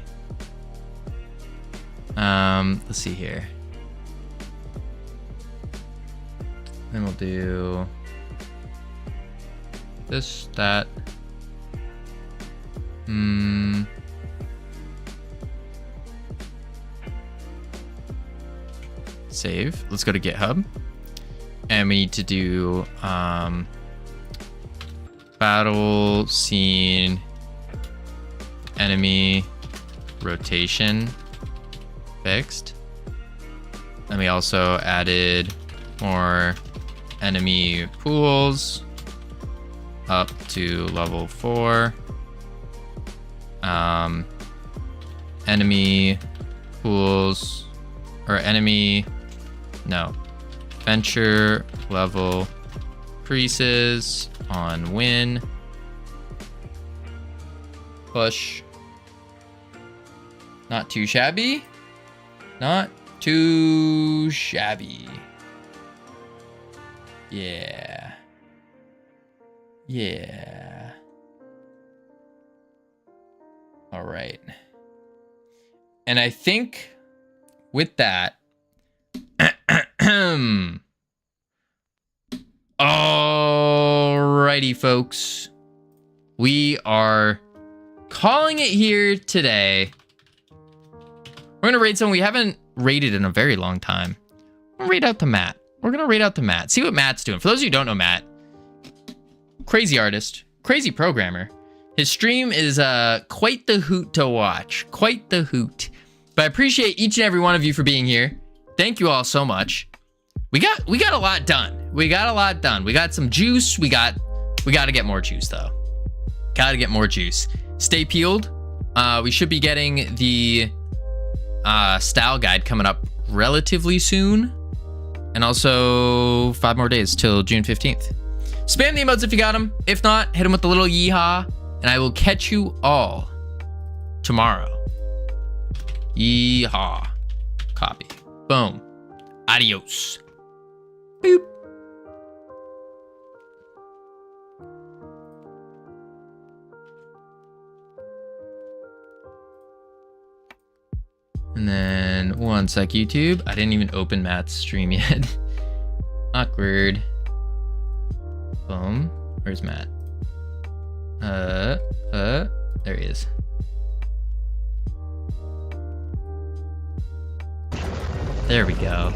Let's see here. Then we'll do this, that. Save. Let's go to GitHub. And we need to do battle scene enemy rotation fixed. And we also added more enemy pools up to level 4. Enemy pools or enemy, no, venture level increases on win. Push. Not too shabby. Not too shabby. Yeah. Yeah. All right. And I think with that, alrighty, folks. We are calling it here today. We're going to raid someone we haven't raided in a very long time. We're going to raid out to Matt. See what Matt's doing. For those of you who don't know Matt, crazy artist, crazy programmer. His stream is quite the hoot to watch. Quite the hoot. But I appreciate each and every one of you for being here. Thank you all so much. We got a lot done. We got some juice. We got to get more juice though. Got to get more juice. Stay peeled. We should be getting the style guide coming up relatively soon. And also 5 more days till June 15th. Spam the emotes if you got them. If not, hit them with the little yeehaw. And I will catch you all tomorrow. Yeehaw. Copy. Boom. Adios. Boop. And then 1 sec, YouTube. I didn't even open Matt's stream yet. Awkward. Boom. Where's Matt? There he is. There we go.